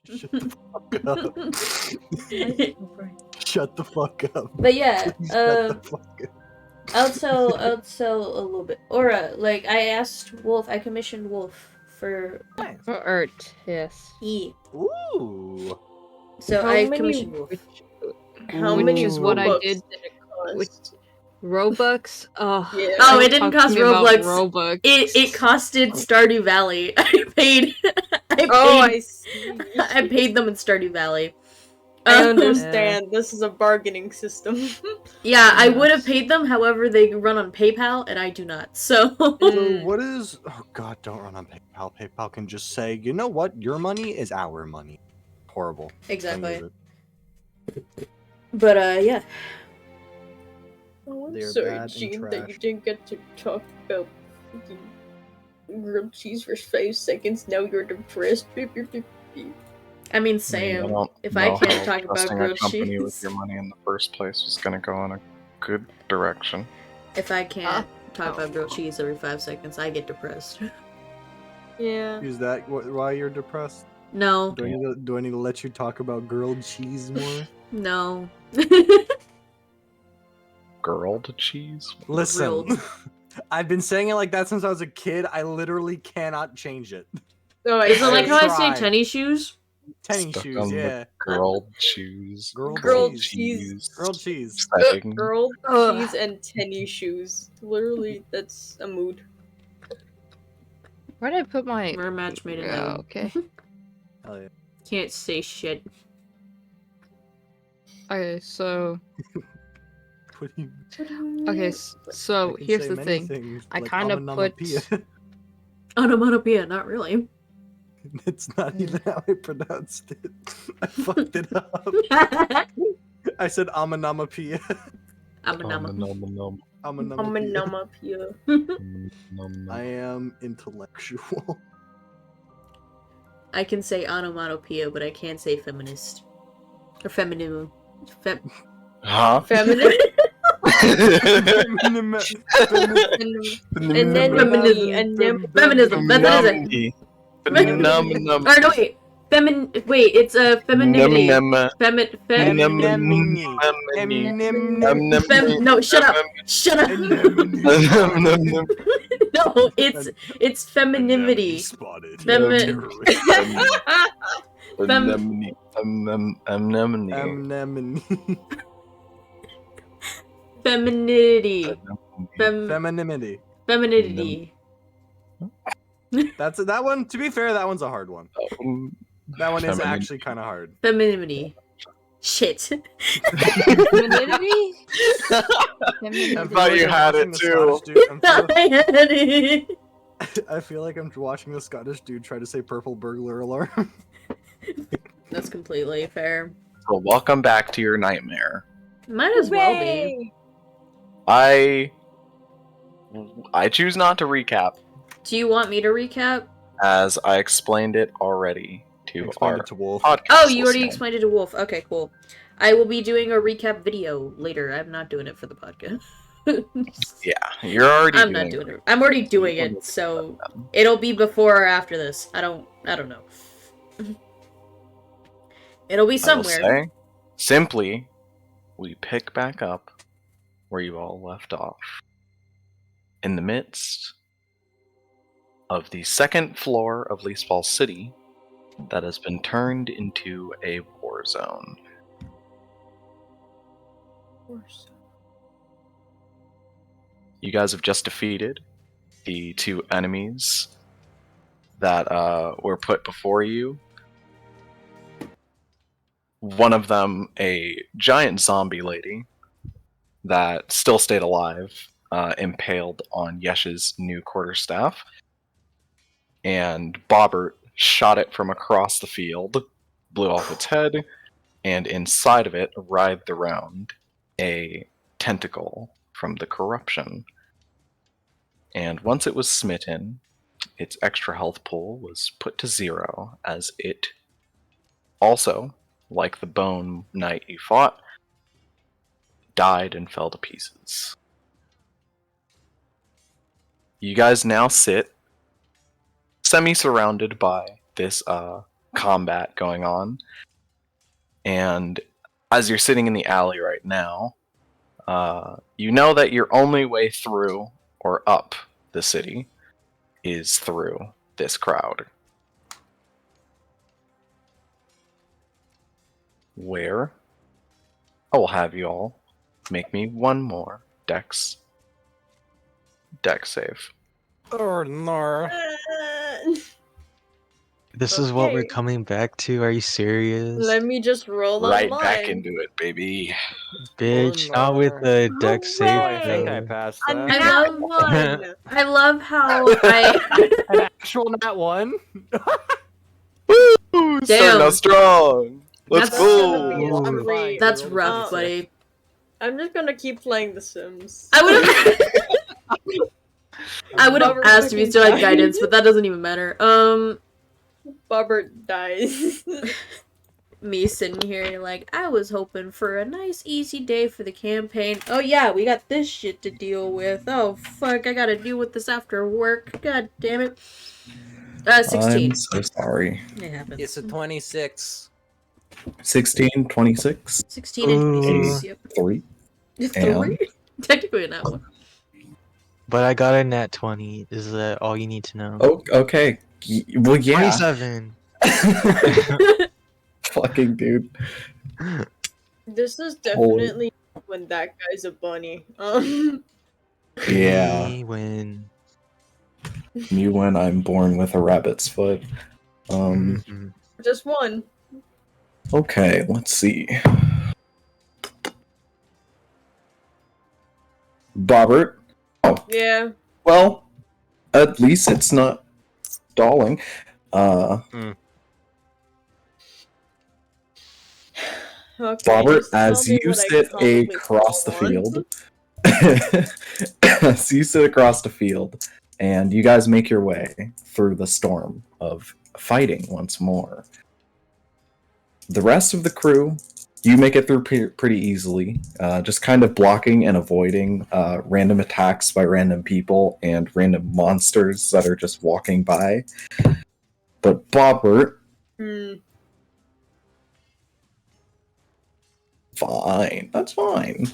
Shut the fuck up. Shut the fuck up. But yeah, Please shut the fuck up. I'll sell a little bit. Or like I asked Wolf, I commissioned Wolf for Nice. Artist. E. Ooh. So How I many- commissioned Wolf. How Which many is what I Robux did. did it cost? Which- Robux? Oh, Yeah. Oh, it don't didn't talk cost to me about Robux. Robux. It costed Stardew Valley. I paid Oh, I see. I paid them in Stardew Valley. I understand. This is a bargaining system. Yeah, I would have Yes. paid them, however, they run on PayPal, and I do not. So So what is... Oh god, don't run on PayPal. PayPal can just say, you know what? Your money is our money. Horrible. exactly. Don't use it. But yeah. Oh, I'm They're sorry, bad and Gene, that you trash. didn't get to talk about fucking grilled cheese for 5 seconds. Now you're depressed. Beep, beep, beep, beep. I mean, I same. don't If I know can't how talk about trusting grilled a company cheese, with your money in the first place is going to go in a good direction. if I can't talk about grilled cheese every 5 seconds, I get depressed. Yeah. Is that why you're depressed? No, Do I need to let you talk about grilled cheese more? no. Grilled cheese? Listen, Grilled. I've been saying it like that since I was a kid. I literally cannot change it. Oh, I Is it like see. how I Try. say tennis shoes? Tenny Stuck shoes, on the yeah. Grilled cheese. Grilled cheese. Grilled cheese. Setting. Grilled Ugh. cheese and tenny shoes. Literally, that's a mood. Where did I put my... We're a match made in Oh, heaven. okay. Hell yeah. Can't say shit. Okay, so... What do you- Okay, I so can here's say the many thing. things, I like kinda onomatopoeia. Onomatopoeia, not really. It's not even how I pronounced it. I fucked it up. I said onomatopoeia. I'm a number. Nom, Onomatopoeia. Onomatopoeia. I am intellectual. I can say onomatopoeia, but I can't say feminist. Or feminism. Huh? Feminine. Feminism. Anemone. Feminism. That's what it is. Or no, wait. Wait, it's femininity. No, shut up. Shut up. No, it's femininity. Spotted. Femi- Anemone. Femininity. Femininity. Femininity. That's that one. To be fair, that one's a hard one. That one is actually kind of hard. Femininity. Shit. Femininity? I thought you had it too. I feel like I'm watching the Scottish dude try to say purple burglar alarm. That's completely fair. So welcome back to your nightmare. Might as well be. I choose not to recap, Do you want me to recap? as I explained it already to Explain our it to Wolf. podcast. Oh, you already listener. explained it to Wolf. Okay, cool. I will be doing a recap video later. I'm not doing it for the podcast. Yeah, you're already. I'm not doing it. I'm already doing it, so it'll be before or after this. I don't know. It'll be I will somewhere. say, simply, we pick back up where you all left off. In the midst of the second floor of Leasefall City that has been turned into a war zone. You guys have just defeated the two enemies that were put before you. One of them, a giant zombie lady that still stayed alive, impaled on Yesh's new quarterstaff. And Bobbert shot it from across the field, blew off its head, and inside of it writhed around a tentacle from the corruption. And once it was smitten, its extra health pool was put to 0, as it also, like the bone knight you fought, died and fell to pieces. You guys now sit semi-surrounded by this combat going on. And as you're sitting in the alley right now, you know that your only way through or up the city is through this crowd. Where I will have you all make me one more dex save. Oh no. This is what we're Okay. coming back to. Are you serious? Let me just roll Right on back mine. into it, baby. Bitch, Oh, not with no. the deck save. Oh, I think I though. passed A that. I nat love- one. I love how I. An actual nat one. Woo! Starting Damn. out strong. Let's That's go. gonna be Ooh. lovely. That's You rolled a rough, 26. buddy. I'm just gonna keep playing The Sims. I would have Robert asked if you fucking still had died. guidance, but that doesn't even matter. Bobbert dies. Me sitting here like I was hoping for a nice easy day for the campaign. Oh yeah, we got this shit to deal with. Oh fuck, I gotta deal with this after work. God damn it. 16. I'm so sorry. It happens. It's a 26. 16, 26, 16 and 26. Ooh. Yep. 3. 3? Technically not one. But I got a nat 20. Is that all you need to know? Oh, okay. Well, yeah. 27. Fucking dude. This is definitely when that guy's a bunny. Yeah. Me when. Me when I'm born with a rabbit's foot. Mhm. Just one. Okay, let's see. Bobbert. Yeah. Well, at least it's not stalling. Okay, Bobbert, just tell as me you what I sit probably across the don't want. field, as you sit across the field, and you guys make your way through the storm of fighting once more. The rest of the crew, you make it through pretty easily, just kind of blocking and avoiding random attacks by random people and random monsters that are just walking by. But Bobbert, fine, that's fine.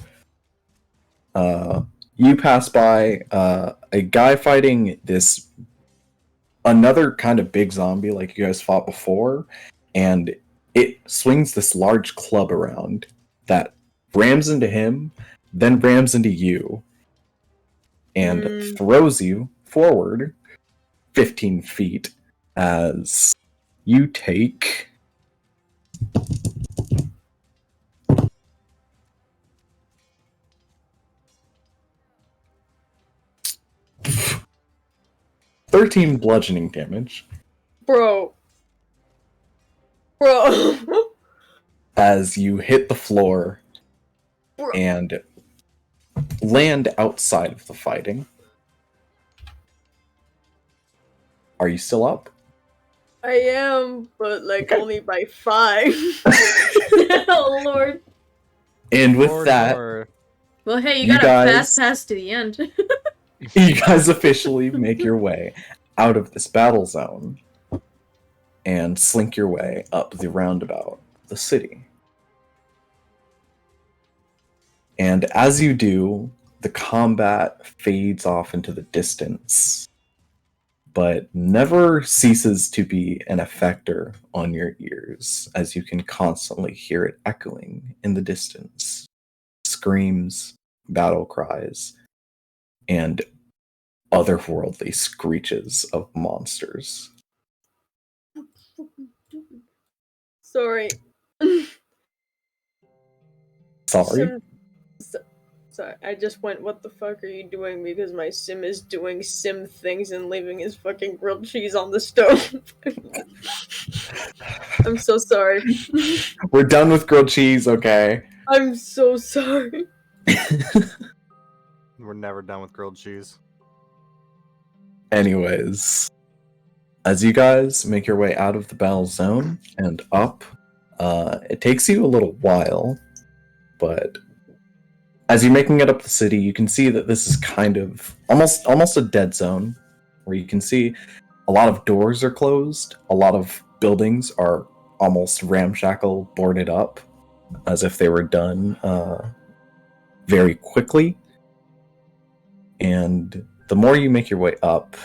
You pass by a guy fighting another kind of big zombie like you guys fought before, and it swings this large club around that rams into him, then rams into you, and throws you forward 15 feet as you take... "13 bludgeoning damage Bro. as you hit the floor Bro. and land outside of the fighting. Are you still up? I am, but like Okay. only by 5. Oh lord. And with Lord, that, Lord. Well, hey, you You got a guys- pass to the end. you guys officially make your way out of this battle zone and slink your way up the roundabout of the city. And as you do, the combat fades off into the distance, but never ceases to be an effector on your ears, as you can constantly hear it echoing in the distance. Screams, battle cries, and otherworldly screeches of monsters. Sorry. Sorry? Sorry, I just went, what the fuck are you doing? Because my sim is doing sim things and leaving his fucking grilled cheese on the stove. I'm so sorry. We're done with grilled cheese, okay? I'm so sorry. We're never done with grilled cheese. Anyways, as you guys make your way out of the battle zone and up, it takes you a little while, but as you're making it up the city, you can see that this is kind of almost a dead zone, where you can see a lot of doors are closed, a lot of buildings are almost ramshackle, boarded up, as if they were done very quickly. And the more you make your way up,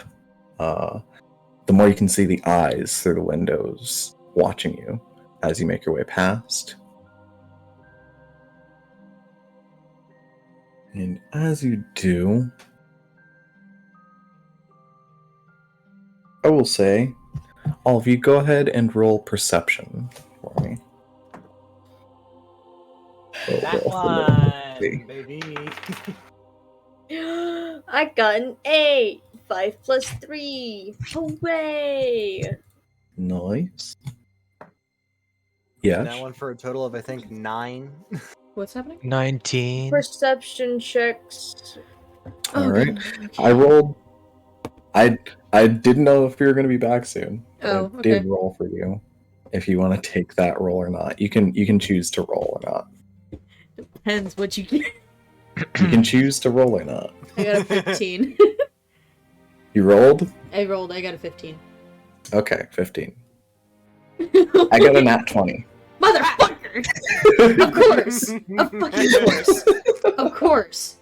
the more you can see the eyes through the windows watching you as you make your way past. And as you do, I will say, all of you go ahead and roll perception for me. That Roll for one, me. baby. I got an 8. 5 plus 3. Hooray! Nice. That Yes. one for a total of I think 9. What's happening? 19. Perception checks. All right. Okay. I rolled. I didn't know if you were going to be back soon. But Oh, I did okay. roll for you. If you want to take that roll or not, you can choose to roll or not. Depends what you get. You can choose to roll or not. I got a 15. You rolled? I rolled. I got a 15. Okay, 15. I got a nat 20. Motherfucker! Of course! Of fucking course! Of course!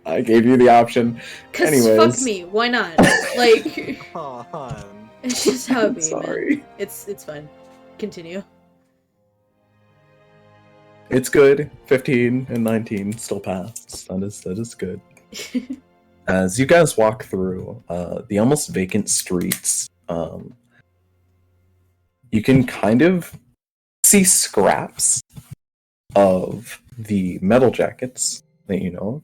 I gave you the option. Cause Anyways. fuck me, why not? Like, Come on. it's just how it I'm be, sorry. man. It's fine. Continue. It's good. 15 and 19 still pass. That is good. As you guys walk through the almost vacant streets, you can kind of see scraps of the metal jackets that you know.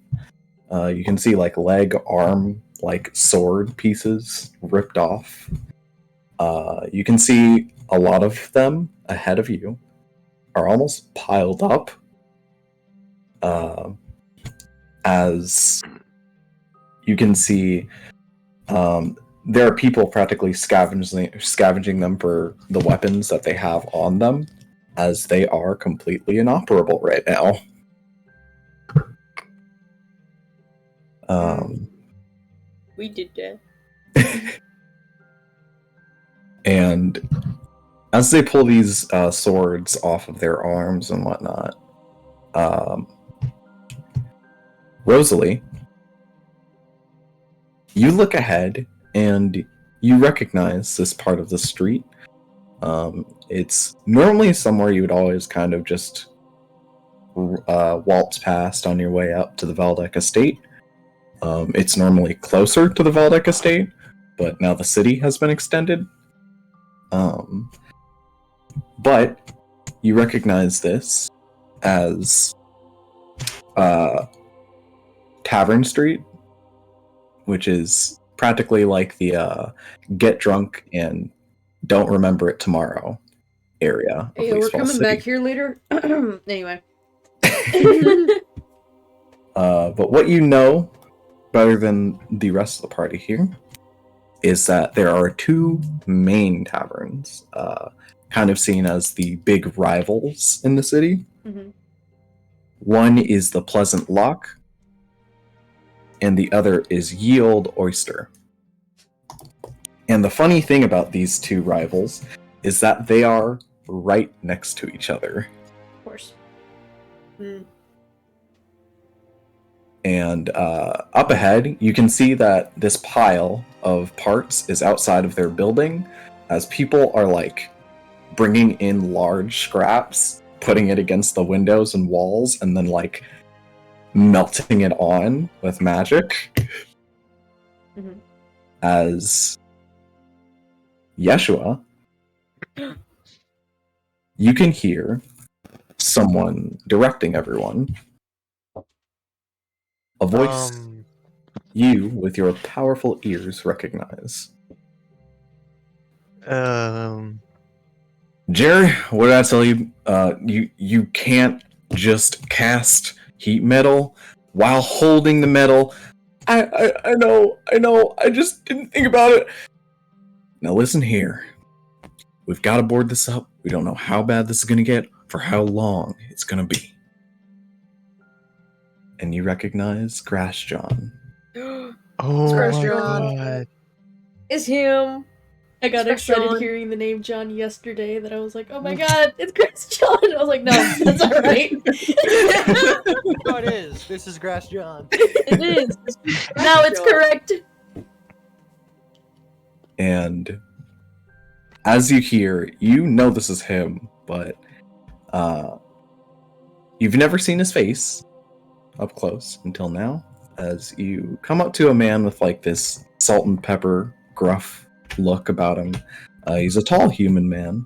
You can see like leg, arm, like sword pieces ripped off. You can see a lot of them ahead of you are almost piled up as you can see there are people practically scavenging them for the weapons that they have on them, as they are completely inoperable right now. We did that. And as they pull these swords off of their arms and whatnot, Rosalie, you look ahead and you recognize this part of the street. It's normally somewhere you would always kind of just waltz past on your way up to the Valdec estate. It's normally closer to the Valdec estate, but now the city has been extended. But you recognize this as Tavern Street, which is practically like the get drunk and don't remember it tomorrow area of Yeah, we're Leesfall coming City. back here later. Anyway. But what you know, better than the rest of the party here, is that there are two main taverns, kind of seen as the big rivals in the city. Mhm. One is the Pleasant Lock, and the other is Ye Olde Oyster. And the funny thing about these two rivals is that they are right next to each other. Of course. And up ahead, you can see that this pile of parts is outside of their building, as people are like bringing in large scraps, putting it against the windows and walls, and then like melting it on with magic. Mhm. As Yeshua, you can hear someone directing everyone. A voice you, with your powerful ears, recognize. Jerry, what did I tell you? You can't just cast heat metal while holding the metal. I know. I just didn't think about it. Now listen here. We've got to board this up. We don't know how bad this is going to get, for how long it's going to be. And you recognize Grass John. Oh Scratch my John. god. It's him. I got Grass excited John. hearing the name John yesterday that I was like, oh my god, it's Grass John. I was like, no, that's alright. Oh, it is. This is Grass John. It is. Now it's correct. And as you hear, you know this is him, but you've never seen his face up close until now. As you come up to a man with like this salt and pepper gruff look about him. He's a tall human man.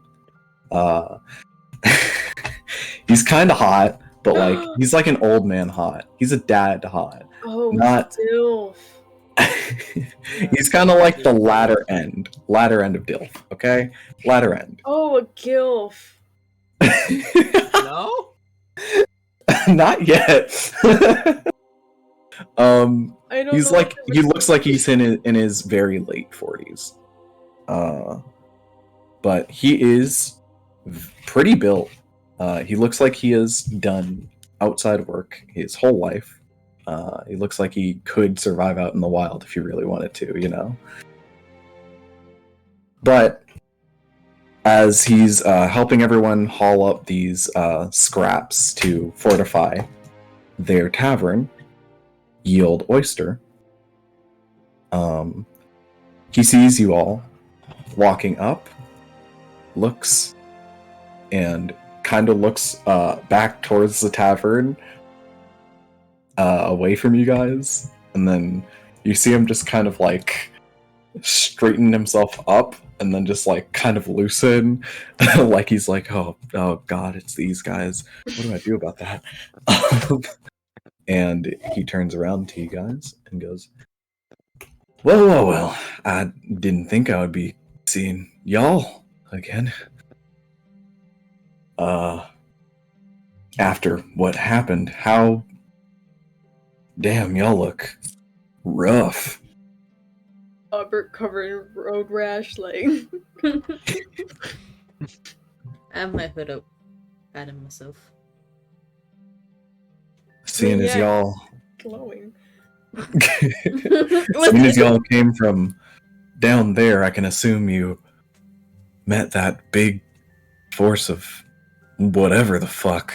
He's kind of hot, but like he's like an old man hot. He's a dad hot. Oh, Not- Dilf. He's kind of like the latter end of Dilf. Okay, latter end. Oh, a Gilf. No? Not yet. I don't He's know like if he looks like he's in his very late 40s. But he is pretty built. He looks like he has done outside work his whole life. He looks like he could survive out in the wild if he really wanted to, you know. But as he's helping everyone haul up these scraps to fortify their tavern, Yield Oyster, he sees you all walking up, looks, and kind of looks back towards the tavern, away from you guys, and then you see him just kind of like straighten himself up and then just like kind of loosen like he's like, oh god, it's these guys, what do I do about that? And he turns around to you guys and goes, well, I didn't think I would be seeing y'all again after what happened. How damn, y'all look rough. Albert covered in road rash, like. I have my hood up. Patting myself. Seeing as y'all Glowing. seeing as y'all came from down there, I can assume you met that big force of whatever the fuck.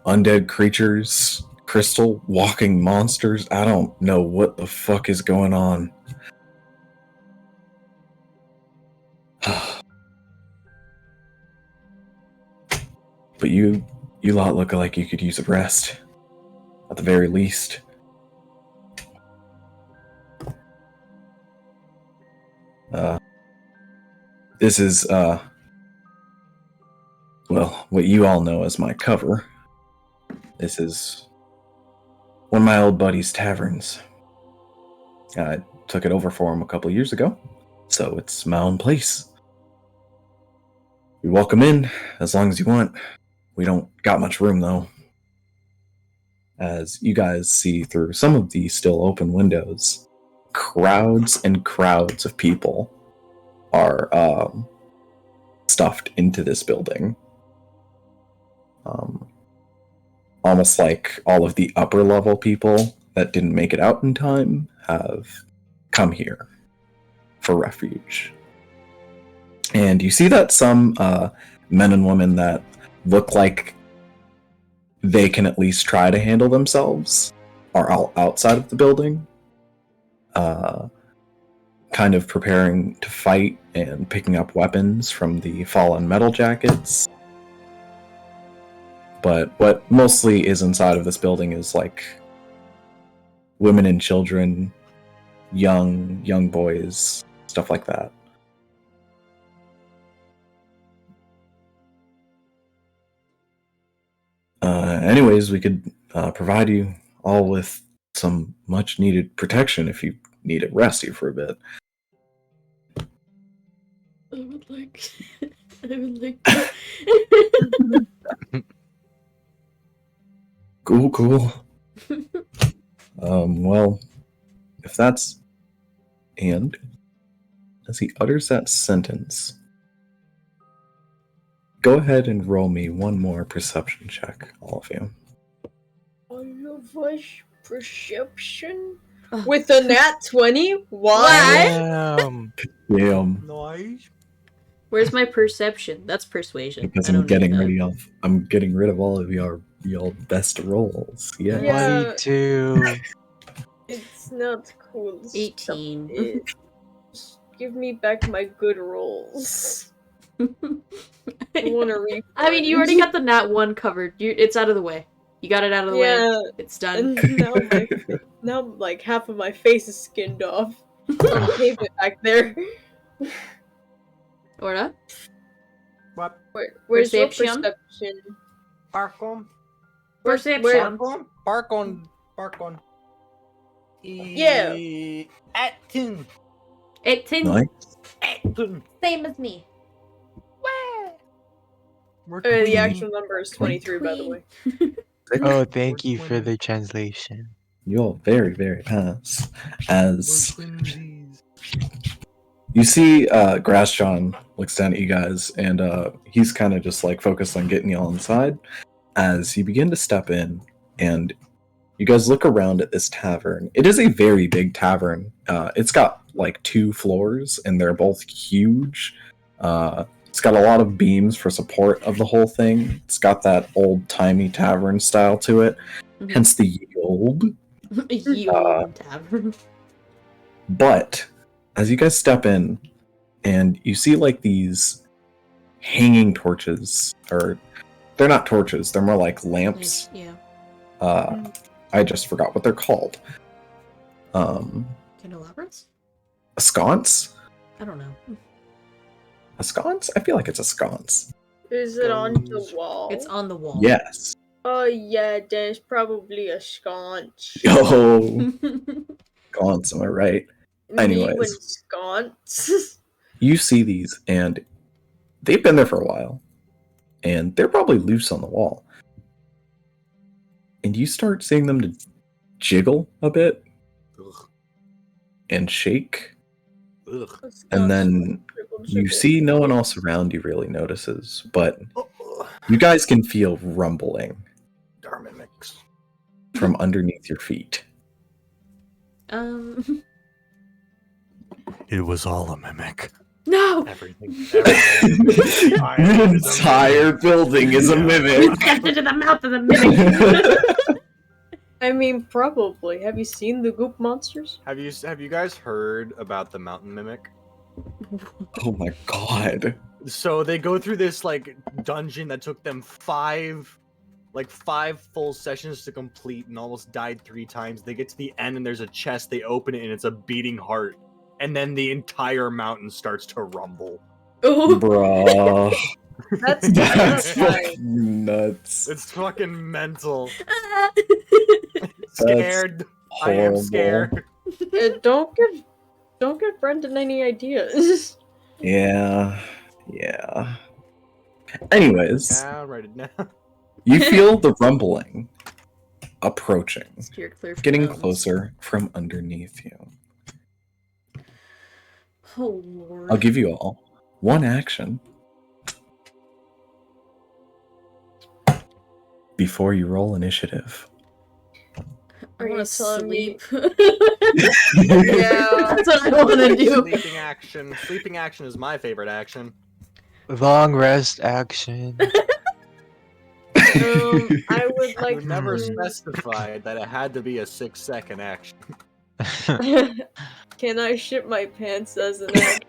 Undead creatures, crystal walking monsters. I don't know what the fuck is going on. But you lot look like you could use a rest, at the very least. This is, well, what you all know as my cover. This is one of my old buddy's taverns. I took it over for him a couple years ago, so it's my own place. You're welcome in, as long as you want. We don't got much room, though. As you guys see through some of the still open windows, crowds and crowds of people are stuffed into this building. Almost like all of the upper level people that didn't make it out in time have come here for refuge. And you see that some men and women that look like they can at least try to handle themselves are all outside of the building, kind of preparing to fight and picking up weapons from the fallen metal jackets. But what mostly is inside of this building is like women and children, young boys, stuff like that. Anyways, we could provide you all with some much needed protection if you need it rest you for a bit. I would like Cool. Well, if that's... And as he utters that sentence, go ahead and roll me one more perception check, all of you. All of us perception? With a nat 20? Why? Damn. Damn. Nice. Where's my perception? That's persuasion. Because I don't need that. I'm getting rid of all of y'all best rolls. Yeah. Yeah. 22. It's not cool. Stop 18. it. Just give me back my good rolls. I want to refund. I mean, you already got the nat 1 covered. It's out of the way. You got it out of the way. Yeah, It's done. and now like half of my face is skinned off. Some pavement back there. Or not? What? Where's your Perception? perception? Bark on. Perception. Bark on. Bark on. Yeah. 18. 18. Nice. 18. Same as me. We're The queens. actual number is 23, by the way. Oh, thank you for the translation. You're very, very nice. We're As twinsies. you see, Grass John looks down at you guys, and he's kind of just like focused on getting y'all inside. As you begin to step in, and you guys look around at this tavern. It is a very big tavern. It's got like 2 floors, and they're both huge. It's got a lot of beams for support of the whole thing. It's got that old-timey tavern style to it, Mhm. hence the yield. Tavern. But as you guys step in, and you see like these hanging torches, or they're not torches, they're more like lamps. Yeah. I just forgot what they're called. Candelabras? A sconce? I don't know. A sconce? I feel like it's a sconce. Is it on the wall? It's on the wall. Yes. Oh yeah, there's probably a sconce. Yo, sconce, am I right? Me anyways. with sconce. You see these, and they've been there for a while, and they're probably loose on the wall. And you start seeing them to jiggle a bit Ugh. and shake, Ugh. and then you see no one else around you really notices, but you guys can feel rumbling Darman mix. from underneath your feet. It was all a mimic. No! Everything. The entire building is a You mimic. stepped into the mouth of the mimic! I mean, probably. Have you seen the goop monsters? Have you guys heard about the mountain mimic? Oh my god. So they go through this like dungeon that took them five full sessions to complete and almost died 3 times. They get to the end and there's a chest, they open it and it's a beating heart. And then the entire mountain starts to rumble. Oh. Bruh. That's That's terrifying. fucking nuts. It's fucking mental. That's Scared. I am horrible. scared. Don't give Brendan any ideas. Yeah. Anyways, Yeah, I'll write it down. you feel the rumbling approaching, Steer clear from getting mountains. closer from underneath you. Oh lord. I'll give you all 1 action before you roll initiative. I Are want you to telling me- sleep. Yeah. That's what I want to do. Sleeping action. Sleeping action is my favorite action. Long rest action. I would like You never to... specified that it had to be a 6-second action. Can I shit my pants as an act?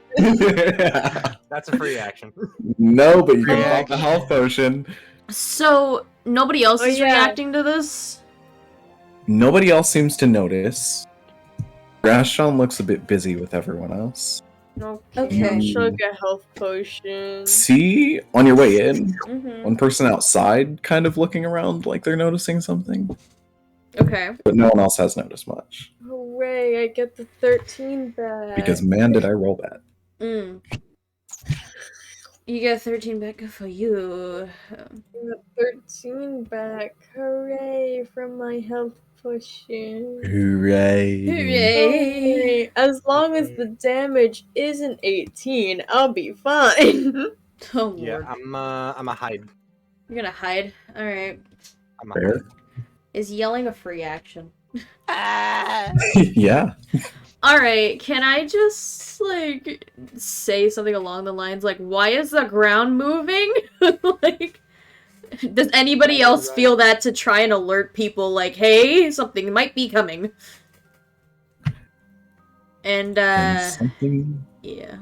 That's a free action. No, but you can Yeah. pop the health potion. So, nobody else Oh, is yeah. reacting to this? Nobody else seems to notice. Grashon looks a bit busy with everyone else. Okay. Chug a health potion. See, on your way in, Mm-hmm. one person outside kind of looking around like they're noticing something, Okay. but no one else has noticed much. Hooray, I get the 13 back. Because man, did I roll that. Mm. You get 13 back. Good for you. I got 13 back. Hooray from my health potion. Hooray. Hooray! Hooray. As long as the damage isn't 18, I'll be fine. Oh lord. Yeah, I'm a hide. You're gonna hide? Alright. I'm a Fair. hide. Is yelling a free action? Yeah. Alright, can I just, like, say something along the lines like, why is the ground moving? Like, does anybody else feel that to try and alert people, like, hey, something might be coming? And, And yeah.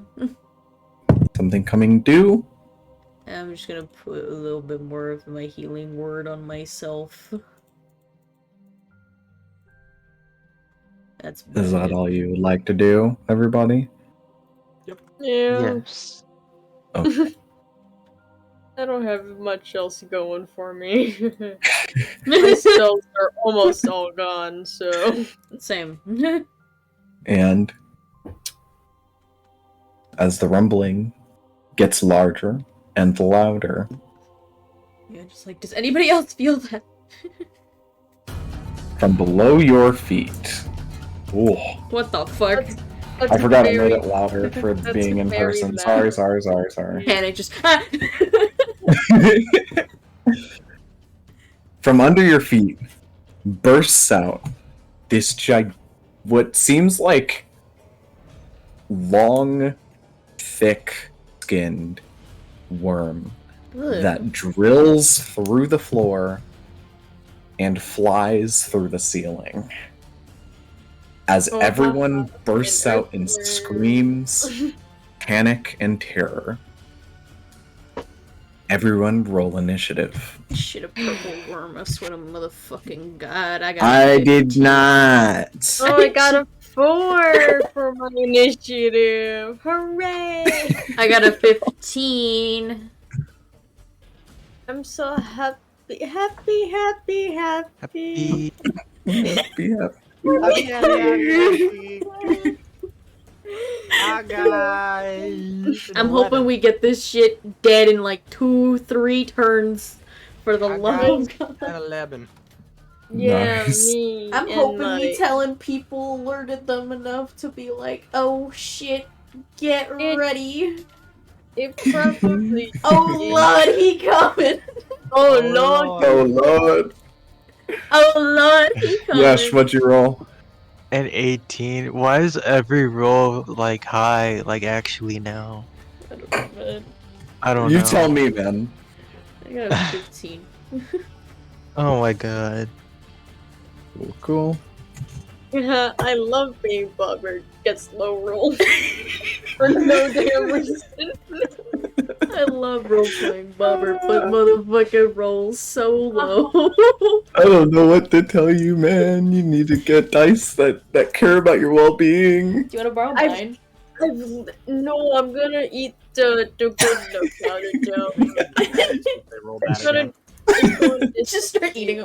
something coming due. I'm just gonna put a little bit more of my healing word on myself. That's Is that all you would like to do, everybody? Yeah. Yes. Okay. I don't have much else going for me. My spells are almost all gone, so. Same. And as the rumbling gets larger and louder, Yeah, just like, does anybody else feel that? from below your feet. Ooh, What the fuck? That's I forgot I made very- it louder for that's being in very person. loud. Sorry. Panic just. From under your feet bursts out this what seems like long, thick-skinned worm that drills through the floor and flies through the ceiling. As Oh, everyone that's bursts an out in earthworm. screams, panic, and terror. Everyone roll initiative. Shit, a purple worm. I swear to motherfucking god. I got. I did not. Oh, I got a 4 for my initiative. Hooray! I got a 15. I'm so happy. Happy. Happy. Ah, guys. I'm hoping we get this shit dead in like 2-3 turns for the I love got of God. 11. Yeah, Nice. me. I'm and hoping my... me telling people alerted them enough to be like, oh shit, get ready. It probably. Oh lord, he coming. Oh Oh, lord. Oh lord. Oh lord, he coming. Yes, what'd you roll? An 18. Why is every roll like high, like actually now? I don't know, man. I don't You know. tell me, man. I got a 15. Oh my god. Cool. Yeah, I love being Bobber gets low roll for no damn reason. I love role-playing Bobber, but motherfucking rolls so low. I don't know what to tell you, man. You need to get dice that care about your well-being. Do you want to borrow I've- mine? No, I'm gonna eat the good milk powder gel. They roll that again. I'm gonna Just start eating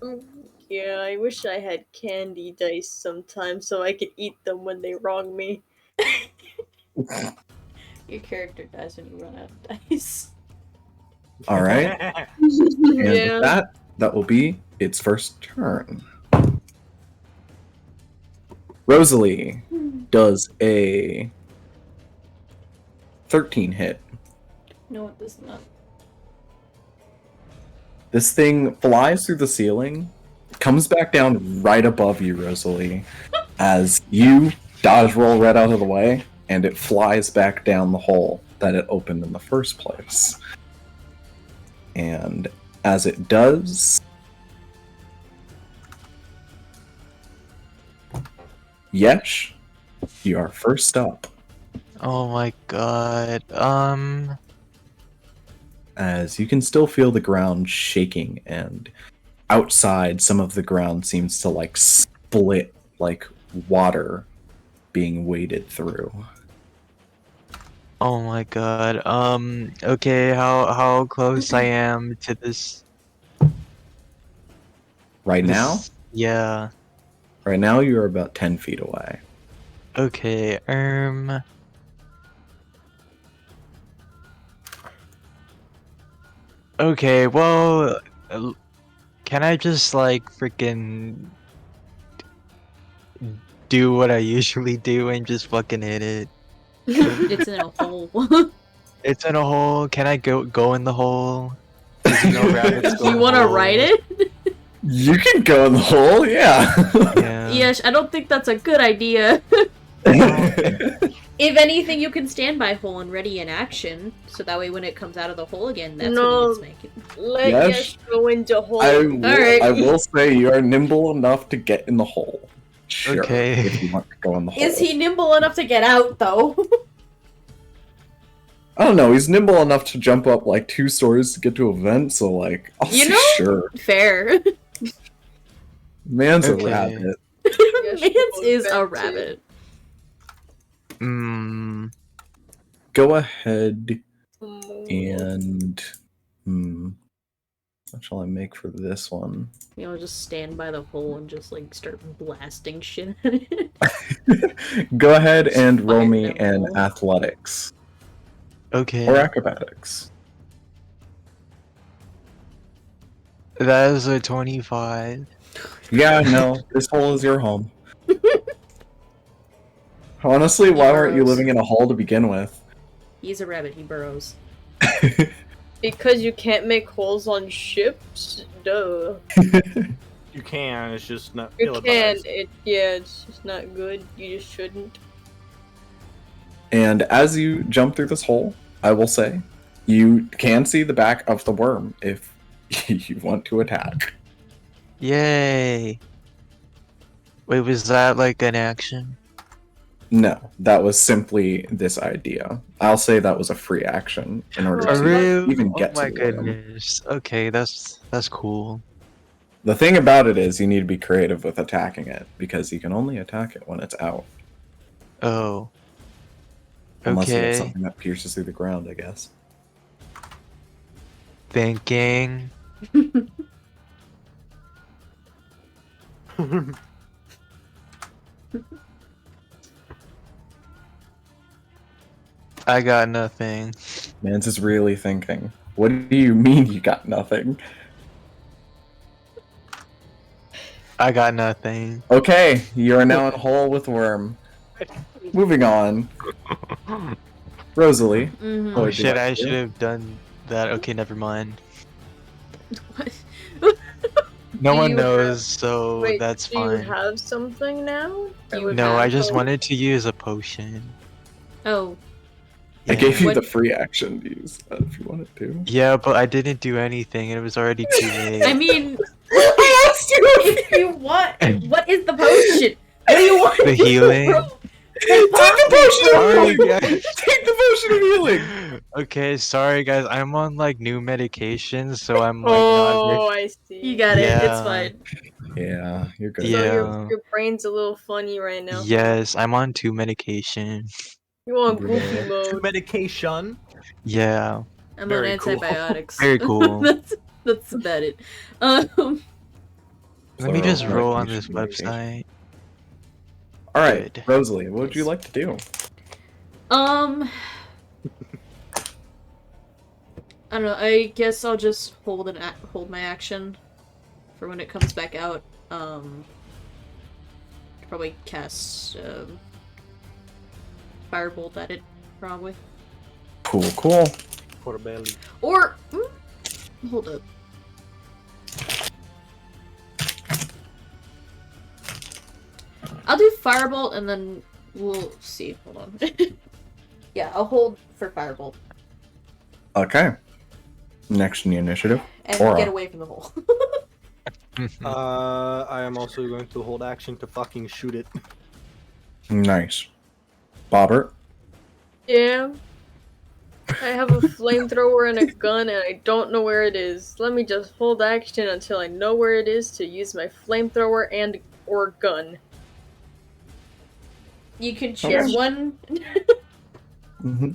them. Yeah, I wish I had candy dice sometimes so I could eat them when they wrong me. Your character dies when you run out of dice. All right. And Yeah. with that will be its first turn. Rosalie does a 13 hit. No, it does not. This thing flies through the ceiling, comes back down right above you, Rosalie, as you dodge roll right out of the way, and it flies back down the hole that it opened in the first place. And as it does, Yesh, you are first up. Oh my god. As you can still feel the ground shaking, and outside some of the ground seems to like split like water being waded through. Oh my god. Okay, how close I am to this Right now? this- Yeah. Right now you are about 10 feet away. Okay, Okay, well, can I just like freaking do what I usually do and just fucking hit it? It's in a hole. It's in a hole. Can I go in the hole? 'Cause, you know, rabbits Do go you in want to holes. write it? You can go in the hole, yeah. Yeah. Yes, I don't think that's a good idea. If anything, you can stand by hole and ready in action, so that way when it comes out of the hole again, that's No. when you can smack it. Let Yes. Yesh go into hole. Alright. I will say you are nimble enough to get in the hole. Sure, Okay. if you want to go in the hole. Is he nimble enough to get out, though? I don't know. He's nimble enough to jump up like 2 stories to get to a vent. So like, I'll You say know? sure. Fair. Man's Okay. a rabbit. Mance is a rabbit. Go ahead and what shall I make for this one? You know, just stand by the hole and just like start blasting shit at it. Go ahead and roll Fire me them an all. athletics Okay. or acrobatics. That is a 25. Yeah, no, this hole is your home. Honestly, why weren't you burrows. living in a hole to begin with? He's a rabbit, he burrows. Because you can't make holes on ships? Duh. You can, it's just not You can. ill-advised. It's just not good. You just shouldn't. And as you jump through this hole, I will say, you can see the back of the worm if you want to attack. Yay! Wait, was that like an action? No, that was simply this idea. I'll say that was a free action in order A to real? even Oh get my to the worm. goodness. Okay, that's cool. The thing about it is you need to be creative with attacking it, because you can only attack it when it's out. Oh. Unless you have Okay. something that pierces through the ground, I guess. Thinking. I got nothing. Mans is really thinking. What do you mean you got nothing? I got nothing. Okay, you are now in a hole with worm. Moving on. Rosalie. Mm-hmm. Oh, Oh would you shit, like I to do? should have done that. Okay, never mind. No Do one you knows, so Wait, that's do you fine. have something now? No, I just wanted to use a potion. Oh, I gave you What- the free action to use that if you wanted to. Yeah, but I didn't do anything, and it was already too late. I mean, if you want, what is the potion? What do you want? The healing. Take the potion of Sorry, healing! guys. Take the potion of healing! Okay, sorry guys, I'm on like new medication, so I'm like Oh, I see. You got it. It's Yeah. fine. Yeah, you're good. So Yeah. your brain's a little funny right now. Yes, I'm on 2 medication. You on Bro. goofy mode. Medication. Yeah, I'm Very on cool. antibiotics. very cool. that's about it. Let me So, just what roll on you this should make. website. Alright, Good. Rosalie, what would you like to do? I don't know. I guess I'll just hold hold my action for when it comes back out. Probably cast firebolt at it, probably. Cool, cool. Portobello. Or hold up. I'll do firebolt and then we'll see. Hold on. Yeah, I'll hold for firebolt Okay. Next in the initiative. and Aura. get away from the hole. I am also going to hold action to fucking shoot it. Nice. Bobbert. Yeah. I have a flamethrower and a gun and I don't know where it is. Let me just hold action until I know where it is to use my flamethrower and or gun. You can choose one. Mm-hmm.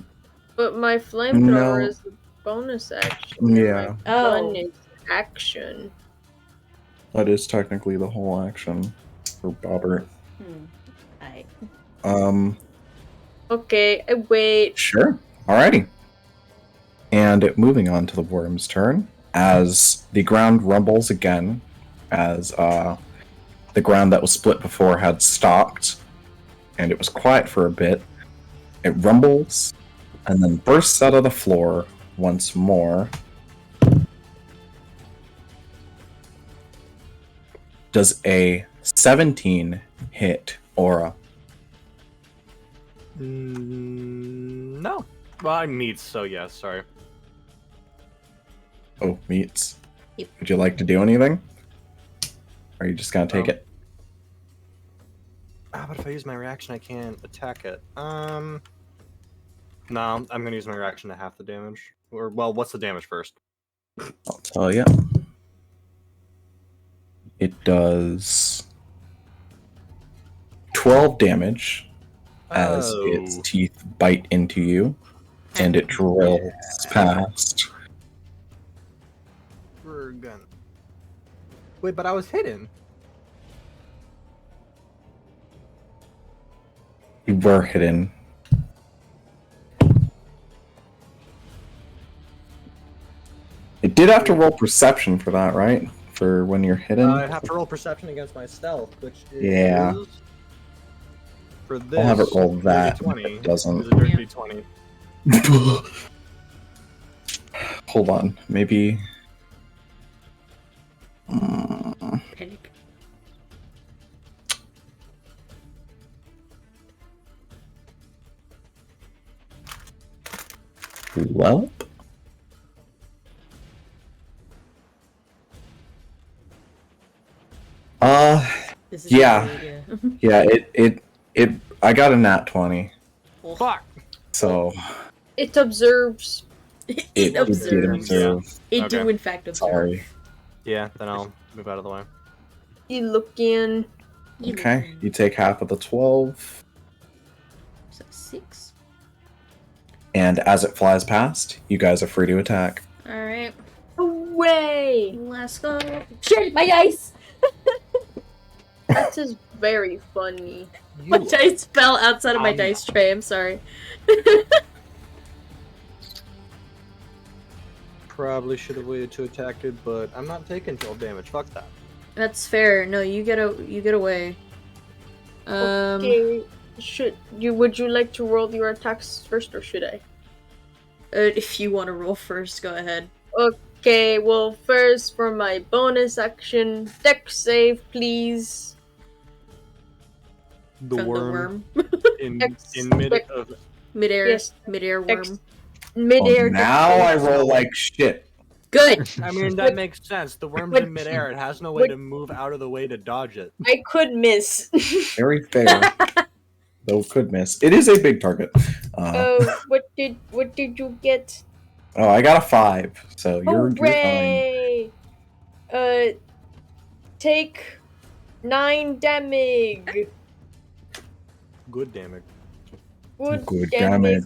But my flamethrower No. is a bonus action. Yeah. My gun is action. That is technically the whole action for Bobbert. Alright. Okay, I wait. Sure. Alrighty. And moving on to the worm's turn, as the ground rumbles again, as the ground that was split before had stopped, and it was quiet for a bit, it rumbles, and then bursts out of the floor once more. Does a 17 hit Aura? No. Well, I meets, so yes, sorry. Oh, meets. Yep. Would you like to do anything? Or are you just gonna take it? But if I use my reaction, I can't attack it. No, I'm gonna use my reaction to half the damage. Or, well, what's the damage first? I'll tell you. It does 12 damage as its teeth bite into you, and it drills past. For a gun. Wait, but I was hidden. You were hidden. It did have to roll perception for that, right? For when you're hidden? I have to roll perception against my stealth, which is... Yeah. For this... I'll have it roll that. 20. It doesn't. Is a dirty 20. Hold on. Maybe... Panic. Well... This is Yeah. really, Yeah, it I got a nat 20. Well, Fuck! So It observes. it it observes. did observe. It do Okay. in fact observe. Sorry. Yeah, then I'll move out of the way. You look in. Okay, you take half of the 12, So 6. and as it flies past, you guys are free to attack. Alright. Away! Let's go. Shit, my dice! That is very funny. My dice fell outside of my dice tray, I'm sorry. Probably should have waited to attack it, but I'm not taking 12 damage. Fuck that. That's fair. No, you get away. Okay. Would you like to roll your attacks first, or should I? If you want to roll first, go ahead. Okay, well, first for my bonus action, dex save, please. The From worm, the worm. in Dex- mid dex- of Midair. Yes. Midair Dex- worm. Midair. Well, dex now save. I roll like shit. Good! I mean, that makes sense. The worm's in midair. It has no way to move out of the way to dodge it. I could miss. Very fair. Though could miss. It is a big target. What did you get? Oh, I got a 5, so you're fine. Hooray! Take 9 damage. Good damage. Good damage.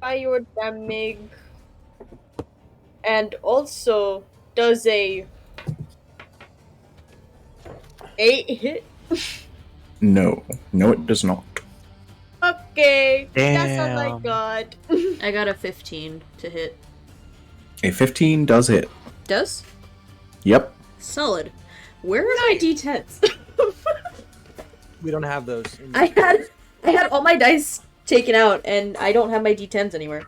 Fire damage. And also does a 8 hit. No, it does not. Okay, that's all I Damn. got. I got a 15 to hit. A 15 does hit. Does? Yep. Solid. Where are my d10s? We don't have those. I had all my dice taken out, and I don't have my d10s anywhere.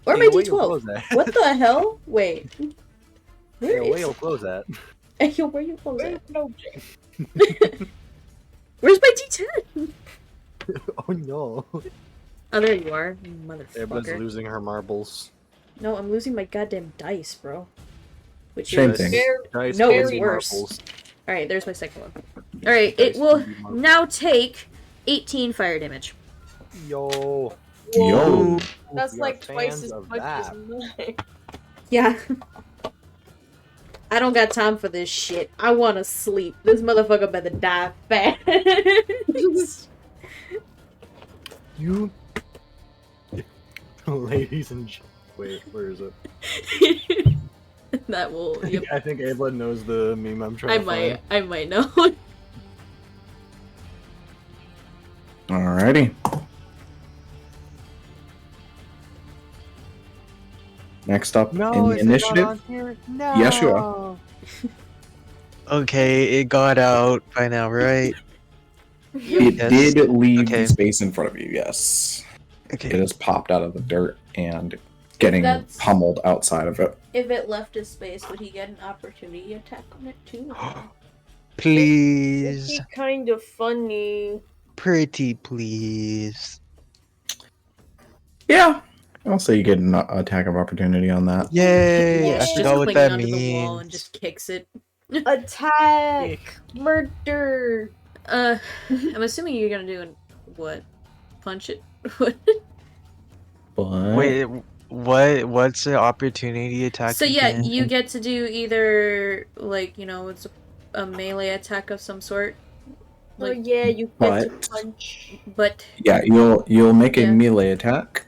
Where are my Hey, where you'll d12? close that. What the hell? Wait. Where Yeah, where is you'll close that. Yo, where you close it? No. Where's my d10? Oh no. Oh, there you are, you Everyone's motherfucker. losing her marbles. No, I'm losing my goddamn dice, bro. Which Same is... thing. Dice No, and it's worse. marbles. Alright, there's my second one. Alright, it Dice will and marbles. now take 18 fire damage. Yo. Yo. That's We are like twice fans as of much as that. mine. Yeah. I don't got time for this shit. I want to sleep. This motherfucker better die fast. You. Ladies and wait, where is it? That will. Yep. I think Ablod knows the meme I'm trying to find. I might know. Alrighty. Next up in the initiative, No. Yeshua. Okay, it got out by now, right? It Yes. did leave Okay. the space in front of you, yes. It Okay. has popped out of the dirt and getting That's- pummeled outside of it. If it left his space, would he get an opportunity attack on it too? Please. Kind of funny. Pretty please. Yeah. I'll say you get an attack of opportunity on that. Yay! Yeah. I Just forgot what clinging that onto means. the wall and just kicks it. Attack! Murder! I'm assuming you're gonna do what? Punch it? What? But Wait, what's the opportunity attack So yeah, again? you get to do either like it's a melee attack of some sort. Oh Like, yeah, you get to But- punch. but yeah, you'll make a Yeah. melee attack,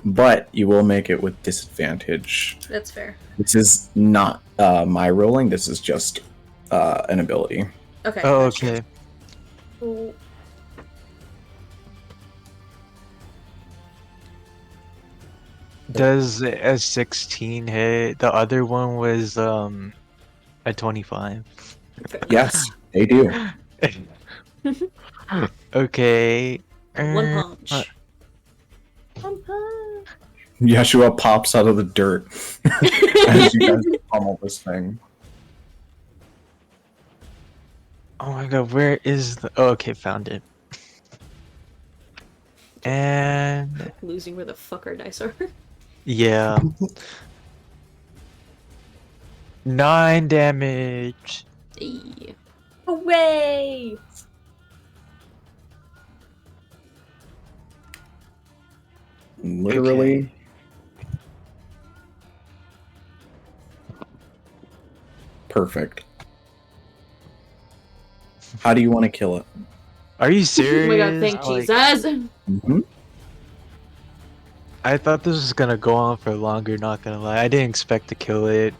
but you will make it with disadvantage. that's fair. This is not my rolling. This is just an ability. Okay. Oh, gotcha. okay. Oh, Does a 16 hit? The other one was a 25. Yes, they do. Okay. One uh, punch. Yeshua pops out of the dirt as you guys pummel this thing. Oh my god, where is the... Oh, okay, found it. And... Losing where the fuck our dice are. yeah. 9 damage. Hey. Hooray! Literally. Perfect. How do you want to kill it? Are you Oh serious? my god, thank Like, Jesus! Mm-hmm. I thought this was gonna go on for longer, not gonna lie. I didn't expect to kill it.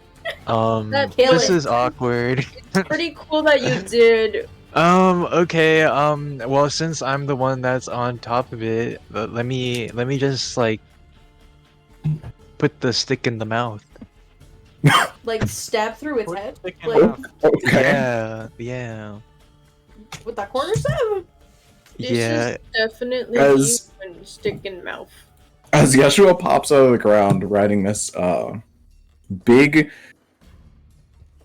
Kill This it. is awkward. Pretty cool that you did. Okay, well, since I'm the one that's on top of it, let me just, like, put the stick in the mouth. Like stab through its head? Stick in Like mouth. Okay. Yeah. with that quarter staff? This Yeah. is definitely As- you and stick in mouth. As Yeshua pops out of the ground, riding this big,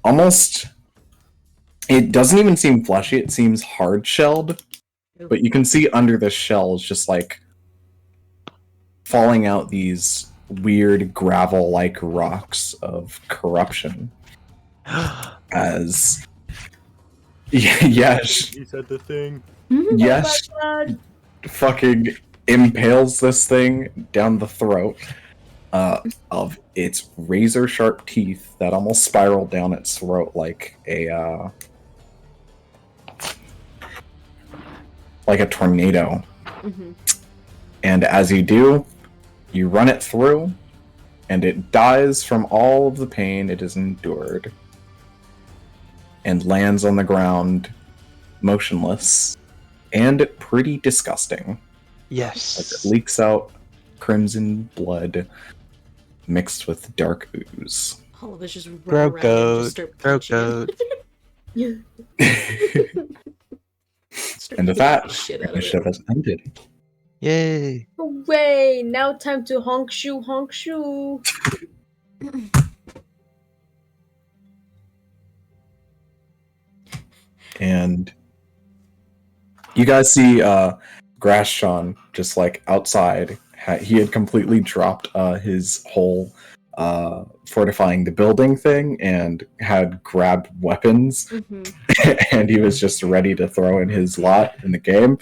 almost. It doesn't even seem fleshy. It seems hard shelled, but you can see under the shell is just like falling out these weird gravel-like rocks of corruption. As yes, You said the thing. yes, Oh my god. fucking impales this thing down the throat of its razor sharp teeth that almost spiral down its throat like a tornado. Mm-hmm. And as you do, you run it through, and it dies from all of the pain it has endured, and lands on the ground, motionless, and pretty disgusting. As Yes. it leaks out crimson blood mixed with dark ooze. All of us just run Bro around and just goat. start Bro punching goat. it. Start And with kicking that, the shit out of it. initiative has ended. Yay. Hooray! Now time to honk shoe, honk shoe. And you guys see Grashon just like outside. He had completely dropped his whole fortifying the building thing and had grabbed weapons, Mhm. and he was just ready to throw in his lot in the game.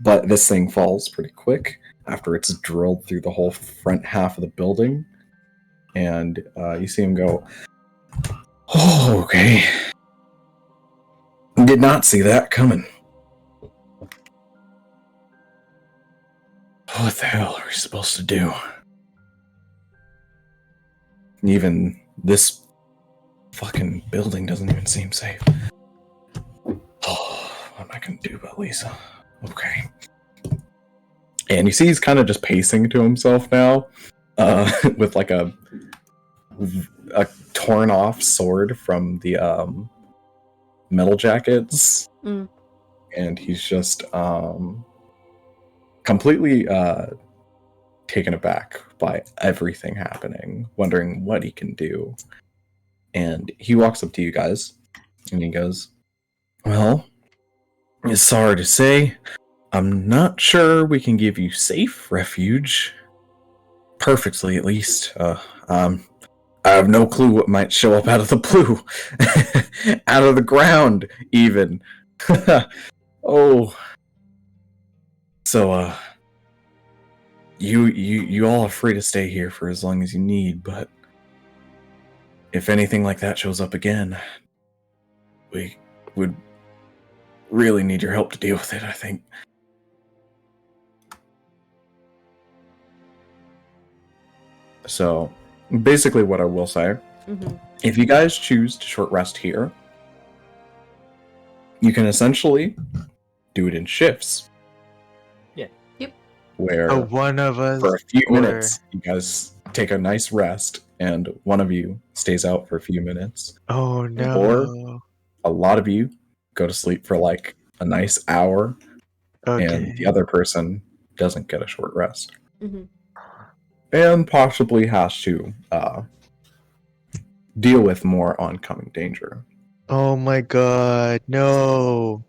But this thing falls pretty quick after it's drilled through the whole front half of the building. And you see him go, "Oh, okay. Did not see that coming. What the hell are we supposed to do? Even this fucking building doesn't even seem safe. Oh, what am I gonna do about Lisa? Okay." And you see he's kind of just pacing to himself now, with like a torn off sword from the metal jackets. Mm. And he's just completely taken aback by everything happening, wondering what he can do. And he walks up to you guys And he goes, "Well, it's sorry to say, I'm not sure we can give you safe refuge. Perfectly, at least. I have no clue what might show up out of the blue. Out of the ground, even. Oh. So, you all are free to stay here for as long as you need, but if anything like that shows up again, we would really need your help to deal with it, I think." So, basically what I will say, if you guys choose to short rest here, you can essentially do it in shifts. Yeah. Yep. Where one of us for a few or- minutes, you guys take a nice rest, and one of you stays out for a few minutes. Oh no. Or a lot of you go to sleep for like a nice hour, and the other person doesn't get a short rest. And possibly has to deal with more oncoming danger. Oh my god, no.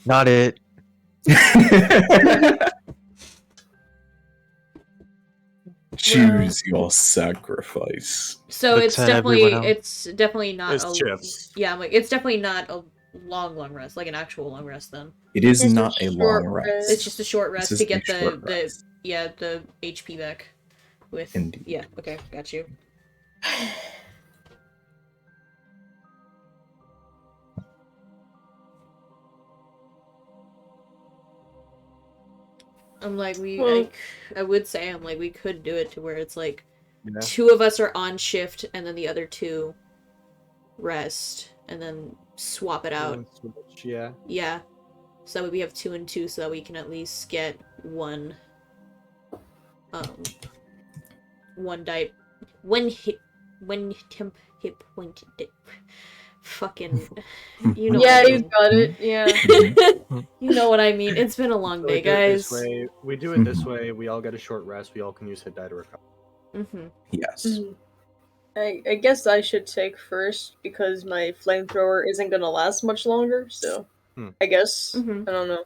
Not it. Choose your sacrifice. So But it's to everyone else. definitely not It's shifts. Yeah, I'm like it's definitely not a long rest, like an actual long rest then. It is It's a not a long short rest. rest. It's just a short rest This to is get a short rest. the HP back with Indeed. Yeah, okay, got you. I'm like I would say I'm like we could do it to where it's like Yeah. 2 of us are on shift and then the other 2 rest and then swap it out. Yeah. Yeah. So that way we have 2 and 2 so that we can at least get one temp hit point fucking you know Yeah, what I you mean. got it. Yeah. You know what I mean. It's been a long So day, we do it this guys. way. We do it this way. We all get a short rest. We all can use hit die to recover. Yes. I guess I should take first because my flamethrower isn't gonna last much longer, so I guess. I don't know.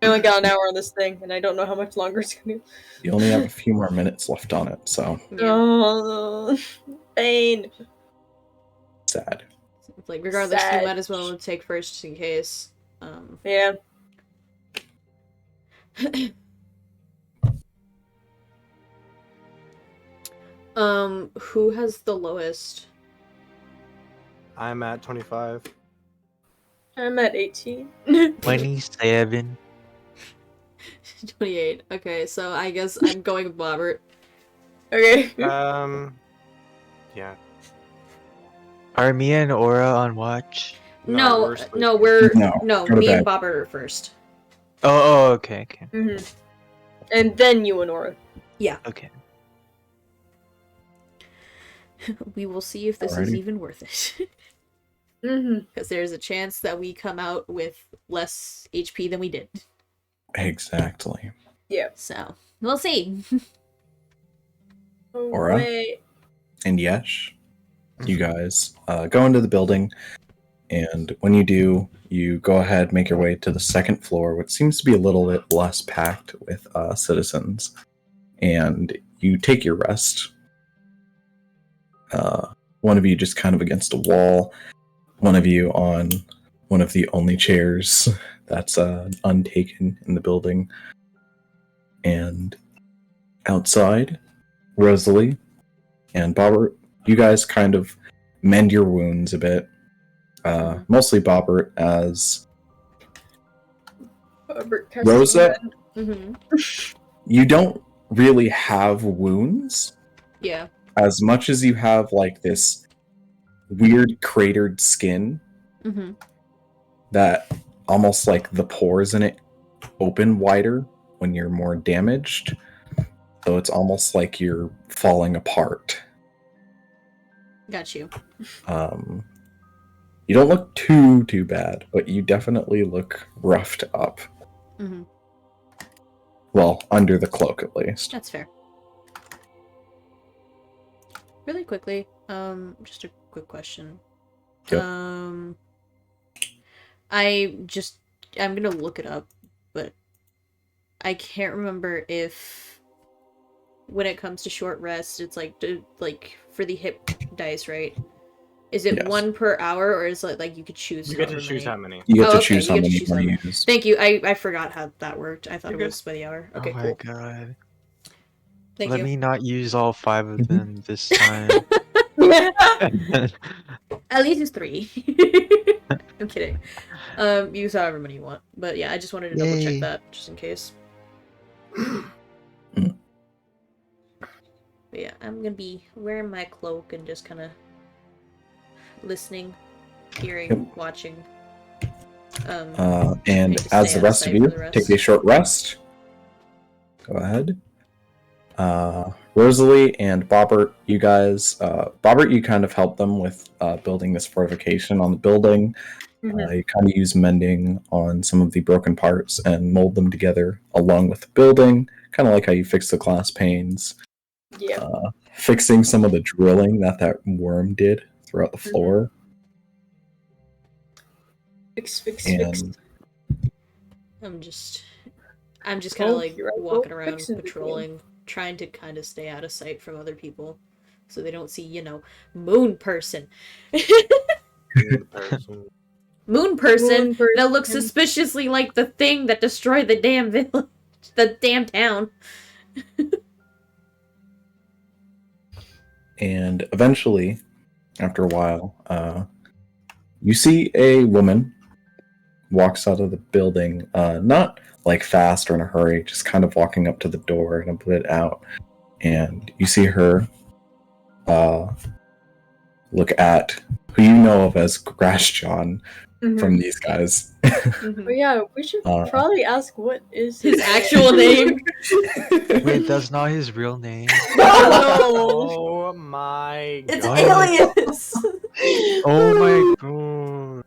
I only got an hour on this thing, and I don't know how much longer it's gonna be. You only have a few more minutes left on it, so Oh, pain. sad. It's like regardless, Sad. you might as well take first just in case. Yeah. Who has the lowest? I'm at 25. I'm at 18. 27. 28. Okay, so I guess I'm going with Bobbert. Okay. Yeah. Are me and Aura on watch? No, we're sleeping. we're No, go to me and bed. Bobbert are first. Oh, okay. And then you and Aura. Okay. We will see if this is Alrighty. even worth it. Mm-hmm. Because there's a chance that we come out with less HP than we did. Exactly. So, we'll see. Aura? Wait. And Yesh, you guys go into the building, and when you do, you go ahead, make your way to the second floor, which seems to be a little bit less packed with citizens, and you take your rest. One of you just kind of against a wall, one of you on one of the only chairs that's untaken in the building, and outside, Rosalie and Bobbert, you guys kind of mend your wounds a bit. Mostly Bobbert, as Rosa, you don't really have wounds Yeah. as much as you have like this weird cratered skin that almost like the pores in it open wider when you're more damaged. So it's almost like you're falling apart. Got you. You don't look too bad, but you definitely look roughed up. Well, under the cloak at least. That's fair. Really quickly, just a quick question. Yep. I'm gonna look it up, but I can't remember if when it comes to short rest, it's like for the hit dice, right? Is it Yes. 1 per hour, or is it like you could choose? You get to however choose many? how many. You get Oh, to okay, choose you how get to many choose you how want many. to use. Thank you. I forgot how that worked. I thought You're it good. was by the hour. Okay, Oh my cool. god. Thank Let you. me not use all 5 of Mhm. them this time. At least it's 3. I'm kidding. Use however many you want. But yeah, I just wanted to double check Yay. that just in case. But yeah, I'm gonna be wearing my cloak and just kind of listening, hearing, Yep. watching. And need to as stay the out of rest of sight you for the rest. take a short rest, go ahead. Rosalie and Bobbert, you guys, Bobbert, you kind of help them with building this fortification on the building. Mhm. You kind of use mending on some of the broken parts and mold them together along with the building, kind of like how you fix the glass panes. Yeah. Fixing some of the drilling that worm did throughout the floor. Fix, fix. And I'm just kind of Oh, like you're right, walking well, around, fixing the game. patrolling, trying to kind of stay out of sight from other people, so they don't see, moon person. Moon person. Moon person Moon person. that looks suspiciously like the thing that destroyed the damn village, the damn town. And eventually, after a while, you see a woman walks out of the building, not like fast or in a hurry, just kind of walking up to the door and a bit out. And you see her look at who you know of as Grass John from these guys. Mhm. Oh yeah, we should probably ask what is His actual name. Wait, that's not his real name. Oh my It's god. aliens. Oh my god.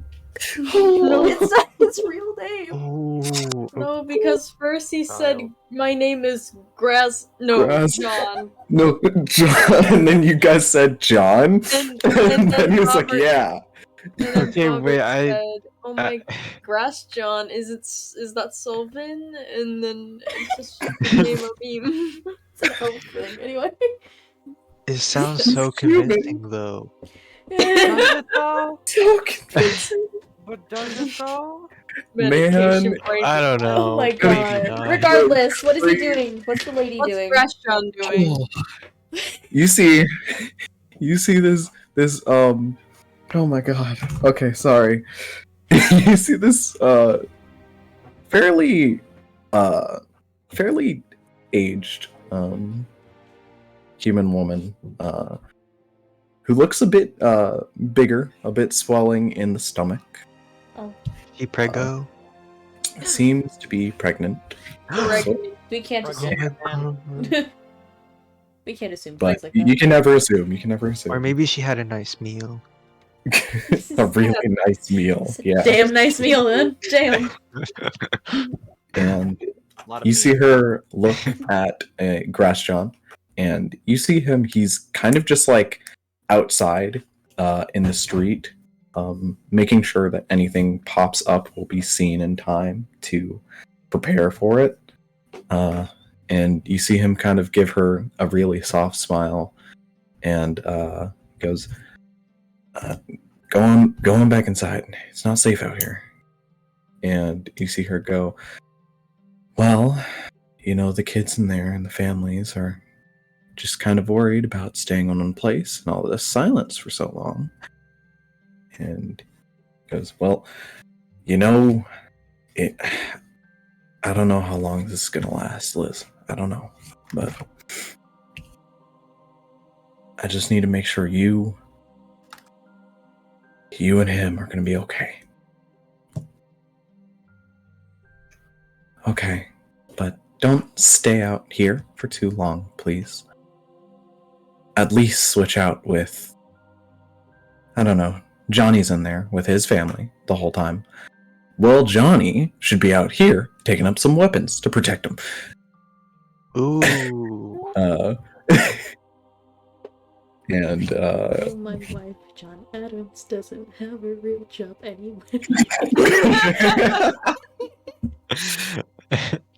No. It's not his real name. Oh. No, because first he said Child. my name is Grass. No, Grass. John. No, John. And then you guys said John. And And then then he was like, Robert- yeah. And then Okay, Robert wait, said, "Oh my Grass John, is that Sylvan?" And then it just became a meme. It's an elf thing. Anyway. It sounds so human. convincing though. Does it though? So convincing. But does it though? Medication Man, brain I don't decline. know. Oh my Maybe god. not. Regardless, what is he doing? What's the lady What's doing? Grass John doing? You see this oh my god. Okay, sorry. You see this fairly aged human woman who looks a bit bigger, a bit swelling in the stomach. He prego. Seems to be pregnant. Pregnant. We can't assume. We can't assume But things like you that. can never assume. You can never assume. Or maybe she had a nice meal. A really nice meal. It's a Yeah. damn nice meal then. Damn. And A lot of you meat. see her look at Grass John, and you see him. He's kind of just like outside in the street, making sure that anything pops up will be seen in time to prepare for it. And you see him kind of give her a really soft smile, and goes, "Go on back inside. It's not safe out here." And you see her go, "Well, the kids in there and the families are just kind of worried about staying on one place and all this silence for so long." And goes, "Well, it. I don't know how long this is gonna last, Liz. I don't know, but I just need to make sure you and him are gonna be okay. Okay, but don't stay out here for too long, please. At least switch out with, I don't know, Johnny's in there with his family the whole time. Well, Johnny should be out here taking up some weapons to protect him." Ooh. And Oh, my wife, John Adams, doesn't have a real job anyway.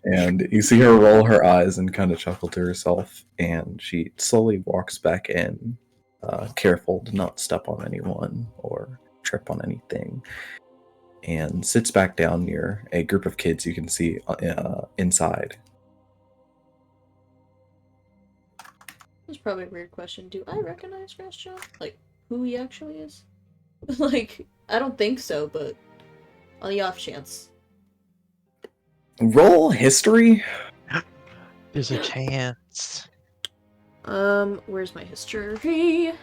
and you see her roll her eyes and kind of chuckle to herself, and she slowly walks back in, careful to not step on anyone or trip on anything, and sits back down near a group of kids you can see inside. That's probably a weird question. Do I recognize Grass John? Like, who he actually is? Like, I don't think so, but on the off chance. Roll history. There's a chance. Where's my history?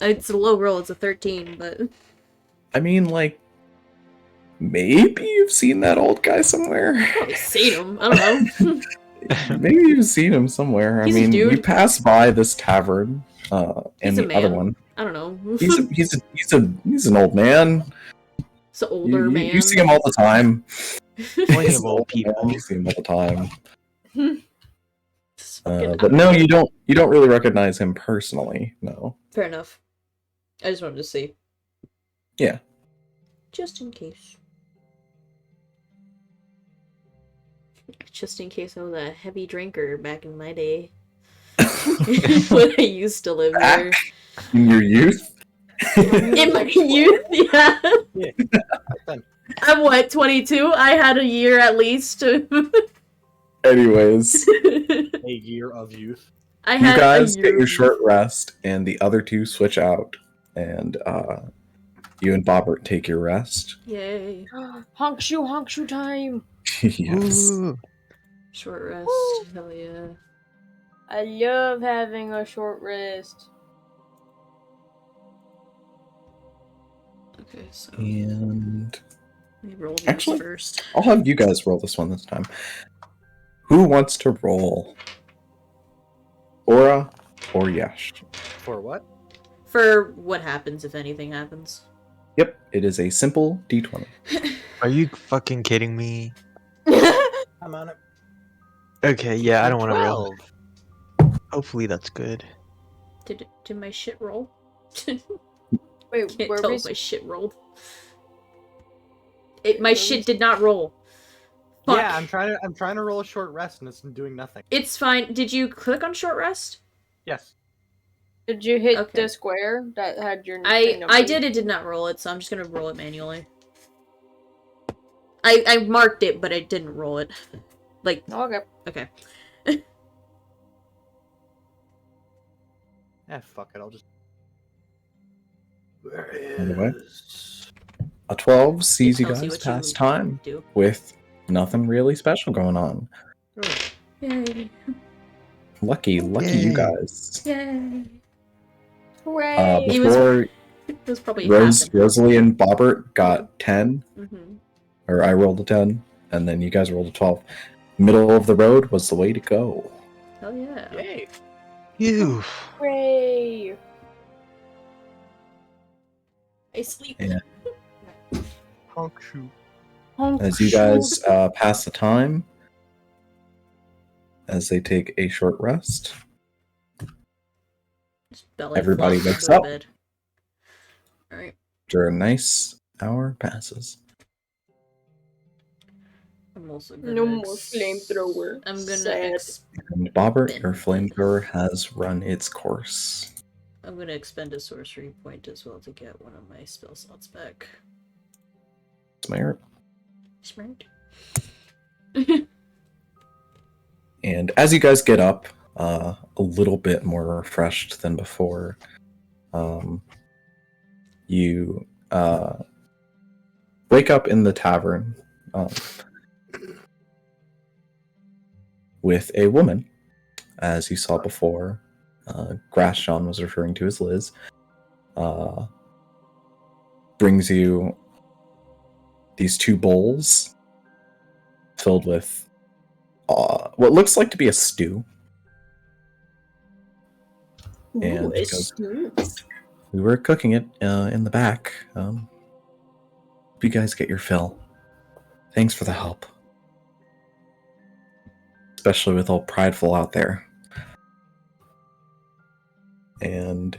It's a low roll, it's a 13, but... I mean, like, maybe you've seen that old guy somewhere. Probably seen him, I don't know. Maybe you've seen him somewhere. He's I a mean, you dude. pass by this tavern, and He's a the other man. one. I don't know. He's an old man. It's an older man. You see him all the time. Plenty He's of an old man, people. You see him all the time. It's fucking But no, you don't really recognize him personally. No. Fair enough. I just wanted to see. Yeah. Just in case. Just in case I was a heavy drinker back in my day. When I used to live here. In your youth. In my youth, yeah. Then. I'm what, 22? I had a year at least. Anyways, A year of youth. I you had guys a get year. your short rest, and the other two switch out, and you and Bobbert take your rest. Yay. Honk shoe time. Yes. Ooh. Short rest. Woo. Hell yeah. I love having a short rest. Okay, so And let me roll these Actually- first. I'll have you guys roll this one this time. Who wants to roll? Aura or Yash? For what? For what happens if anything happens. Yep, it is a simple D20. Are you fucking kidding me? I'm on it. Okay, yeah, I don't want to roll. 12. Hopefully that's good. Did my shit roll? Wait, Can't where tell we? if my shit rolled. My shit did not roll. Fuck. Yeah, I'm trying to roll a short rest and it's doing nothing. It's fine. Did you click on short rest? Yes. Did you hit Okay. the square that had your? I did. It did not roll it, so I'm just gonna roll it manually. I marked it, but I didn't roll it. Like, Okay. okay. Fuck it. I'll just. Where Anyway. is? A 12 sees you Tells guys what pass you time do. with nothing really special going on. Yay. Lucky you Yay. guys. Yay. Hooray! He was- Before It was probably Rosalie and Bobbert got 10, Mm-hmm. or I rolled a 10, and then you guys rolled a 12. Middle of the road was the way to go. Hell yeah. Yay! You. Hooray! I sleep. Yeah. Honk shoe. As you guys pass the time, as they take a short rest, Just belly Everybody flop wakes into up. bed. Alright. after a nice hour passes. I'm also gonna No more flamethrower. I'm gonna Sad. And Bobbert, your flamethrower has run its course. I'm gonna expend a sorcery point as well to get one of my spell slots back. Smart. Smart. And as you guys get up, a little bit more refreshed than before, you wake up in the tavern with a woman, as you saw before. Grass Sean was referring to as Liz. Brings you these two bowls filled with what looks like to be a stew. And because we were cooking it in the back, hope you guys get your fill. Thanks for the help. Especially with all Prideful out there. and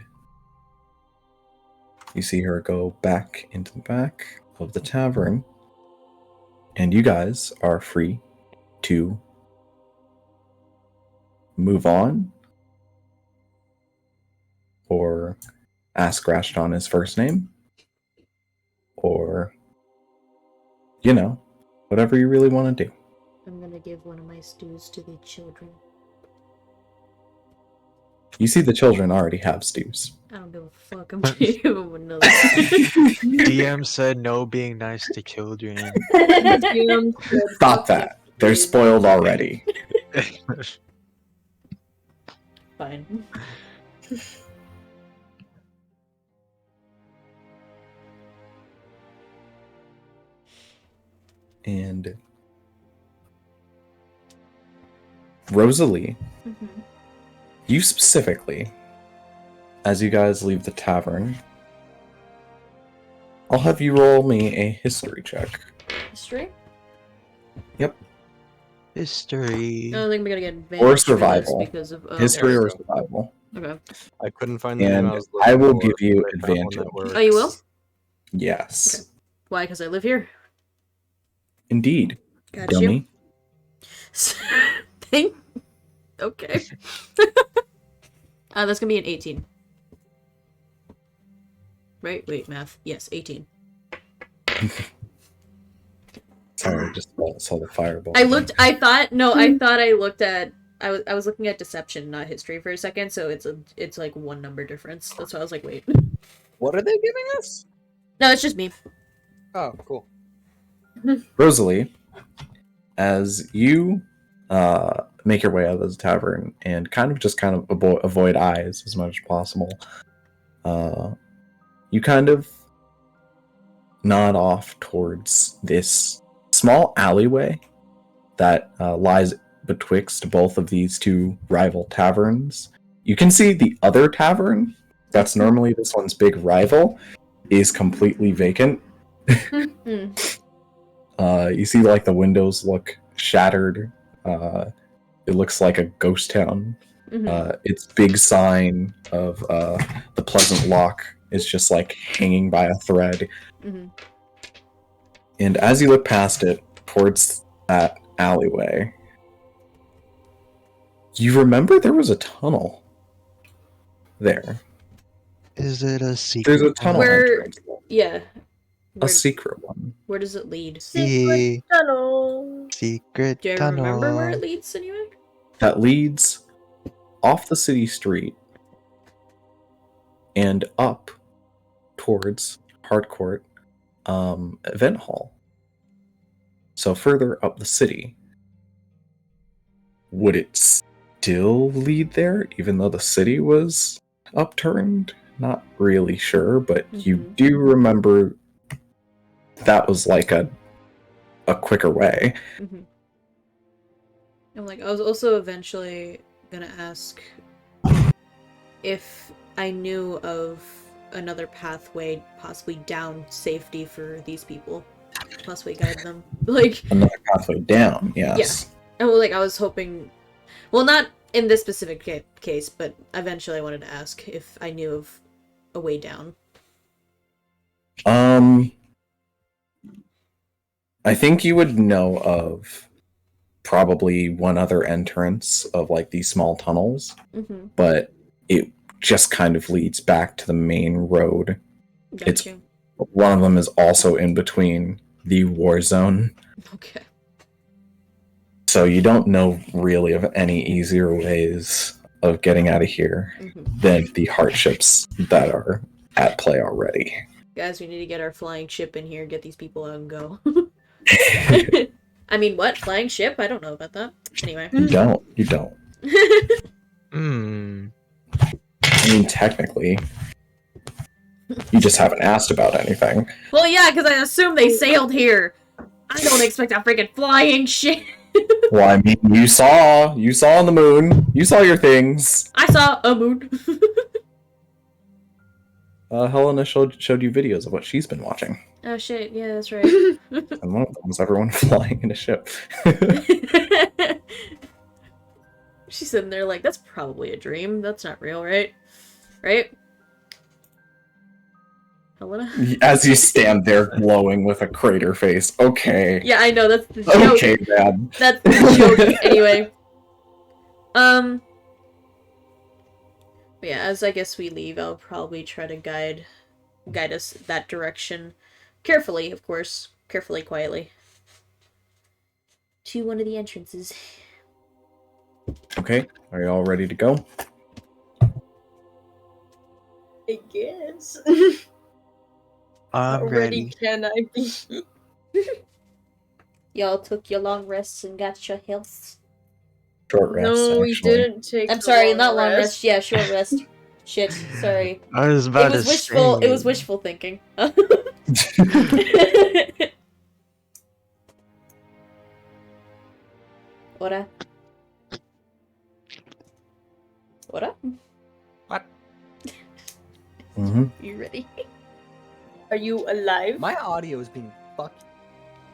you see her go back into the back of the tavern, and you guys are free to move on or ask Rashdon his first name, or, you know, whatever you really want to do. I'm gonna give one of my stews to the children. You see the children already have stews. I don't give a fuck. I'm gonna give them another. DM said no being nice to children. Stop that. They're spoiled already. Fine. And Rosalie, you specifically, as you guys leave the tavern, I'll have you roll me a history check. History? Yep. History. I don't think I'm gonna get advantage Or for this survival. because of History there we or go. survival. Okay. I couldn't find the And name I was looking I will for, give you but I found one that advantage. works. Oh, you will? Yes. Why? Because I live here. Indeed. Got Dummy. you. Okay. That's gonna be an 18. Right? Wait, math. Yes, 18. Sorry, just saw the fireball. I thought I looked at. I was looking at deception, not history, for a second. So it's like one number difference. That's why I was like, wait. What are they giving us? No, it's just me. Oh, cool. Rosalie, as you make your way out of the tavern and kind of avoid eyes as much as possible, you kind of nod off towards this small alleyway that lies betwixt both of these two rival taverns. You can see the other tavern, that's normally this one's big rival, is completely vacant. You see, like, the windows look shattered. It looks like a ghost town. Its big sign of the Pleasant Lock is just, like, hanging by a thread. And as you look past it, towards that alleyway, you remember there was a tunnel there. Is it a secret? There's a tunnel Where- entrance. Yeah. A secret one. Where does it lead? The Tunnel. secret Do I tunnel. remember where it leads anyway? That leads off the city street and up towards Hardcourt Event Hall. So further up the city. Would it still lead there, even though the city was upturned? Not really sure, but you do remember that was like a quicker way. I'm like, I was also eventually gonna ask if I knew of another pathway, possibly down safety for these people. Possibly guide them. Like, Another pathway down, yes. and well, like, I was hoping, well, not in this specific case, but eventually I wanted to ask if I knew of a way down. I think you would know of probably one other entrance of like these small tunnels, but it just kind of leads back to the main road. It's- Gotcha. One of them is also in between the war zone, Okay. so you don't know really of any easier ways of getting out of here than the hardships that are at play already. Guys, we need to get our flying ship in here, get these people out and go. I mean, what? Flying ship? I don't know about that. Anyway. You don't. Hmm. I mean, technically, you just haven't asked about anything. Well, yeah, because I assume they sailed here. I don't expect a freaking flying ship. Well, I mean, you saw on the moon. You saw your things. I saw a moon. Helena showed you videos of what she's been watching, Oh shit, yeah, that's right. and one of them was everyone flying in a ship. She's sitting there like, that's probably a dream. That's not real, right? Right? Helena? As you stand there glowing with a crater face. Okay. Yeah, I know, that's the joke. Okay, Dad. That's the joke. Anyway. Yeah, as I guess we leave, I'll probably try to guide us that direction. Carefully, of course. Carefully, quietly. To one of the entrances. Okay, are you all ready to go? I guess. I'm How ready. can I be? Y'all took your long rests and got your health. Short rest, No, we actually. didn't take. I'm the sorry, not long rest. Yeah, short rest. Shit, sorry. I was It about was to wishful. say. It was wishful thinking. What? What? Mm-hmm. You ready? Are you alive? My audio is being fucked.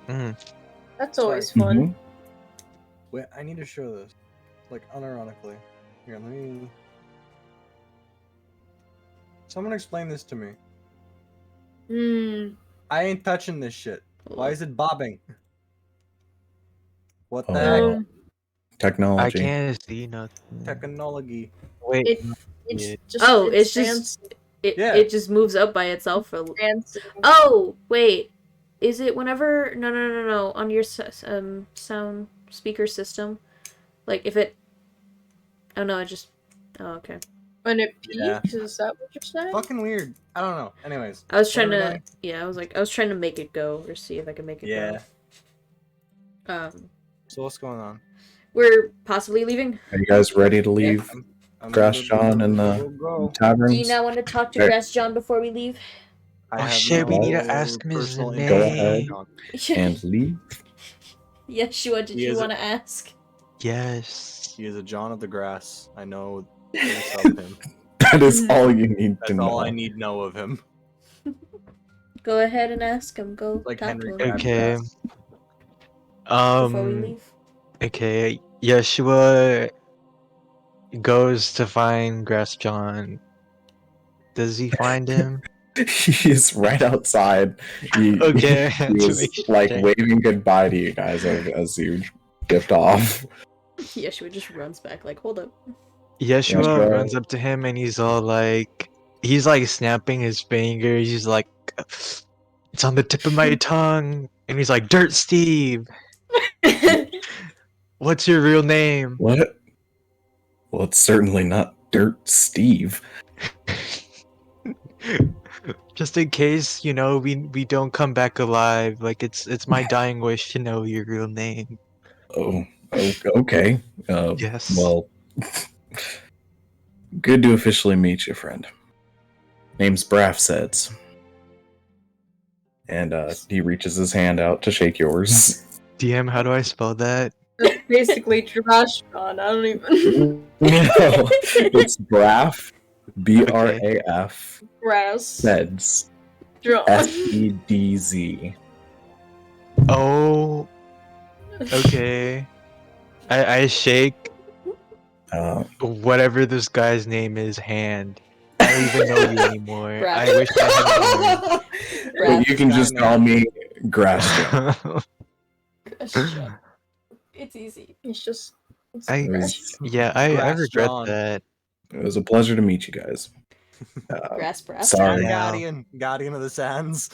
Mm. That's always Mm-hmm. fun. Wait, I need to show this. Like, unironically. Here, let me... Someone explain this to me. I ain't touching this shit. Why is it bobbing? What the heck? Oh. Technology. I can't see nothing. Technology. Wait. It's just. Oh, it's just Yeah. it just moves up by itself. dancing. Oh, wait. Is it whenever? No. On your sound speaker system, like if it. Oh no, it just. Oh, okay. When it Yeah. peaks, is that what you're saying? Fucking weird. I don't know. Anyways. I was what trying are we to. doing? Yeah, I was trying to make it go or see if I could make it Yeah. go. So what's going on? We're possibly leaving. Are you guys ready to leave I'm Grass good, John and go, the go. taverns? Do you not want to talk to Okay. Grass John before we leave? I Oh, have shit, we need to ask him his personal name. interest Go with John. And leave? Yeah, Shua, did He you is a- want to ask? Yes. He is a John of the Grass. I know this of him. That is all you need That's to know. all I need to know of him. Go ahead and ask him. Go Like talk Henry to him Crabgrass. Okay. before we leave. Okay. Yeshua goes to find Grass John. Does he find him? He is right outside. Okay. He to is make like sure. waving goodbye to you guys as you dipped off. Yeah, Shua just runs back like, hold up. Yeshua Yeshua. runs up to him and he's all like, he's like snapping his fingers. He's like, it's on the tip of my tongue. And he's like, Dirt Steve, what's your real name? What? Well, it's certainly not Dirt Steve. Just in case, you know, we don't come back alive. Like it's my dying wish to know your real name. Oh, okay. Yes. Well, good to officially meet you, friend. Name's Braffseds. And he reaches his hand out to shake yours. DM, how do I spell that? That's basically trash on. I don't even. No, it's Braff, B-R-A-F, Grass. Seds, Draw. S-E-D-Z. Oh, okay. I shake whatever this guy's name is hand. I don't even know you anymore. Braff. I wish I But you can just call me Grass John. had. It's easy. It's just. It's I- grass. Yeah, I Grass regret John. that. It was a pleasure to meet you guys. Grass brass. Sorry. Guardian of the Sands.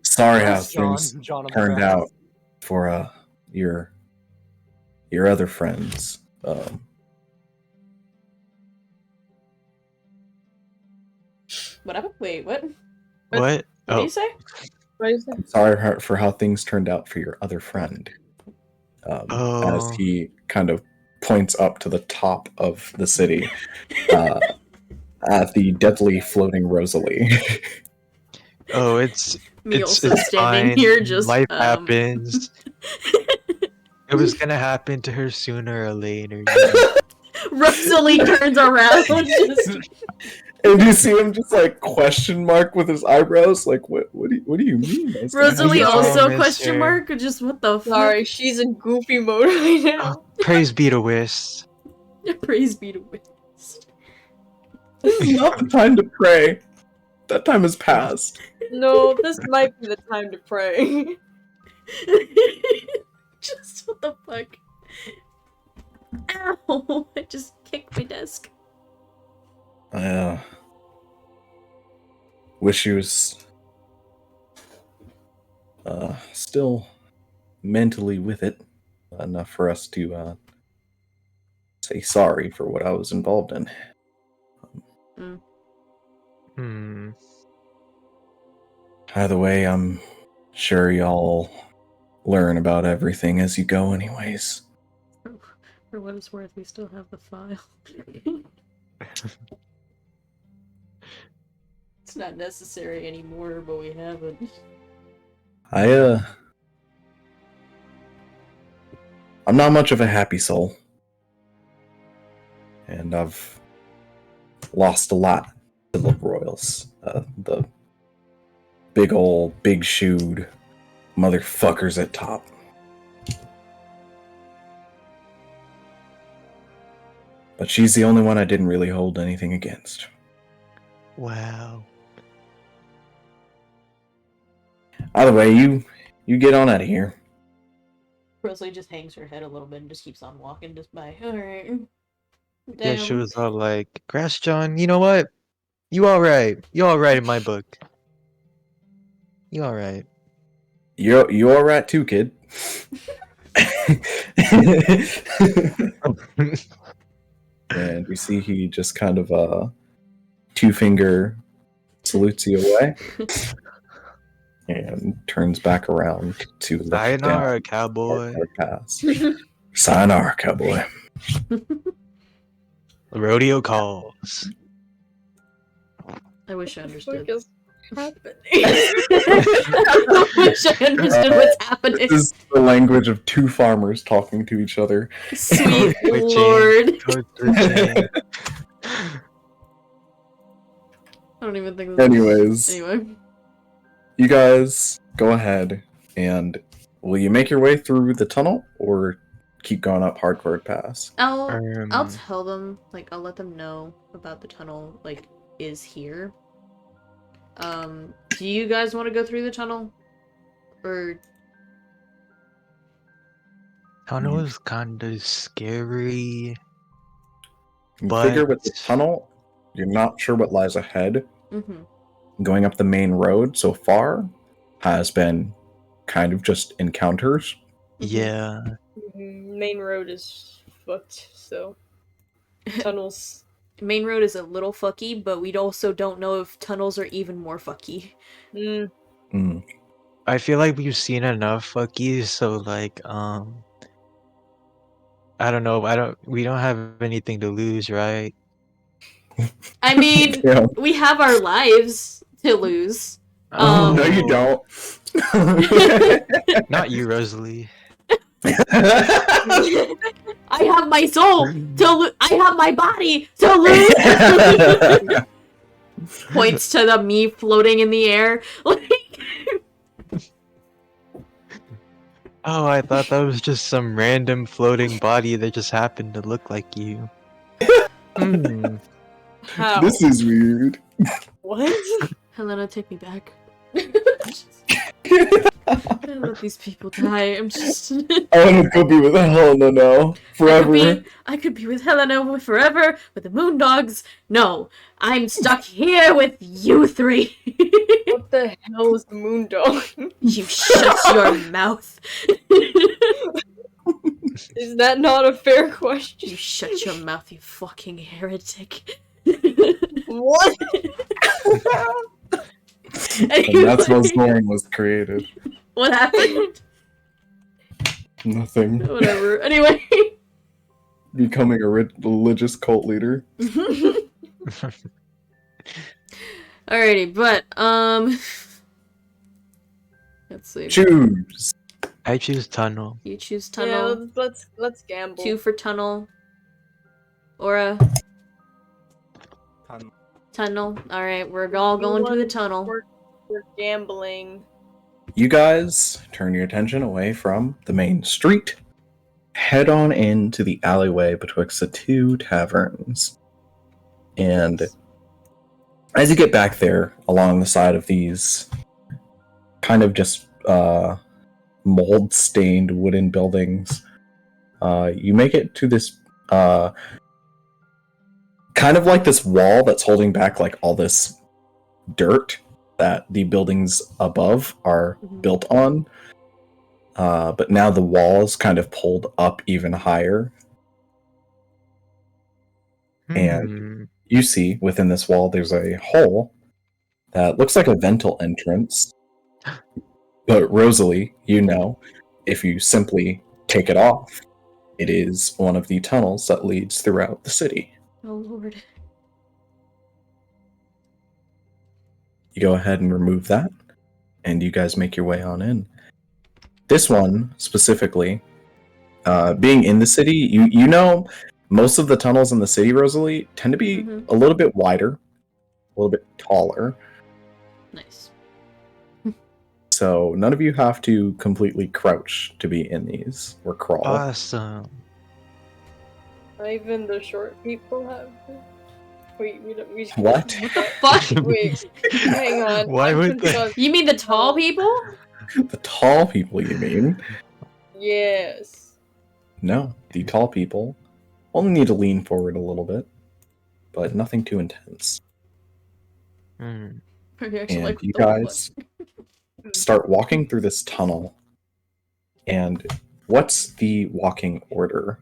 Sorry how Grass John, things John of the turned Grass. out for your other friends. What happened? Wait, what? What? What did Oh, you say? What is that? Sorry for how things turned out for your other friend. As Oh. he kind of points up to the top of the city at the deadly floating Rosalie. oh, it's Me it's also it's standing fine. here just Life happens. It was gonna happen to her sooner or later. Rosalie turns around. Just, And you see him just like question mark with his eyebrows, like what do you mean? by saying Rosalie that?" also miss question her. mark? Just what the Sorry, she's in goofy mode right now. Praise be to Whis. fuck? Praise be to Wist. This is not the time to pray. That time has passed. No, this might be the time to pray. Just what the fuck? Ow! I just kicked my desk. I wish he was still mentally with it enough for us to say sorry for what I was involved in. Either way, I'm sure y'all learn about everything as you go anyways. For what it's worth, we still have the file. It's not necessary anymore, but we have it. I'm not much of a happy soul. And I've lost a lot to the Royals. The big shoed motherfuckers at top. But she's the only one I didn't really hold anything against. Wow. Either way, you get on out of here. Rosalie just hangs her head a little bit and just keeps on walking just by. Alright. Yeah, she was all like, Grass John, you know what? You alright. You alright in my book. You alright. You alright too, kid. And we see he just kind of two-finger salutes you away. And turns back around to look Sayonara, down cowboy. our pass. Sayonara, cowboy. Rodeo calls. I wish I understood. What is happening? I wish I understood what's happening. This is the language of two farmers talking to each other. Sweet Code lord. Code switching. I don't even think Anyways, Anyway. you guys go ahead and will you make your way through the tunnel or keep going up Hardcore Pass? I'll tell them, like, I'll let them know about the tunnel, like, is here. Do you guys want to go through the tunnel? Or... Tunnel is kinda scary. You But- figure with the tunnel, you're not sure what lies ahead. Mm-hmm. Going up the main road so far has been kind of just encounters. Yeah. Main road is fucked, so tunnels. Main road is a little fucky, but we also don't know if tunnels are even more fucky. Mm. I feel like we've seen enough fuckies, so like, I don't know, we don't have anything to lose, right? I mean, Yeah. we have our lives to lose. No, you don't. Not you, Rosalie. I have my soul to I have my body to lose. Points to the me floating in the air. Oh, I thought that was just some random floating body that just happened to look like you. Hmm. How? This is weird. What? Helena, take me back. I let these people die. I'm just. I want to go be with Helena now. Forever. I could be with Helena forever with the Moondogs. No, I'm stuck here with you three. What the hell is the Moondog? You shut your mouth. Is that not a fair question? You shut your mouth, you fucking heretic. What? And that's how Snoring was created. What happened? Nothing. Whatever. Anyway. Becoming a religious cult leader. Alrighty, but let's see. Choose. I choose tunnel. You choose Yeah, tunnel. let's gamble. 2 for tunnel. Aura. Tunnel. Alright, we're all going to the tunnel. We're gambling. You guys turn your attention away from the main street. Head on into the alleyway betwixt the two taverns. And As you get back there along the side of these kind of just mold stained wooden buildings, you make it to this kind of like this wall that's holding back like all this dirt that the buildings above are built on. But now the wall is kind of pulled up even higher. And you see within this wall there's a hole that looks like a ventile entrance. But Rosalie, you know, if you simply take it off, it is one of the tunnels that leads throughout the city. Oh lord. You go ahead and remove that, and you guys make your way on in. This one, specifically, being in the city, you know most of the tunnels in the city, Rosalie, tend to be a little bit wider, a little bit taller. Nice. So none of you have to completely crouch to be in these, or crawl. Awesome. Not even the short people have to. Wait, we What? What the fuck? Wait, hang on. Why I'm would they- confused. You mean the tall people? The tall people, you mean? Yes. No, the tall people only need to lean forward a little bit, but nothing too intense. Hmm. You're actually And like, you "What the fuck?" guys start walking through this tunnel. And what's the walking order?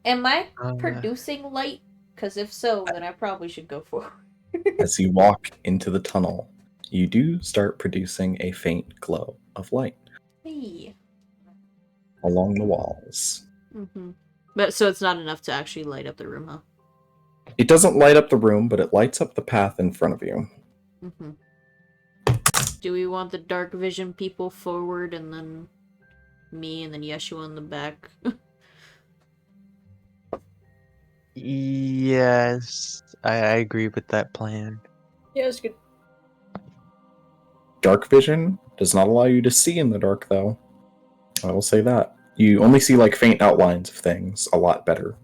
Am I Uh, producing light? Because if so, then I probably should go forward. As you walk into the tunnel, you do start producing a faint glow of light Hey. along the walls. But so it's not enough to actually light up the room, huh? It doesn't light up the room, but it lights up the path in front of you. Do we want the dark vision people forward and then me and then Yeshua in the back? Yes, I agree with that plan. Yeah, it's good. Dark vision does not allow you to see in the dark, though. I will say that. You only see like faint outlines of things a lot better.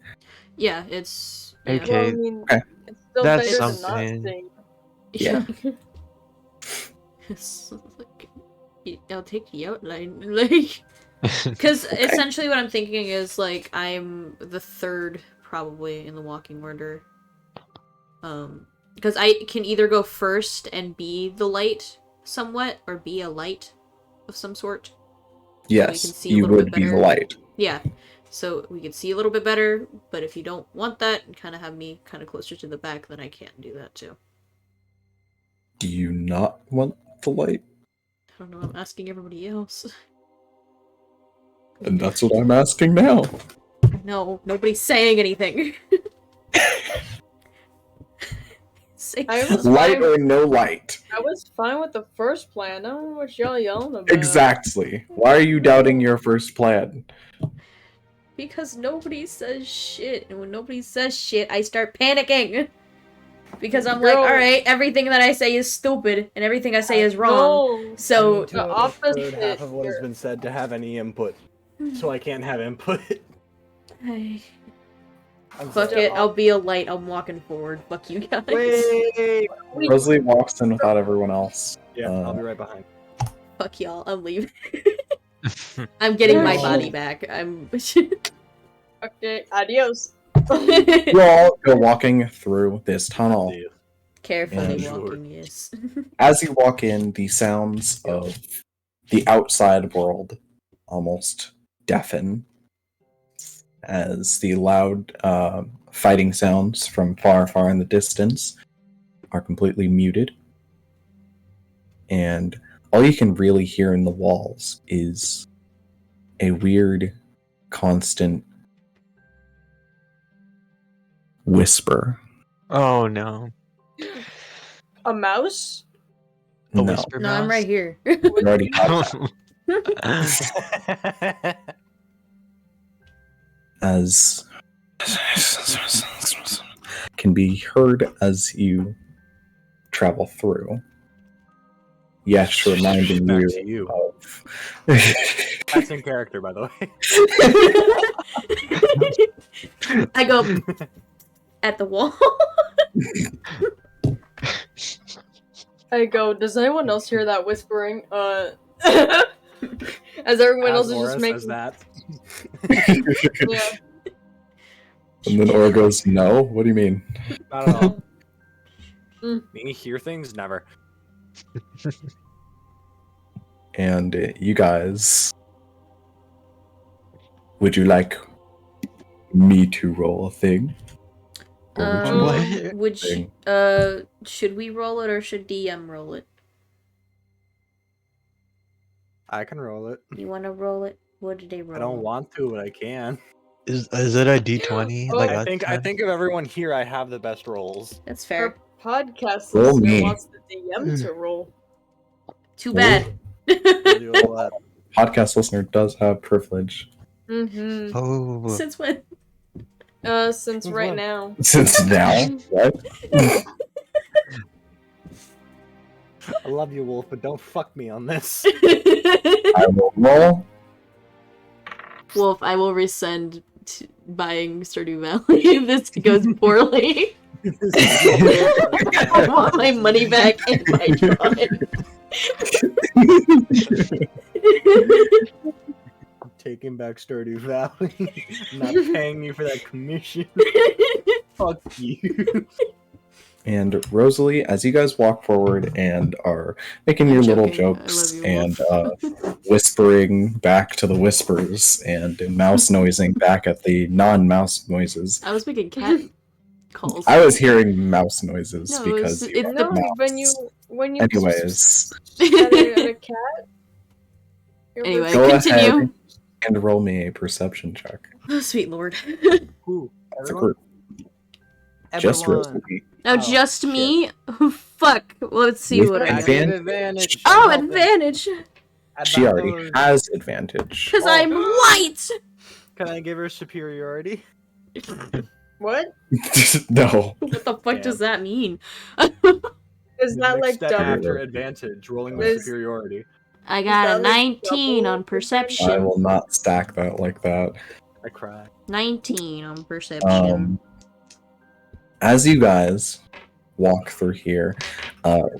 Yeah, it's... Okay. Well, I mean, Okay. it's still That's better than something. not seeing. Yeah. It's like, I'll take the outline. Like... Because essentially what I'm thinking is, like, I'm the third, probably, in the walking order. Because I can either go first and be the light, somewhat, or be a light of some sort. Yes, can see a you little bit would be the better. light. Yeah. So we can see a little bit better, but if you don't want that, and kind of have me kind of closer to the back, then I can't do that too. Do you not want the light? I don't know, I'm asking everybody else. And that's what I'm asking now. No, nobody's saying anything. Say I was Light fine. or no light? I was fine with the first plan. I don't know what y'all yelling about. Exactly. Why are you doubting your first plan? Because nobody says shit, and when nobody says shit, I start panicking. Because I'm like, Girl. alright, everything that I say is stupid, and everything I say is wrong. No. So, To the opposite third half of what has here. been said to have any input, so I can't have input. I... I'm Fuck sorry. it, I'll be a light, I'm walking forward. Fuck you guys. Wait. Rosalie walks in without everyone else. Yeah, I'll be right behind. Fuck y'all, I'm leaving. I'm getting my No. body back. I'm... Okay, adios. You all go walking through this tunnel. Carefully Yeah. walking, yes. As you walk in, the sounds of the outside world almost deafen as the loud fighting sounds from far, far in the distance are completely muted. And all you can really hear in the walls is a weird, constant whisper. Oh no. A mouse? A No, whisper No, I'm mouse? right here. you already have as can be heard as you travel through. Yes, reminding Back you to you. of That's in character, by the way. I go at the wall. I go, does anyone else hear that whispering? As everyone else is Aura just says making. that. Yeah. And then Aura goes, "No, what do you mean?" Not at all. Mm. Me hear things? Never. And you guys, would you like me to roll a thing? Or would you What? Would thing? should we roll it or should DM roll it? I can roll it. You want to roll it? What did they roll? I don't want to, but I can. Is it a D20? Oh, Like I last think time? of everyone here, I have the best rolls. That's Our fair. podcast Roll listener me. wants the DM to roll. Too bad. I'll do all that. Podcast listener does have privilege. Mm-hmm. Oh, Since when? Since right now. Since now, what? I love you, Wolf, but don't fuck me on this. I will roll. Wolf, I will resend buying Stardew Valley if this goes poorly. I want my money back and my drive. I'm taking back Stardew Valley. I'm not paying you for that commission. Fuck you. And Rosalie, as you guys walk forward and are making your little joking. I jokes love you, and Wolf. whispering back to the whispers and mouse noising back at the non-mouse noises. I was making cat calls. I was hearing mouse noises No, because it's you the- are No, mouse. when you Anyways, at a cat. Anyway, go continue. ahead and roll me a perception check. Oh, sweet lord. Who? It's a Everyone? group. Just Everyone. Rosalie. Now Oh, just shit. me? Oh, fuck. Let's see With what I I got. give advantage. Oh, Help it. advantage! She already Advantage. has advantage. Because Oh. I'm light! Can I give her superiority? What? No. What the fuck does that mean? Is The that next like step double? after advantage, rolling with Is- superiority. I got a that like 19 double on I perception. will not stack that like that. I cry. 19 on perception. As you guys walk through here,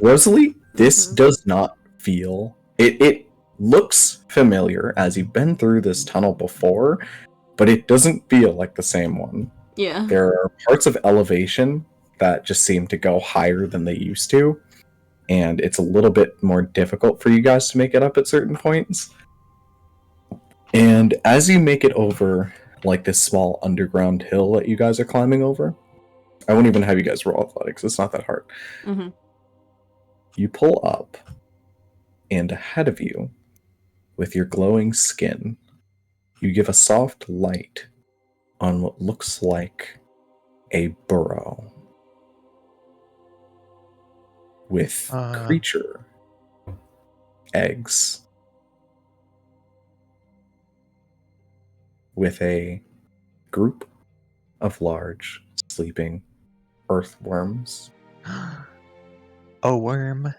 Rosalie, this Mhm. does not feel. It looks familiar as you've been through this tunnel before, but it doesn't feel like the same one. Yeah. There are parts of elevation that just seem to go higher than they used to, and it's a little bit more difficult for you guys to make it up at certain points. And as you make it over, like this small underground hill that you guys are climbing over, I won't even have you guys roll athletics. It's not that hard. Mhm. You pull up, and ahead of you, with your glowing skin, you give a soft light on what looks like a burrow with creature eggs, with a group of large sleeping earthworms a worm.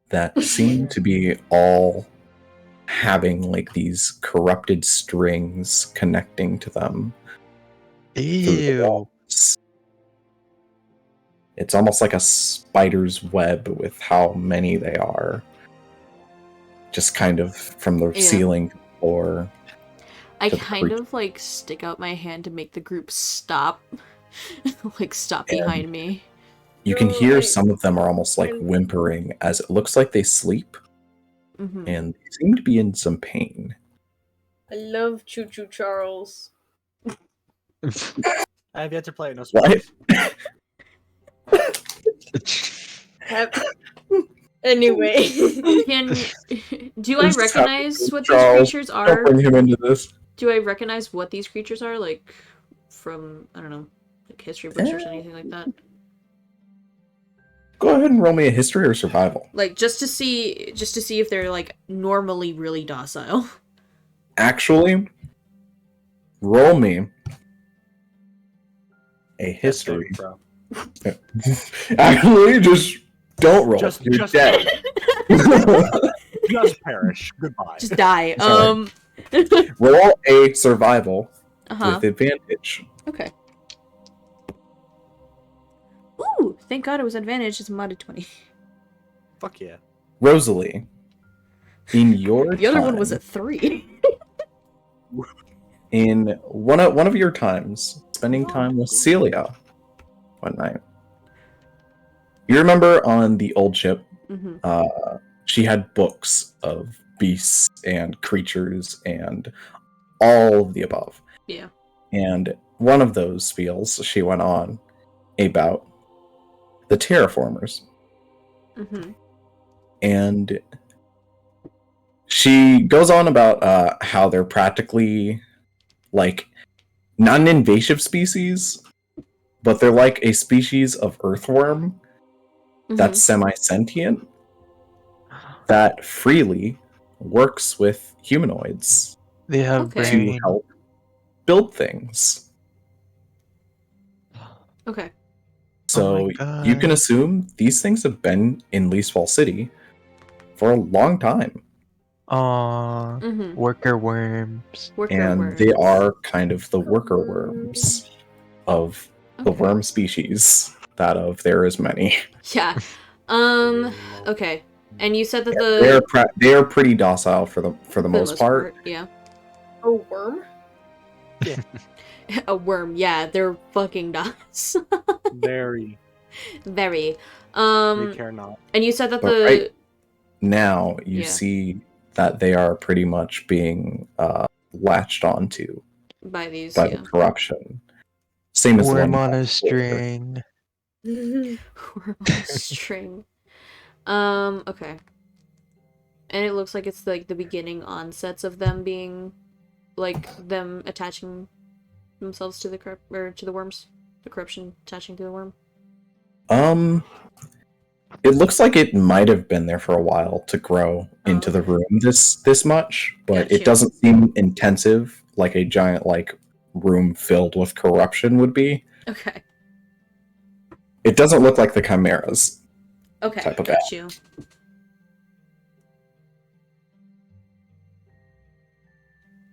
that seem to be all having like these corrupted strings connecting to them through the Ew. walls. It's almost like a spider's web with how many they are. Just kind of from the Yeah. ceiling to the floor. I to the kind creature. of like stick out my hand to make the group stop. Like stop And- behind me. You can No, hear I- some of them are almost like I- whimpering as it looks like they sleep Hmm. and they seem to be in some pain. I love Choo Choo Charles. I have yet to play it. No What? spoilers. Anyway. Can do I This is recognize happening, what these Charles. creatures Don't are? bring him into this. Do I recognize what these creatures are, like from I don't know, like history books or anything like that? Go ahead and roll me a history or survival. Like just to see if they're like normally really docile. Actually, roll me a history. Bro. Actually, just don't roll. Just- You're just- dead. Just perish. Goodbye. Just die. Sorry. Roll a survival Uh-huh. with advantage. Okay. Ooh, thank God it was advantage. It's a modded 20. Fuck yeah. Rosalie, in your The other one was time- at 3. in one of your times spending time with Celia one night. You remember on the old ship, Mm-hmm. she had books of beasts and creatures and all of the above. Yeah. And one of those spiels, she went on about the terraformers. Mm-hmm. And she goes on about how they're practically like not an invasive species, but they're like a species of earthworm that's semi-sentient that freely works with humanoids They have Okay. to brain. help build things. Okay. So my you can God. assume these things have been in Leasewall City for a long time, Aw, Mm-hmm. worker worms. Worker and worms. they are kind of the worker worms of the Okay. worm species. That of there is many. Yeah. Okay. And you said that They are pretty docile for the most part. Yeah. A worm? A worm. Yeah, they're fucking dots. Very. Very. They care not. And you said that But the right now you Yeah. see that they are pretty much being latched onto by these, by yeah. the corruption. Same as the Worm one on you a had before. string. Worm on a string. Okay. And it looks like it's like the beginning onsets of them being like them attaching themselves to the to the worms. The corruption attaching to the worm. It looks like it might have been there for a while to grow into the Okay. room this much, but Gotcha. it doesn't seem intensive like a giant like room filled with corruption would be. Okay. It doesn't look like the chimeras. Okay. Type of Got you.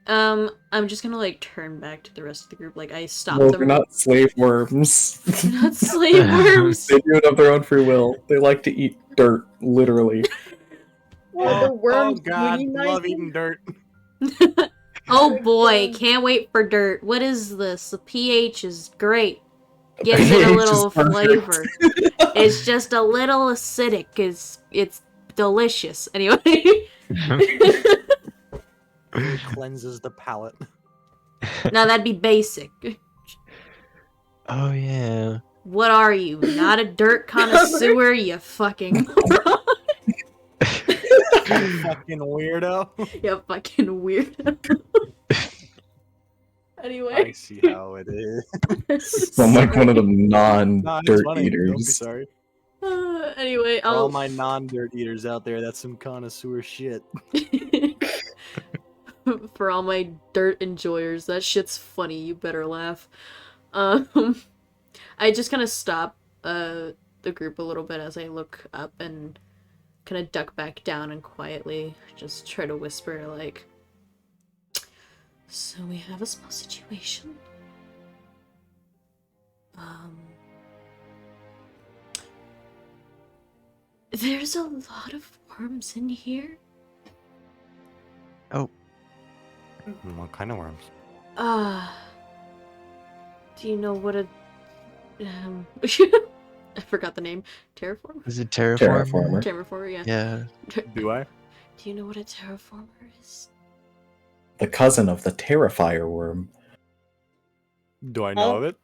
I'm just gonna like turn back to the rest of the group. Like I stopped No, them. they're not slave worms. They're not slave worms. They do it of their own free will. They like to eat dirt, literally. What, the Oh worms god, unite love them? eating dirt. Oh boy, can't wait for dirt. What is this? The pH is great. Gives it a pH is little perfect. flavor. It's just a little acidic. It's delicious. Anyway. It cleanses the palate. Now that'd be basic. Oh yeah. What are you? Not a dirt connoisseur, you fucking moron. You fucking weirdo. You fucking weirdo. I Anyway. see how it is. I'm like one of the Nah, it's non-dirt funny. Don't be eaters. sorry. Anyway, For all I'll my non-dirt eaters out there, that's some connoisseur shit. for all my dirt enjoyers, that shit's funny. You better laugh. I just kind of stop the group a little bit as I look up and kind of duck back down and quietly just try to whisper like, so we have a small situation. There's a lot of worms in here. What kind of worms? Do you know what a I forgot the name. Terraform? Is it terraformer? Terraformer. Terraformer, yeah. Yeah. Do I? Do you know what a terraformer is? The cousin of the Terrifier worm. Do I know Oh. of it?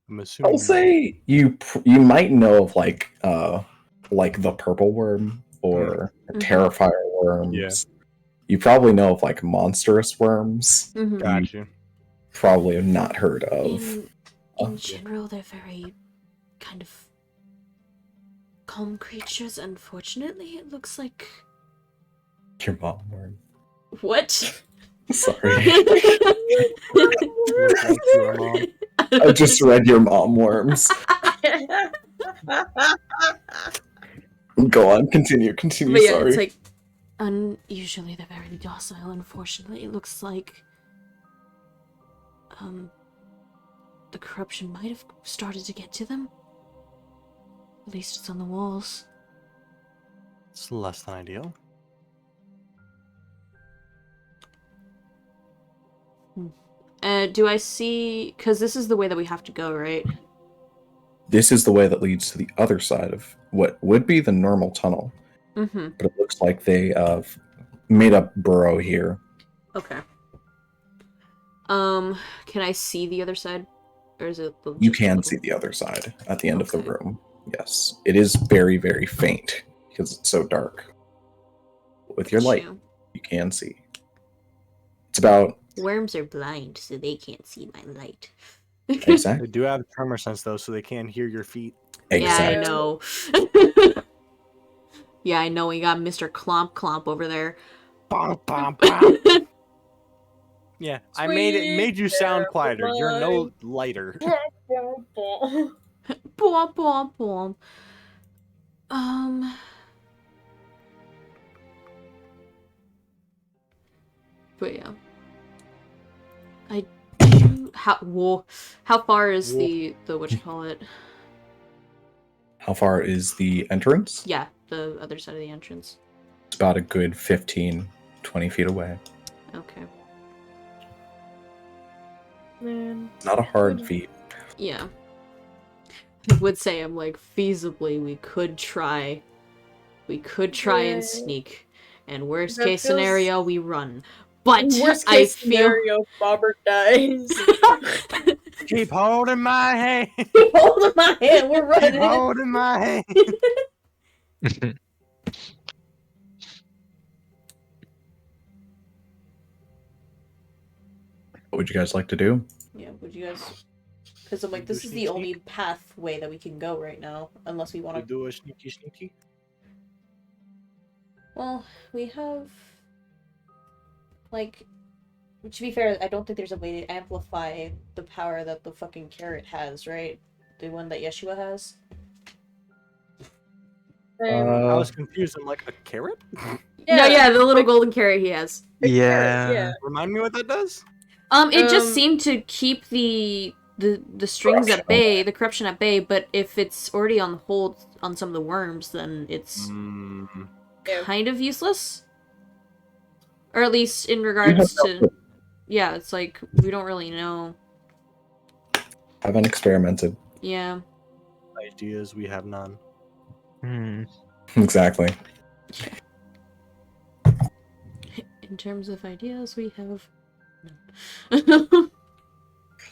I'm assuming. I'll say you might know of like the purple worm or Mhm. Terrifier worms. Yeah. You probably know of like monstrous worms. Mm-hmm. Got you. Probably have not heard of. In general, they're very kind of calm creatures. Unfortunately, it looks like Your mom worm. what? Sorry. Thank you, Mom. I just read your mom worms. Go on, continue. But yeah, Sorry. it's like usually they're very docile. Unfortunately, it looks like the corruption might have started to get to them. At least it's on the walls. It's less than ideal. Do I see... Because this is the way that we have to go, right? This is the way that leads to the other side of what would be the normal tunnel. Mm-hmm. But it looks like they made a burrow here. Okay. Can I see the other side? Or is it... You can see the other side at the end of the Okay. room. Yes. It is very, very faint because it's so dark. With your light, you can see. It's about... Worms are blind, so they can't see my light. Exactly. They do have tremor sense though, so they can hear your feet. Exactly. Yeah, I know. Yeah, I know. We got Mr. Clomp Clomp over there. Bom, bom, bom. Yeah, I made you sound Sweet quieter. You're no Caroline. lighter. Boom, boom, boom. But yeah. I do... How far is the whatchamacallit? How far is the entrance? Yeah, the other side of the entrance. It's about a good 15, 20 feet away. Okay. Man. It's not a hard feat. Yeah. I would say I'm like, feasibly, we could try and sneak. And worst That case feels- scenario, we run. But Worst I case feel... scenario, Bobber dies. Keep holding my hand. Hold my hand, we're Keep running. holding my hand. What would you guys like to do? Yeah, would you guys... Because I'm like, Do this is sneak, the only pathway that we can go right now. Unless we want We to... do a sneaky. Well, we have... Like... To be fair, I don't think there's a way to amplify the power that the fucking carrot has, right? The one that Yeshua has? I was confused. I'm like, a carrot? No, yeah, the little golden carrot he has. Yeah. yeah. Remind me what that does? It just seemed to keep the strings at bay, the corruption at bay, but if it's already on hold on some of the worms, then it's Yeah. kind of useless. Or at least in regards to... Yeah, it's like, we don't really know. Haven't experimented. Yeah. Ideas, we have none. Exactly. In terms of ideas, we have...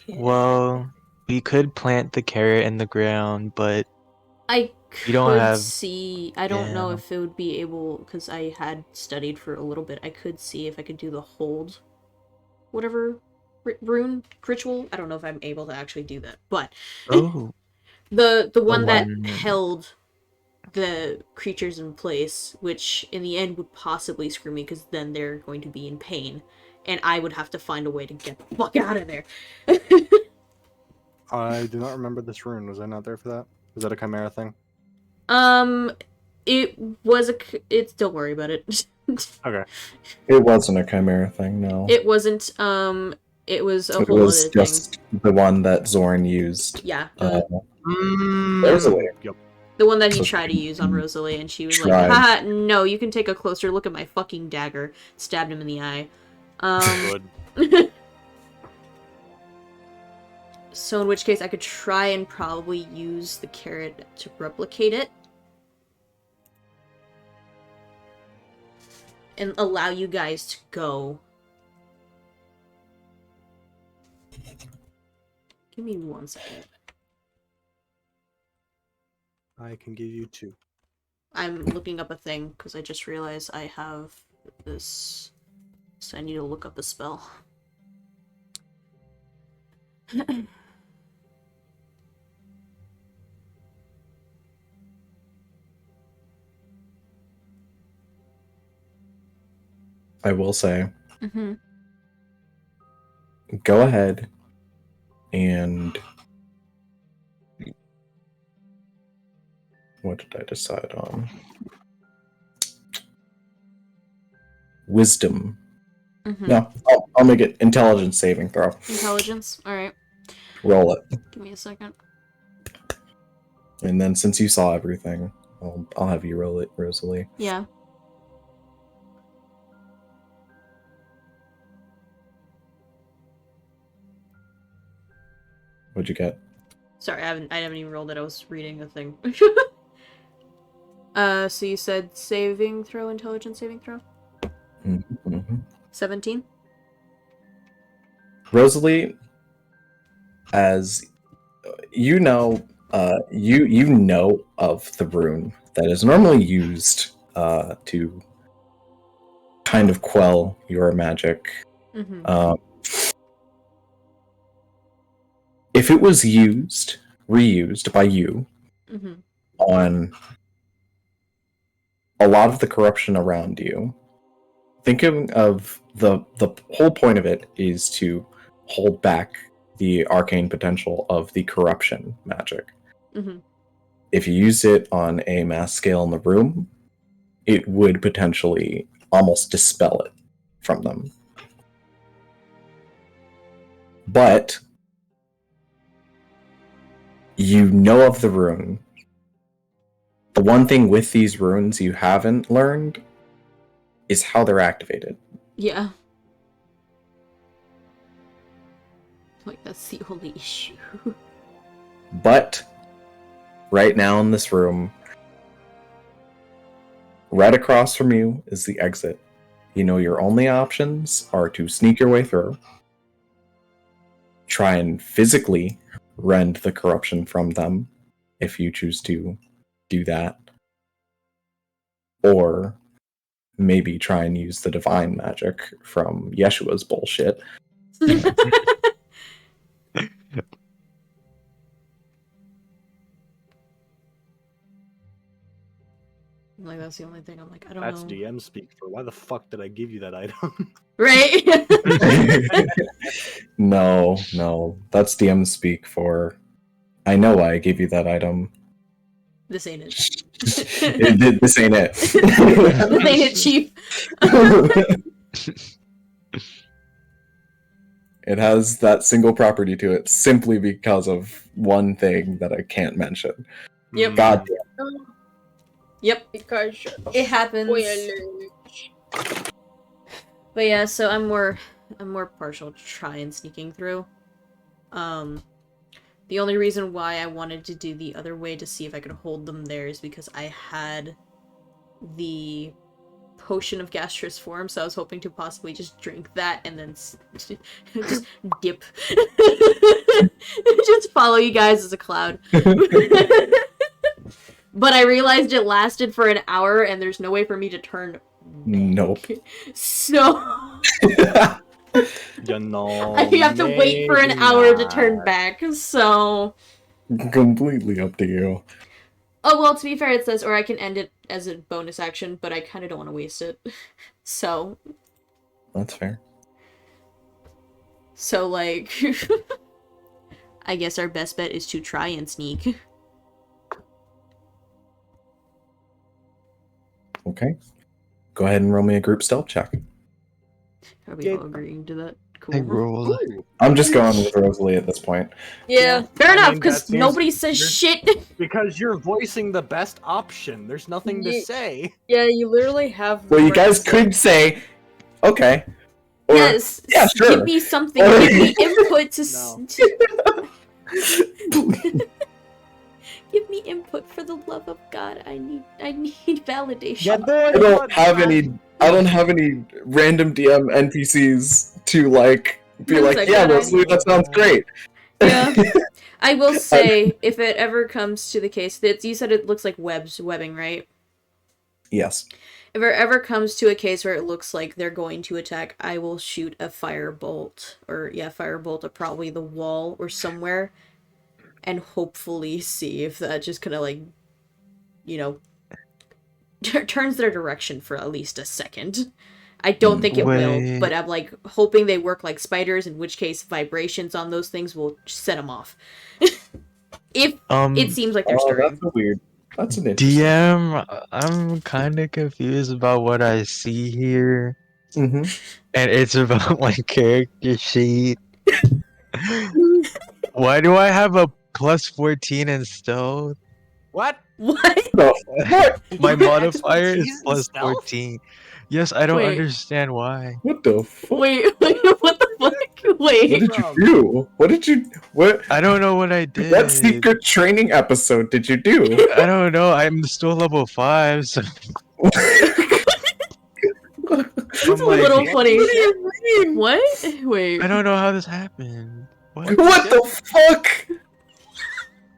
Well, we could plant the carrot in the ground, but I You don't could have- see... I don't know Yeah. if it would be able... Because I had studied for a little bit. I could see if I could do the hold... Whatever... Rune? Ritual? I don't know if I'm able to actually do that. But... oh, The one that one- held the creatures in place, which in the end would possibly screw me because then they're going to be in pain, and I would have to find a way to get the fuck out of there. I do not remember this rune. Was I not there for that? Was that a chimera thing? It was it's don't worry about it. Okay. It wasn't a chimera thing, no. It wasn't. It was a It whole was other thing. just the one that Zorn used. Yeah, There's a way. Yep. the one that he tried to use on Rosalie, and she was like, Tried. haha, no, you can take a closer look at my fucking dagger. Stabbed him in the eye. Good. So in which case I could try and probably use the carrot to replicate it. And allow you guys to go. Give me 1 second. I can give you 2. I'm looking up a thing because I just realized I have this. So I need to look up a spell. I will say, Mm-hmm. go ahead and what did I decide on? Wisdom. Mm-hmm. No, I'll make it intelligence saving throw. Intelligence? Alright. Roll it. Give me a second. And then since you saw everything, I'll have you roll it, Rosalie. Yeah. What'd you get? Sorry, I haven't even rolled it. I was reading a thing. So you said intelligence saving throw? Mm-hmm. 17? Rosalie, as you know, you know of the rune that is normally used to kind of quell your magic. Mm-hmm. If it was reused by you Mm-hmm. on a lot of the corruption around you, thinking of the whole point of it is to hold back the arcane potential of the corruption magic. Mm-hmm. If you used it on a mass scale in the room, it would potentially almost dispel it from them. But you know of the rune. The one thing with these runes you haven't learned is how they're activated. Yeah. Like, that's the only issue. But right now in this room, right across from you is the exit. You know your only options are to sneak your way through, try and physically rend the corruption from them if you choose to do that, or maybe try and use the divine magic from Yeshua's bullshit. Like, that's the only thing I'm like, I don't That's know. DM speak for why the fuck did I give you that item? Right? No, that's DM speak for I know why I gave you that item. This ain't it. This ain't it. This ain't it, Chief. It has that single property to it simply because of one thing that I can't mention. Yep. God Yep. Because It happens. spoilers. But yeah, so I'm more partial to try and sneaking through. The only reason why I wanted to do the other way to see if I could hold them there is because I had the potion of gaseous form, so I was hoping to possibly just drink that and then just dip. Just follow you guys as a cloud. But I realized it lasted for an hour and there's no way for me to turn back. Nope. So You know, I have to wait for an maybe hour to turn not. back, so... Completely up to you. Oh, well, to be fair, it says, or I can end it as a bonus action, but I kind of don't want to waste it. So, That's fair. like... I guess our best bet is to try and sneak. Okay. Go ahead and roll me a group stealth check. Are we all agreeing to that? I Cool. roll. Ooh, I'm just going with Rosalie at this point. Yeah. Fair I enough, mean, because that seems- nobody says there's- shit. because you're voicing the best option. There's nothing to Ye- say. Yeah, you literally have. Well, you guys rights. could say, okay. Or, Yes, yeah, sure. give me something. Give me input to... No. Give me input for the love of God. I need validation. Yeah, boy, I don't what? have any random DM NPCs to like be That's like, a yeah, good Rosalie, idea. that sounds great. Yeah. I will say, if it ever comes to the case that you said it looks like webbing, right? Yes. If it ever comes to a case where it looks like they're going to attack, I will shoot a firebolt at probably the wall or somewhere, and hopefully see if that just kind of like, you know, turns their direction for at least a second. I don't think it will, Wait. but I'm like hoping they work like spiders, in which case vibrations on those things will set them off. If it seems like they're stirring. That's an interesting. DM, I'm kind of confused about what I see here, Mm-hmm. and it's about my character sheet. Why do I have a plus 14 in stealth? What? What? My You have modifier is expertise in plus stealth? 14. Yes, I don't Wait. understand why. What the fuck? Wait, what the fuck? What Wait. did you do? What did you? What? I don't know what I did. What secret training episode did you do? I don't know. I'm still level 5, so It's I'm a like, little funny. What do you mean? What? Wait. I don't know how this happened. What? What the fuck?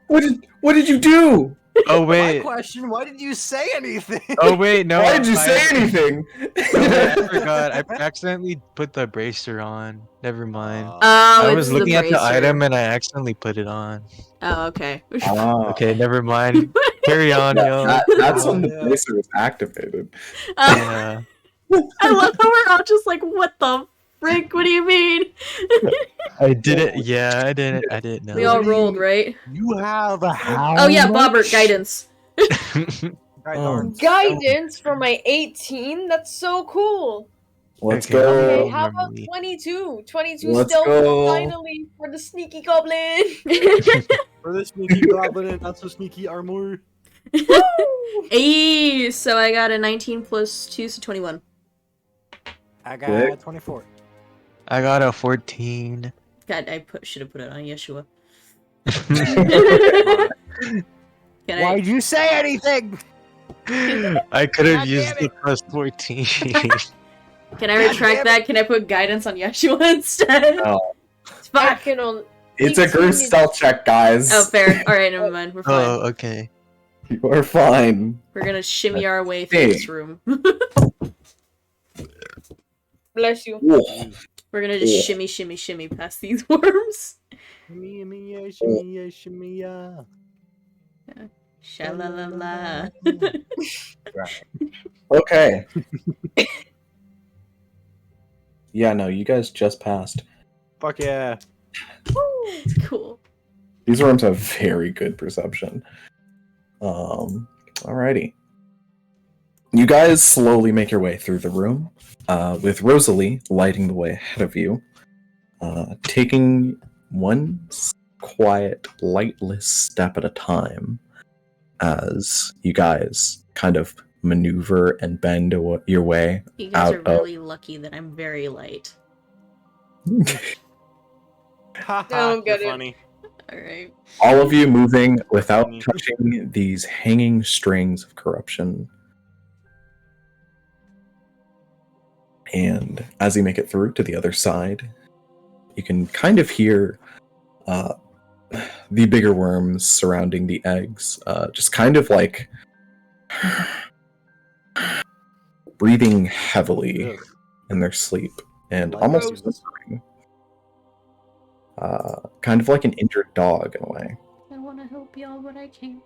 What did you do? Oh My wait. question, why did you say anything? Oh wait, no. Why did you say anything? I forgot. I accidentally put the bracer on. Never mind. Oh, I it's was the looking at the bracer. item and I accidentally put it on. Oh, okay. Ah, Okay, never mind. Carry on, yo. that's when the Yeah. bracer was activated. Yeah. I love how we're all just like, what the frick? What do you mean? I did it. Yeah, I did it. I didn't know. We all rolled, right? You have a how? Oh yeah, Bobbert, guidance. Guidance for my 18? That's so cool. Let's Okay, go. Okay, how about Normally. 22? 22 Let's stealth go. finally for the sneaky goblin. For the sneaky goblin and not so sneaky armor. Hey, so I got a 19 plus 2, so 21. I Quick. got 24. I got a 14. God, I should have put it on Yeshua. Can Why'd you say anything? I could have God used damn the plus 14. Can I retract that? Can I put guidance on Yeshua instead? No. It's I fine. can only. It's a 18 group is- stealth check, guys. Oh, fair. Alright, never mind. We're fine. Oh, okay. You are fine. We're gonna shimmy our way through Hey. this room. Bless you. Whoa. We're gonna just shimmy, shimmy, shimmy past these worms. Shimmy, shimmy, yeah, shimmy, yeah, shimmy, yeah. Sha-la-la-la. Okay. Yeah, no, you guys just passed. Fuck yeah. Cool. These rooms have very good perception. Alrighty. You guys slowly make your way through the room, with Rosalie lighting the way ahead of you, taking one quiet, lightless step at a time as you guys kind of maneuver and bend your way You guys are out of... really lucky that I'm very light. Don't get You're it. funny. Alright. All of you moving without Funny. touching these hanging strings of corruption. And as you make it through to the other side, you can kind of hear the bigger worms surrounding the eggs, just kind of like breathing heavily Ugh. in their sleep and Like almost gross. whispering. Kind of like an injured dog in a way. I wanna help y'all, but I can't.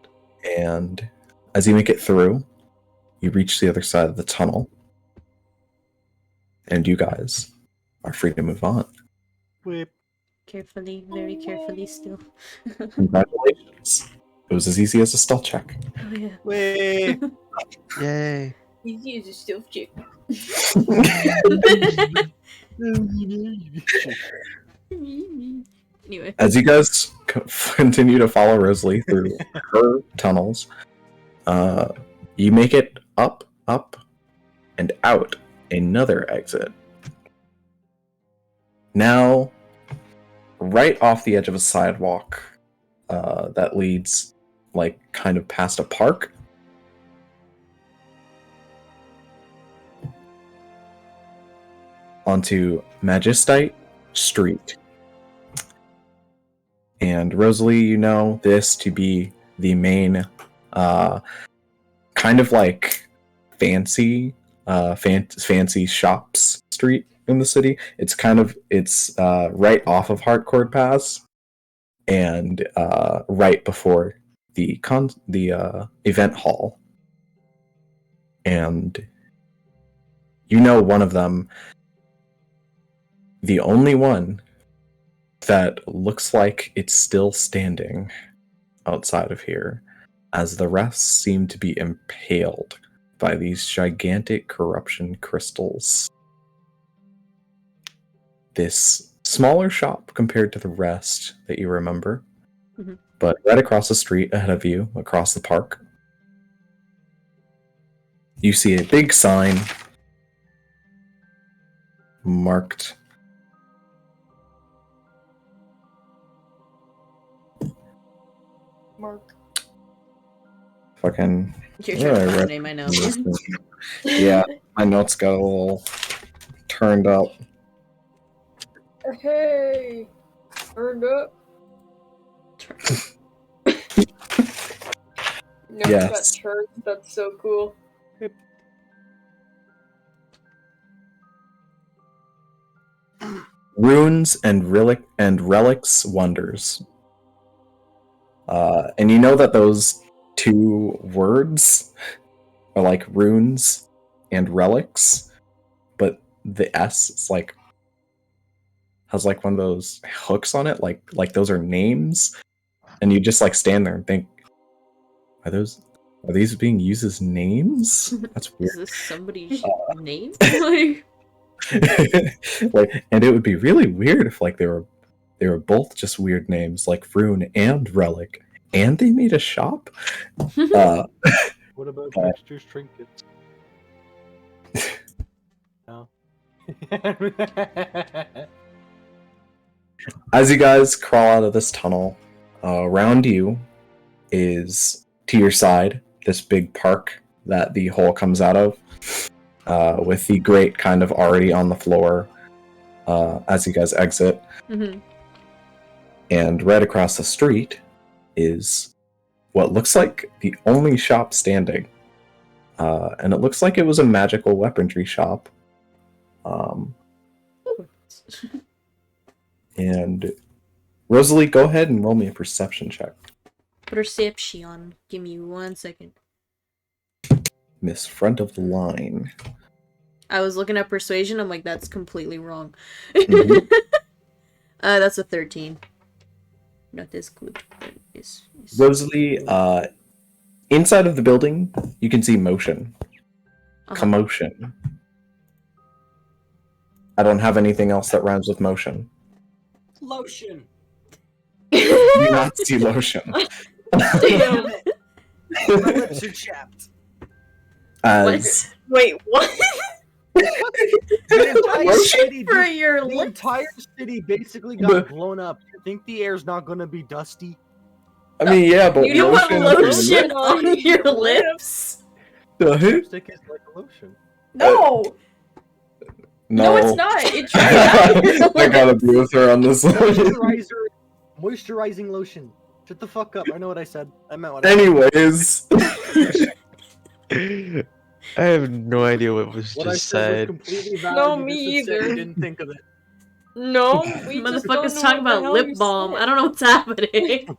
And as you make it through, you reach the other side of the tunnel. And you guys are free to move on. Whip. Carefully, very carefully still. Congratulations. It was as easy as a stealth check. Oh yeah. Wait. Yay. Easy as a stealth chick. Anyway. As you guys continue to follow Rosalie through her tunnels, you make it up, and out another exit. Now, right off the edge of a sidewalk that leads, like, kind of past a park. Onto Magistite Street. And Rosalie, you know this to be the main, kind of like fancy shops street in the city. It's right off of Harcourt Pass, and right before the event hall. And you know one of them, the only one that looks like it's still standing outside of here, as the rest seem to be impaled by these gigantic corruption crystals. This smaller shop compared to the rest that you remember. Mhm. But right across the street ahead of you, across the park, you see a big sign marked Mark. fucking. You're where trying to I find the read name, I know. this thing? Yeah, my notes got a little turned up. Hey! Turned up. Never Yes. got turned. That's so cool. Runes and relics wonders. And you know that those two words are like runes and relics, but the S is like has like one of those hooks on it, like those are names, and you just like stand there and think, are these being used as names? That's Is weird. this somebody's name? Like, Like, and it would be really weird if like they were both just weird names, like rune and relic, and they made a shop. What about Uh, Dexter's trinkets? No. As you guys crawl out of this tunnel, around you is, to your side, this big park that the hole comes out of, with the grate kind of already on the floor as you guys exit. mhm. And right across the street is what looks like the only shop standing. And it looks like it was a magical weaponry shop. And Rosalie, go ahead and roll me a perception check. Perception. Give me 1 second. Miss front of the line. I was looking at persuasion. I'm like, that's completely wrong. Mhm. That's a 13. Not as good. But it's... Rosalie, inside of the building, you can see motion. Uh-huh. Commotion. I don't have anything else that rhymes with motion. Lotion. You do not see motion. Damn it. My lips are chapped. As Wait, what? The entire Motion city, For your the lips. entire city basically But- got blown up. You think the air's not gonna be dusty? I mean, yeah, but You don't want lotion. lotion on your lips? No, Lipstick is like a lotion. No! No, it's not. It dries out. I gotta be with her on this one. Moisturizing lotion. Shut the fuck up. I know what I said. I meant what I said. Anyways, I have no idea what was What I just said said. was completely valid. No, You me just said either. you didn't think of it. No, we just don't Motherfuckers know talking what the about hell lip you balm. said. I don't know what's happening.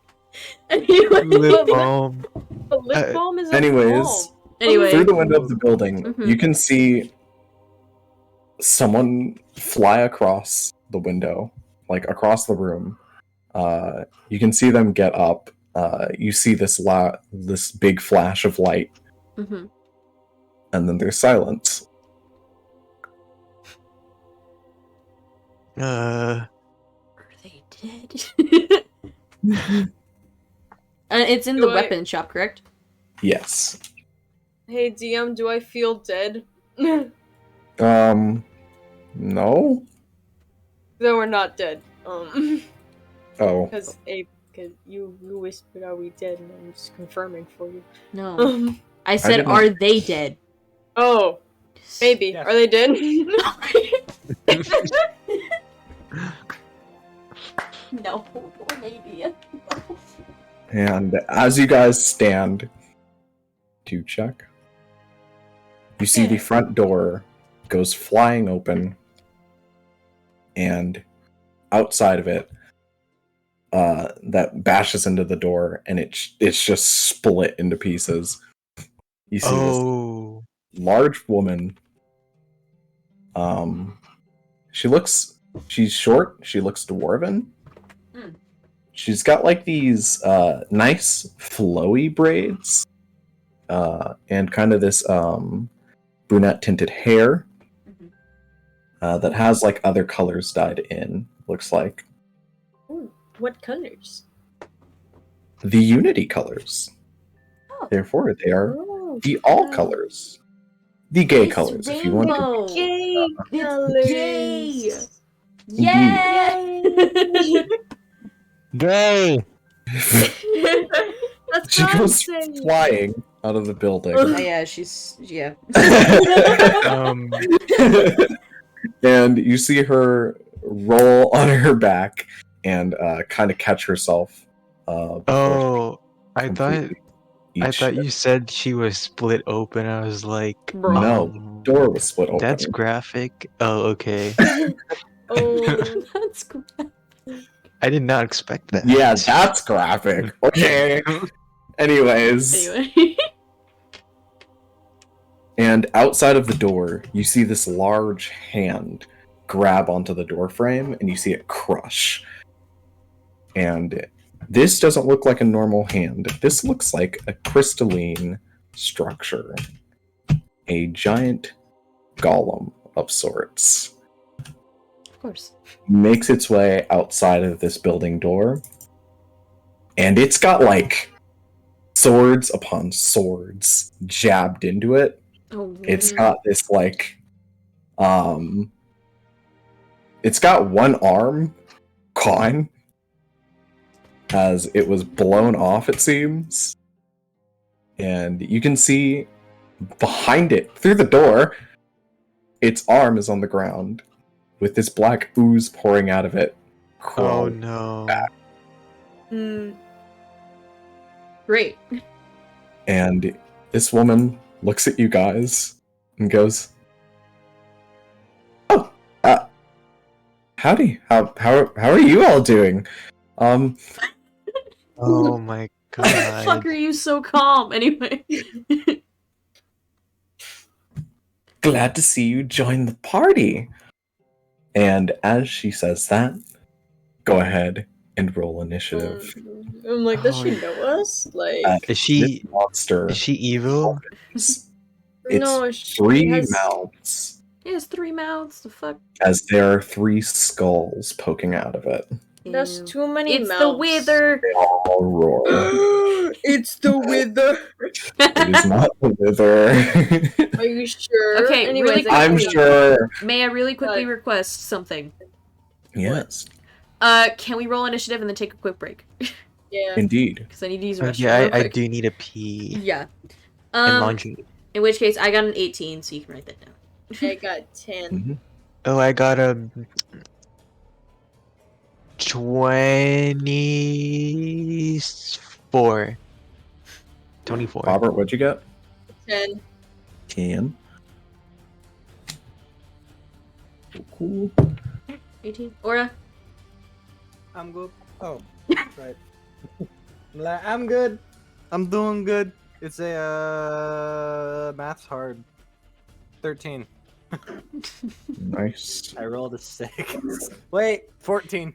Anyway. Lip balm. But lip balm is a anyways, balm. Anyway. through the window of the building, Mhm. you can see someone fly across the window, like across the room. You can see them get up. You see this big flash of light, Mhm. and then there's silence. Are they dead? It's in the Do I- weapon shop, correct? Yes. Hey DM, do I feel dead? No. Then we're not dead. Oh. Because you whispered, "Are we dead?" And I'm just confirming for you. No. I said, didn't- are they dead? Oh, maybe. Yes. Are they dead? No, maybe. And as you guys stand to check, you see the front door goes flying open, and outside of it, that bashes into the door, and it's just split into pieces. You see Oh. this large woman. She's short. She looks dwarven. Hmm. She's got like these nice flowy braids, and kind of this brunette tinted hair Mhm. that has like other colors dyed in. looks like. Ooh, what colors? The Unity colors. Oh. Therefore, they are Oh, the all wow. colors. The gay It's colors, if you want to. rainbow. gay It's colors. gay. Indeed. Yeah. Gay! That's She what I'm goes saying. flying out of the building. Oh, yeah, she's yeah. Um, And you see her roll on her back and kind of catch herself. Before oh, I thought completely eats shit. you said she was split open. I was like, Bro. No, the door was split open. that's graphic. Oh, okay. Oh, That's great. I did not expect that. Yeah, that's graphic. Okay. Anyways, Anyway. and outside of the door, you see this large hand grab onto the door frame, and you see it crush. And this doesn't look like a normal hand. This looks like a crystalline structure. A giant golem of sorts Of course. makes its way outside of this building door. And it's got like swords upon swords jabbed into it. Oh, It's got this like it's got one arm gone as it was blown off, it seems. And you can see behind it, through the door, its arm is on the ground with this black ooze pouring out of it. Oh crawling no. back. Great. And this woman looks at you guys and goes, "Oh, howdy. How are you all doing? Oh my Why the fuck god. are you so calm? Anyway. Glad to see you join the party." And as she says that, go ahead and roll initiative. I'm like, does Oh, she yeah. know us? Like, Is This she monster evil? opens no, its she three has... mouths It has 3 mouths. The fuck? as there are 3 skulls poking out of it. That's Ew. too many It's mouths. the wither. They all roar. It's the wither. It is not the wither. Are you sure? Okay, Anyways, really I I'm quickly. sure. May I really quickly What? request something? Yes, Can we roll initiative and then take a quick break? Yeah. indeed. Because I need to use the restroom Yeah, real I quick. do need a pee Yeah. and laundry. In which case, I got an 18, so you can write that down. I got 10. Mhm. Oh, I got a 24. 24. Robert, what'd you get? 10. 10. Cool. 18. Aura? I'm good. Oh, right. I'm good. I'm doing good. It's a math's hard. 13. Nice. I rolled a 6. Wait, 14.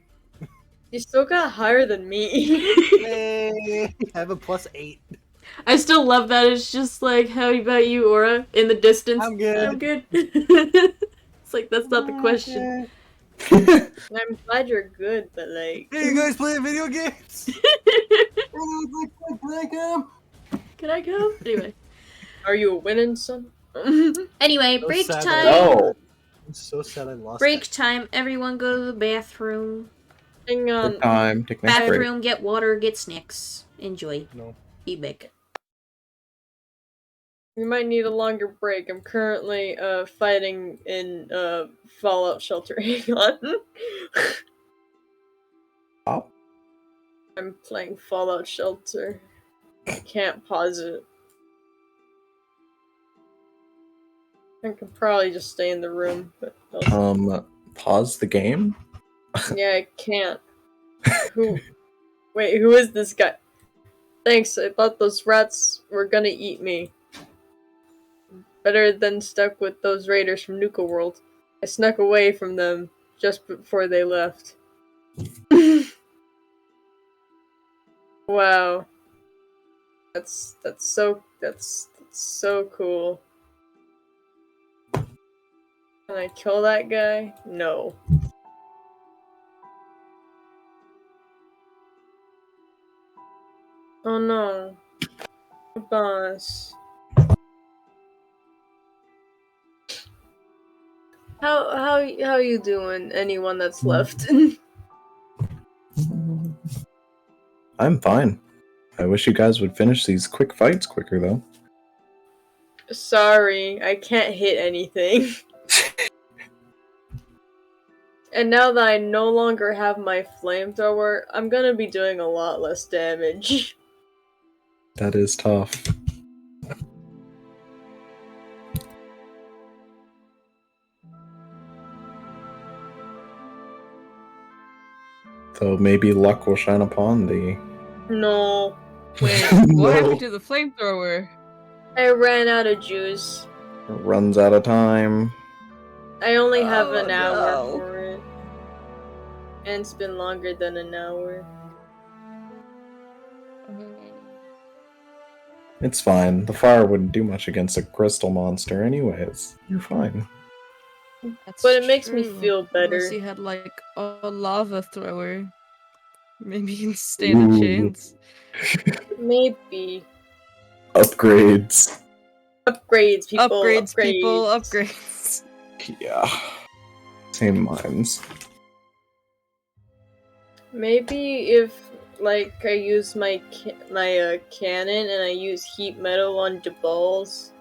You still got higher than me. Hey, I have a +8. I still love that. It's just like, how about you, Aura? In the distance. I'm good. I'm good. It's like, that's not the question. I'm glad you're good, but like... Hey, you guys play video games? Can I come? Can I go? Anyway. Are you winning, son? Anyway, So break sad time. that No. I'm so sad I lost. Break that. time. Everyone go to the bathroom. Hang on. Good time. Take next break. Bathroom, get water, get snacks. Enjoy. No. Eat bacon. We might need a longer break. I'm currently fighting in Fallout Shelter. Hang on. Oh. I'm playing Fallout Shelter. I can't pause it. I could probably just stay in the room, but Pause the game. yeah, I can't. Wait, who is this guy? Thanks, I thought those rats were gonna eat me. Better than stuck with those raiders from Nuka World. I snuck away from them just before they left. Wow. That's so cool. Can I kill that guy? No. Oh no. Boss. How you doing? Anyone that's left? I'm fine. I wish you guys would finish these quick fights quicker, though. Sorry, I can't hit anything. And now that I no longer have my flamethrower, I'm gonna be doing a lot less damage. That is tough. So maybe luck will shine upon thee. No. Wait, No. what happened to the flamethrower? I ran out of juice. Runs out of time. I only have Oh, an hour no. for it. And it's been longer than an hour. It's fine. The fire wouldn't do much against a crystal monster anyways. You're fine. That's But it makes me true. feel better. Unless you had like a lava thrower. Maybe you'd stand a Ooh. chance. Maybe. Upgrades. Upgrades, people. Upgrades, people, upgrades. Yeah. Same minds. Maybe if, like, I use my cannon and I use heat metal on the balls,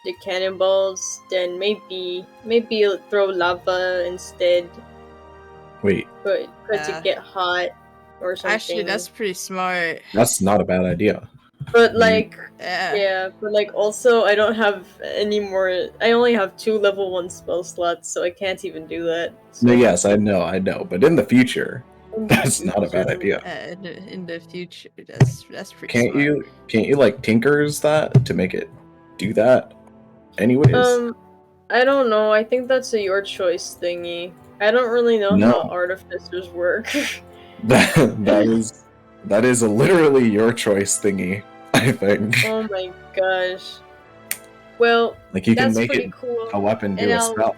the cannonballs, then maybe it'll throw lava instead, Wait, but because Yeah. it get hot or something. Actually, that's pretty smart. that's not a bad idea. But like, Yeah. yeah, but like also I don't have any more. I only have 2 level 1 spell slots, so I can't even do that. No, So yes, I know. But in the future, that's not a bad idea. In the future, that's pretty Can't smart. you like tinkers that to make it do that? Anyways. I don't know. I think that's a your choice thingy. I don't really know No. how artificers work. that is a literally your choice thingy, I think. Oh my gosh. Well, Like you can that's make pretty it cool. a weapon do And a spell.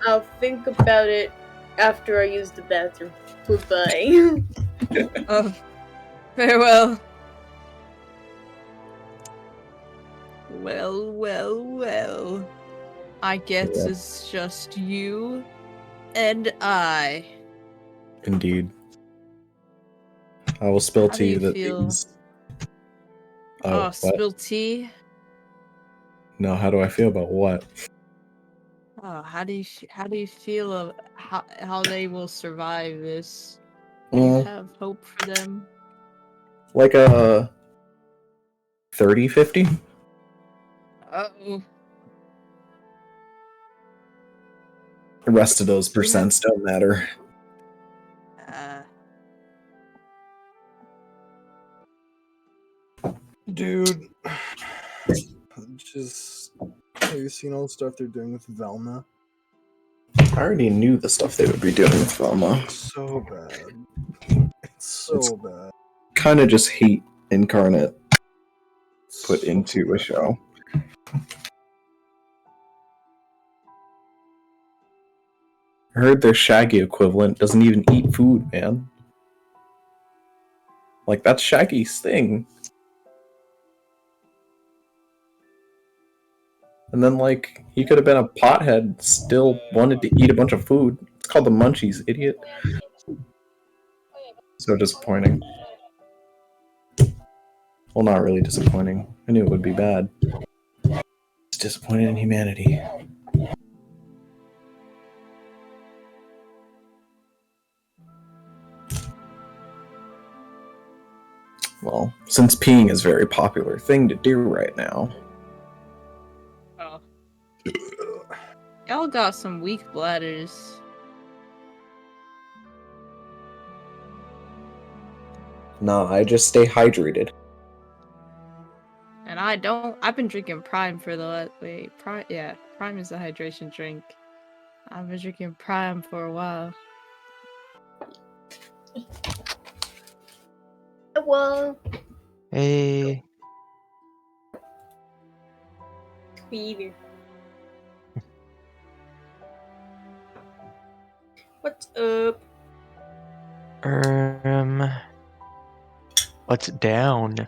I'll think about it after I use the bathroom. Goodbye. Oh, farewell. Well. I guess Yeah. it's just you and I. Indeed. I will spill How to do you you that feel? these. Oh, what? spill tea. No, how do I feel about what? Oh, how do you feel of how they will survive this? Do Mm. you have hope for them? Like a 30-50? Oh, The rest of those percents don't matter. Dude, just have you seen all the stuff they're doing with Velma? I already knew the stuff they would be doing with Velma. It's so bad. It's so bad. Kind of just hate incarnate put So into a bad. show. I heard their Shaggy equivalent doesn't even eat food, man. Like, that's Shaggy's thing. And then, like, he could have been a pothead, still wanted to eat a bunch of food. It's called the Munchies, idiot. So disappointing. Well, not really disappointing. I knew it would be bad. It's disappointed in humanity. Well, since peeing is a very popular thing to do right now. Oh. Y'all got some weak bladders. Nah, I just stay hydrated. And I don't. I've been drinking Prime for the Prime. Yeah, Prime is a hydration drink. I've been drinking Prime for a while. Well, Hey. Tweeter. What's up? What's down?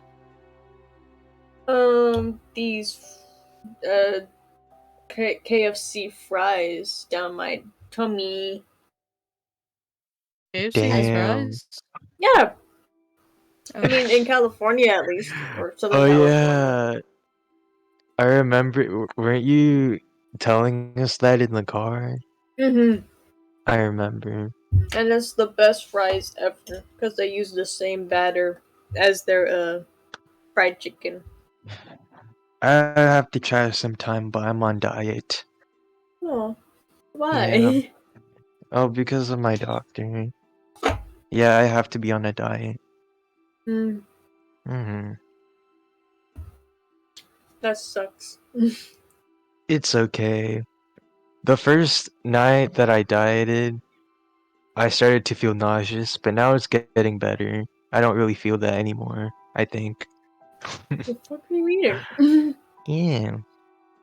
These KFC fries down my tummy. KFC has Damn. fries? Yeah, Oh, I mean in California at least, or Southern Oh California. yeah. I remember. Weren't you telling us that in the car? Mm-hmm. I remember. And that's the best fries ever because they use the same batter as their fried chicken. I have to try sometime, but I'm on diet. Oh, why? Yeah. Oh, because of my doctor. Yeah, I have to be on a diet. Mm, Hmm. that sucks. It's okay. The first night that I dieted, I started to feel nauseous, but now it's getting better. I don't really feel that anymore, I think. The fuck are you eating? Yeah.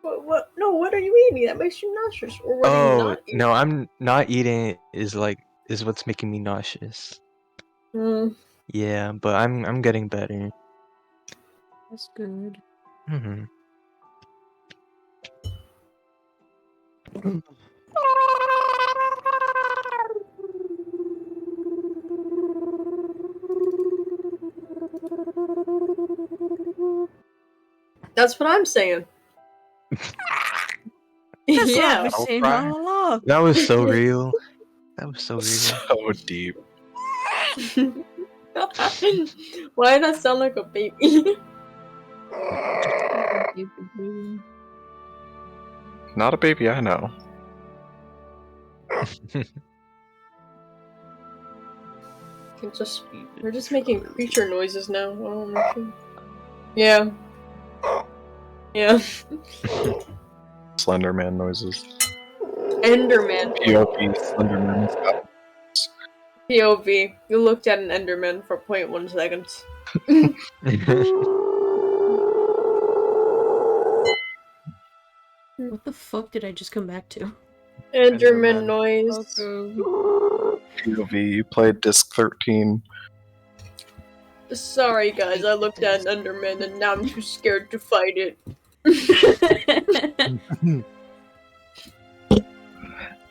What? No, what are you eating? That makes you nauseous. Or what are you Oh, not eating? no, I'm not eating it is what's making me nauseous. Mm, Yeah, but I'm getting better. that's good. Hmm. that's what I'm saying. That's Yeah. what I've been saying cry. all along. That was so real. That was so real. So deep. Why did that sound like a baby? Not a baby I know. We're just making creature noises now. Oh, no. Yeah. Yeah. Slenderman noises. Enderman. POV Slenderman. POV. You looked at an Enderman for 0.1 seconds. What the fuck did I just come back to? Enderman Enderman. noise. POV, you played disc 13. Sorry guys, I looked at an Enderman and now I'm too scared to fight it.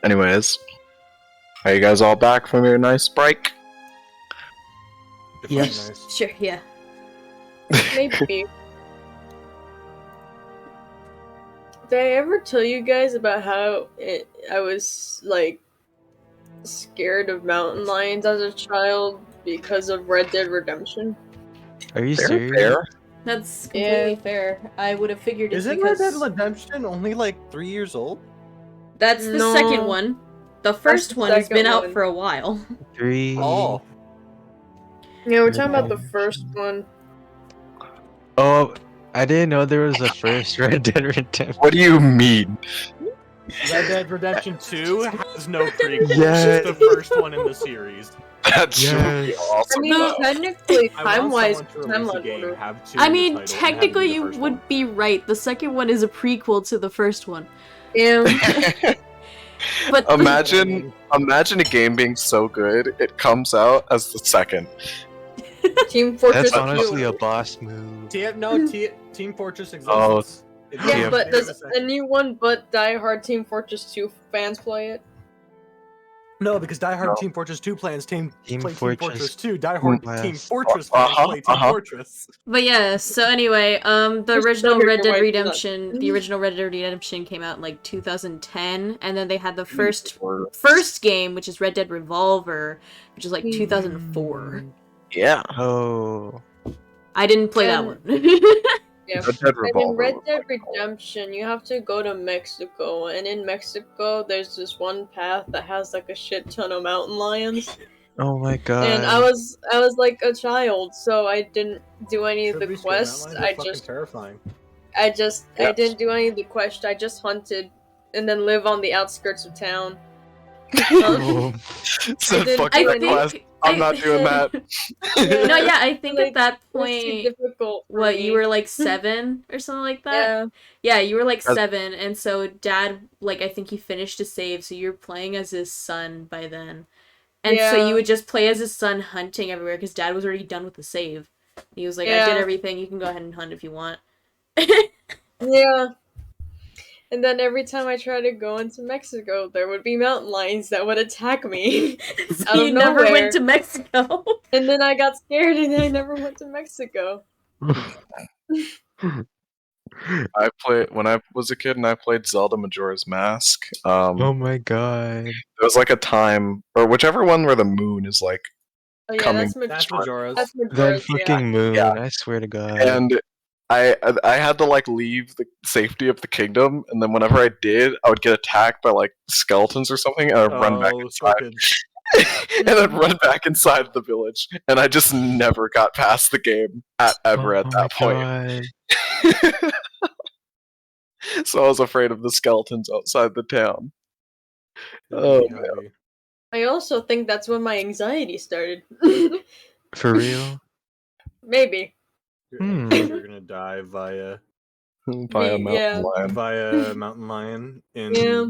Anyways, are you guys all back from your nice break? Yes. Nice. Sure, yeah. Maybe. Did I ever tell you guys about how I was, like, scared of mountain lions as a child because of Red Dead Redemption? Are you Fair, serious? fair. That's completely fair. I would have figured it's Isn't Red because Dead Redemption only like 3 years old? that's the No. second one. The first the one has been second out one. for a while. 3. Oh. Yeah, we're talking about the first one. Oh, I didn't know there was a first Red Dead Redemption. What do you mean? Red Dead Redemption 2 has no prequel. Yes. It's just the first one in the series. That's really Yes. awesome. I mean, though. technically, I want time-wise, someone to release a timeline game, order. have 2 I in the mean, title, and have it technically be the you first would one. be right. The second one is a prequel to the first one. Yeah. But imagine a game being so good it comes out as the second. Team Fortress That's honestly 2. a boss move. Team Fortress exists. Oh. It Yeah, exists. but It does exists. anyone but diehard Team Fortress 2 fans play it? No, because Die Hard No. Team Fortress 2 play Team Team Fortress Fortress 2. Die Hard Blast. Team Fortress fans play Team Fortress. But yeah, so anyway, the Just original wondered Red your Dead wife Redemption, not- the original Red Dead Redemption came out in like 2010, and then they had the first Or- game, which is Red Dead Revolver, which is like 2004. Yeah. Oh. I didn't play that And- one. Yeah. Red Dead And in Revolver Red was Dead like cool. Redemption, you have to go to Mexico, and in Mexico, there's this one path that has like a shit ton of mountain lions. Oh my god. And I was like a child, so I didn't do any of Should the be scared. quests. Mountain lions are fucking terrifying. I Yes. didn't do any of the quests. I just hunted, and then live on the outskirts of town. Oh. Said did- fuck I that quest. think I'm not doing that. No, yeah, I think Like, at that It's too point, difficult. For what me. you were like 7 or something like that. Yeah. Yeah, you were like That's- 7, and so Dad, like, I think he finished a save, so you're playing as his son by then. And so Yeah. you would just play as his son hunting everywhere, because Dad was already done with the save. He was like, I Yeah. did everything. You can go ahead and hunt if you want. Yeah. And then every time I tried to go into Mexico, there would be mountain lions that would attack me So out of you never nowhere. went to Mexico. And then I got scared and I never went to Mexico. I played when I was a kid and I played Zelda Majora's Mask. Oh my god. There was like a time, or whichever one where the moon is like Oh yeah, coming. That's Majora's. That's That Majora's, yeah. fucking moon, Yeah. I swear to god. And I had to like leave the safety of the kingdom, and then whenever I did, I would get attacked by like skeletons or something, and I'd run back Oh, so inside, good. and I'd run back inside the village, and I just never got past the game ever at that point. God. So I was afraid of the skeletons outside the town. Oh, man. I also think that's when my anxiety started. For real? Maybe. Hmm. You're gonna die via By a Me, mountain yeah. lion. via mountain lion in Yeah.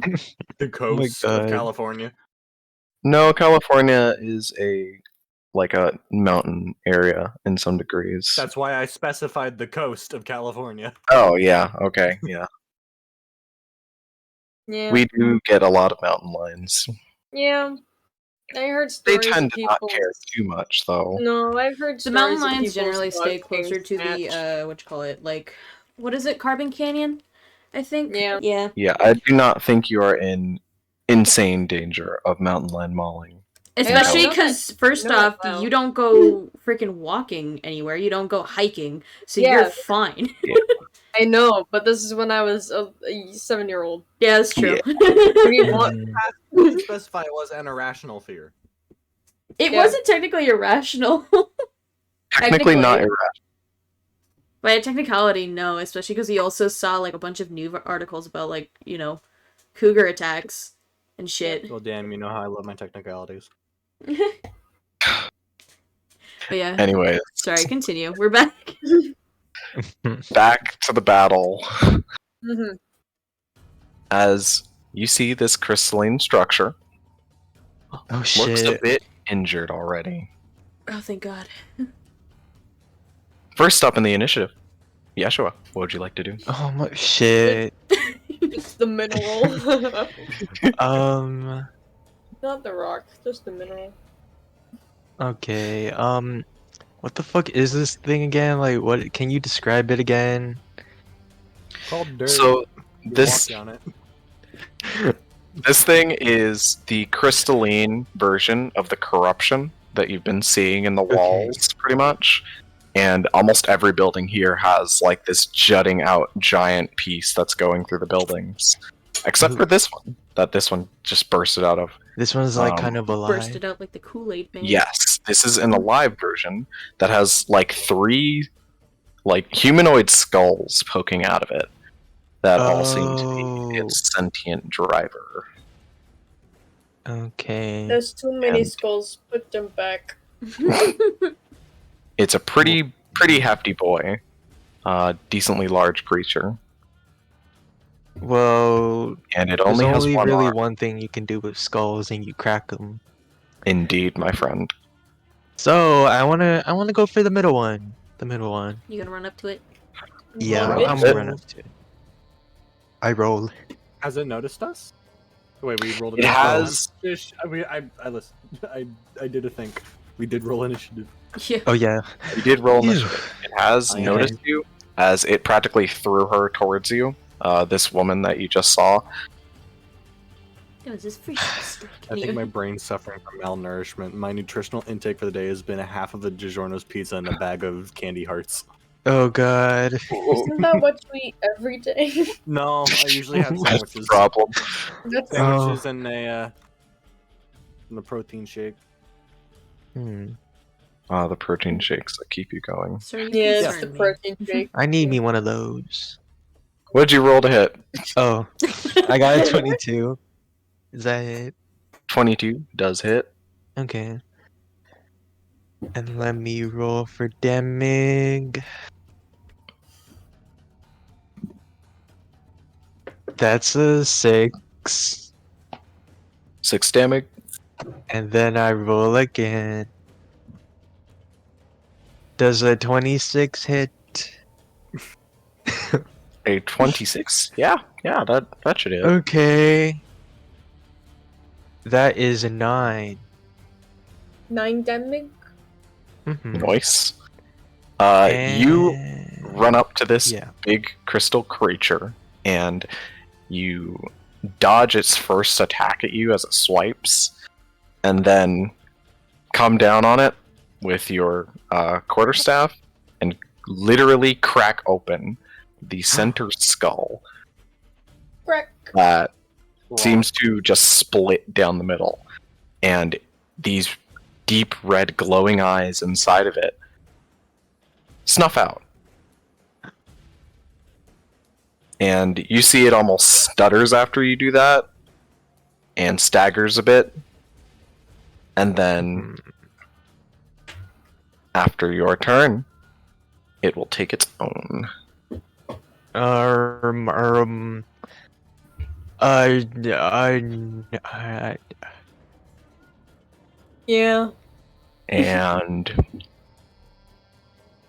the coast of God. California. No, California is a mountain area in some degrees. That's why I specified the coast of California. Oh yeah, okay, yeah. Yeah. We do get a lot of mountain lions. Yeah. I heard They stories tend of to people. not care too much, though. No, I've heard The stories mountain of lions people's generally stay dogs being closer to snatched. the whatchamacallit, like, what is it, Carbon Canyon? I think. Yeah. Yeah. Yeah, I do not think you are in insane danger of mountain lion mauling. Especially know that- because, first know that off, well. you don't go freaking walking anywhere. You don't go hiking, so Yeah. you're fine. I know, but this is when I was a 7-year-old. Yeah, that's true. We walked Mm. To specify it was an irrational fear. It Yeah. wasn't technically irrational. Technically not Technically. irrational. By a technicality, no. Especially because he also saw, like, a bunch of news articles about, like, you know, cougar attacks and shit. Well, damn, you know how I love my technicalities. But yeah. Anyway, Sorry, continue. We're back. back to the battle. hmm As you see this crystalline structure, Oh looks a shit. bit injured already. Oh, thank God. First up in the initiative, Yeshua, what would you like to do? Oh my shit. It's the mineral. Not the rock, just the mineral. Okay. What the fuck is this thing again? Like, what? Can you describe it again? Called dirt. So You this walk on it. this thing is the crystalline version of the corruption that you've been seeing in the walls, pretty much. And almost every building here has like this jutting out giant piece that's going through the buildings, except for this one that this one just bursted out of. This one's like Um, kind of alive. Bursted out like the Kool-Aid man. Yes, this is an alive version that has like 3 like humanoid skulls poking out of it that all seem to be Oh. its sentient driver. Okay. There's too many And- skulls. Put them back. It's a pretty hefty boy, decently large creature, Well, and it there's only has only one really arm. one thing you can do with skulls, and you crack them. Indeed, my friend. So I wanna go for the middle one. The middle one. You gonna run up to it? Yeah, Roll I'm it. gonna run up to it. I roll. Has it noticed us? Wait, we rolled. It has. I listened. I did a think. We did roll initiative. Yeah. Oh yeah. You did roll Phew. initiative. It has I noticed you as it practically threw her towards you. This woman that you just saw. Oh, is this free stick? I think my brain's suffering from malnourishment. My nutritional intake for the day has been a half of a DiGiorno's pizza and a bag of candy hearts. Oh god. Isn't that what you eat every day? No, I usually have That's the sandwiches. problem. That's Sandwiches and a protein shake. The protein shakes that keep you going. Sir, you yeah, concern it's the me. protein shake. I need me one of those. What'd you roll to hit? Oh, I got a 22. Is that it? 22 does hit. Okay. And let me roll for damage. That's a 6. 6 damage. And then I roll again. Does a 26 hit? A 26. Yeah, that should hit. Okay. That is a 9. 9 damage. Mhm. Nice. You And- run up to this Yeah. big crystal creature and you dodge its first attack at you as it swipes, and then come down on it with your quarterstaff and literally crack open the center skull Crack. that seems to just split down the middle, and these deep red glowing eyes inside of it snuff out. And you see it almost stutters after you do that and staggers a bit. And then after your turn, it will take its own. Yeah. And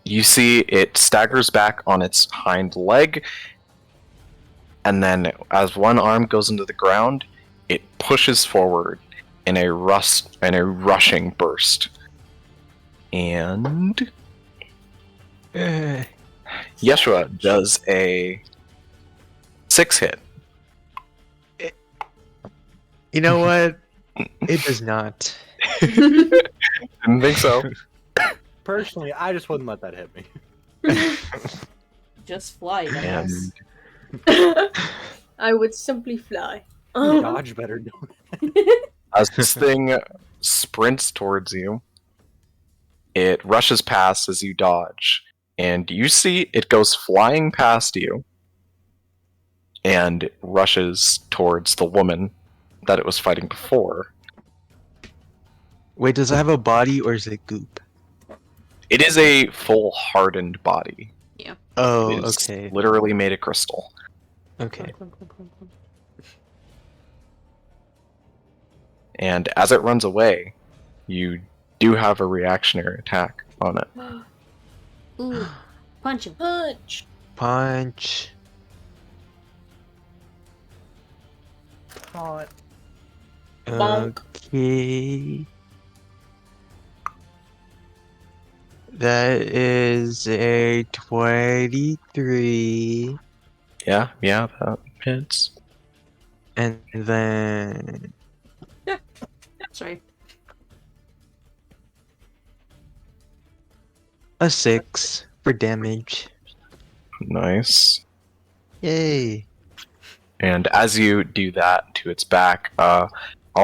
you see it staggers back on its hind leg, and then as one arm goes into the ground, it pushes forward in a rushing burst. And Yeshua does a 6 hit. You know what? It does not. Didn't think so. Personally, I just wouldn't let that hit me. Just fly, dumbass. And I would simply fly. Dodge better, don't as this thing sprints towards you, it rushes past as you dodge, and you see it goes flying past you and rushes towards the woman that it was fighting before. Wait, does it have a body or is it goop? It is a full hardened body. Oh, It is okay. literally made of crystal. Okay. And as it runs away, you do have a reactionary attack on it. Ooh, punch him. Punch. Punch. Oh, Bonk. Okay. That is a 23. Yeah, that hits. And then Sorry. a 6 for damage. Nice. Yay. And as you do that to its back, I'll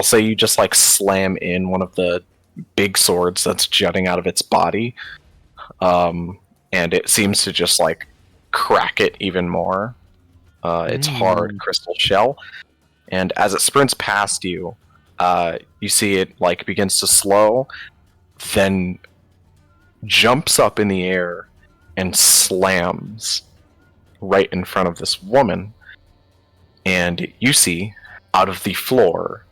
say you just like slam in one of the big swords that's jutting out of its body, and it seems to just like crack it even more. Its hard crystal shell, and as it sprints past you, you see it like begins to slow, then jumps up in the air and slams right in front of this woman. And you see, out of the floor,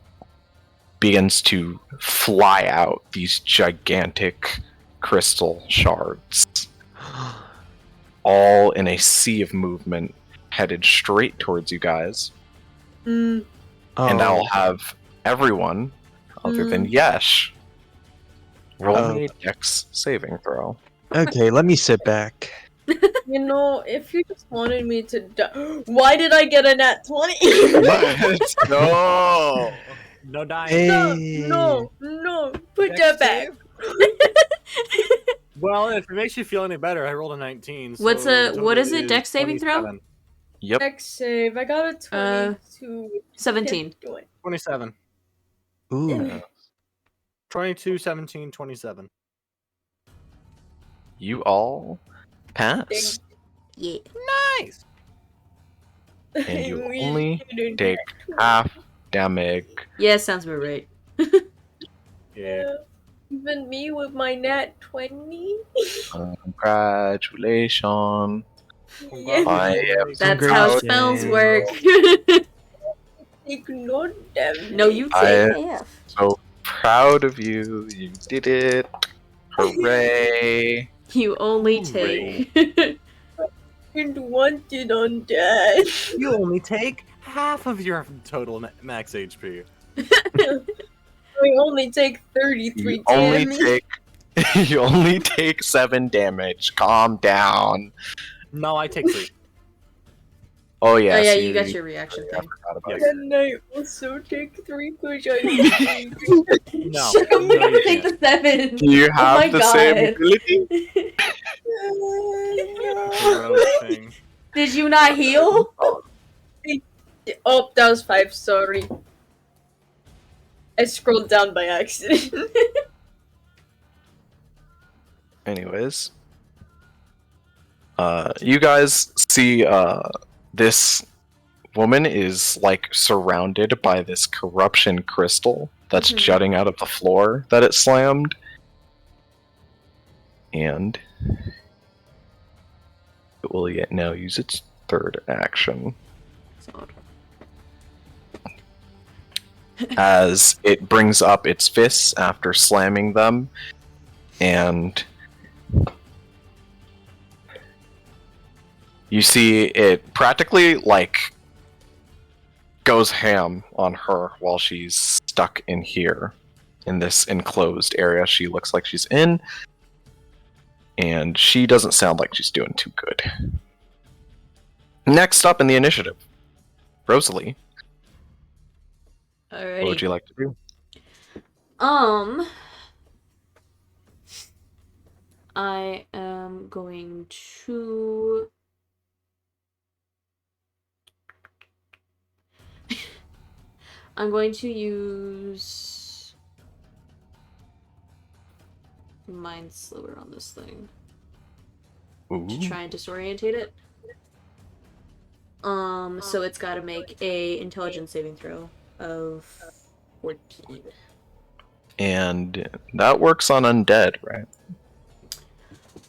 begins to fly out these gigantic crystal shards, all in a sea of movement, headed straight towards you guys. Mm. And I'll have everyone, other than Yesh, roll me a Dex saving throw. Okay, let me sit back. You know, if you just wanted me to die. Why did I get a nat 20? Let's go! no dying. Hey. No, put Dex that back. Well, if it makes you feel any better, I rolled a 19. So What is it? is Dex saving throw? 27. Yep. Dex save. I got a 22. 17. Can't do it. 27. Ooh. 22, 17, 27. You all pass. Yeah. Nice. And you We only didn't take get half damage. Yeah, sounds about right. Yeah. Even me with my nat 20? Congratulations. Yeah. I am That's how proud. spells work. Take no damage. No, you I- take half. so proud of you. You did it. Hooray. You only Hooray. take. And wanted undead. You only take half of your total max HP. I only take 33 You only damage. take you only take 7 damage. Calm down. No, I take 3. Oh Oh yes, yeah, you got your reaction I thing. forgot about Yes. And I also take 3 because I No. Shut up, no, we gotta you take can't. the 7. it. Do you Oh have my the same God. ability? Grossing. Did you not heal? Oh, that was 5, sorry. I scrolled down by accident. Anyways, you guys see this woman is like surrounded by this corruption crystal that's Mhm. jutting out of the floor that it slammed, and it will yet now use its third action as it brings up its fists after slamming them, and you see it practically like goes ham on her while she's stuck in here in this enclosed area she looks like she's in, and she doesn't sound like she's doing too good. Next up in the initiative, Rosalie, what would Alrighty. you like to do? I am going to. I'm going to use Mind Sliver on this thing to Ooh. try and disorientate it. So it's got to make a intelligence saving throw of 14. And that works on undead, right?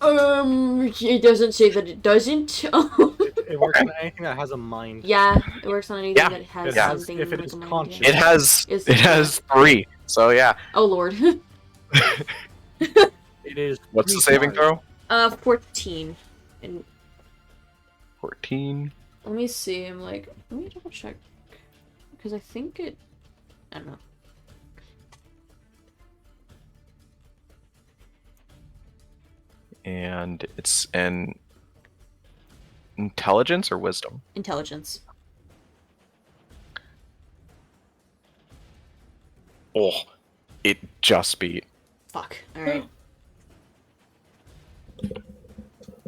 It doesn't say that it doesn't. It works on anything that has a mind. Yeah, it works on anything Yeah, that has it has- something if it like is a mind, conscious. yeah. It has It's- it has 3, so yeah. Oh lord. It is. What's the saving throw? 14. And 14. let me see. Let me double check because I think I don't know. And it's an intelligence or wisdom? Intelligence. Oh, it just beat. Fuck. All right.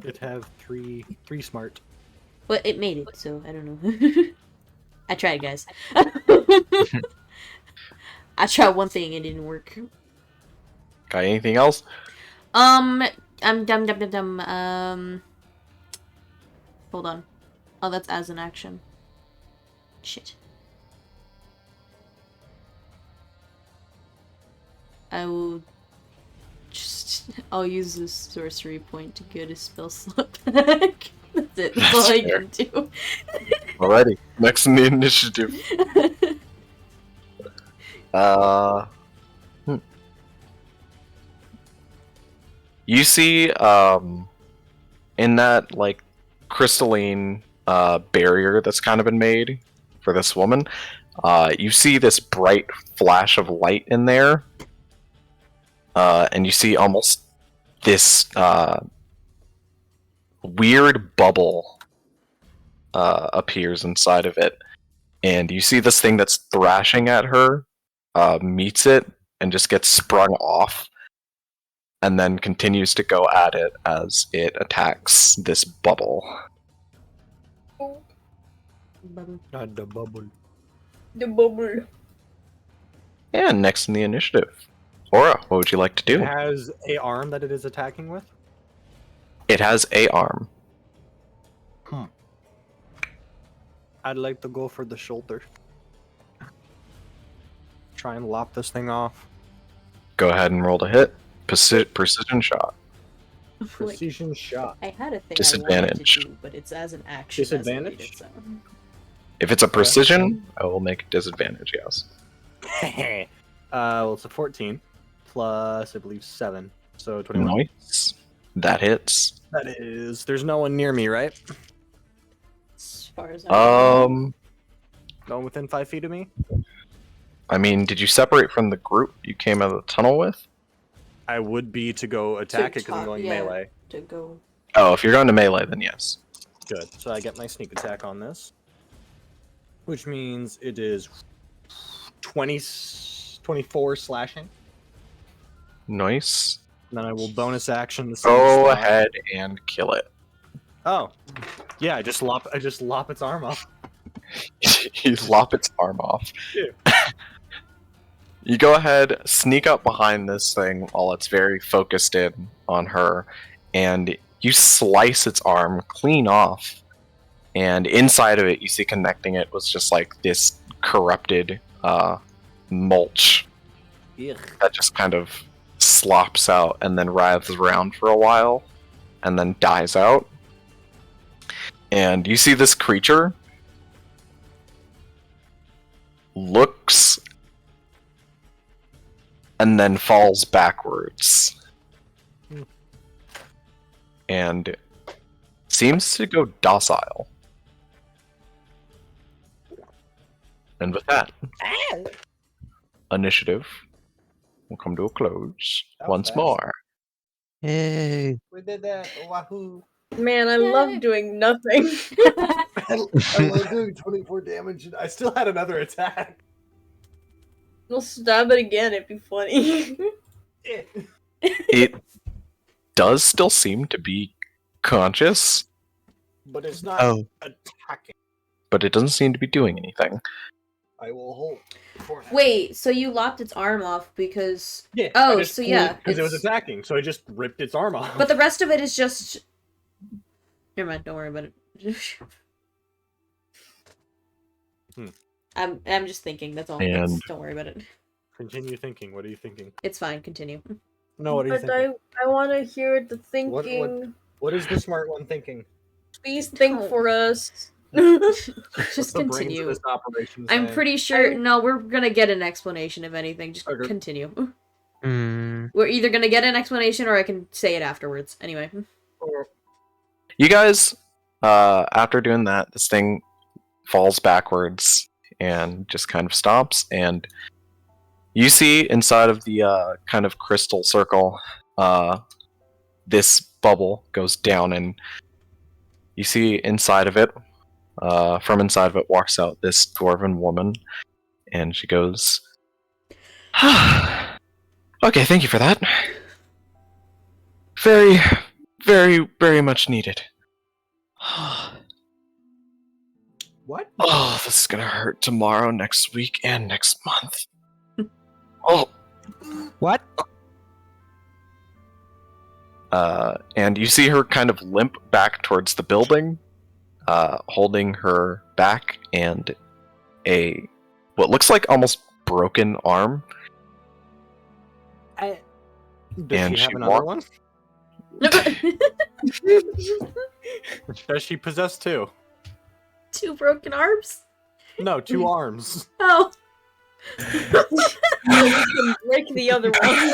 It have three smart. But it made it, so I don't know. I tried, guys. I tried one thing, it didn't work. Got anything else? Hold on. Oh, that's as an action. Shit. I will I'll use this sorcery point to get a spell slot back. That's it. That's all I can do. Alrighty. Next in the initiative. You see, in that like crystalline barrier that's kind of been made for this woman, you see this bright flash of light in there, and you see almost this weird bubble appears inside of it, and you see this thing that's thrashing at her meets it and just gets sprung off, and then continues to go at it as it attacks this bubble. God, the bubble. The bubble. And next in the initiative, Aura, what would you like to It do? has a arm that it is attacking with. It has a arm. I'd like to go for the shoulder. Try and lop this thing off. Go ahead and roll to hit. Precision shot. Precision shot. I had a thing Disadvantage. I wanted to do, but it's as an action. Disadvantage? As I did it, If it's a precision, I will make disadvantage, yes. Well, it's a 14 plus, I believe, 7. So 21. Nice. That hits. That is. There's no one near me, right? As far as I know. No one within 5 feet of me? I mean, did you separate from the group you came out of the tunnel with? I would be to go attack it because I'm top, going yeah. melee. To go. Oh, if you're going to melee, then yes. Good. So I get my sneak attack on this. Which means it is 24 slashing. Nice. And then I will bonus action the same Go slot. ahead and kill it. Oh. Yeah, I just lop its arm off. You lop its arm off. Yeah. You go ahead, sneak up behind this thing while it's very focused in on her, and you slice its arm clean off. And inside of it, you see connecting it was just like this corrupted mulch Ugh. that just kind of slops out and then writhes around for a while and then dies out. And you see this creature looks and then falls backwards. And seems to go docile. And with that, initiative will come to a close That was once fast. more. Yay. We did that. Wahoo. Man, I Yay. love doing nothing. I was doing 24 damage and I still had another attack. We'll stab it again, it'd be funny. It does still seem to be conscious, But it's not Oh, attacking. but it doesn't seem to be doing anything. I will hold. Wait, so you lopped its arm off because... Yeah. Oh, so yeah, Because it was it's- attacking, so I just ripped its arm off. But the rest of it is just... Never mind, don't worry about it. I'm just thinking, that's all. And- Don't worry about it. Continue thinking. What are you thinking? It's fine, continue. No, what are you But thinking? I want to hear the What- thinking. What is the smart one thinking? Please think Don't. for us. What's Just the brains of continue. this operation I'm saying? pretty sure... No, we're gonna get an explanation, if anything. Just Okay. continue. hmm. We're either gonna get an explanation or I can say it afterwards. Anyway. You guys, after doing that, this thing falls backwards and just kind of stops, and you see inside of the kind of crystal circle, this bubble goes down, and you see inside of it, from inside of it walks out this dwarven woman, and she goes, "Okay, thank you for that. Very, very, very much needed." What? Oh, this is gonna hurt tomorrow, next week, and next month. Oh. What? And you see her kind of limp back towards the building, holding her back and what looks like almost broken arm. Does And she have she another walk- one? Does she possess two? 2 broken arms? No, 2 arms. Oh. You can break the other one.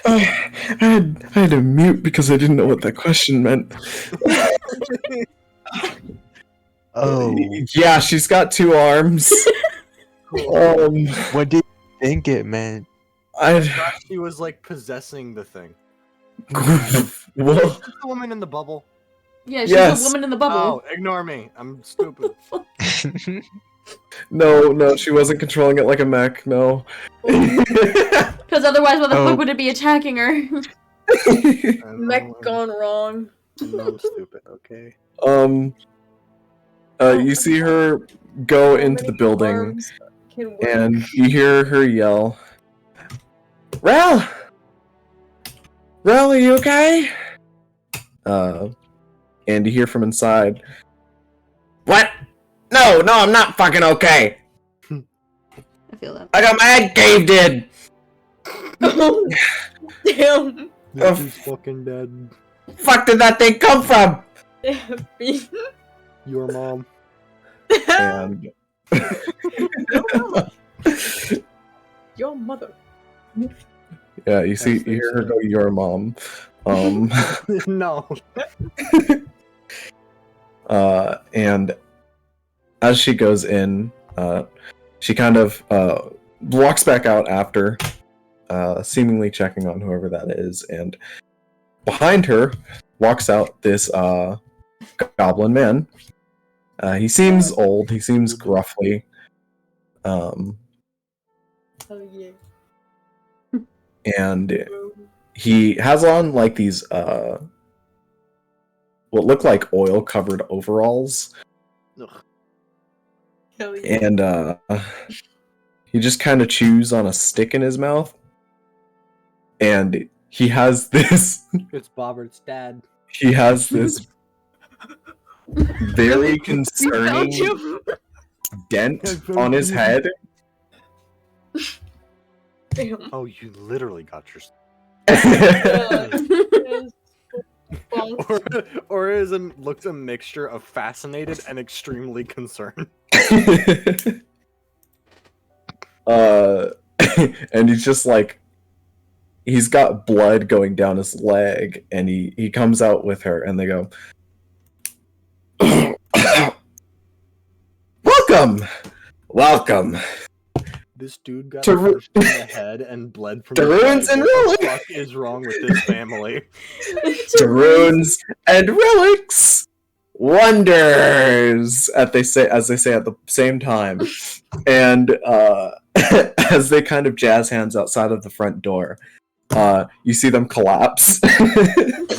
I had to mute because I didn't know what that question meant. Oh, Yeah, she's got 2 arms. what did you think it meant? I She was like possessing the thing. well, Is the woman in the bubble? Yeah, she's Yes. the woman in the bubble. Oh, ignore me. I'm stupid. no, she wasn't controlling it like a mech. No. Because otherwise, why the Oh. fuck would it be attacking her? Mech gone wrong. I'm stupid. Okay. You see her go So into the many building, arms can work. and you hear her yell, "Rel! Rel, are you okay?" And you hear from inside, "What? No, I'm not fucking okay. I feel that. I got my head caved in." Damn. Oh. She's fucking dead. Fuck did that thing come from? Your mom. And Your mother. Yeah, you see, As they you hear her say. go, "Your mom." No. And as she goes in, she kind of walks back out after, seemingly checking on whoever that is, and behind her walks out this goblin man. He seems old. He seems gruffly. Oh yeah. And he has on like these what look like oil covered overalls, Hell yeah. and he just kind of chews on a stick in his mouth, and he has this It's Bobbert's dad. very We concerning found you. dent on his head. Damn. Oh, you literally got your. Yes. Or looks a mixture of fascinated and extremely concerned. And he's just like, he's got blood going down his leg, and he comes out with her, and they go, welcome. This dude got To ru- punched in the head and bled from To the ruins leg. and What the relics. fuck is wrong with this family? To runes and relics, wonders, as they say at the same time, and as they kind of jazz hands outside of the front door, you see them collapse.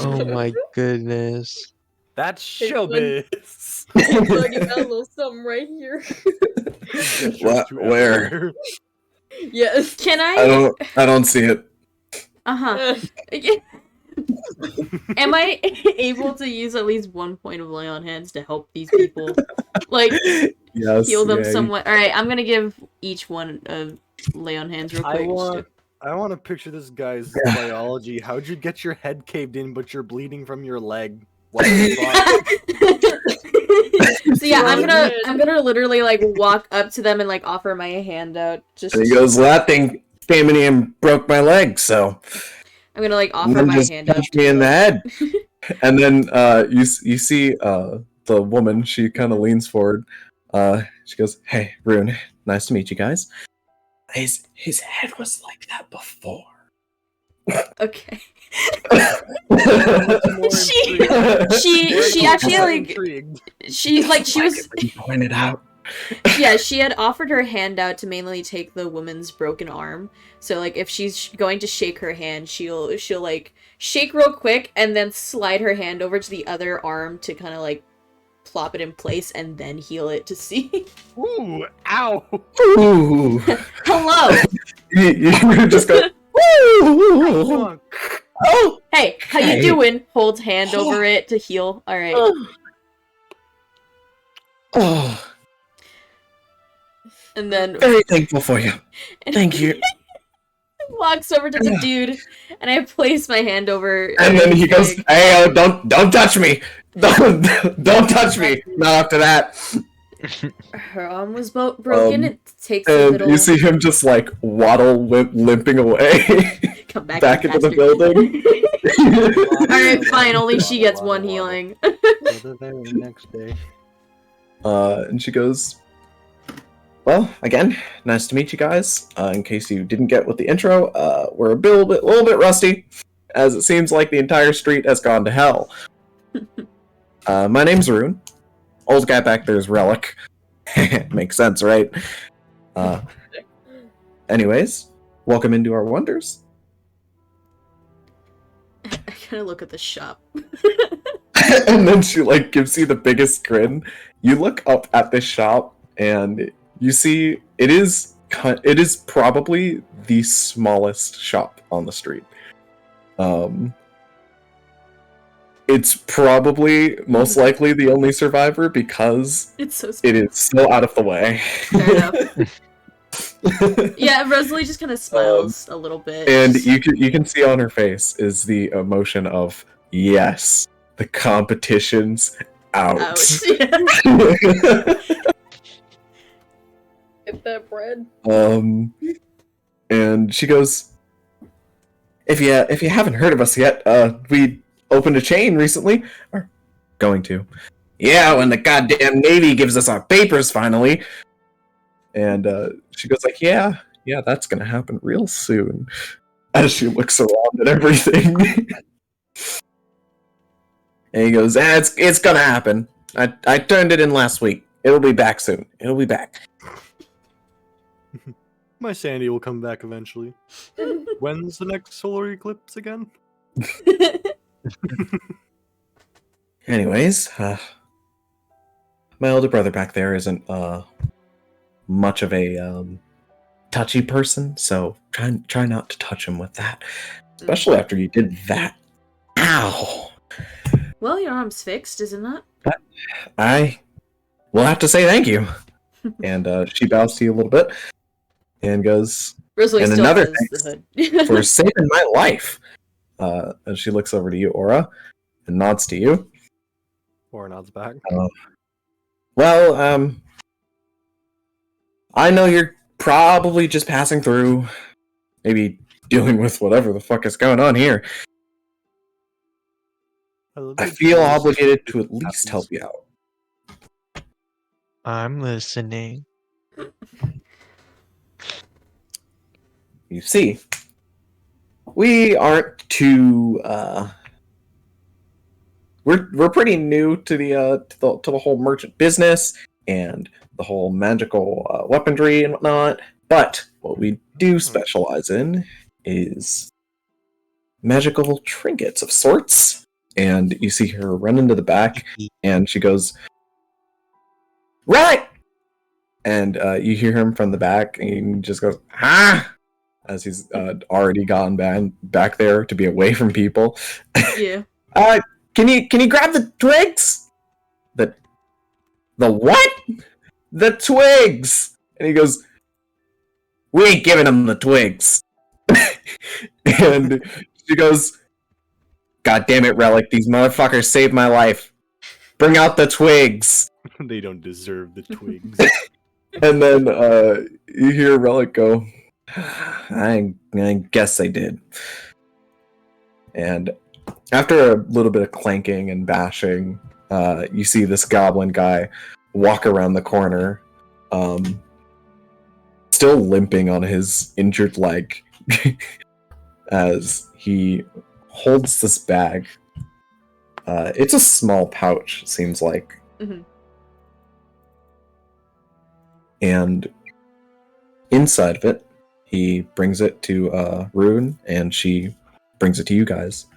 Oh my goodness. That's Hey, showbiz. Hey, bud, you got a little something right here. Where? Yes. Can I? I don't see it. Uh-huh. Am I able to use at least 1 point of lay on hands to help these people? Like, Yes. heal them yeah, somewhat. Alright, I'm gonna give each one a lay on hands real quick. I want to picture this guy's biology. How'd you get your head caved in, but you're bleeding from your leg? What the fuck? So yeah, I'm gonna literally like walk up to them and like offer my hand out. Just And he goes, well, that thing came in here and broke my leg, so I'm gonna like and offer then my just hand out. punched me in the head. And then you see the woman, she kind of leans forward. She goes, "Hey, Rune, nice to meet you guys. His head was like that before." Okay. More She- intrigued. She actually More like intrigued. she was pointed out. yeah, she had offered her hand out to mainly take the woman's broken arm. So like if she's going to shake her hand, she'll like shake real quick and then slide her hand over to the other arm to kind of like plop it in place and then heal it to see. Ooh, ow. Ooh. Hello. you just go. Ooh. Oh, hey, how Hey. you doing? Hold hand over it to heal. All right. Oh, And then very thankful for you. Thank you. walks over to the dude, and I place my hand over. And then he his goes, leg. "Hey, don't touch me! Don't touch me! Not after that." Her arm was broken. It takes a And little. you see him just like waddle limping away Come back, back you into the bastard. building. Alright, fine. Only she gets one healing. So the very next day. And she goes, "Well, again, nice to meet you guys. In case you didn't get with the intro, we're a little bit rusty, as it seems like the entire street has gone to hell. My name's Rune. Old guy back there is Relic. Makes sense, right? Anyways, welcome into our wonders." I kind of look at the shop. And then she like gives you the biggest grin. You look up at this shop and you see it is probably the smallest shop on the street. It's probably most likely the only survivor because It's so it is so out of the way. Fair enough. Yeah, Rosalie just kind of smiles a little bit. And you can see on her face is the emotion of, yes, the competition's out. Ouch. Get that bread. And she goes, if you haven't heard of us yet, we opened a chain recently. Or going to. Yeah, when the goddamn Navy gives us our papers finally. And she goes like, yeah, that's gonna happen real soon. As she looks around at everything. And he goes, it's gonna happen. I turned it in last week. It'll be back soon. It'll be back. My sanity will come back eventually. When's the next solar eclipse again? Anyways, my older brother back there isn't much of a touchy person, so try not to touch him with that. Especially after you did that. Ow! Well, your arm's fixed, is it not? I will have to say thank you. And she bows to you a little bit and goes, Rosalie and still another has the hood. for saving my life. And she looks over to you, Aura, and nods to you. Or nods back. Well, I know you're probably just passing through, maybe dealing with whatever the fuck is going on here. I feel obligated to at least help you out. I'm listening. You see, we aren't too we're pretty new to the whole merchant business and the whole magical weaponry and whatnot. But what we do specialize in is magical trinkets of sorts. And you see her run into the back, and she goes, "Right!" And you hear him from the back, and he just goes, "Ah!" As he's already gotten back there to be away from people. Yeah. Can you grab the twigs? The what? The twigs! And he goes, "We ain't giving him the twigs." And she goes, "God damn it, Relic, these motherfuckers saved my life. Bring out the twigs." They don't deserve the twigs. And then you hear Relic go, I guess they did. And after a little bit of clanking and bashing, you see this goblin guy walk around the corner, still limping on his injured leg, as he holds this bag. It's a small pouch, seems like. Mm-hmm. And inside of it, he brings it to Rune, and she brings it to you guys.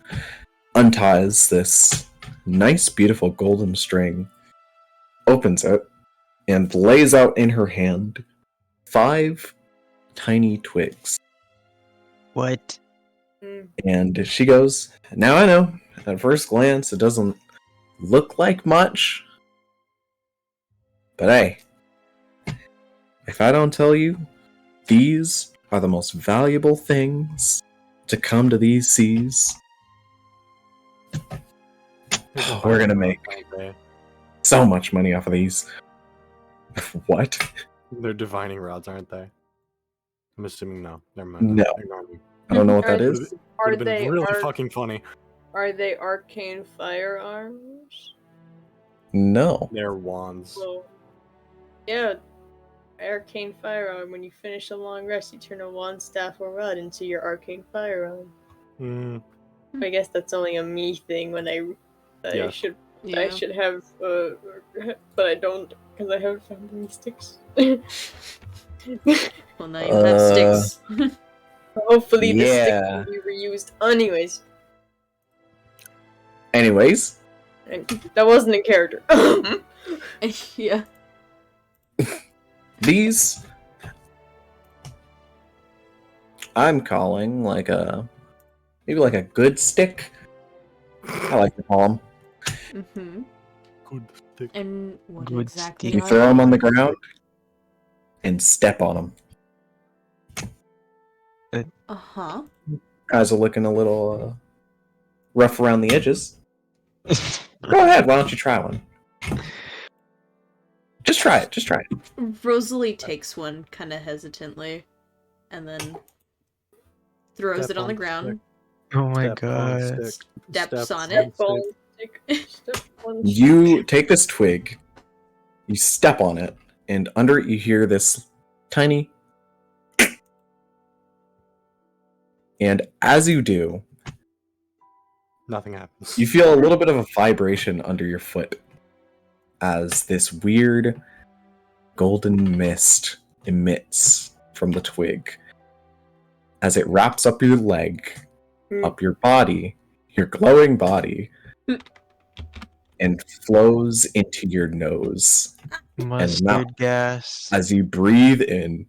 Unties this nice, beautiful golden string, opens it, and lays out in her hand 5 tiny twigs. What? And she goes, "Now I know, at first glance, it doesn't look like much. But hey, if I don't tell you, these are the most valuable things to come to these seas. We're gonna make so much money off of these." What? They're divining rods, aren't they? I'm assuming no. Never mind. No. Ignore me. I don't know what that is. Are Would've been they really fucking funny. Are they arcane firearms? No. They're wands. Well, yeah. Arcane firearm. When you finish a long rest, you turn a wand, staff, or rod into your arcane firearm. I guess that's only a me thing. When I Yeah. should Yeah. I should have, but I don't because I haven't found any sticks. Well, now you have sticks. Hopefully, the Yeah. sticks will be reused. Anyways, And that wasn't in character. Yeah. these I'm calling like maybe like a good stick. I like to call them. Mm-hmm. Good stick. And what Good exactly stick. You are throw they? them on the ground and step on them. Uh-huh. Guys are looking a little rough around the edges. Go ahead, why don't you try one? Just try it, just try it. Rosalie takes one kind of hesitantly and then throws Step it on the on ground. Oh my Step on god. stick. Steps on Step it. Bone stick. Step on You take this twig, you step on it, and under it you hear this tiny. And as you do, Nothing happens. you feel a little bit of a vibration under your foot as this weird golden mist emits from the twig. As it wraps up your leg, up your body, your glowing body, and flows into your nose. Mustard gas. As you breathe in,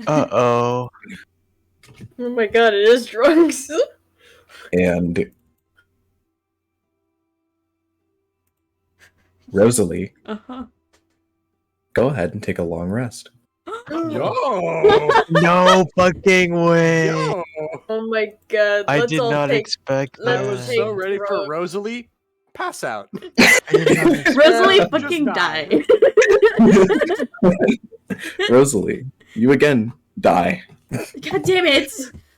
Uh-oh. Oh my god, it is drugs. and Rosalie, Uh-huh. go ahead and take a long rest. Yo! No fucking way. Yo! Oh my god. I Let's did all not take... expect I let's was that. so take ready for drugs. Rosalie. Pass out. I did not expect Rosalie Just fucking die. died. Rosalie, you again die. God damn it!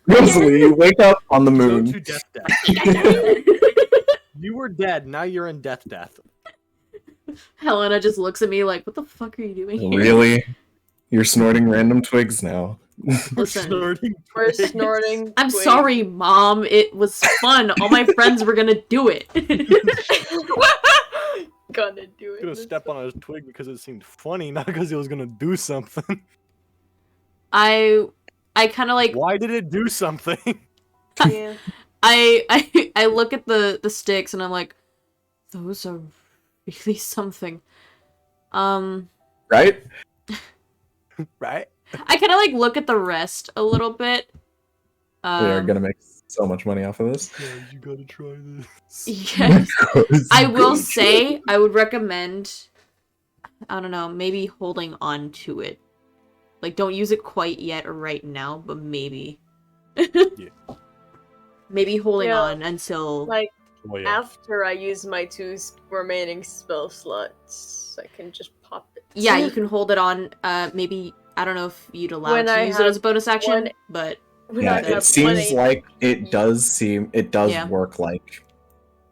Rosalie, you wake up on the Go moon. to death. You were dead. Now you're in death. Helena just looks at me like, what the fuck are you doing here? Really? You're snorting random twigs now. Listen, Snorting We're twigs. snorting. I'm twigs. sorry, Mom. It was fun. All my friends were gonna do it. Gonna do it. Gonna step on a twig because it seemed funny, not because it was gonna do something. I kind of like Why did it do something? Yeah. I look at the sticks and I'm like, those are really something. Right? Right? I kind of like look at the rest a little bit. We are gonna make so much money off of this. Yeah, you gotta try this. Yes. I will say I would recommend, I don't know, maybe holding on to it. Like, don't use it quite yet or right now, but maybe. Maybe holding Yeah, on until... Like, Oh, yeah. after I use my 2 remaining spell slots, I can just pop it. Yeah, you can hold it on, maybe, I don't know if you'd allow When to I use it as a have bonus action, one- but... When Yeah, I it have seems 1 like it does Yeah. work like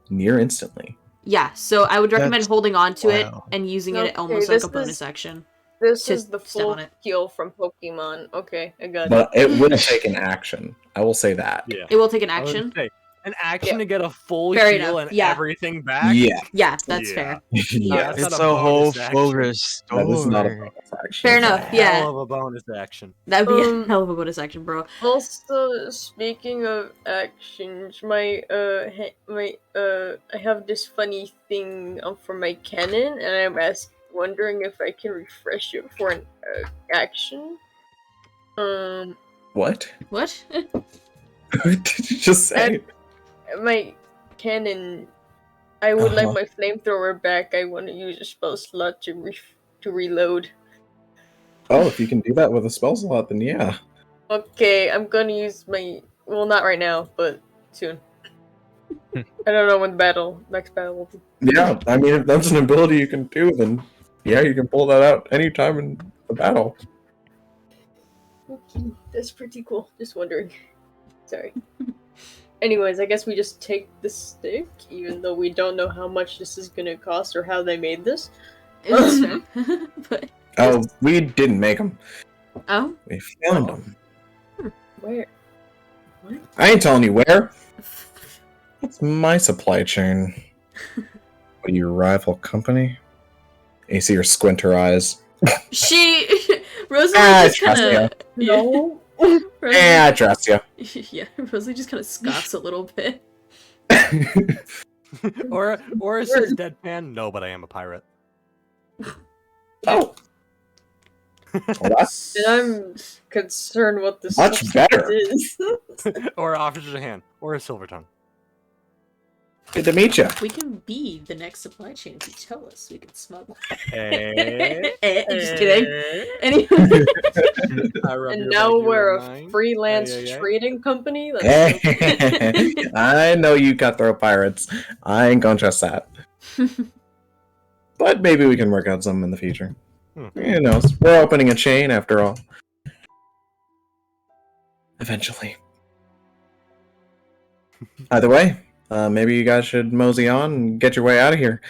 near instantly. Yeah, so I would recommend That's- holding on to it wow. and using it Okay, almost like this a bonus is- action. This Just is the step full on it. heal from Pokemon. Okay, I got it. But it will take an action. I will say that. Yeah. It will take an I was action. gonna say, an action to get a full Fair heal enough, and yeah. everything back? Yeah. Yeah, that's Yeah. fair. Yeah. That's It's not a a whole bonus full action. restore. That is not a bonus action. Fair It's a enough, half. yeah. Hell of a bonus action. That'd be a Um, hell of a bonus action, bro. Also, speaking of actions, I have this funny thing for my cannon, and I'm wondering if I can refresh it for an action. What? What? What did you just say? My cannon. I would like Uh-huh. my flamethrower back. I want to use a spell slot to reload. Oh, if you can do that with a spell slot, then yeah. Okay, I'm gonna use my. Well, not right now, but soon. I don't know when the next battle will be. Yeah, I mean, if that's an ability you can do, then yeah, you can pull that out anytime in the battle. Okay, that's pretty cool. Just wondering. Sorry. Anyways, I guess we just take the stick, even though we don't know how much this is gonna cost or how they made this. That's fair. But, Oh, we didn't make them. oh? We found them. Where? What? I ain't telling you where. It's my supply chain. What are you, a rival company? You see her squint her eyes. She... Rosalie Ah, just kind of... No. I trust you. Yeah, Rosalie just kind of scoffs a little bit. or it says deadpan. No, but I am a pirate. Oh. Well, that's And I'm concerned what this Much better. is. Or offers a hand. Or a silver tongue. good to meet you. We can be the next supply chain if you tell us. We can smuggle. Hey. Just kidding. Anyway. I rub And your now leg, we're you're a mine. freelance Ay, ay, ay. trading company. That's I know you cutthroat pirates. I ain't gonna trust that. But maybe we can work out something in the future. You know, we're opening a chain after all. Eventually. Either way, maybe you guys should mosey on and get your way out of here.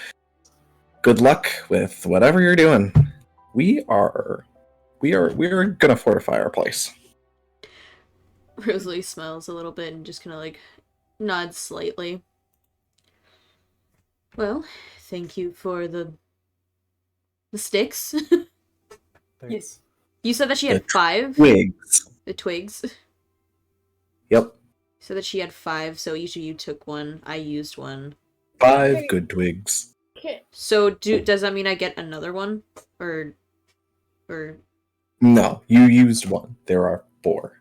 Good luck with whatever you're doing. We're gonna fortify our place. Rosalie smiles a little bit and just kind of like nods slightly. Well, thank you for the sticks. Yes. You said that she had 5? Twigs. The twigs. Yep. So that she had 5, so each of you took one. I used one. 5 good twigs. Okay. So does that mean I get another one? Or No, you used one. There are 4.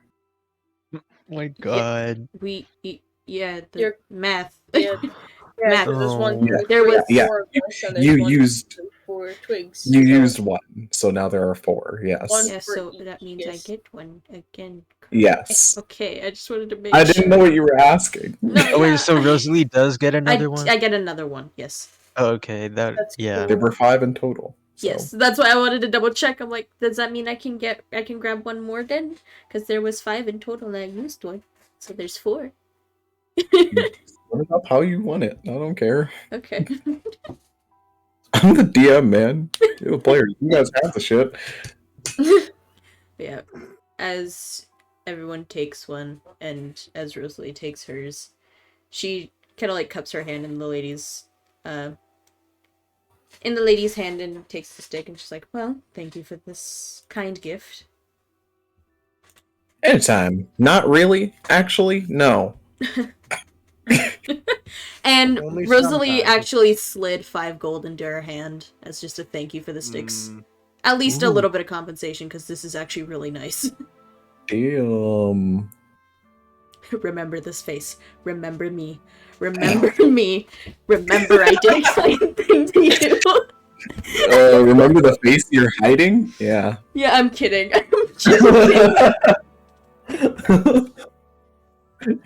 My God. yeah, the You're- math. Yeah. Yeah, Math. so there's one. Yeah. There was Yeah. 4 of us, and there's You one, used- 2, 4 twigs. You so used 1, so now there are 4. Yes. One- Yeah, for so each, that means yes. I get one again. Yes. Okay, I just wanted to make I sure. didn't know what you were asking. No, Oh wait, yeah, so Rosalie does get another one? I get another one, yes. Oh, okay, That's yeah. There were 5 in total. So. Yes, that's why I wanted to double check. I'm like, does that mean I can grab one more then? Because there was 5 in total and I used one. So there's 4. Put it up how you want it. I don't care. Okay. I'm the DM, man. You're the player. You guys have the shit. Yeah. As everyone takes one and as Rosalie takes hers, she kind of like cups her hand in the lady's hand and takes the stick and she's like, well, thank you for this kind gift. Anytime. Not really. Actually, no. And Only Rosalie sometimes. actually slid 5 gold into her hand as just a thank you for the sticks. Mm, At least a Ooh. little bit of compensation because this is actually really nice. Damn. Remember this face. Remember me. Remember me. Remember I did a kind thing to you. Remember the face you're hiding? Yeah. Yeah, I'm kidding. I'm just kidding.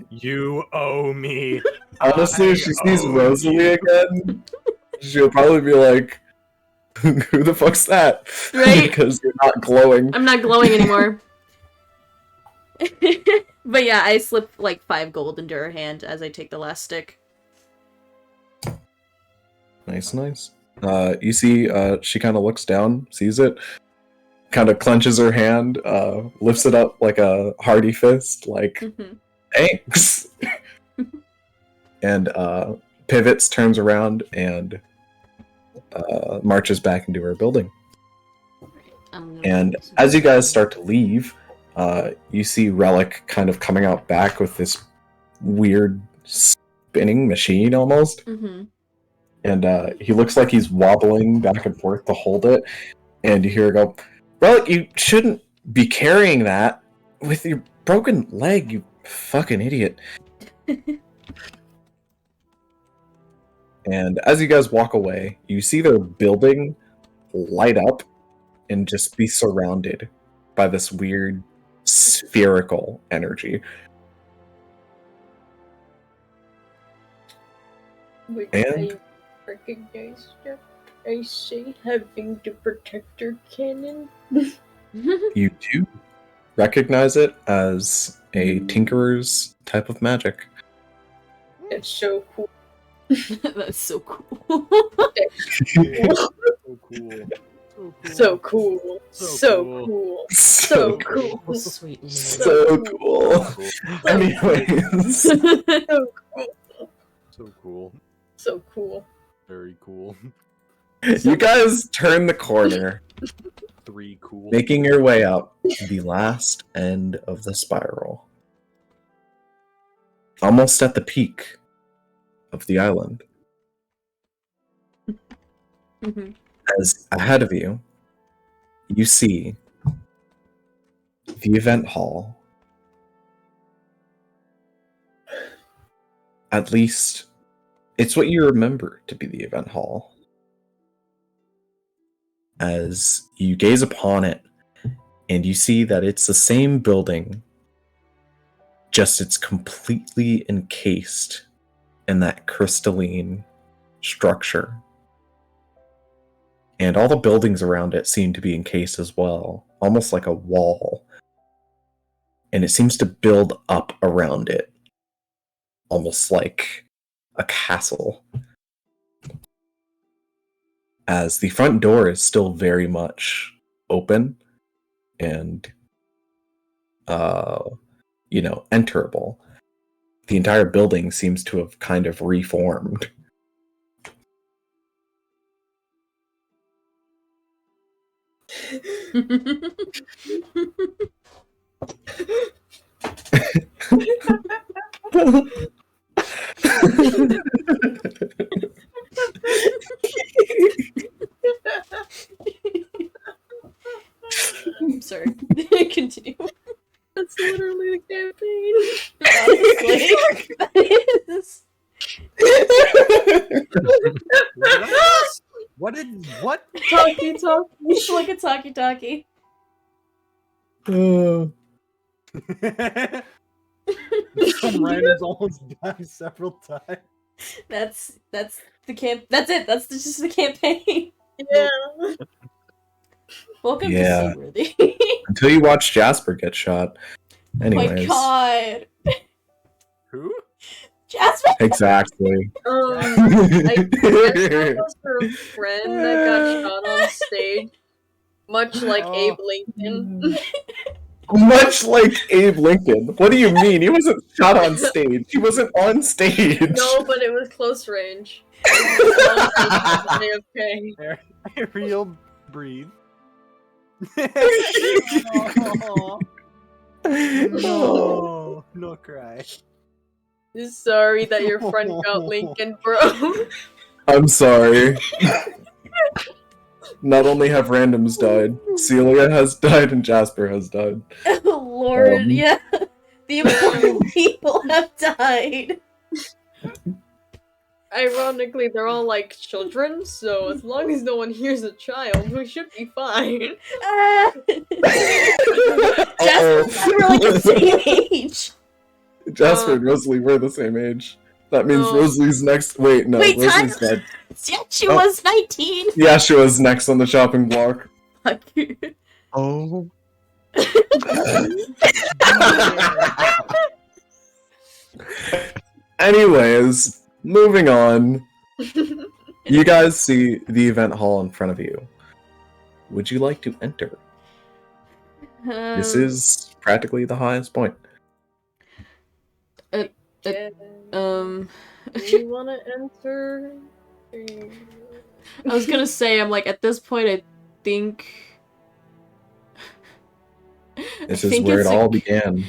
you owe me. Honestly, if she sees owe Rosalie you. again, she'll probably be like, who the fuck's that? Right? Because you're not glowing. I'm not glowing anymore. But yeah, I slip like 5 gold into her hand as I take the last stick. Nice, nice. You see, she kind of looks down, sees it, kind of clenches her hand, lifts it up like a hearty fist, like, Mhm. thanks! And pivots, turns around, and marches back into her building. I'm gonna And put some- as you guys start to leave, you see Relic kind of coming out back with this weird spinning machine almost. Mhm. And he looks like he's wobbling back and forth to hold it. And you hear her go, Relic, you shouldn't be carrying that with your broken leg, you fucking idiot. And as you guys walk away, you see their building light up and just be surrounded by this weird spherical energy. Which And- I recognize that. I say having the protector cannon. You do recognize it as a tinkerer's type of magic. It's so cool. That's so cool. So cool. So cool. So cool. So cool. Sweet Lord. So cool. Anyways, So cool. So cool. So cool. Very cool. you guys turn the corner, 3 cool. making your way up the last end of the spiral. Almost at the peak of the island. Mhm. As ahead of you, you see the event hall. At least, it's what you remember to be the event hall. As you gaze upon it, and you see that it's the same building, just it's completely encased in that crystalline structure. And all the buildings around it seem to be encased as well, almost like a wall. And it seems to build up around it. almost like a castle. As the front door is still very much open and, enterable. The entire building seems to have kind of reformed. I'm sorry. Continue. That's literally the campaign. Honestly, that is. What? Talkie talkie. Look at Talkie Talkie. Some randoms almost died several times. That's the camp. That's it. That's just the campaign. Yeah. Welcome Yeah. to Seaworthy. Until you watch Jasper get shot. Oh my Anyways. god. Who? Jasper! Exactly. I guess that was her friend that got shot on stage. Much like Abe Lincoln. Much like Abe Lincoln. What do you mean? He wasn't shot on stage. He wasn't on stage. No, but it was close range. AFK. Ariel, breathe. No cry. Sorry that your friend got Lincoln, bro. I'm sorry. Not only have randoms died, Celia has died and Jasper has died. Oh lord, yeah. The important Yeah. people have died. Ironically, they're all like children, so as long as no one hears a child, we should be fine. Ah. Jasper, we're like the same age. Jasper and Rosalie were the same age. That means Oh. Rosalie's next. Wait, no, Wait, Rosalie's dead. Yeah, she Oh. was 19. Yeah, she was next on the chopping block. Fuck. Oh. Anyways, moving on. You guys see the event hall in front of you. Would you like to enter? This is practically the highest point. Yeah. Um, Do you want to enter? I was gonna say, I'm like, at this point, I think. This I is think where it it's all began.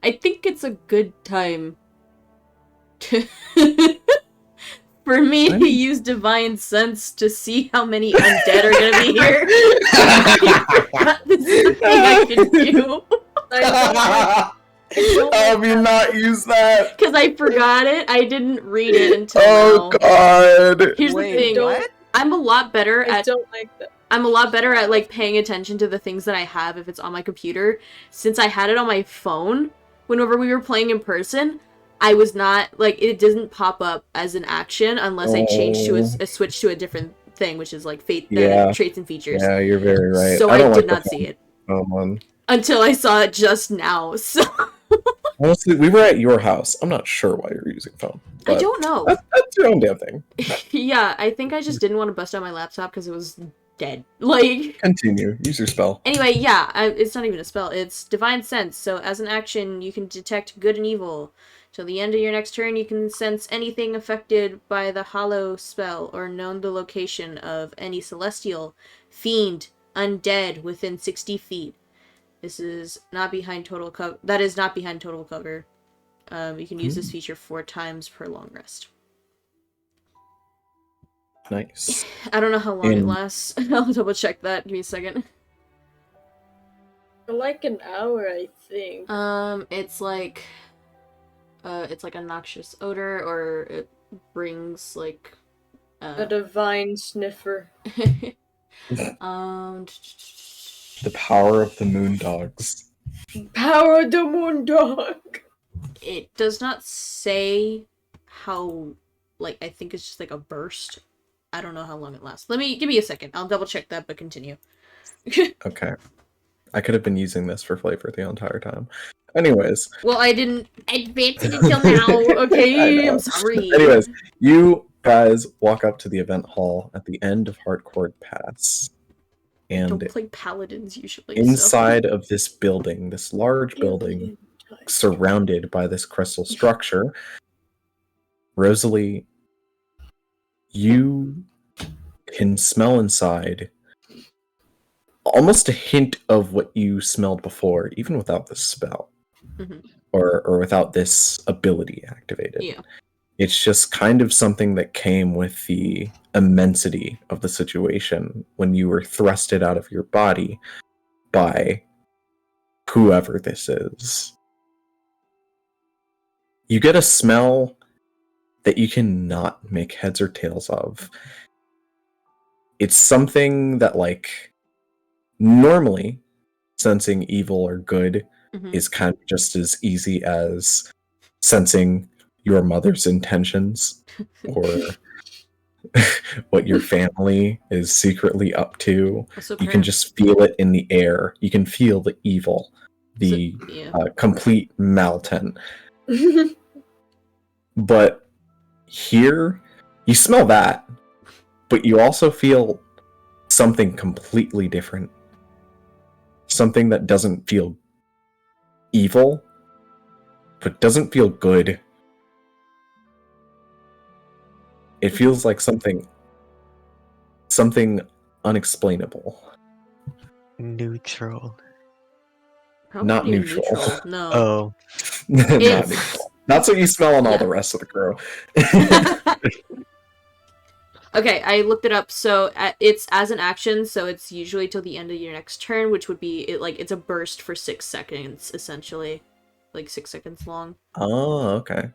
I think it's a good time to for me to use divine sense to see how many undead are gonna be here. This is the thing I can do Have you not used that? because I forgot it. I didn't read it until Oh now. god. Here's the thing. what? I'm a lot better I at don't like that. I'm a lot better at like paying attention to the things that I have if it's on my computer. Since I had it on my phone whenever we were playing in person, I was not like it didn't pop up as an action unless I changed to a switch to a different thing, which is like Yeah. traits and features. Yeah, you're very right. So I don't did like not see it the one. until I saw it just now. So Honestly, we were at your house. I'm not sure why you're using phone. I but don't know. That's your own damn thing. Yeah, I think I just didn't want to bust out my laptop because it was dead. Like. Continue. Use your spell. Anyway, yeah, it's not even a spell. It's Divine Sense. So as an action, you can detect good and evil. Till the end of your next turn, you can sense anything affected by the Hollow spell or know the location of any celestial, fiend, undead within 60 feet. This is not behind total cover. That is not behind total cover. You can use this feature 4 times per long rest. Nice. I don't know how long it In- lasts. I'll double check that. Give me a second. For like an hour, I think. It's like a noxious odor, or it brings like A divine sniffer. um The power of the moon dogs. Power the moon dog. it does not say how, like, I think it's just like a burst. I don't know how long it lasts. Give me a second. I'll double check that, but continue. Okay. I could have been using this for flavor the entire time. Anyways, Well, I didn't advance it until now. I Okay, know. I'm sorry. Anyways, you guys walk up to the event hall at the end of Hardcore Pass. I And don't play paladins usually. inside of this building, this large building, surrounded by this crystal structure, Rosalie, you can smell inside almost a hint of what you smelled before, even without this spell. Mhm. Or without this ability activated. Yeah. It's just kind of something that came with the immensity of the situation when you were thrusted out of your body by whoever this is. You get a smell that you cannot make heads or tails of. It's something that, like, normally sensing evil or good Mhm. is kind of just as easy as sensing your mother's intentions or what your family is secretly up to. Also You can just feel it in the air. You can feel the evil, the yeah. complete maltent. But here, you smell that, but you also feel something completely different. Something that doesn't feel evil, but doesn't feel good. It feels like something unexplainable. Neutral. How Not can you neutral. No. Oh, Not It's- neutral. That's what you smell on all Yeah. the rest of the crew. Okay, I looked it up. So it's as an action, so it's usually till the end of your next turn, which would be it's a burst for 6 seconds, essentially, like 6 seconds long. Oh, okay.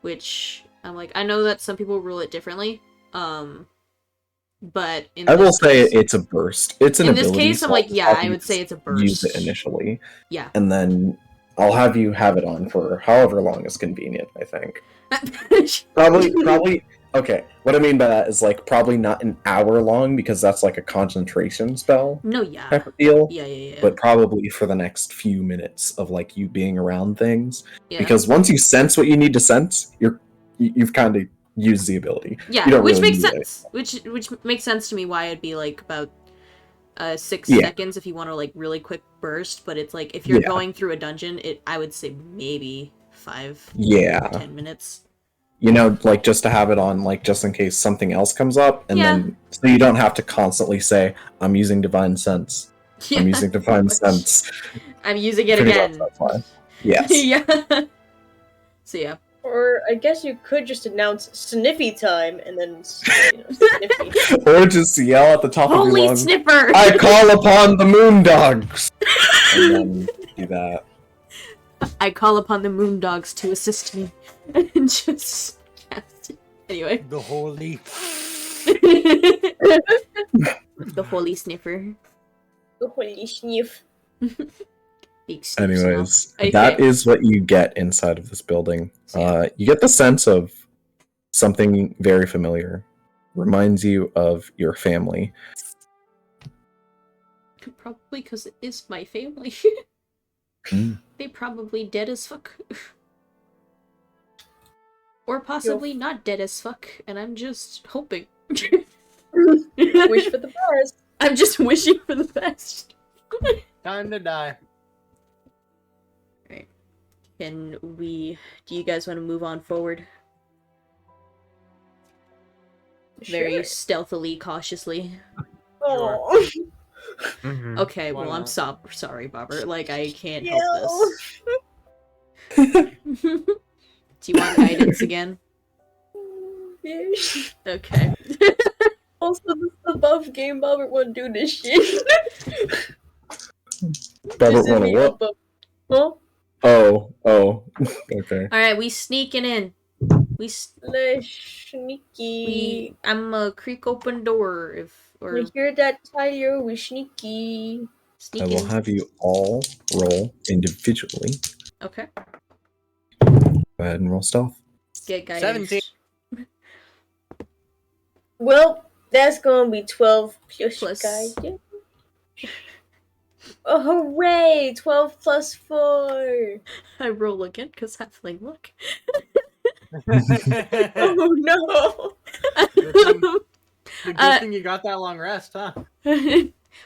Which I'm like, I know that some people rule it differently, but I will this say case, it's a burst. It's an in this ability. case, I'm so like, I'll yeah, have I you would say it's a burst. Use it initially, Yeah. and then I'll have you have it on for however long is convenient. I think probably. Okay, what I mean by that is like probably not an hour long because that's like a concentration spell No, yeah, type of deal. yeah. But probably for the next few minutes of like you being around things, Yeah. because once you sense what you need to sense, you've kind of used the ability. Yeah, You don't which really makes need it. sense. Which makes sense to me why it'd be like about 6 Yeah. seconds if you want to like really quick burst, but it's like if you're Yeah. going through a dungeon, I would say maybe 5 Yeah. 10 minutes. You know, like just to have it on, like just in case something else comes up, and Yeah. then so you don't have to constantly say, "I'm using divine sense. Yeah, I'm using divine pretty much. sense." I'm using it Pretty much, again. that's why. Yes. Yeah. So yeah. Or I guess you could just announce sniffy time and then sniffy. Or just yell at the top of Holy your lungs, sniffer! "I call upon the moon dogs," and then do that. I call upon the moon dogs to assist me. And just cast it. Anyway. The holy. The holy sniffer. Holy sniff. Big sniff Anyways, smell. Okay. that is what you get inside of this building. You get the sense of something very familiar. Reminds you of your family. Probably because it is my family. Mm. They probably dead as fuck. Or possibly not dead as fuck, and I'm just hoping. Wish for the best. I'm just wishing for the best. Time to die. Right. Do you guys want to move on forward? Very Sure. stealthily, cautiously. Oh. mhm. Okay, Why well, I'm not? sorry, Bobber. Like, I can't No. help this. Do you want guidance again? Yes. Okay. Also, this is above game. Robert won't do this shit. Robert This is wanna me what? above. Huh? Oh, okay. Alright, we sneaking in. Sneaky. I'm a creak open door or I hear that, Tyler? We sneaky. I sneaking. will have you all roll individually. Okay. Go ahead and roll stealth. Get guidance. 17. Well, that's gonna be 12 plus Plus- guys. Yeah. Oh, hooray! 12 plus 4. I roll again because halfling luck. Oh no! The good thing you got that long rest, huh?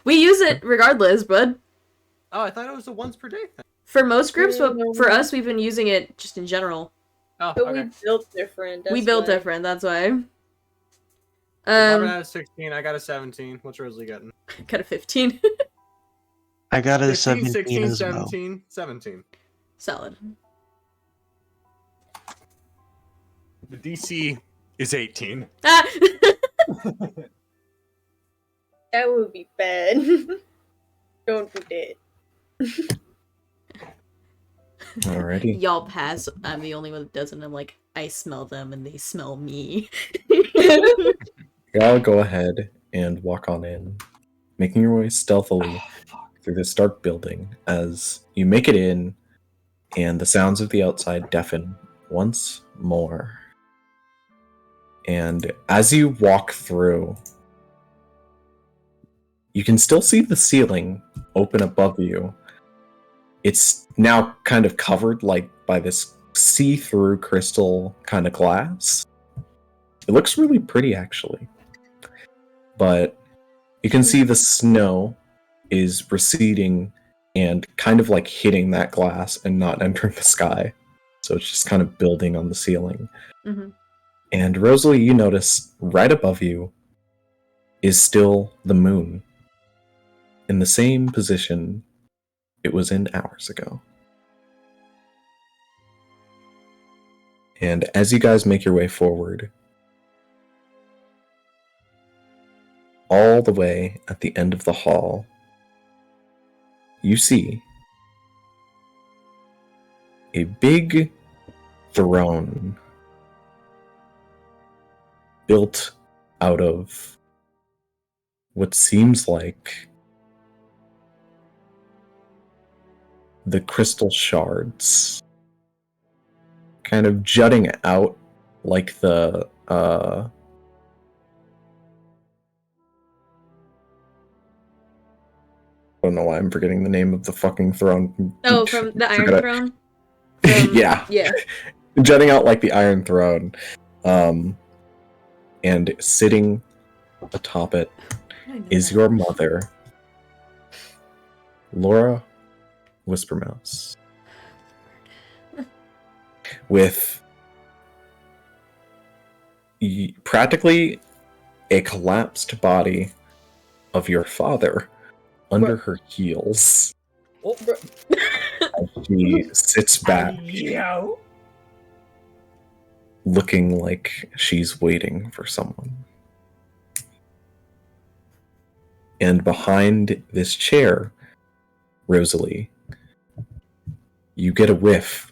We use it regardless, bud. Oh, I thought it was a once per day thing. For most groups, but No. for us, we've been using it just in general. Oh, But okay. we built different. We that's built why. different, that's why. Robin had a 16, I got a 17. What's Rosalie getting? Got a 15. I got a 15, 17 16, as well. 17, 17. Solid. The DC is 18. Ah! That would be bad. Don't do that. Alrighty. Y'all pass. I'm the only one that doesn't. I'm like, I smell them and they smell me. Y'all go ahead and walk on in, making your way stealthily through this dark building as you make it in, and the sounds of the outside deafen once more. And as you walk through, you can still see the ceiling open above you. It's now kind of covered like by this see-through crystal kind of glass. It looks really pretty, actually. But you can see the snow is receding and kind of like hitting that glass and not entering the sky. So it's just kind of building on the ceiling. Mm-hmm. And Rosalie, you notice right above you is still the moon in the same position it was in hours ago. And as you guys make your way forward, all the way at the end of the hall, you see a big throne built out of what seems like the crystal shards, kind of jutting out like the I don't know why I'm forgetting the name of the fucking throne. Oh, from the Iron Forgot it. Throne? Yeah. Yeah. Jutting out like the Iron Throne. And sitting atop it I know is that. your mother, Laura Whispermouse. With practically a collapsed body of your father under her heels. Oh, As she sits back, yo. looking like she's waiting for someone. And behind this chair, Rosalie, you get a whiff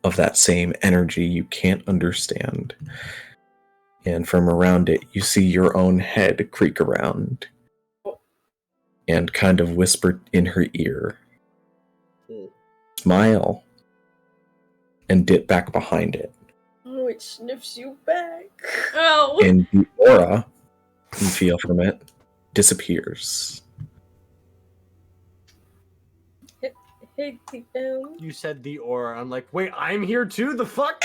of that same energy you can't understand. And from around it, you see your own head creak around and kind of whisper in her ear, smile, and dip back behind it. Oh, it sniffs you back. Oh! And the aura you feel from it disappears. Hey, TM. You said the aura. I'm like, wait, I'm here too? The fuck?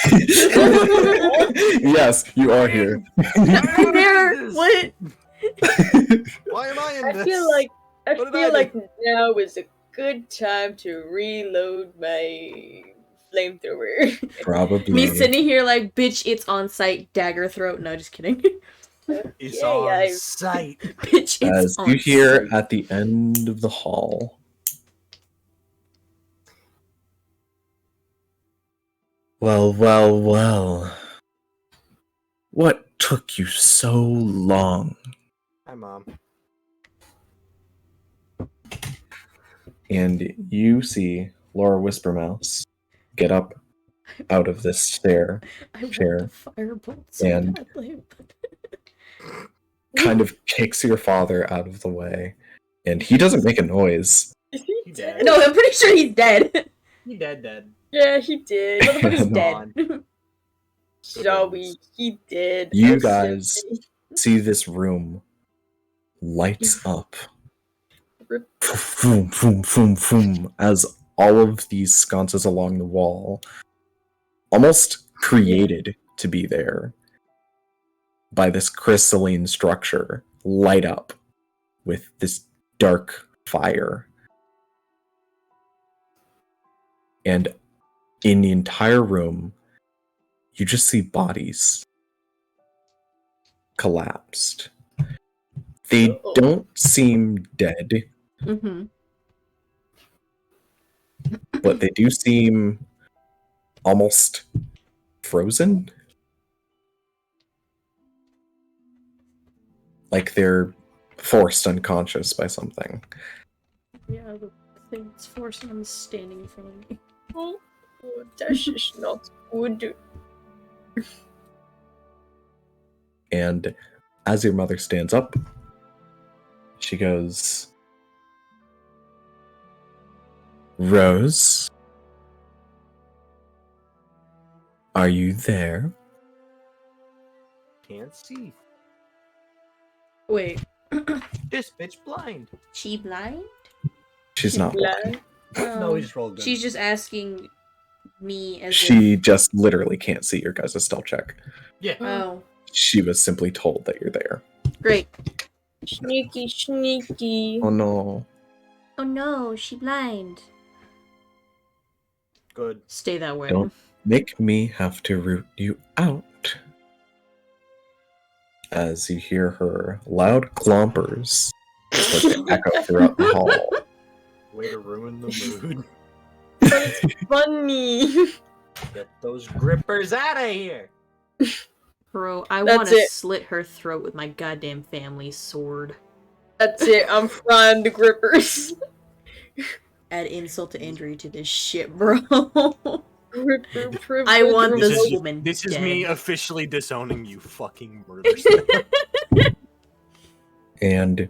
Yes, you are here. I'm there! What? Why am I in I this? feel like What did I do? now is a good time to reload my flamethrower. Probably. Me sitting here like, bitch, it's on site, dagger throat. No, just kidding. It's Yay, on I- sight. Bitch, it's As on you hear site. at the end of the hall, well, well, well. What took you so long? Hi, Mom. And you see Laura Whispermouse get up out of this chair, I want chair, the firebolt so and- badly. kind of kicks your father out of the way, and he doesn't make a noise. Is he He dead? dead. No, I'm pretty sure he's dead. He dead. Yeah, he did. Motherfucker's Come dead. Joey, he did. You I'm guys sorry. see this room lights up Boom, boom, boom, boom, as all of these sconces along the wall, almost created to be there by this crystalline structure, light up with this dark fire. And in the entire room, you just see bodies collapsed. They don't seem dead, Mm-hmm. but they do seem almost frozen. Like they're forced unconscious by something. Yeah, the thing's forcing him standing in front of me. Oh, that's just not good. And as your mother stands up, she goes, Rose, are you there? Can't see. Wait, This bitch blind. she blind? She's not blind. No, we just rolled good. She's just asking me as She if... just literally can't see your guys' stealth check. Yeah. Oh, She was simply told that you're there. great. Sneaky, sneaky. Oh no. Oh no, she blind. Good. Stay that way. Don't make me have to root you out. As you hear her loud clompers start to echo throughout the hall. Way to ruin the mood. But it's funny. Get those grippers out of here. Bro, I That's want to it. slit her throat with my goddamn family sword. That's it. I'm frying the grippers. Add insult to injury to this shit, bro. Gripper privilege. I want This this is, woman this is dead. me officially disowning you, fucking murderers. And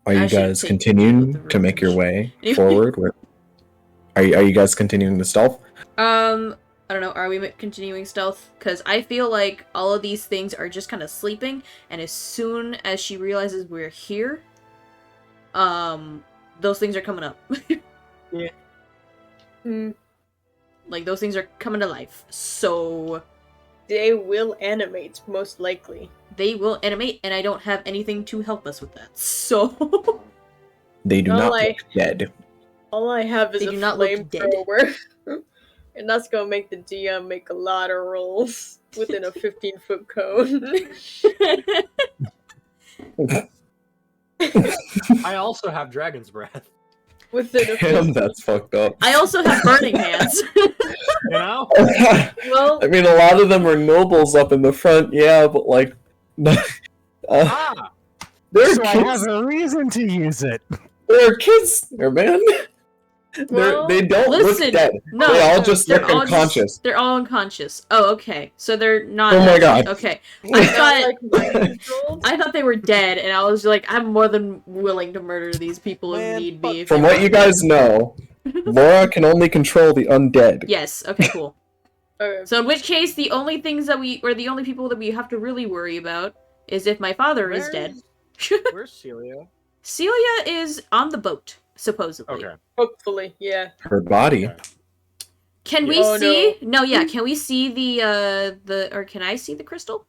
are I you should guys take continuing the to make your way revenge. forward? Are you guys continuing the stealth? I don't know, are we continuing stealth? Because I feel like all of these things are just kind of sleeping, and as soon as she realizes we're here, those things are coming up. Yeah. Like, those things are coming to life. So, They will animate, most likely. they will animate, and I don't have anything to help us with that. So, They do No, not like- look dead. All I have is They a do not look dead. flamethrower. And that's gonna make the DM make a lot of rolls within a 15-foot cone. I also have dragon's breath. Within a Damn, 15... that's fucked up. I also have burning hands. You know? Well, I mean, a lot of them are nobles up in the front, yeah, but like, Ah! they're So I kids. have a reason to use it. They're kids there, man. Well, they don't listen, look dead. no, They all just they're look all unconscious. they're all unconscious. Oh, okay. So they're not. Oh my god. Okay. I thought- like mind controlled. I thought they were dead, and I was like, I'm more than willing to murder these people if Man, need be. if From they what want you me. guys know, Laura can only control the undead. Yes. Okay. Cool. Okay. So in which case, the only things that the only people that we have to really worry about is if my father is dead. Where's Celia? Celia is on the boat, supposedly. Okay. Hopefully, yeah. Her body. Okay. Can we Oh, see? No. Yeah. Can we see or can I see the crystal?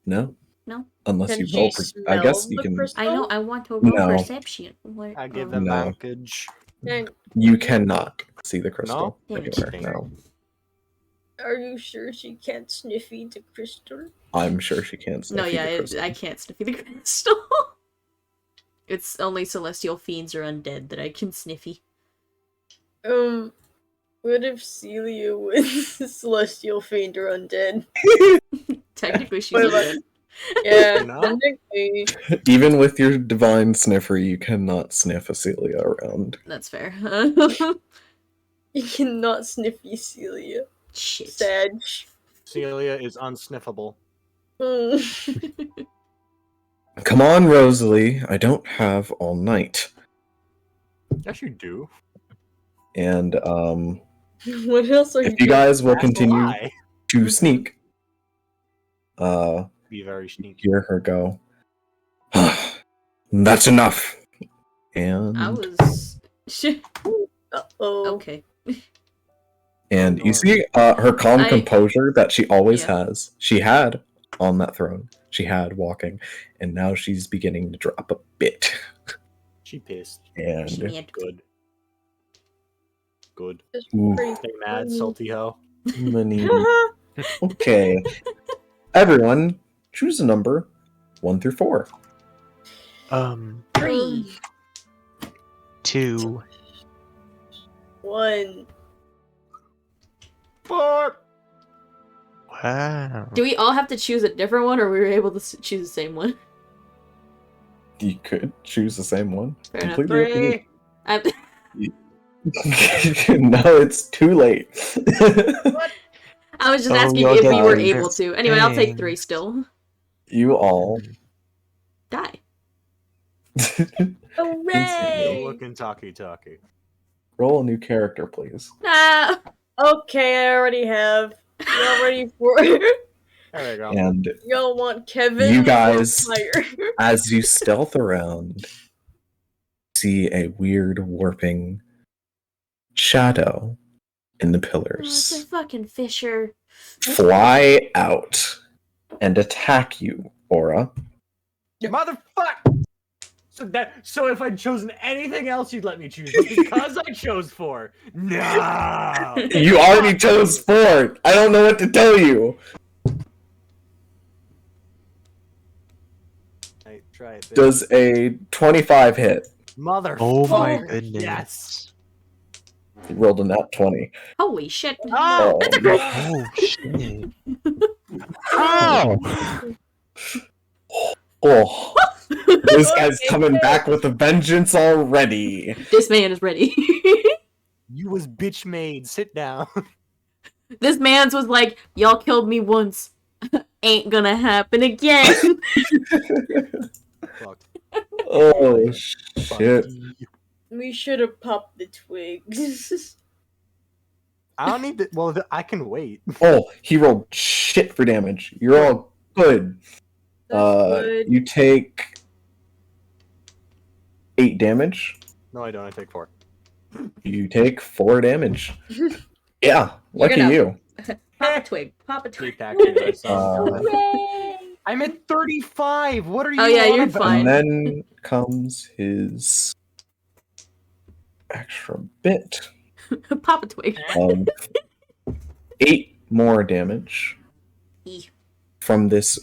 No. No? Unless Can you she roll. I smell guess you the can. crystal? I know. I want to roll No. perception. What- I give oh. them No. advantage. And You cannot see the crystal No? anywhere. Interesting. No. are you sure she can't sniffy the crystal? I'm sure she can't. No, sniff yeah, the crystal. I can't sniffy the crystal. It's only celestial fiends or undead that I can sniffy. What if Celia was celestial fiend or undead? Technically, she's Wait, undead. Yeah, No? technically. Even with your divine sniffer, you cannot sniff a Celia around. That's fair. You cannot sniffy Celia. Shit. Sad. Celia is unsniffable. Come on, Rosalie. I don't have all night. Yes, you do. And What else are if you guys will That's a continue lie. to sneak, Be very sneaky. hear her go. That's enough. And I was. Uh-oh. Okay. and you see her calm I- composure that she always Yeah. has. She had on that throne. She had walking, and now she's beginning to drop a bit. She pissed. And Shit. Good. Good. Just ooh, pretty Stay mad, funny. salty hoe. many. Okay, everyone, choose a number 1 through 4. 3. 2. 1. 4. Wow. Do we all have to choose a different one, or we were able to choose the same one? You could choose the same one. Fair enough. Completely up to you. 3. No, it's too late. I was just Oh, asking y'all if get we were different able to. Anyway, I'll take 3 things. still. You all. Die. Hooray! You're looking talkie. Roll a new character, please. Nah. Okay, I already have. Y'all ready for it? There we go. And Y'all want Kevin? You or guys- Fire? as you stealth around, see a weird warping shadow in the Oh, it's a pillars fucking fisher. fly out and attack you, Aura. Motherfucker! So if I'd chosen anything else, you'd let me choose. But because I chose 4, no. You already chose 4. I don't know what to tell you. Hey, try it. Bitch. Does a 25 hit? Motherfucker! Oh my goodness. Yes. You rolled a nat 20. Holy shit. Oh! That's a crit. Oh shit. Oh! Oh, this guy's coming back with a vengeance already. This man is ready. You was bitch made. Sit down. This man's was like, y'all killed me once. Ain't gonna happen again. Fuck. Oh, Fuck shit. you. We should have popped the twigs. I don't need to. Well, I can wait. Oh, he rolled shit for damage. You're all good. That's good. You take 8 damage. No, I don't. I take 4. You take 4 damage. Yeah, lucky gonna- you. Pop a twig. Pop a twig. Take that, Hooray! I'm at 35. What are you? Oh, yeah, on you're about? fine. And then comes his extra bit Pop a twig. of 8 more damage E. from this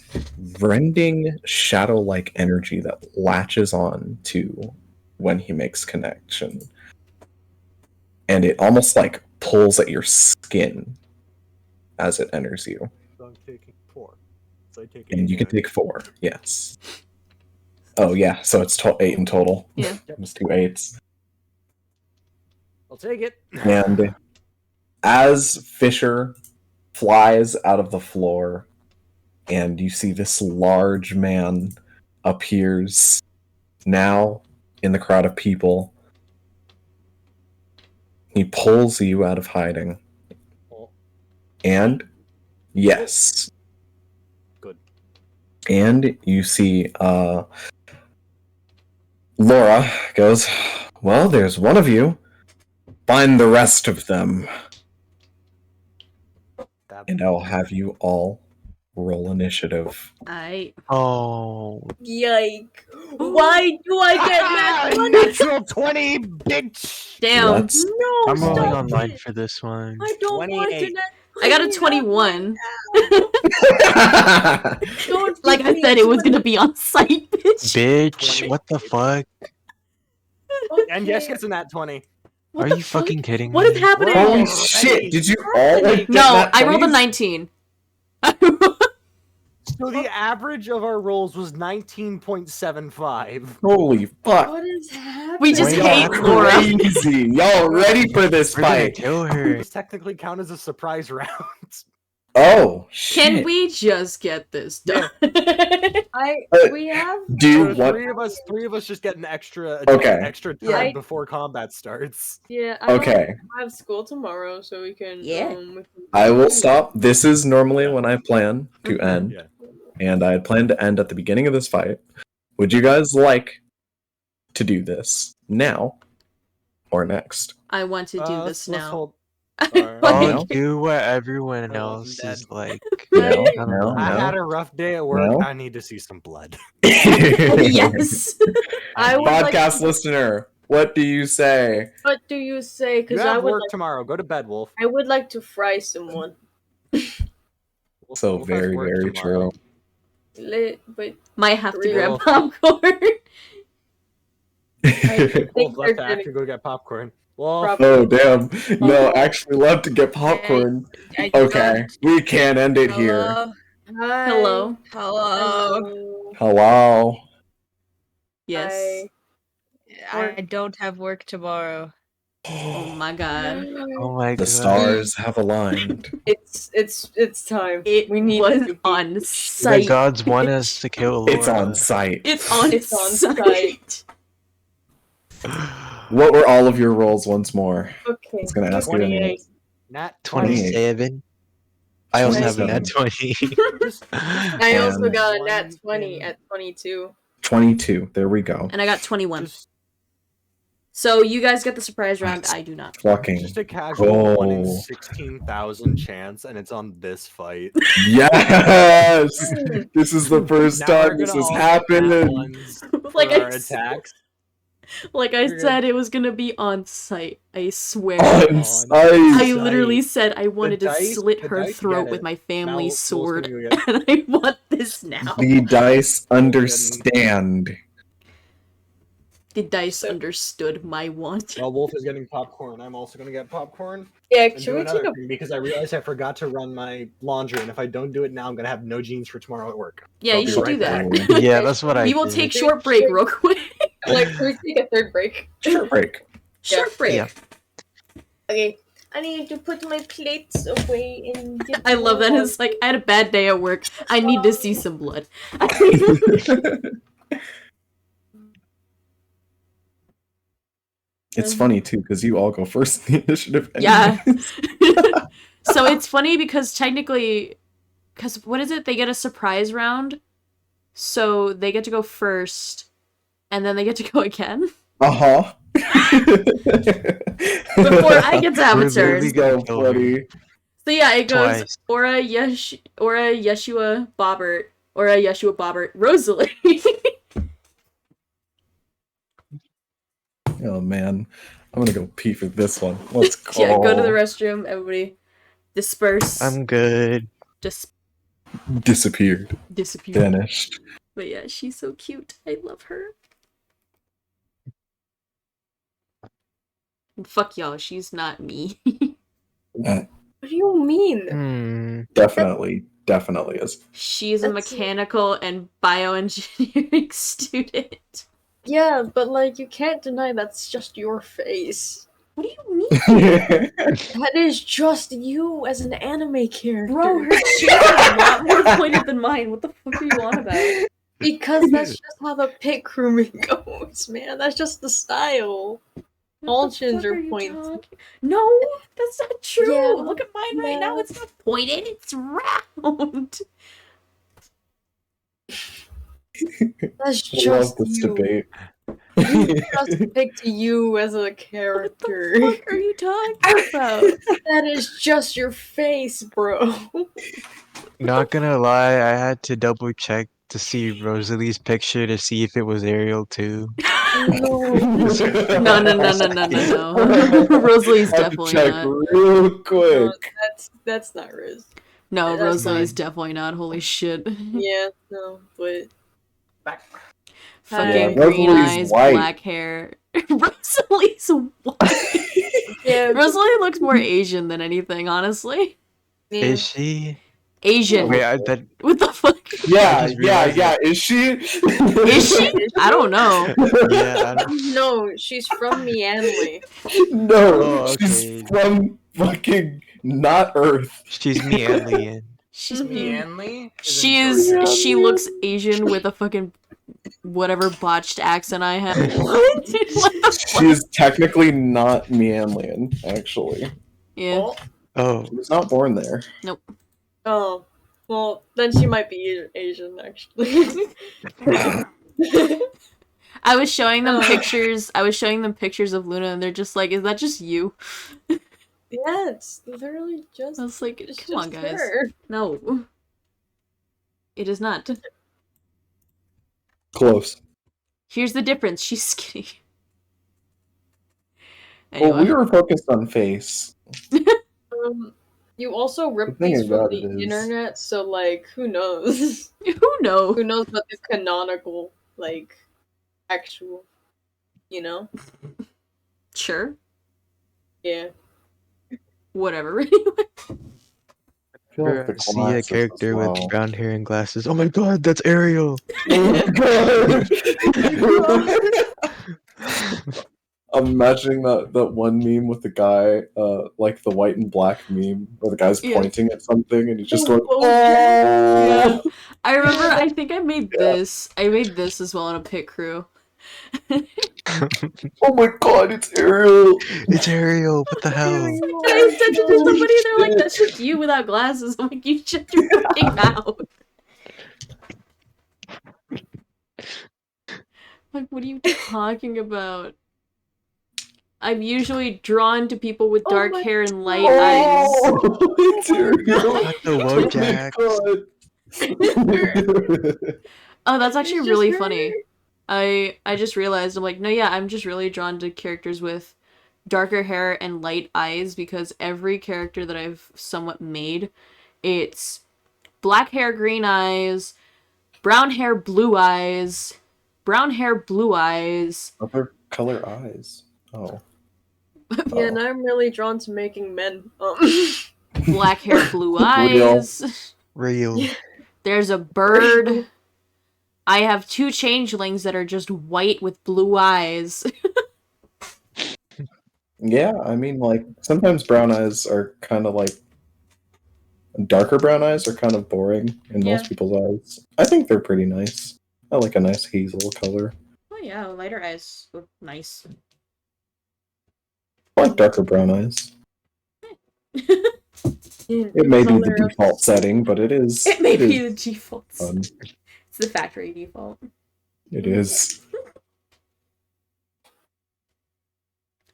rending shadow-like energy that latches on to when he makes connection. And it almost like pulls at your skin as it enters you. So I'm taking 4. So I take And 8 you can damage. take 4, yes. Oh yeah, so it's 8 in total. Yeah. It's 2 8s. I'll take it. And as Fisher flies out of the floor, and you see this large man appears now in the crowd of people, he pulls you out of hiding. And yes. Good. And you see Laura goes, well, there's one of you. Find the rest of them. And I'll have you all roll initiative. Oh. Yike. Why do I get that one? Natural 20, bitch. Damn. Let's No, I'm rolling stop online it. for this one. I don't want to 28. net I got a 20 21. Don't Like give I me said, a it was gonna be on site, bitch. Bitch, what the fuck? 20. And Yes gets a nat 20. What Are the you fuck? fucking kidding What me? is happening? Holy Whoa. shit! Did you all like get No, nat I rolled a 20s? 19. So the average of our rolls was 19.75. Holy fuck! What is happening? We just Y'all hate Laura. crazy. Y'all ready for this We're gonna fight? kill her. This technically count as a surprise round. Oh shit! Can we just get this done? We have do So what? three of us just get an extra Okay. extra time Yeah. before combat starts. yeah. I Okay, have school tomorrow, so we can. Yeah. We can I will stop. This is normally when I plan to Mhm. end, Yeah. and I had planned to end at the beginning of this fight. Would you guys like to do this now or next? I want to do this let's now. hold. Like- I'll do what everyone Oh, I'm else dead. is like. No, I don't no, know. I no. had a rough day at work. No. I need to see some blood. Yes. I would like Podcast listener, what do you say? What do you say? You Because I have would work like, tomorrow. Go to bed, Wolf. I would like to fry someone. So Wolf has very, work very tomorrow. true. But Might have to grab Wolf. popcorn. Wolf left to they're actually go get popcorn. Wolf. Probably. Oh damn! No, actually, love to get popcorn. I Okay, we can end it here. Hello? Hi. Hello. Hello. Hello. Yes. Hi. I don't have work tomorrow. Oh my god. Oh my The god. stars have aligned. It's time. It We need was to be- on The site. gods want us to kill Laura. It's on site. It's on It's on site. What were all of your rolls once more? Okay. I was gonna ask you 28. anyways. Nat 20. 27. I also have a nat 20. I also And- got a nat 20 at 22. 22. There we go. And I got 21. Just, So you guys get the surprise round. I do not. Fucking just a casual 1 in go. 16,000 chance, and it's on this fight. Yes! This is the first Now we're time this gonna has all happened. nat ones Like for I our s- attacks. Like I We're gonna- said, it was gonna be on site. I swear. On site. I literally said I wanted to dice- slit the her dice throat get with it. my Now family Wolf's sword, gonna go get- and I want this now. The dice understand. The dice understood my want. While Wolf is getting popcorn, I'm also gonna get popcorn. Yeah, And should do we another take a thing because I realized I forgot to run my laundry, and if I don't do it now, I'm gonna have no jeans for tomorrow at work. Yeah, I'll you be should right do that. back. Yeah, that's what I We will did. take short break real quick. like? Should we take a third break? Short break. Short break. Yeah. Okay. I need to put my plates away and get. I love that. It's like I had a bad day at work. I need to see some blood. It's funny too because you all go first in the initiative. Yeah. anyways. So it's funny because technically, because what is it? They get a surprise round, so they get to go first, and then they get to go again Uh-huh. before I get to have a We're turn. literally Go, Kill her. buddy. So yeah, it goes Twice. Aura Yeshua Bobbert, Rosalie. Oh man, I'm gonna go pee for this one. Let's go. Yeah, go to the restroom. Everybody, disperse. I'm good. Just Disappeared. disappear. Vanished. But yeah, she's so cute. I love her. And fuck y'all, she's not me. Uh, What do you mean? Hmm. definitely is. She's a That's- mechanical and bioengineering student. Yeah, but like you can't deny that's just your face. What do you mean? That is just you as an anime character. Bro, her shit is a lot more pointed than mine. What the fuck are you on about? Because that's just how the pit grooming goes, man. That's just the style. All What the chins fuck are you pointed. talking- No, that's not true. Yeah, Look at mine right now. yeah. It's not pointed, it's round. That's I love just this you. debate. You just picked you as a What character. the fuck are you talking about? That is just your face, bro. Not gonna lie, I had to double check to see Rosalie's picture to see if it was Ariel too. No. No. Rosalie's Have to definitely check not. real No, quick. that's not Riz. No, That's Rosalie's not- definitely not. Holy shit. Yeah, no, but Fucking Yeah, green Rosalie's eyes, white. black hair. Rosalie's white. yeah, Rosalie looks more Asian than anything, honestly. yeah. Is she? Asian. Wait, that What the fuck? Yeah, just yeah, realized yeah. Is she? Is she? I don't know. yeah, I don't, No, she's from Mianli. No, Oh, she's okay. from fucking not Earth. she's me alien. She's Mianli? She is. She looks Asian with a fucking whatever botched accent I have. What the She is technically not Mianlian, actually. Yeah. Oh, She was not born there. Oh, well, then she might be Asian, actually. I was showing them Oh. pictures. I was showing them pictures of Luna, and they're just like, "Is that just you?" Yeah, it's literally just. I was like, It's "Come on, just guys. her. No, it is not." Close. Here's the difference. She's skinny. Well, we Anyway, were focused on face. You also The rip thing these from about the it is- internet, so like, who knows? who knows? Who knows what the canonical, like, actual, you know? Sure, Yeah. whatever. I feel like the See a glasses as character well. with brown hair and glasses. Oh my god, that's Ariel! Oh my god! I'm imagining that one meme with the guy, like the white and black meme, where the guy's Yeah. pointing at something and he's just Oh, going, oh, Yeah. "Oh!" I remember. I think I made Yeah. this. I made this as well in a pit crew. Oh my god, it's Ariel! It's Ariel, what the hell? And I sent it to somebody, and they're like, "That's just you without glasses." I'm like, "You shut your fucking mouth." Like, what are you talking about? I'm usually drawn to people with Oh dark my hair and light eyes. Oh, it's Ariel! Not the Wojaks. Oh, that's actually It's just really her. funny. I just realized, I'm like, no, yeah, I'm just really drawn to characters with darker hair and light eyes, because every character that I've somewhat made, it's black hair, green eyes, brown hair, blue eyes, brown hair, blue eyes. Other color eyes. Oh. Yeah, and I'm really drawn to making men. Black hair, blue Real. eyes. Real. There's a bird. I have 2 changelings that are just white with blue eyes. Yeah, I mean, like, sometimes brown eyes are kind of like. Darker brown eyes are kind of boring in Yeah. most people's eyes. I think they're pretty nice. I like a nice hazel color. Oh yeah, lighter eyes look nice. I like darker brown eyes. It may be the default setting, but it is. It may be the default. fun. It's the factory default. It is.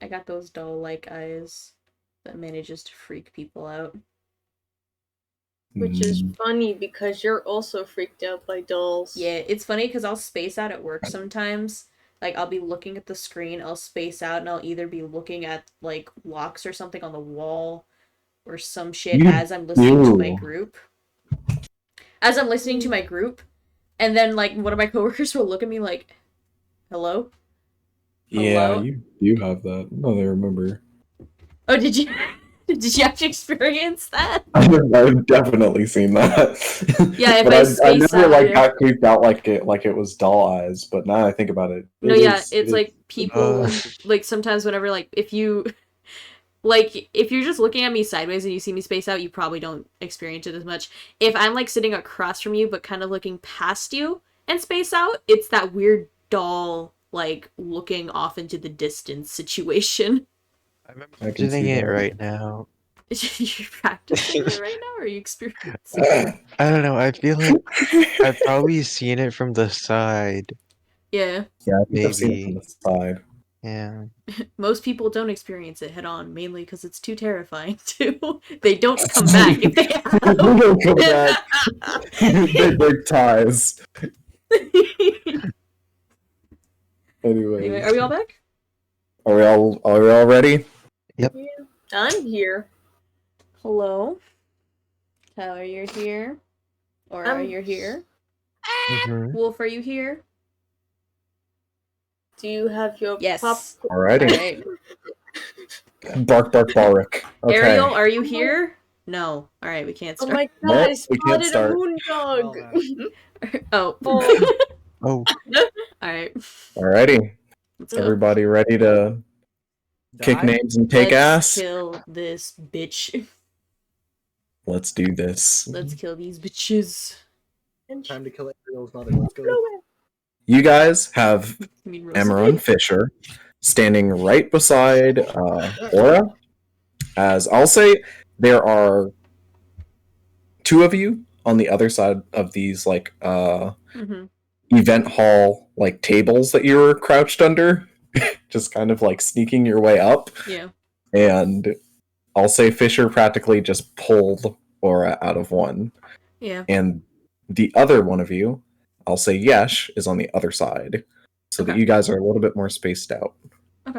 I got those doll-like eyes that manages to freak people out. Which is funny because you're also freaked out by dolls. Yeah, it's funny because I'll space out at work sometimes. Like, I'll be looking at the screen, I'll space out, and I'll either be looking at, like, locks or something on the wall, or some shit You as I'm listening to my do. group. As I'm listening to my group, and then, like, one of my coworkers will look at me like, hello? Yeah, Hello? you do have that. No, I remember. Oh, did you? Did you actually experience that? I've definitely seen that. Yeah, if but I I space never out, like yeah. got creeped out like it was doll eyes. But now I think about it, No, it yeah, is- it's it like is- people, like, sometimes whenever, like, if you, like, if you're just looking at me sideways and you see me space out, you probably don't experience it as much. If I'm, like, sitting across from you but kind of looking past you and space out, it's that weird doll, like, looking off into the distance situation. I'm I can imagining see it that. right now. You're practicing it right now, or are you experiencing it? I don't know, I feel like I've probably seen it from the side. Yeah, Yeah, I think I've seen it Maybe. from the side. Yeah. most people don't experience it head on, mainly because it's too terrifying, too. They don't come back if they have. Don't come back. They break ties. Anyway, Anyway, are we all back? are we all ready? I'm here. Hello? Tyler, you're here? Or are I'm- you here? Mhm. Wolf, are you here? Do you have your Yes. Alrighty. Alright. Bark, bark, bark. Okay. Ariel, are you here? No. Alright, we can't Oh start. my god, Nope, I we can't spotted a start. moondog! Oh. Oh. Oh, Alright. Alrighty. Let's go. Everybody ready to kick Die? names and take Let's ass? kill this bitch. Let's do this. Let's kill these bitches. Time to kill Ariel's mother. Let's go. You guys have I mean, Rosa. Emerald Fisher standing right beside Aura. As I'll say, there are 2 of you on the other side of these like Mhm. event hall like tables that you were crouched under, just kind of like sneaking your way up. Yeah. And I'll say Fisher practically just pulled Aura out of one. Yeah. And the other one of you, I'll say Yesh, is on the other side. So that Okay. you guys are a little bit more spaced out.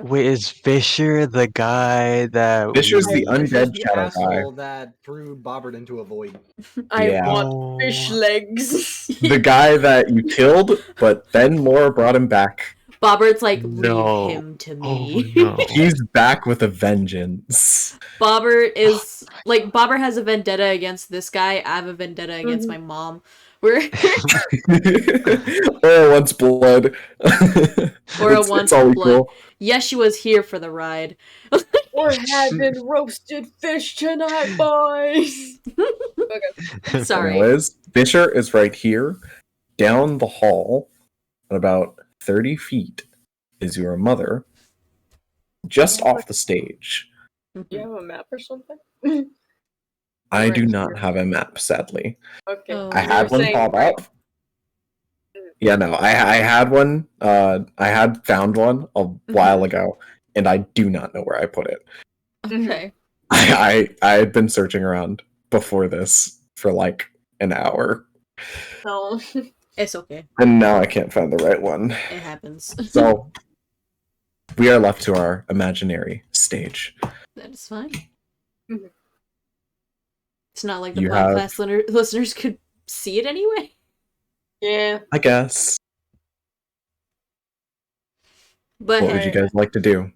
Wait, is Fisher the guy that Fisher's the Fisher's undead the shadow guy. asshole that threw Bobbert into a void. I Yeah. want fish legs. The guy that you killed, but then Laura brought him back. Bobbert's like, No. leave him to Oh me. no. He's back with a vengeance. Bobbert is like Bobbert has a vendetta against this guy. I have a vendetta against my mom. We're Aura wants blood. Aura It's wants all blood. equal. Yes, she was here for the ride. We're having roasted fish tonight, boys. Okay. Sorry. Anyways, Fisher is right here. Down the hall, at about 30 feet, is your mother. Just off the stage. Do you have a map or something? I do Right not here. have a map, sadly. Okay. Oh. I You had were one saying, pop right. up. Yeah, no, I had one. I had found one a while ago, and I do not know where I put it. Okay. I had been searching around before this for like an hour, Oh. It's okay. and now I can't find the right one. It happens. So we are left to our imaginary stage. That is fine. Mhm. It's not like the You have- podcast listeners could see it anyway. Yeah. I guess. But What would you guys like to do?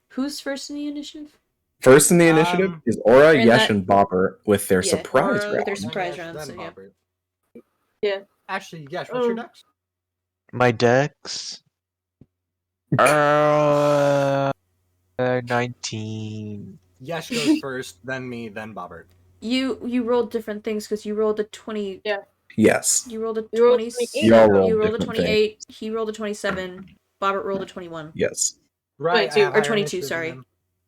who's first in the initiative? First in the initiative is Aura, and Yesh, that- and Bobber with their Yeah, surprise Aura with round. their surprise Then round, Yesh, so then yeah. Bobbert. Yeah. Actually, Yesh, what's your dex? My dex. 19. Yesh goes first, then me, then Bobbert. You rolled different things because you rolled a 20. Yes. You rolled a You rolled 20. 28. Y'all rolled You rolled a different 28. He rolled a 27. Bobbert rolled a 21. Yes. Right, 22, I have or higher 22, initiative sorry. than him.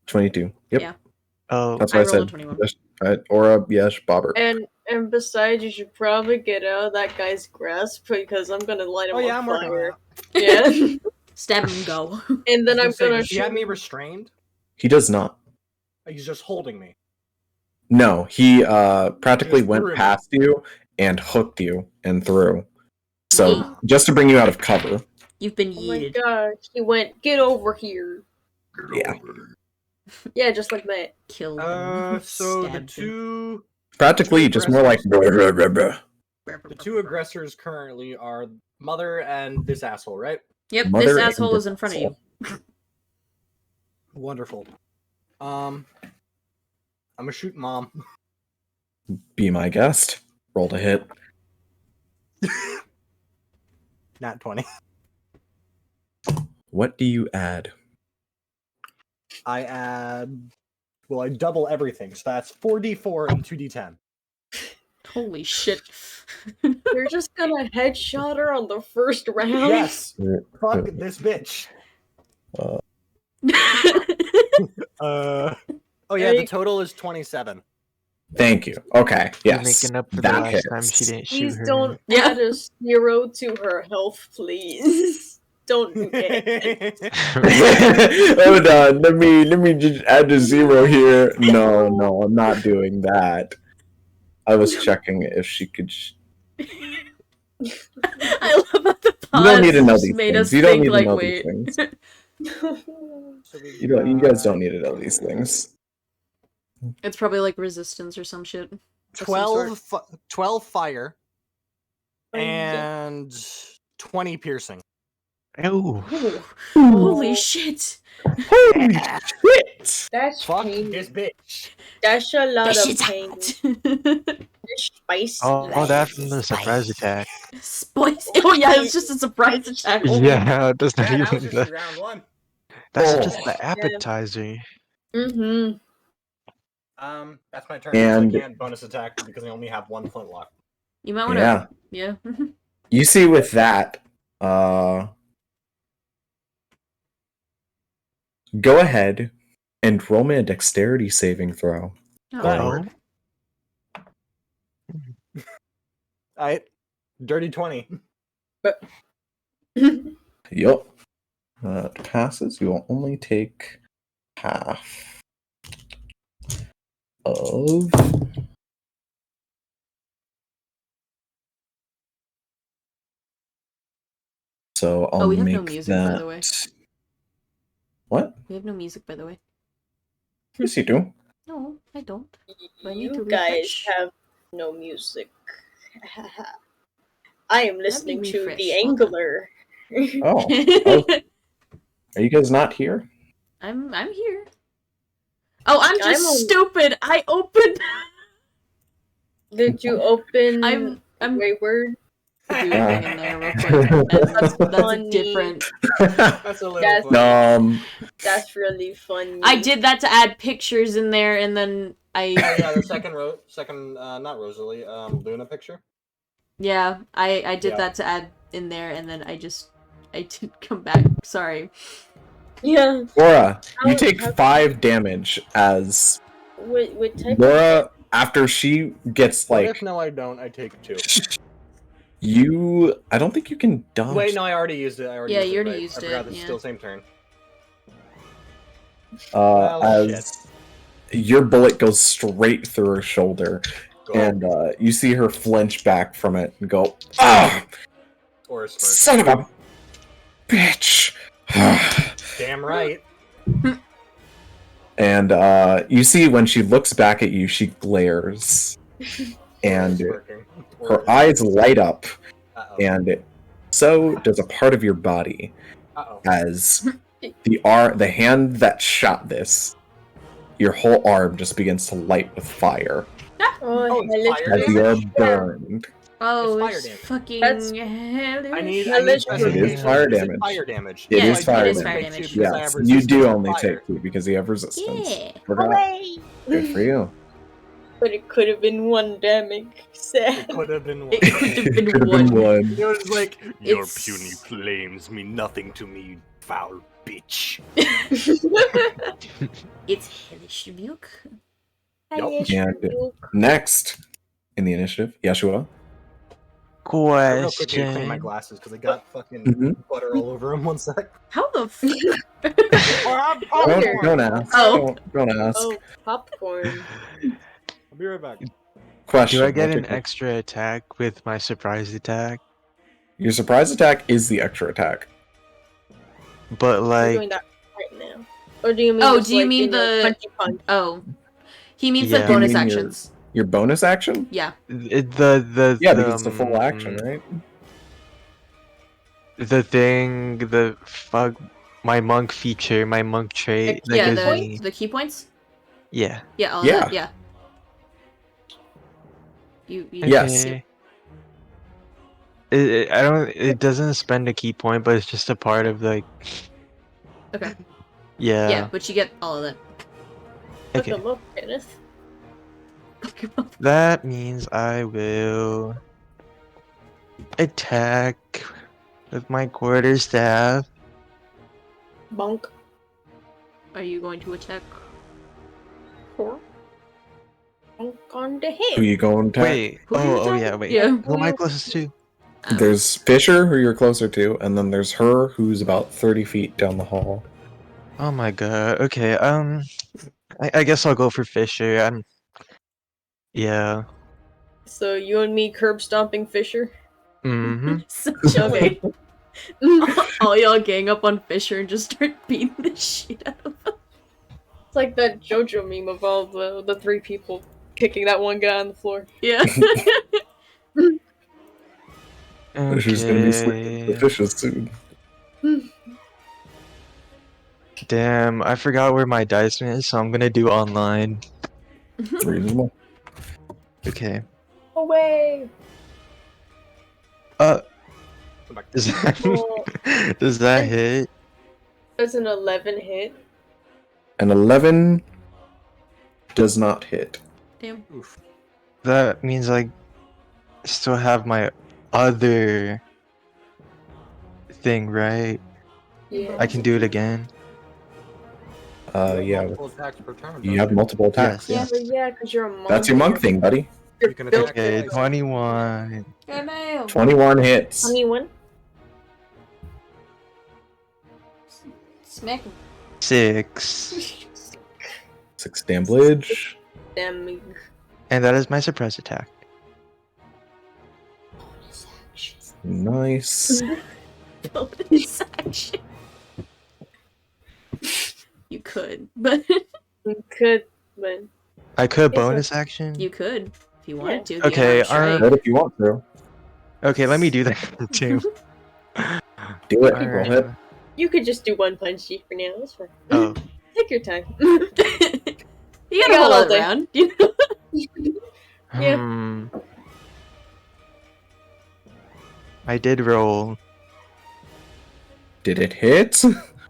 22. Yep. Yeah. Oh, That's I what I, rolled a said. 21. Yesh, Aura, Yesh, Bobber. And besides, you should probably get out of that guy's grasp because I'm gonna light him Oh yeah, on I'm working on fire. that. Yeah. Stab him and go. And then I'm gonna Does he have shoot. me restrained? He does not. He's just holding me. No, he practically Just went threw me. past you and hooked you and threw. So Yeet. just to bring you out of cover. You've been Oh my yeeted. gosh, he went, get over here. Yeah. Yeah, just like that. Killed him. So the Stabbed him. two Practically just more like the two aggressors currently are Mother and this asshole, right? Yep, Mother this and asshole this is in front of you. Wonderful. I'm gonna shoot Mom. Be my guest. Roll to hit. Nat 20. What do you add? I add. Well, I double everything, so that's 4d4 and 2d10. Holy shit. You're just gonna headshot her on the first round? Yes! Fuck this bitch. Oh yeah, the total is 27. Thank you. Okay. you're Yes. making up for the that last hits. time she didn't shoot Please her. don't Yeah. add a 0 to her health, please. Don't do that. Hold on. Let me just add a 0 here. No, I'm not doing that. I was checking if she could. I love how the You don't need to know pause these made things. us You don't think, need to like, know wait. these things. You guys don't need to know these things. It's probably like resistance or some shit. of some 12, sort. 12 fire Yeah. and 20 piercing. Oh, Ooh. Holy shit. Holy shit! That's Fuck pain. this bitch. That's a lot That of shit's pain. hot. That's spicy. oh, that's from the surprise attack. Spicy. Oh yeah, it's just a surprise attack. Yeah, that's not Yeah, that was even just the. round one. That's Oh. just the appetizer. Mm-hmm. That's my turn. And- So I can't bonus attack because I only have one flintlock. You might wanna Yeah. yeah. You see with that, go ahead and roll me a dexterity saving throw. Oh, Lord. Oh. Alright. Dirty 20. Yup. That passes. You will only take half of. So I'll we have make no music, that. by the way. What? We have no music, by the way. Yes, you do. No, I don't. I need to You guys refresh. have no music. I am me listening to refresh. The Hold on. Angler. Oh. Are you guys not here? I'm here. Oh, I'm just I'm on- stupid. I opened. Did you open I'm Wayward? I do a thing in there real quick, and that's a funny. different. That's a little That's- funny. That's really funny. I did that to add pictures in there, and then Oh yeah, the second not Rosalie, Luna picture. yeah, I did Yeah. that to add in there, and then I didn't come back. Sorry. Yeah. Laura, you How- take how- 5 damage as What type Laura, after she gets What like if no, I don't? I take 2. you. I don't think you can dodge. Wait, no, I already used it. Yeah, used you it, already right? used I forgot it, it's yeah. still same turn. As Well, your bullet goes straight through her shoulder, Go. and you see her flinch back from it and go, "Ah, Or a smirk. son of a bitch!" Damn right. And you see when she looks back at you, she glares, and Smirking. her eyes light up, Uh-oh. and so does a part of your body. Uh-oh. As the hand that shot this, your whole arm just begins to light with fire Oh, it's hellish fire as you are damage? burned. Oh, fire it's damage. fucking That's- hellish. I need It is specification. fire Is damage. it fire damage? It Yeah, is fire it is damage. fire damage. Because I Yes, have you resistance do to only fire. take 2 because you have resistance. Yeah. Forgot. Away! Good for you. But it could have been 1 damage. It Sad. could have been one. It could have been Could have one. been one. It was like, your It's- puny flames mean nothing to me, you foul bitch. It's hellish milk. Hellish And milk. next in the initiative, Yeshua. I real quick need to clean my Question. glasses because I got fucking Mhm. butter all over them. 1 sec. How the f- Don't ask. Oh. Don't ask. Oh, popcorn. I'll be right back. Question. Do I get what's an your- extra attack with my surprise attack? Your surprise attack is the extra attack. But We're like, doing that right now. Or do you mean? Oh, just, do you like, mean in your the- punchy punch? Oh. He means Yeah. like bonus You mean your- actions. Your bonus action? Yeah. the Yeah, because it's a full action, mm, right? The thing, my monk feature, my monk trait that Yeah, gives the me. the key points? Yeah. Yeah, all Yeah. that, yeah. You Yes. Okay. I don't. It doesn't spend a key point, but it's just a part of like. Okay. Yeah. Yeah, but you get all of that. Look Okay. him up, Kenneth. That means I will attack with my quarterstaff. Bonk. Are you going to attack? Bonk on the Who head. you going to? Wait. Who are you Oh, yeah. attacking? Wait. Yeah. Who am I closest to? There's Fisher, who you're closer to, and then there's her, who's about 30 feet down the hall. Oh my god. Okay. I guess I'll go for Fisher. Yeah. So you and me curb stomping Fisher. Mm-hmm. Such a Okay. all y'all gang up on Fisher and just start beating the shit out of him. It's like that JoJo meme of all the 3 people kicking that one guy on the floor. Yeah. Fisher's gonna be sleeping Okay. with fishes soon. Damn, I forgot where my dice is, so I'm gonna do online. It's reasonable. Okay. Away! Does that, Oh, does that hit? that's an 11 hit. An 11 does not hit. Damn. Oof. That means I still have my other thing, right? Yeah. I can do it again. Yeah, Multiple attacks per turn. you have multiple attacks. Yes. Yeah, but yeah, because you're a monk. That's your monk thing, buddy. You can attack Okay, twice. 21. Goddamn. 21 hits. 21. Smack him. 6. 6 damage. Damn. And that is my surprise attack. Nice. Bonus action. You could, but You could, but I could Yes, bonus action? you could if you wanted to. Okay, Yeah, alright. But if you want to, Okay, let me do that too. do it. Alright. Roll hit. you could just do one punchy for now. It's fine. Oh. Take your time. you gotta got hold all it day. around. You know? Yeah. I did roll. Did it hit?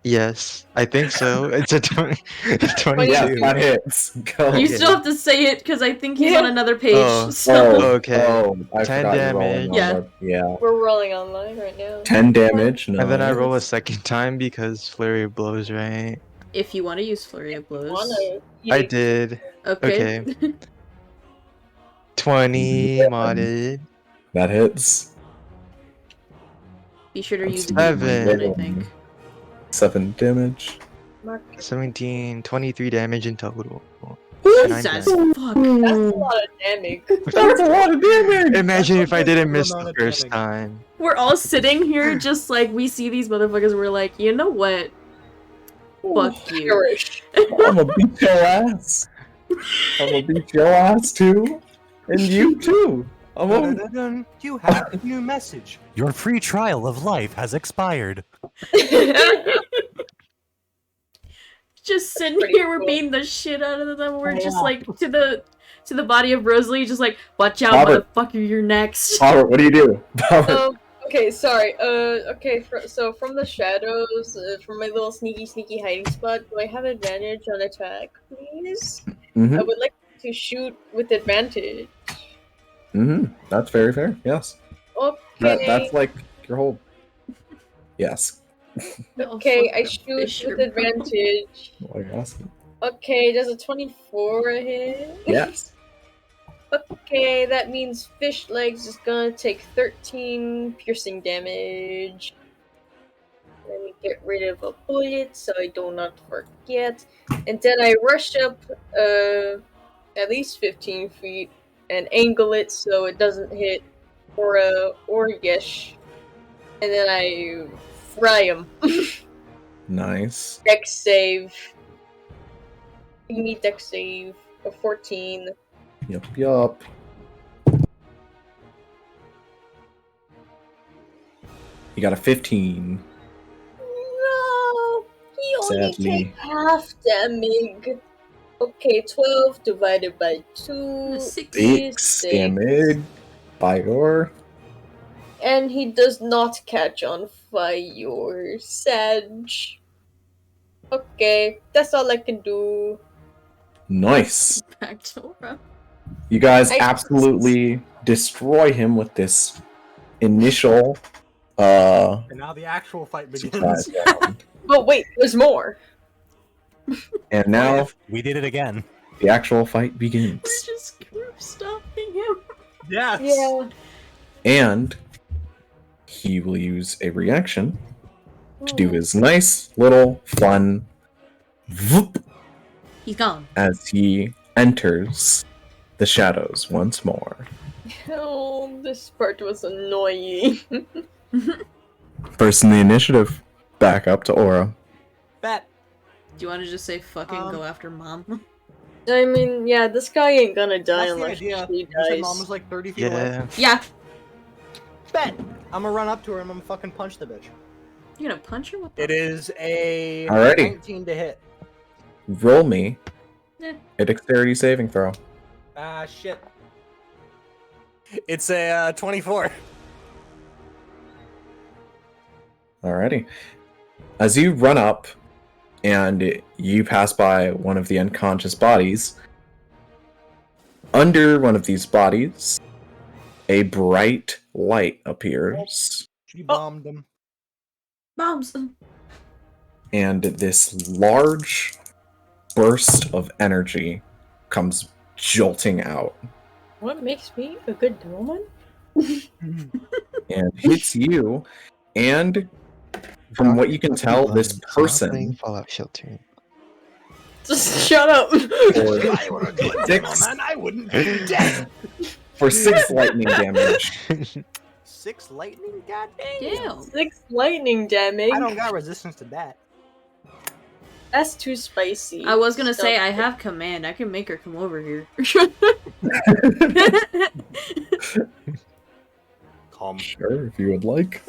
Yes, I think so. It's a 22. Yeah, that hits. Go. You Okay. still have to say it because I think he's Yeah. on another page. Oh. So Okay. Oh, I 10 forgot you're rolling damage. on Yeah. the- yeah. We're rolling online right now. 10 damage. No. And then I roll a second time because flurry of blows, right? if you want to use flurry of blows, Wanna I eat- did. okay. 20 Yeah. modded. That hits. Be sure to use Seven. one, I think. 7 damage. Mark. 17, 23 damage in total. Jesus, Nine fuck. That's a lot of damage. That's a lot of damage! Imagine if I didn't miss amount the of first damage. time. We're all sitting here just like we see these motherfuckers. We're like, you know what? Fuck you. Irish. I'm gonna beat your ass. I'm gonna beat your ass too. And you too. I'm gonna... Dun-dun-dun-dun. You have a new message. Your free trial of life has expired. Just sitting Pretty here, we're cool. beating the shit out of them. We're just Yeah. like to the body of Rosalie, just like, watch out, Robert. motherfucker, you're next. Robert, what do you do? Robert. Okay, sorry. Okay. So from the shadows, from my little sneaky hiding spot, do I have advantage on attack, please? Mm-hmm. I would like to shoot with advantage. Mm-hmm. That's very fair. Yes. Okay. That's like your whole. Yes. Okay, I fuck, shoot Fisher, with bro. advantage. What are you asking? Okay, does a 24 hit? Yes. Okay, that means fish legs is gonna take 13 piercing damage. Let me get rid of a bullet so I do not forget. And then I rush up at least 15 feet and angle it so it doesn't hit Aura or Yesh. And then I fry him. Nice. Dex save. Give me dex save of 14. Yup. You got a 15. No! He only Sadly. take half damage. Okay, 12 divided by 2 6. is 6 damage by your. And he does not catch on fire. Sad. Okay, that's all I can do. Nice. Back to Aura. You guys I- absolutely destroy him with this initial And now the actual fight begins. surprise round. But wait, there's more. And now We did it again. the actual fight begins. We're just group stopping him. Yes. Yeah. And he will use a reaction to do his nice little fun whoop He's gone. as he enters the shadows once more. Oh, this part was annoying. First in the initiative, back up to Aura. Bet. Do you want to just say fucking Um, go after mom? I mean, yeah, this guy ain't gonna die That's the unless idea. he You said dies. mom was like 30 feet away. Yeah. Yeah. Bet. I'm gonna run up to her and I'm gonna fucking punch the bitch. You're gonna punch her? What the It is a Alrighty. 19 to hit. Roll me Eh. a dexterity saving throw. Ah, shit. It's a 24. Alrighty. As you run up and you pass by one of the unconscious bodies, under one of these bodies, a bright light appears, She bombed him. Bombs. and this large burst of energy comes jolting out What makes me a good woman? and hits you, and from what you can tell, this It's not playing person Fallout Shelter. Just shut up. If I were a good Six. gentleman, I wouldn't be dead. for 6 lightning damage. 6 lightning? God Damn. 6 lightning damage. I don't got resistance to that. That's too spicy. I was gonna say Stop. I have command. I can make her come over here. Calm. Sure, if you would like.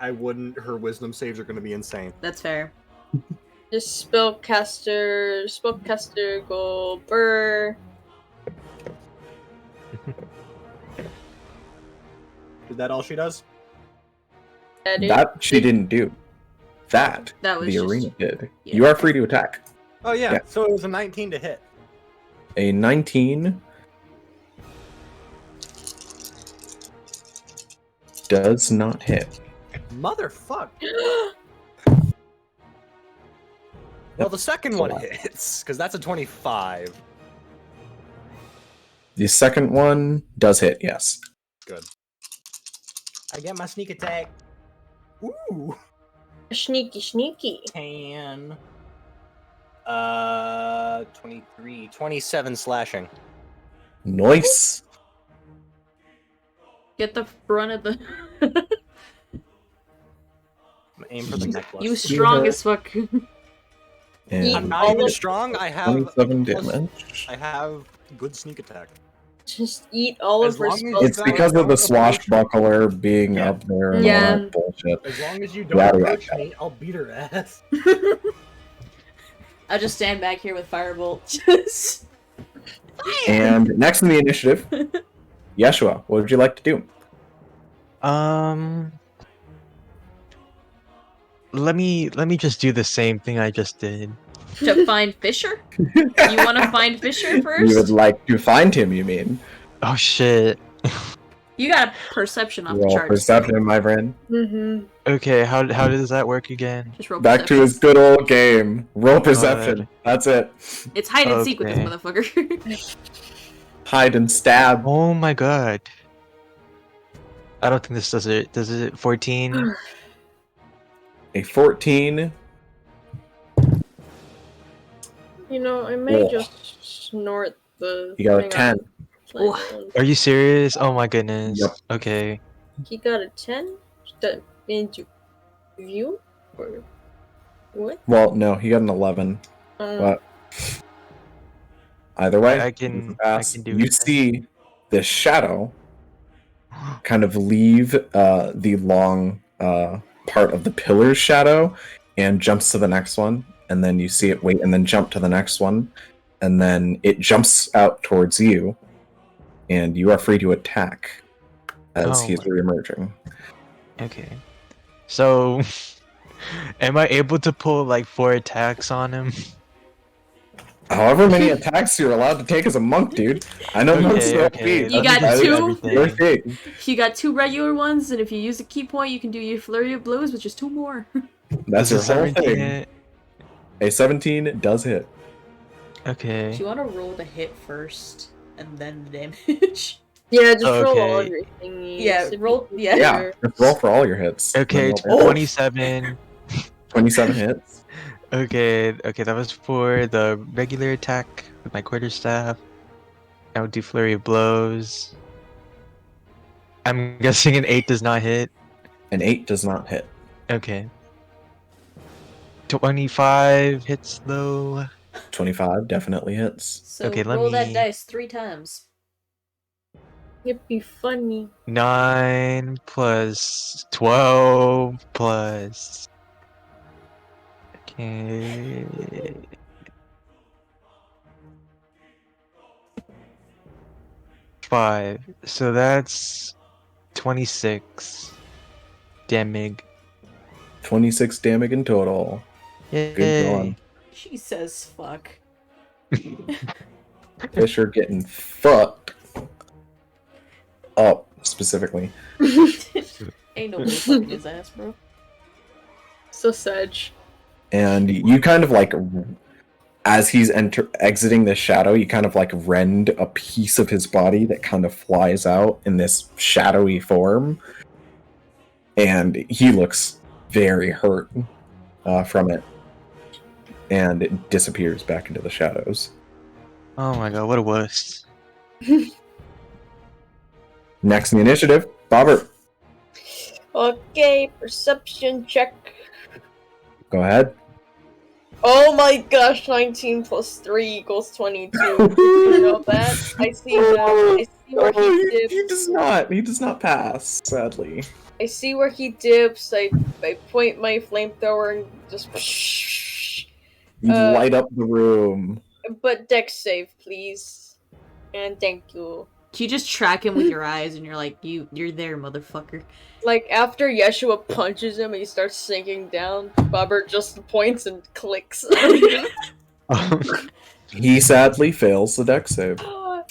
I wouldn't. Her wisdom saves are going to be insane. That's fair. Just spellcaster, go burr. Is that all she does? That she didn't do. That That was the just- arena did. yeah. You are free to attack. Oh yeah. Yeah. So it was a 19 to hit. A 19 does not hit. Motherfuck. Well, the second one hits because that's a 25. The second one does hit, yes. Good. I get my sneak attack. Ooh. Sneaky. 10. 23. 27 slashing. Nice. Get the front of the. Aim for the necklace. You strong as fuck. And I'm not even strong. I have 27 plus- damage. I have good sneak attack. Just eat all As of her long as spells. It's because of the swashbuckler being Yeah. up there and Yeah. all that bullshit. As long as you don't Yeah, approach yeah. me, I'll beat her ass. I just stand back here with firebolt. And next in the initiative, Yeshua, what would you like to do? Let me just do the same thing I just did. To find Fisher? You want to find Fisher You would first? like to find him, you mean? Oh shit. You got a perception off the Roll charts. perception, my friend. Mm-hmm. Okay, how does that work again? Just roll Back to perception. his good old game. Roll perception. God. That's it. It's hide and seek with this Okay. motherfucker. Hide and stab. Oh my god. I don't think this does it. Does it 14? A 14. You know, I may Ugh. just snort the. You got a thing 10. I'm playing on. Are you serious? Oh my goodness. Yep. Okay. He got a 10? That means you view? Or what? Well, no, he got an 11. But either way, I can do you it. see the shadow kind of leave the long part of the pillar's shadow and jumps to the next one, and then you see it wait and then jump to the next one, and then it jumps out towards you, and you are free to attack as Oh he's my- reemerging. Okay. So am I able to pull like 4 attacks on him? However many attacks you're allowed to take as a monk, dude. I know monks are OP. okay. You That's- got that's two? your thing. You got 2 regular ones, and if you use a key point, you can do your flurry of blows, which is 2 more. That's your Does a whole 17 thing. hit? A 17 does hit. Do Okay. you want to roll the hit first, and then the damage? Yeah, just roll all Okay. of your thingies. Yeah, if roll. you- Yeah. Yeah, just roll for all your hits. Okay, Then roll 27. 27 hits. Okay, that was for the regular attack with my quarterstaff. I would do flurry of blows. I'm guessing an 8 does not hit. An 8 does not hit. Okay. 25 hits though. 25 definitely hits. So Okay, let roll that me- dice 3 times. It'd be funny. 9 plus 12 plus. Okay. Five. So that's 26 damage. 26 damage in total. Yay. Good going. She says fuck. Fisher getting fucked up, specifically. Ain't nobody fucking his ass, bro. So Sedge. And you kind of like, as he's exiting the shadow, you kind of like rend a piece of his body that kind of flies out in this shadowy form. And he looks very hurt from it, and it disappears back into the shadows. Oh my god, what a wuss. Next in the initiative, Bobbert. Okay, perception check. Go ahead. Oh my gosh, 19 plus 3 equals 22. You know that? I see where he dips. He does not pass, sadly. I see where he dips. I point my flamethrower and just. You light up the room. But dex save, please. And thank you. You just track him with your eyes, and you're like, you're there, motherfucker. Like, after Yeshua punches him and he starts sinking down, Bobbert just points and clicks. He sadly fails the dex save.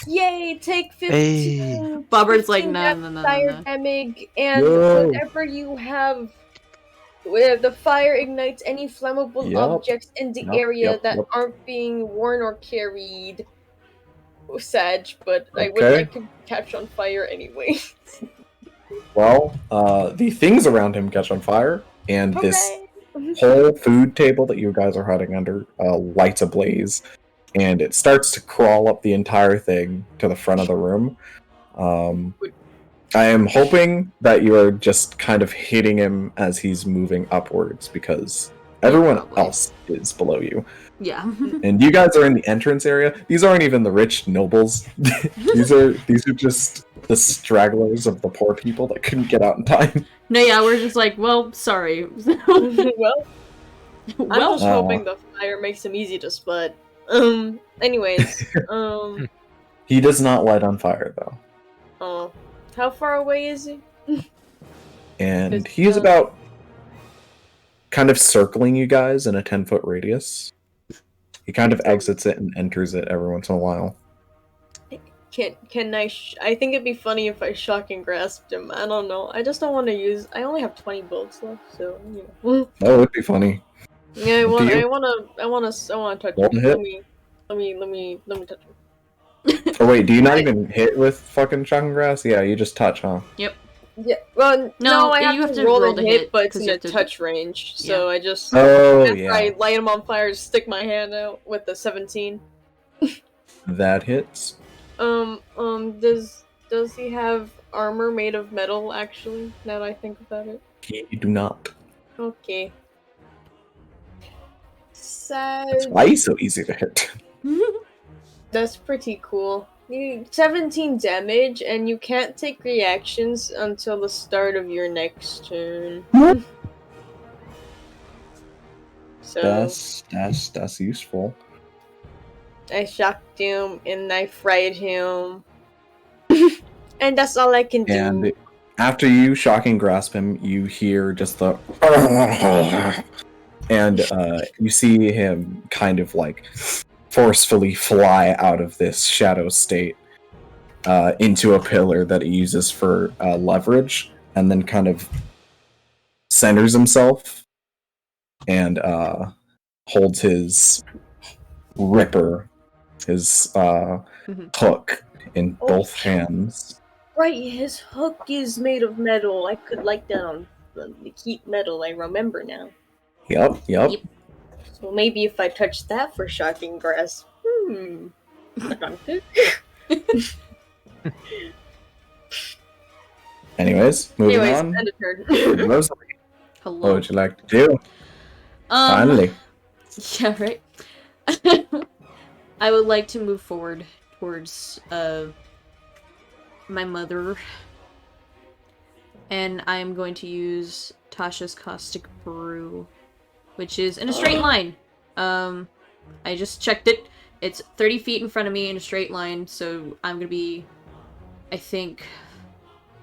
Yay, take 15. Hey. Bobbert's like, 15 no. fire damage, and Whoa. whenever you have... Where the fire ignites any flammable objects in the area that aren't being worn or carried. Sag, but I would like to catch on fire anyway. Well, the things around him catch on fire, and this whole food table that you guys are hiding under lights ablaze, and it starts to crawl up the entire thing to the front of the room. I am hoping that you are just kind of hitting him as he's moving upwards, because everyone else is below you. Yeah. And you guys are in the entrance area. These aren't even the rich nobles. these are just the stragglers of the poor people that couldn't get out in time. No, yeah, we're just like, well, sorry. Well, I'm just hoping the fire makes him easy to spot. Anyways, He does not light on fire, though. Oh. How far away is he? And he is about kind of circling you guys in a 10-foot radius. He kind of exits it and enters it every once in a while. Can I I think it'd be funny if I shocking grasped him. I don't know. I just don't want to use... I only have 20 bullets left, so, you know. That would be funny. Yeah, I want to touch him. Hit? Let me touch him. Oh wait, do you not even hit with fucking shocking grass? Yeah, you just touch, huh? Yep. Yeah, well, No, I you have to roll to hit, but it's in a 'cause touch range, so I just... Oh, after yeah. I light him on fire, stick my hand out with the 17. That hits. Does he have armor made of metal, actually, now that I think about it? You do not. Okay. That's why he's so easy to hit. That's pretty cool. 17 damage, and you can't take reactions until the start of your next turn. So That's useful. I shocked him and I fried him. And that's all I can do. And after you shocking grasp him, you hear just the and you see him kind of like forcefully fly out of this shadow state into a pillar that he uses for leverage, and then kind of centers himself and holds his ripper, his hook in both hands. Right, his hook is made of metal. I could light that on the heat metal, I remember now. Yep. So maybe if I touch that for shocking grasp. Anyways, moving Anyways, on. end of turn. Rosalie, Hello. what would you like to do? Finally. Yeah, right. I would like to move forward towards my mother, and I am going to use Tasha's Caustic Brew, which is in a straight line. I just checked it. It's 30 feet in front of me in a straight line, so I'm gonna be, I think,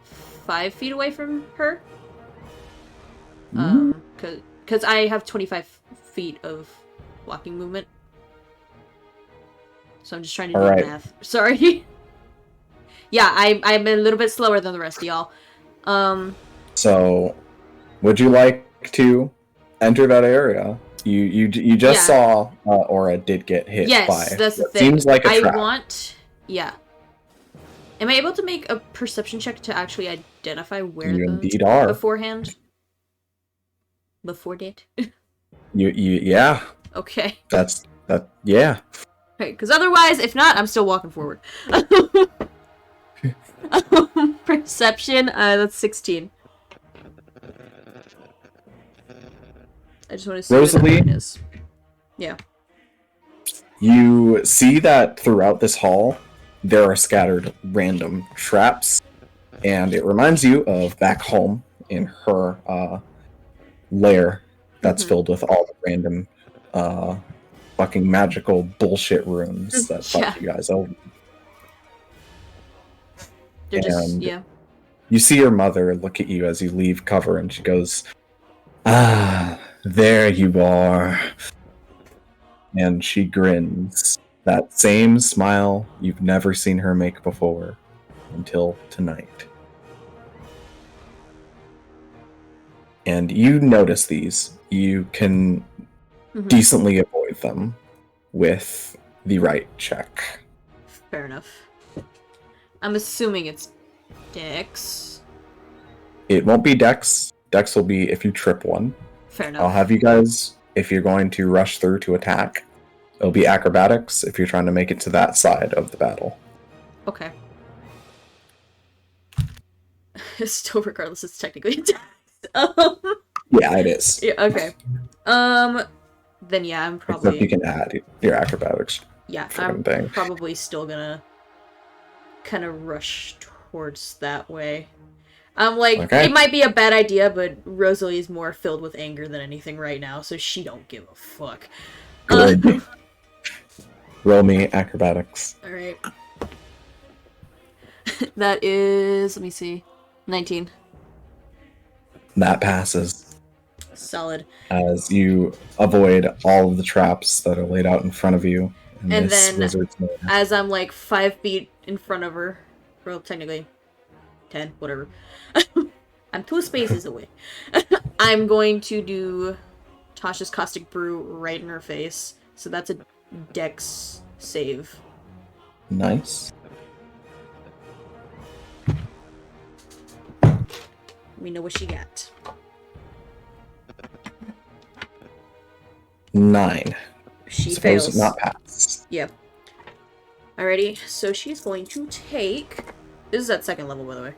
5 feet away from her. Cause I have 25 feet of walking movement. So I'm just trying to do math. Sorry. Yeah, I'm a little bit slower than the rest of y'all. So, would you like to enter that area? You just saw Aura did get hit by. Yes, that's the thing. Seems like a trap. Yeah. Am I able to make a perception check to actually identify where You indeed are. beforehand? Before that? Yeah. Okay. Yeah. Okay, because otherwise, if not, I'm still walking forward. Perception, that's 16. I just want to see Rosalie? what it is. Yeah. You see that throughout this hall, there are scattered random traps, and it reminds you of back home in her lair that's filled with all the random fucking magical bullshit rooms that fuck you guys over. They're just, And yeah. you see your mother look at you as you leave cover, and she goes, "Ah, there you are." And she grins. That same smile you've never seen her make before until tonight. And you notice these. You can decently avoid them with the right check. Fair enough. I'm assuming it's Dex. It won't be Dex. Dex will be if you trip one. Fair enough. I'll have you guys, if you're going to rush through to attack, it'll be acrobatics if you're trying to make it to that side of the battle. Okay. Still, regardless, it's technically a Dex. Yeah, it is. Yeah, okay. Then yeah, I'm probably... Except you can add your acrobatics. Yeah, I'm probably still gonna kind of rush towards that way. I'm like, okay. It might be a bad idea, but Rosalie is more filled with anger than anything right now, so she don't give a fuck. Good. Roll me acrobatics. Alright. That is, let me see, 19. That passes. Solid. As you avoid all of the traps that are laid out in front of you. And then, as I'm like 5 feet in front of her, well, technically 10, whatever. I'm 2 spaces away. I'm going to do Tasha's Caustic Brew right in her face. So that's a Dex save. Nice. We know what she got. 9. She Suppose fails. not pass. Yep. Alrighty, so she's going to take... This is at 2nd level, by the way.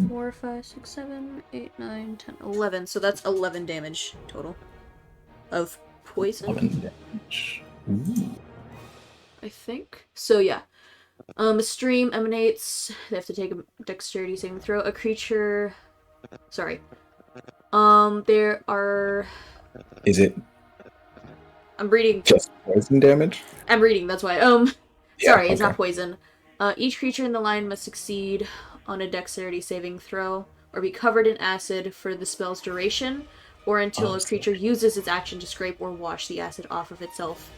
4, 5, 6, 7, 8, 9, 10, 11. So that's 11 damage total. Of poison? 11 damage. Ooh. I think. So yeah. A stream emanates. They have to take a dexterity saving throw. A creature... Sorry. There are... Is it I'm reading... just poison damage? I'm reading, that's why. Yeah, Sorry, it's okay. not poison. Each creature in the line must succeed on a dexterity saving throw, or be covered in acid for the spell's duration, or until a creature uses its action to scrape or wash the acid off of itself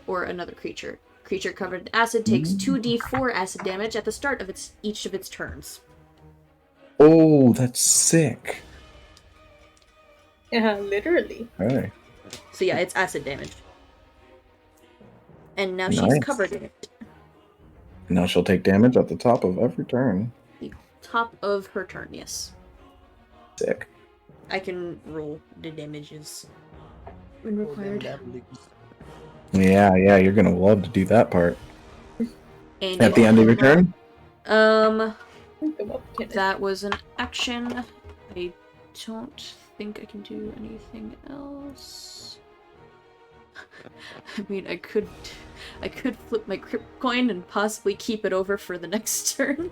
or another creature. Creature covered in acid takes 2d4 acid damage at the start of each of its turns. Oh, that's sick. Yeah, literally. Alright. So yeah, it's acid damage. And now she's Nice. covered in it. Now she'll take damage at the top of every turn. The top of her turn, yes. Sick. I can roll the damages when required. Yeah, you're gonna love to do that part. And At the end of your turn? That was an action. I don't think I can do anything else. I mean, I could flip my crypt coin and possibly keep it over for the next turn.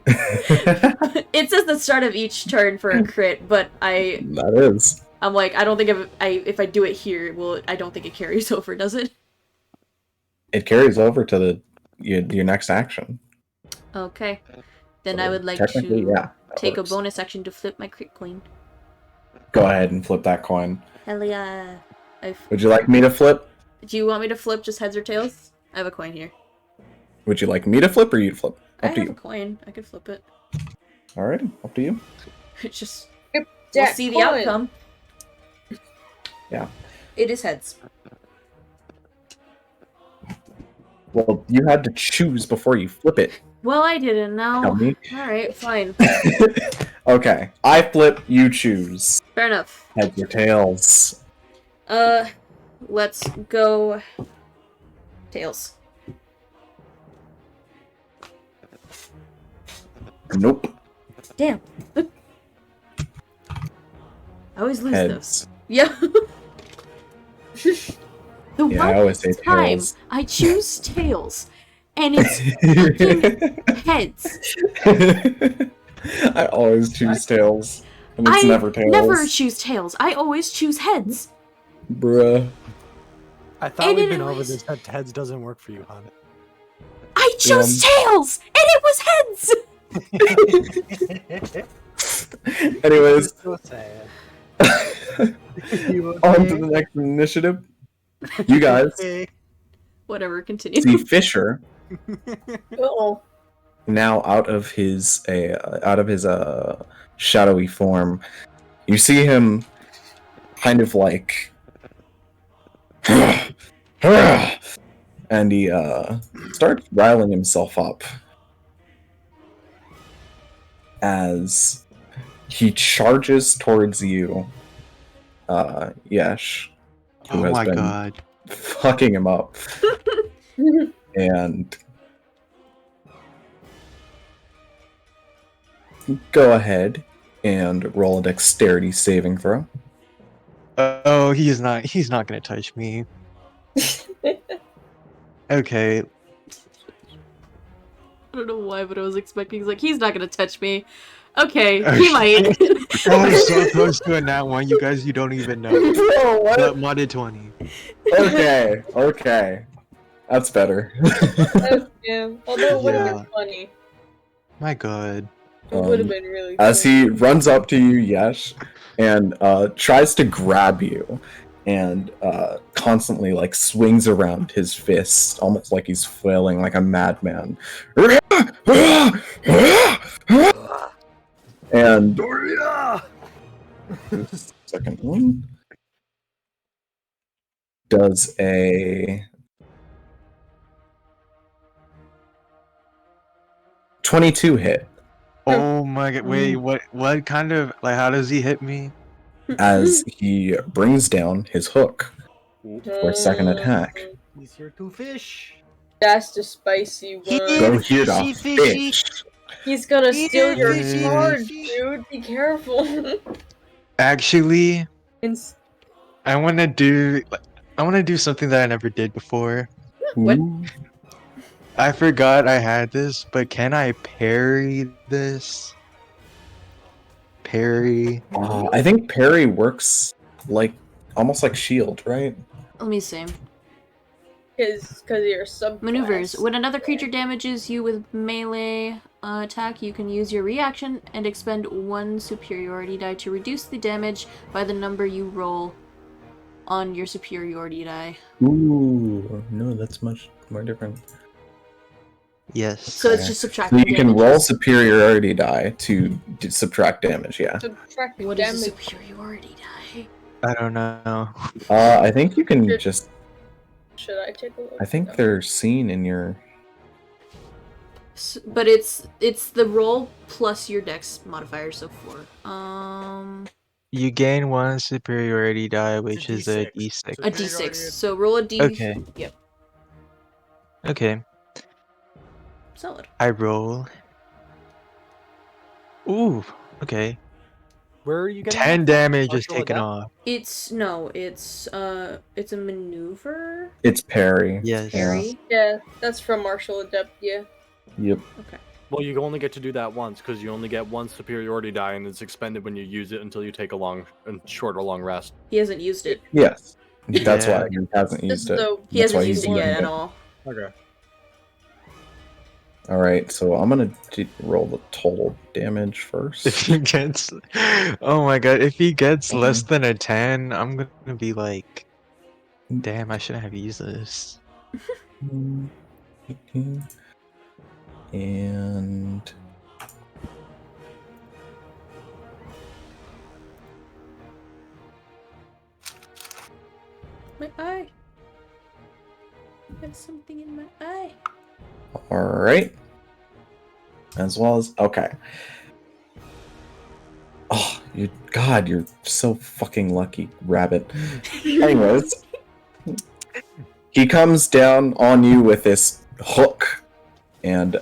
It says the start of each turn for a crit, but That is. I'm like, I don't think if I do it here, I don't think it carries over, does it? It carries over to your next action. Okay. Then So I would like technically, to yeah, that take works. a bonus action to flip my crit coin. Go ahead and flip that coin. Hell yeah. Would you like me to flip? Do you want me to flip just heads or tails? I have a coin here. Would you like me to flip or you to flip? I Up to have a you. coin. I could flip it. Alright, up to you. It's just... Flip We'll that see the coin. outcome. Yeah. It is heads. Well, you had to choose before you flip it. Well, I didn't know. Tell me. Alright, fine. Okay, I flip, you choose. Fair enough. Heads or tails. Let's go. Tails. Nope. Damn. I always lose those. Heads. Yeah. The Yeah, I one always say time tails. I choose tails, and it's fucking heads. I always choose tails. And it's I never tails. never choose tails. I always choose heads. Bruh. I thought And we'd it been over was- this. That heads doesn't work for you, hon. I chose tails, and it was heads. Anyways, So sad. on to the next initiative. You guys Whatever. Continue. see Fisher Uh-oh. now out of his shadowy form. You see him kind of like and he starts riling himself up as he charges towards you, Yesh, who Oh has my been god. fucking him up. And go ahead and roll a dexterity saving throw. Oh, he's not gonna touch me. Okay. I don't know why, but I was expecting. He's not gonna touch me. Okay, he might. I was so close to a nat one, you guys, you don't even know. Bro, what? But modded 20. Okay. That's better. Yeah. Although it would have Yeah. been funny. My god. It would have been really As funny. he runs up to you, Yesh, and tries to grab you, and constantly like swings around his fists, almost like he's flailing like a madman. And second one does a 22 hit Oh my god, wait, what kind of, like, how does he hit me? as he brings down his hook for a second attack. He's here to fish. That's the spicy one. Go here to fish. He's gonna steal your fishy. card, dude. Be careful. Actually, Ins- I wanna do something that I never did before. What? Ooh. I forgot I had this, but can I parry this? Parry. I think parry works like almost like shield, right? Let me see. Cause you're subclass. Maneuvers. When another creature damages you with melee attack, you can use your reaction and expend one superiority die to reduce the damage by the number you roll on your superiority die. Ooh, no, that's much more different. Yes. So it's Okay. just So subtracting you can roll damages. superiority die to subtract damage, yeah. Subtract What is damage. a superiority die? I don't know. I think you can just, Should I take a look? I think No. they're seen in your, But it's the roll plus your dex modifier, so 4. You gain one superiority die, which is a D6. d6. A d6. So roll a d. Okay. Yep. Okay, Solid. I roll. Ooh, okay. Where are you getting 10 that from? damage is Martial taken adept? off. It's a maneuver. it's parry. Yes. Parry. Yeah, that's from Martial Adept. Yeah. Yep. Okay. Well, you only get to do that once because you only get one superiority die, and it's expended when you use it until you take a short or long rest. He hasn't used it. Yes. That's Yeah. why he hasn't This used is it. the He That's why hasn't he's used it yet using at all. Okay. Alright, so I'm gonna roll the total damage first. If he gets, oh my god, if he gets less than a 10, I'm gonna be like, damn, I shouldn't have used this. 18. And My eye. There's something in my eye. alright. as well as okay. Oh, you're so fucking lucky, rabbit. Anyways, he comes down on you with this hook and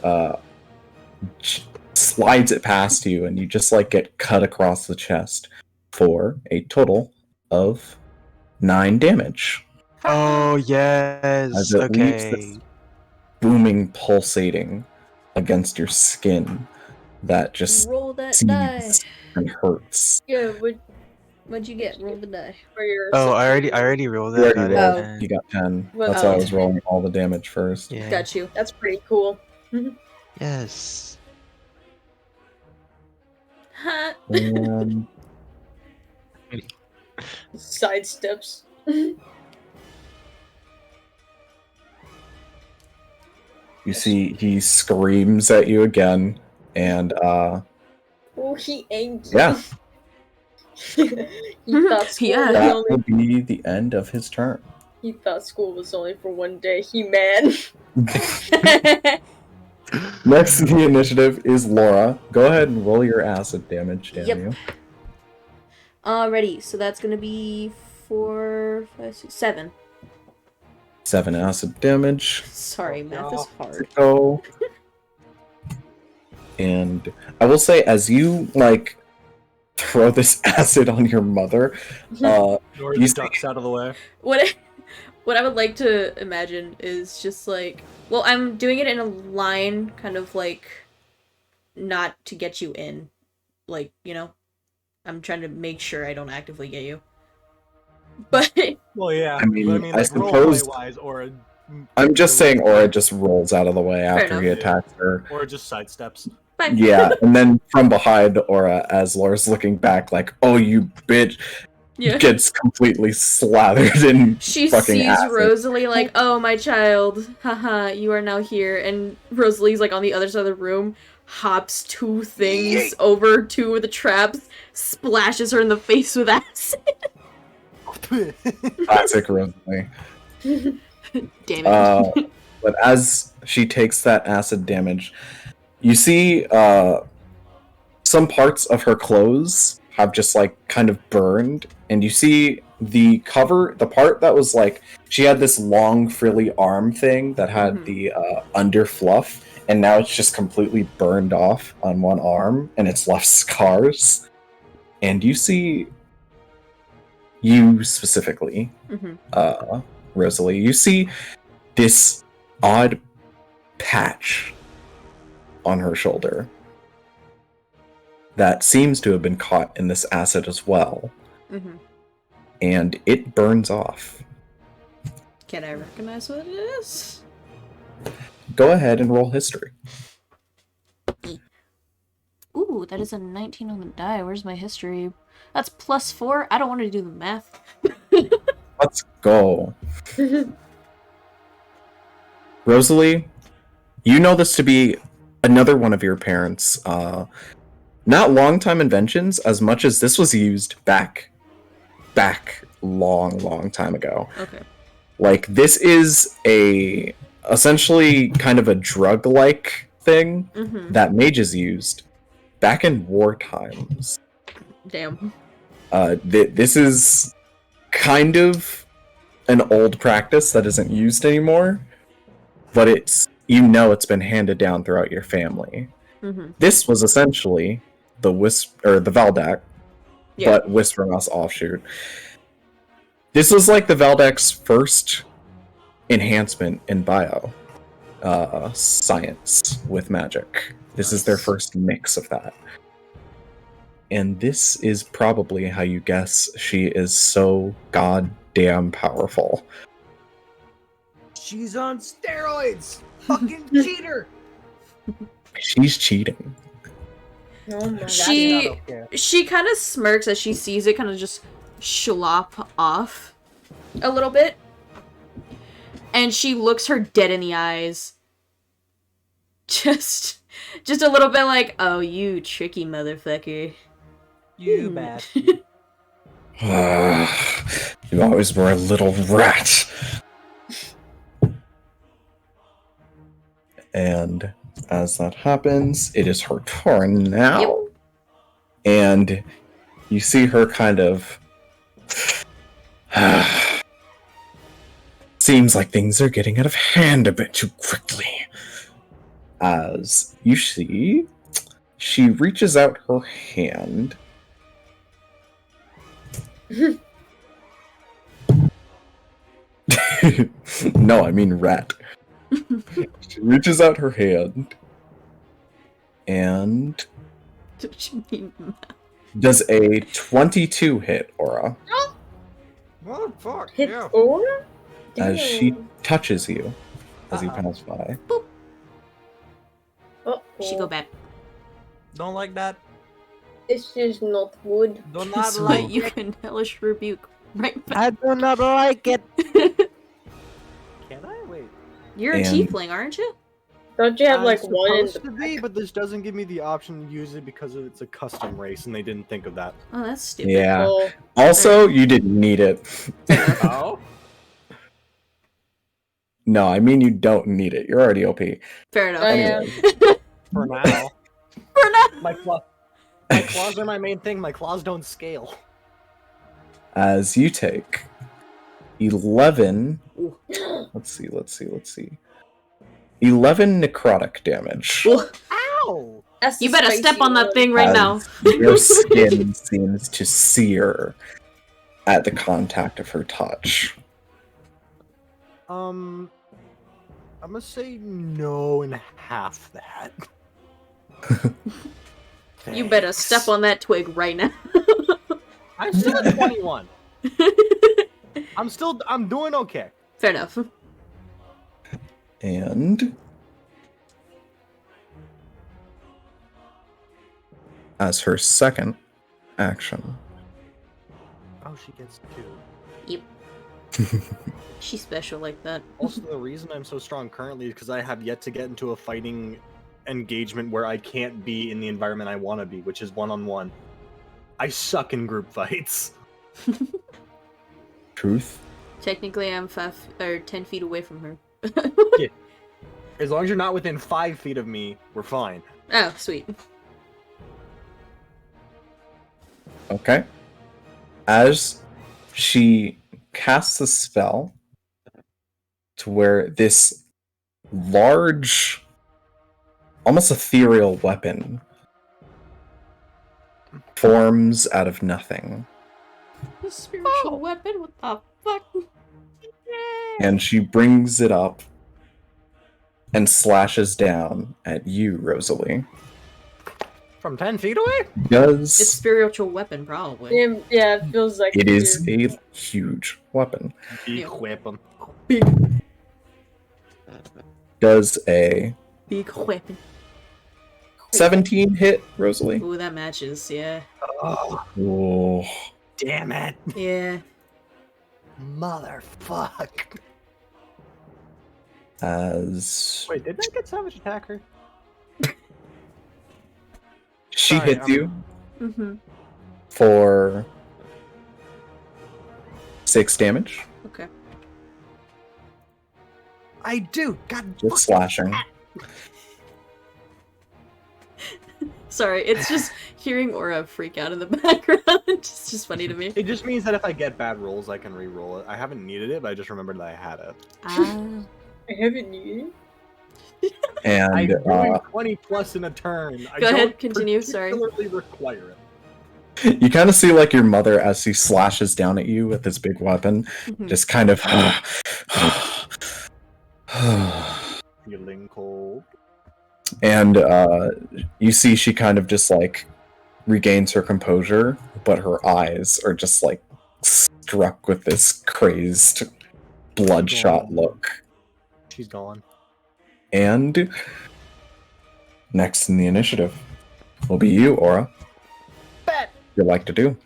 slides it past you, and you just like get cut across the chest for a total of 9 damage. Oh As yes. it leaves this Okay. booming, pulsating against your skin that just Roll that die. seethes and hurts. Yeah, What'd you get? Roll the die. for your Oh, I second- already rolled You that. already got a rolled. 10. You got 10. Well, That's why I oh. was rolling all the damage first. Yeah. Got you. That's pretty cool. Yes. Ha. And Sidesteps. you see he screams at you again, and Oh, he angry. yeah, he thought school Yeah. was that only. will be the end of his turn. He thought school was only for one day. He mad. Next in the initiative is Laura. Go ahead and roll your acid damage, damn Yep. you. Alrighty, so that's gonna be 4, 5, 6, 7. 7 acid damage. Sorry, math is hard. Go. And I will say, as you like throw this acid on your mother, Nor You the see- ducks out of the way. What I would like to imagine is just like, well, I'm doing it in a line, kind of like, not to get you in, like, you know, I'm trying to make sure I don't actively get you. But Well, yeah. I mean, but I like, suppose- roleplay-wise, or I'm just saying Aura just rolls out of the way after enough. he attacks her. or just sidesteps. fine. Yeah, and then from behind Aura, as Laura's looking back, like, "Oh, you bitch!" Yeah. gets completely slathered in She fucking sees acid. Rosalie like, oh, my child, haha, you are now here. And Rosalie's like on the other side of the room, hops 2 things over 2 of the traps, splashes her in the face with acid. Classic Rosalie. Damn it. But as she takes that acid damage, you see some parts of her clothes have just like kind of burned, and you see the cover, the part that was like she had this long frilly arm thing that had Mhm. the under fluff, and now it's just completely burned off on one arm, and it's left scars. And you see, you specifically, Mhm. Rosalie, you see this odd patch on her shoulder that seems to have been caught in this acid as well, Mhm. and it burns off. Can I recognize what it is? Go ahead and roll history. Ooh, that is a 19 on the die. Where's my history? That's +4. I don't want to do the math. Let's go. Rosalie, you know this to be another one of your parents' not long time inventions as much as this was used back long time ago. Okay. Like, this is a essentially kind of a drug-like thing Mm-hmm. that mages used back in war times. Damn. This is kind of an old practice that isn't used anymore, but it's been handed down throughout your family. Mm-hmm. This was essentially the Valdak, Yeah. but Whispermouse offshoot. This was like the Valdak's first enhancement in bio science with magic. This is their Nice. first mix of that. And this is probably how you guess she is so goddamn powerful. She's on steroids. Fucking cheater. She's cheating. Oh my god. She kind of smirks as she sees it kind of just schlop off a little bit. And she looks her dead in the eyes. Just a little bit like, oh, you tricky motherfucker. You Hmm. bastard. You always were a little rat. And As that happens, it is her turn now. Yep. And you see her kind of... Seems like things are getting out of hand a bit too quickly. As you see, she reaches out her hand. No, I mean rat. She reaches out her hand and What you mean? does a 22 hit Aura Motherfucker. Hit Yeah. Aura? as she Damn. touches you as you Uh-uh. pass by. Uh-oh. She go back. Don't like that. This is not wood. Do not That's like why you can hellish rebuke right back. I do not like it. Can I? Wait. You're a And- tiefling, aren't you? Don't you have I'm like one in supposed the to be, but this doesn't give me the option to use it because it's a custom race, and they didn't think of that. Oh, that's stupid. Yeah. Oh, Also, you didn't need it. Oh. No, I mean you don't need it. You're already OP. Fair enough. Oh, yeah. Anyway, For now. For now. My claws are my main thing. My claws don't scale. as you take 11. Ooh. Let's see. 11 necrotic damage. Ooh. Ow! that's You the better spicy step on that one. thing right As now. Your skin seems to sear at the contact of her touch. I'm gonna say no and half that. You better Thanks. step on that twig right now. I'm still at 21. I'm doing okay. Fair enough. And as her second action, Oh, she gets 2. Yep. She's special like that. Also, the reason I'm so strong currently is because I have yet to get into a fighting engagement where I can't be in the environment I want to be, which is one-on-one. I suck in group fights. truth. Technically, I'm 10 feet away from her. As long as you're not within 5 feet of me, we're fine. Oh, sweet. Okay. As she casts a spell to where this large, almost ethereal weapon forms out of nothing. A spiritual weapon? What the fuck? And she brings it up and slashes down at you, Rosalie. From 10 feet away? It's Does spiritual weapon, probably. Yeah, it feels like it is too. a huge weapon. Big Yeah. weapon. Big, Does a big weapon. 17 hit, Rosalie? Ooh, that matches, yeah. Oh, Oh. damn it. Yeah. Motherfuck. As Wait, didn't I get Savage Attacker? she Sorry, hits you Mm-hmm. for 6 damage, Okay. I do. God. just slashing. Sorry, it's just hearing Aura freak out in the background. It's just funny to me. It just means that if I get bad rolls, I can re-roll it. I haven't needed it, but I just remembered that I had it. Ah. I haven't needed. And I'm doing 20 plus in a turn. I Go ahead, don't continue, sorry. particularly require it. you kind of see like your mother as she slashes down at you with this big weapon, Mhm. just kind of Feeling cold. and you see she kind of just like regains her composure, but her eyes are just like struck with this crazed bloodshot look. She's gone. And next in the initiative will be you, Aura. Bet. You'd like to do?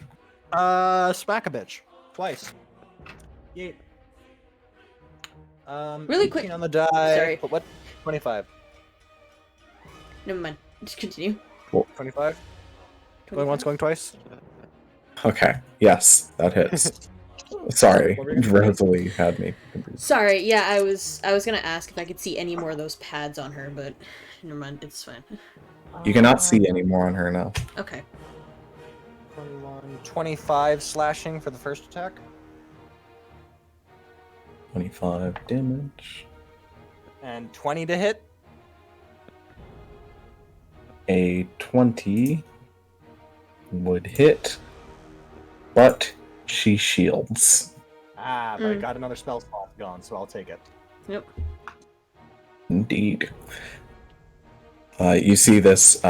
Smack a bitch. Twice. Yeet. Really 18 quick- on the die. sorry. But what? 25. Never mind. Just continue. 25? Going once, going twice? Okay, yes, that hits. Sorry, What were you gonna say? Rosalie had me confused. Sorry, yeah, I was gonna ask if I could see any more of those pads on her, but never mind, it's fine. You cannot see any more on her now. Okay. 25 slashing for the first attack. 25 damage. And 20 to hit. A 20 would hit, but she shields. Ah, but I got another spell slot gone, so I'll take it. Yep. Indeed. You see this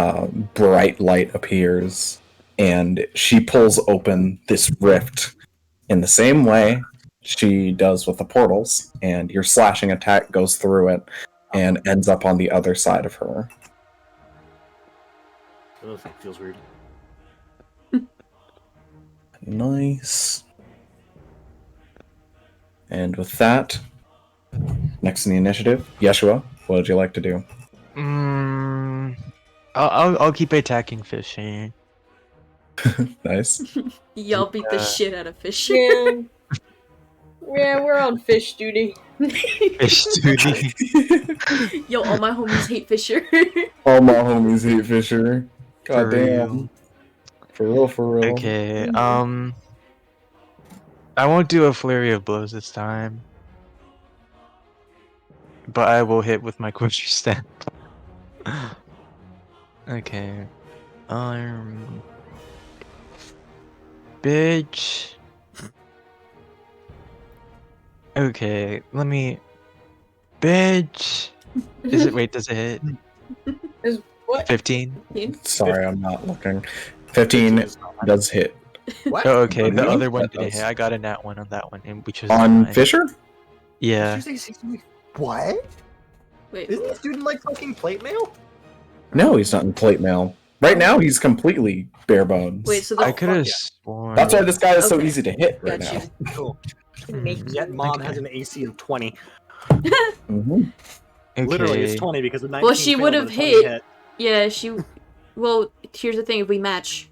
bright light appears, and she pulls open this rift in the same way she does with the portals, and your slashing attack goes through it and ends up on the other side of her. Ugh, feels weird. Nice. And with that, next in the initiative, Yeshua, what would you like to do? I'll keep attacking fishing. Nice. Y'all beat the shit out of fish. Yeah. Yeah, we're on fish duty. Fish duty. Yo, all my homies hate Fisher. All my homies hate Fisher. God For damn. real. For real, for real. Okay, I won't do a flurry of blows this time. But I will hit with my quicker step. Okay. Bitch. Okay, let me... Bitch! Does it hit? Is what? 15? Sorry, I'm not looking. 15 does hit. What? Oh, okay, the Okay. other one That didn't does. hit. I got a nat 1 on that one, which was On fine. Fisher? Yeah. Did you say 60? What? Wait, Isn't this dude in like fucking plate mail? No, he's not in plate mail. Right now, he's completely bare bones. wait, so the I could have yeah. sworn... That's why this guy is so Okay. easy to hit right Got now. you. Cool. Mhm. Yet mom Okay. has an AC of 20. Mm-hmm. Literally, it's Okay. 20 because of 19 Well, she failed, would but have a 20 hit. Yeah, she. Well, here's the thing: if we match,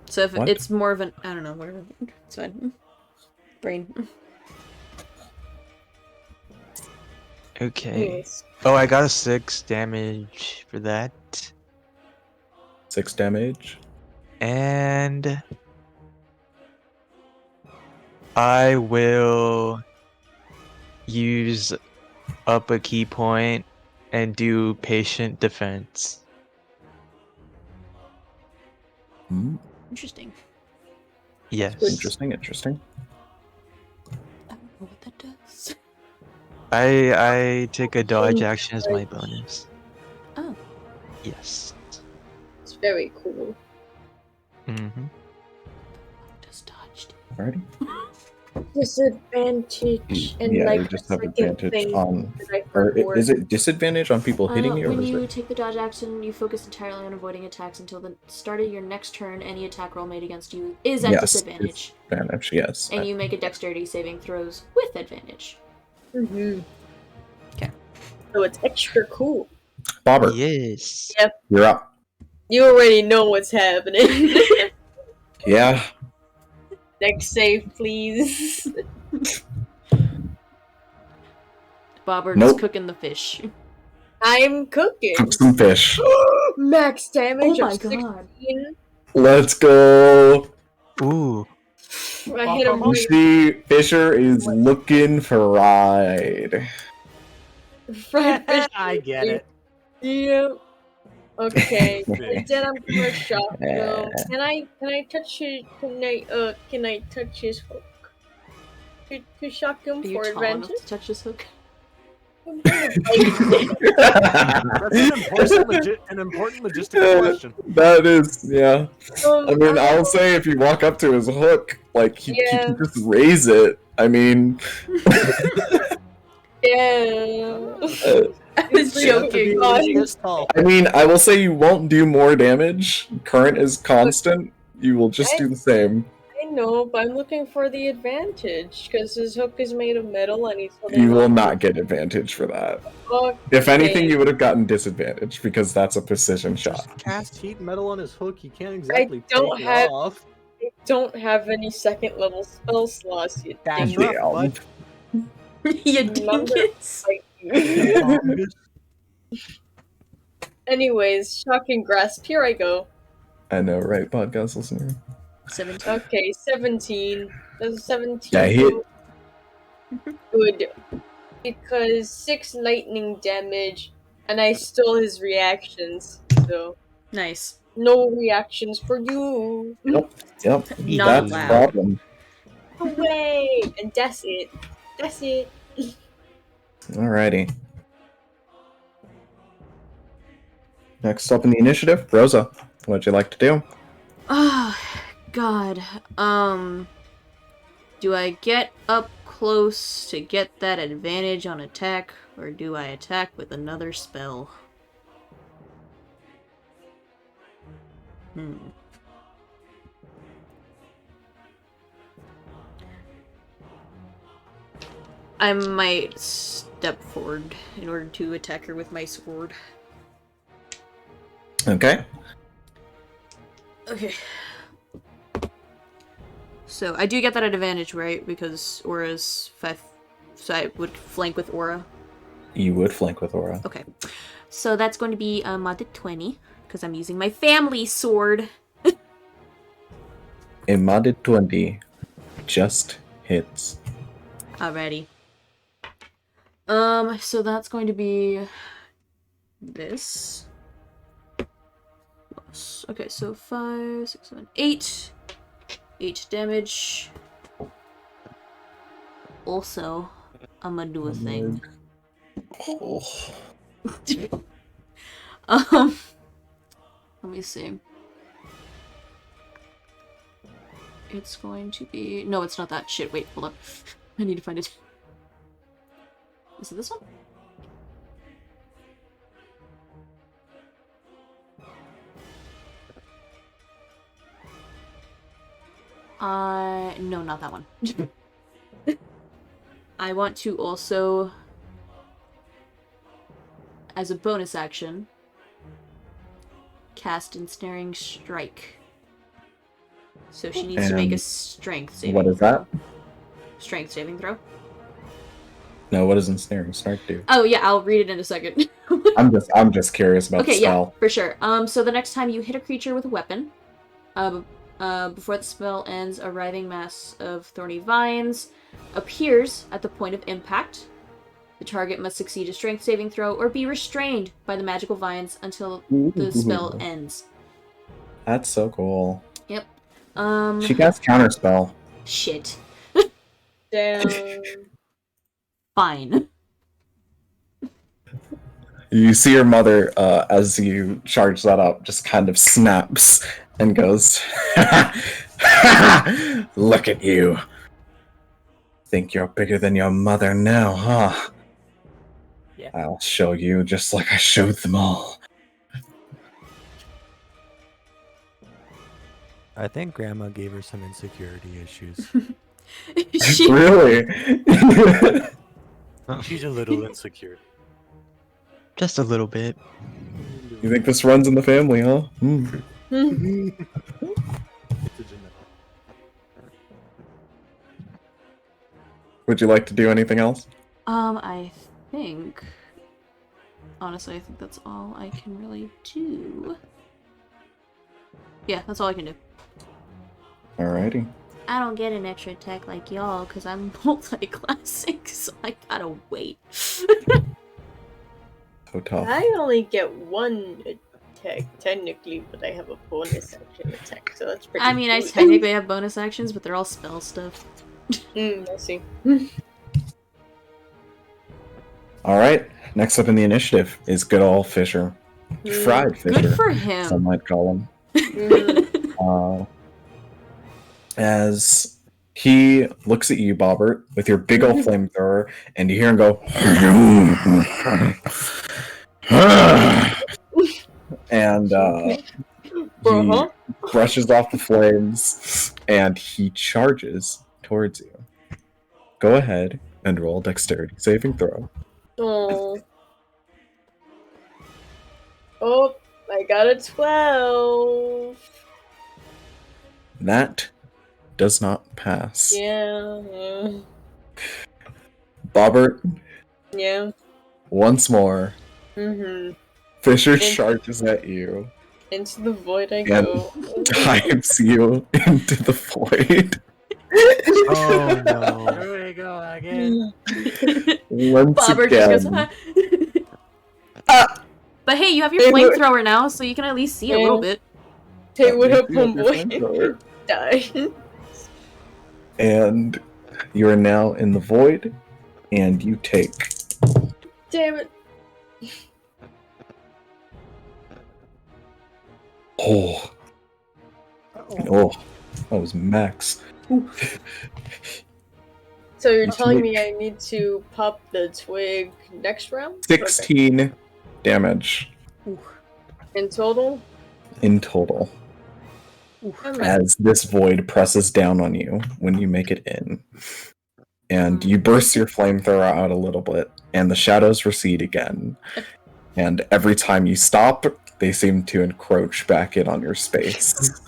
so if What? it's more of an, I don't know, whatever, it's fine. Brain. Okay. Yes. Oh, I got a 6 damage for that. 6 damage. And... I will use up a key point and do patient defense. Hmm. Interesting. Yes. Interesting. I don't know what that does. I take a dodge action as my bonus. Oh. Yes. It's very cool. Mm-hmm. Just dodged. Alrighty. Disadvantage and Yeah, like you just the have second advantage thing on... that I Or forgot. is it disadvantage on people hitting you? Or When is you it... take the dodge action, you focus entirely on avoiding attacks until the start of your next turn. Any attack roll made against you is at Yes, disadvantage, Advantage, yes. and you make a dexterity saving throws with advantage. Mm-hmm. Okay. So it's extra cool. Bobber, Yes. you're up. You already know what's happening. Yeah. Next save, please. Bobbert's Nope. cooking the fish. I'm cooking. Cook some fish. Max damage Oh my of god. 16. Let's go. Ooh. I hit him You right. see, Fisher is looking fried. Fried fish. I get it. Yeah. Okay. And then I'm gonna shock him. Can I touch his can I touch his hook? To shock him Are you for tall enough advantage? to touch this hook? That's an important logistical question. That is, yeah. I mean, I I'll say if you walk up to his hook, like, he Yeah. can just raise it. I mean, yeah. I was It's joking. really This tall. I mean, I will say you won't do more damage. Current is constant. You will just do the same. I know, but I'm looking for the advantage because his hook is made of metal and he's holding You will on not get advantage for that. to- If anything, Okay. you would have gotten disadvantage because that's a precision shot. Just cast heat metal on his hook. He can't exactly don't take have- it off. don't have any second level spell slots, you That's dingus. rough, bud. You Remember- dingus. Anyways, shocking grasp. Here I go. I know, right, podcast listener? 17. Okay, 17. Does a 17 Yeah, hit. good? Because 6 lightning damage, and I stole his reactions. So Nice. no reactions for you. Yep. Not That's the allowed. problem. Away, and that's it. That's it. Alrighty. Next up in the initiative, Rosa. What'd you like to do? Oh, God. Do I get up close to get that advantage on attack, or do I attack with another spell? I might step forward in order to attack her with my sword. Okay. Okay. So, I do get that advantage, right? Because Aura's 5... So I would flank with Aura. You would flank with Aura. Okay. So that's going to be a modded 20, because I'm using my family sword. A modded 20 just hits. Alrighty. So that's going to be this. Plus, okay, so 5, 6, 7, 8. 8 damage. Also, I'm gonna do a thing. Let me see. It's going to be... No, it's not that. Shit, wait, hold up. I need to find it. Is it this one? No, not that one. I want to also, as a bonus action, cast Ensnaring Strike. So she needs to make a strength saving What is that? Strength saving throw. No, what does Ensnaring Strike do? Oh yeah, I'll read it in a second. I'm just curious about the Okay, yeah, spell. for sure. So the next time you hit a creature with a weapon, before the spell ends, a writhing mass of thorny vines appears at the point of impact. The target must succeed a strength saving throw or be restrained by the magical vines until the spell ends. That's so cool. Yep. She casts Counterspell. Shit. Damn. Fine. You see your mother, as you charge that up, just kind of snaps and goes, "Look at you. Think you're bigger than your mother now, huh? Yeah. I'll show you just like I showed them all." I think Grandma gave her some insecurity issues. Really? She's a little insecure. Just a little bit. You think this runs in the family, huh? Hmm. It's a genetic. Would you like to do anything else? I think... Honestly, I think that's all I can really do. Yeah, that's all I can do. Alrighty. I don't get an extra attack like y'all, because I'm multi-classic, so I gotta wait. So tough. I only get one attack, technically, but I have a bonus action attack, so that's pretty I mean, I cool. technically have bonus actions, but they're all spell stuff. I see. Alright, next up in the initiative is good old Fisher. Fried Fisher, Good for some him. might call him. Mm. As he looks at you, Bobbert, with your big old flamethrower, and you hear him go, and he brushes off the flames, and he charges towards you. Go ahead and roll a dexterity saving throw. Oh. Oh, I got a 12. That does not pass. Yeah. Bobbert, Yeah. once more, Mm-hmm. Fisher And- charges at you Into the void I and go. dives you into the void. Oh no. Here we go again. Once Bobber again. just goes, "Ah." But hey, you have your Hey, what- flamethrower now, so you can at least see a little bit. Hey, what up, You have your homeboy? flamethrower. Die. And you are now in the void, and you take Damn it. oh, that was max. So you're You telling take- me I need to pop the twig next round? 16 damage Okay. In total? in total I'm at- as this void presses down on you when you make it in. And you burst your flamethrower out a little bit, and the shadows recede again. And every time you stop, they seem to encroach back in on your space.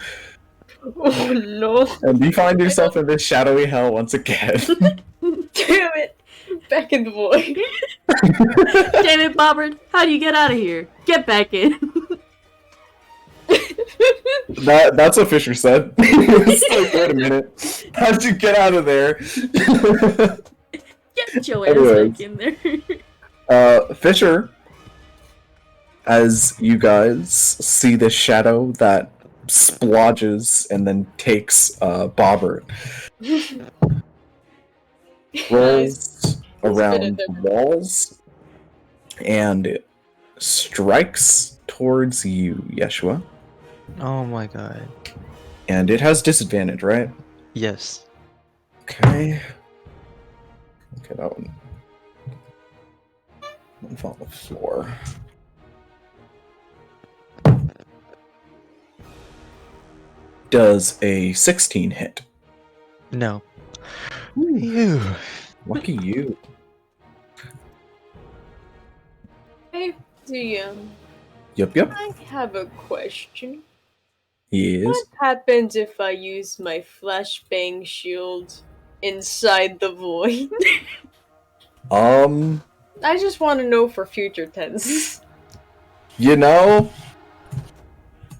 Oh no. And you find yourself in this shadowy hell once again. Damn it. Back in the void. Damn it, Bobber! How do you get out of here? Get back in. That's what Fisher said. It's like, wait a minute. How'd you get out of there? Get your ass Anyways. back in there. Fisher, as you guys see the shadow that splodges and then takes Bobbert, rolls around the walls and strikes towards you, Yeshua. Oh my god. And it has disadvantage, right? Yes. Okay. Okay, that one. One's on the floor. Does a 16 hit? No. Ooh, Ew. lucky you. Hey, Yep, yep. I have a question. He is. What happens if I use my flashbang shield inside the void? I just want to know for future tense. You know,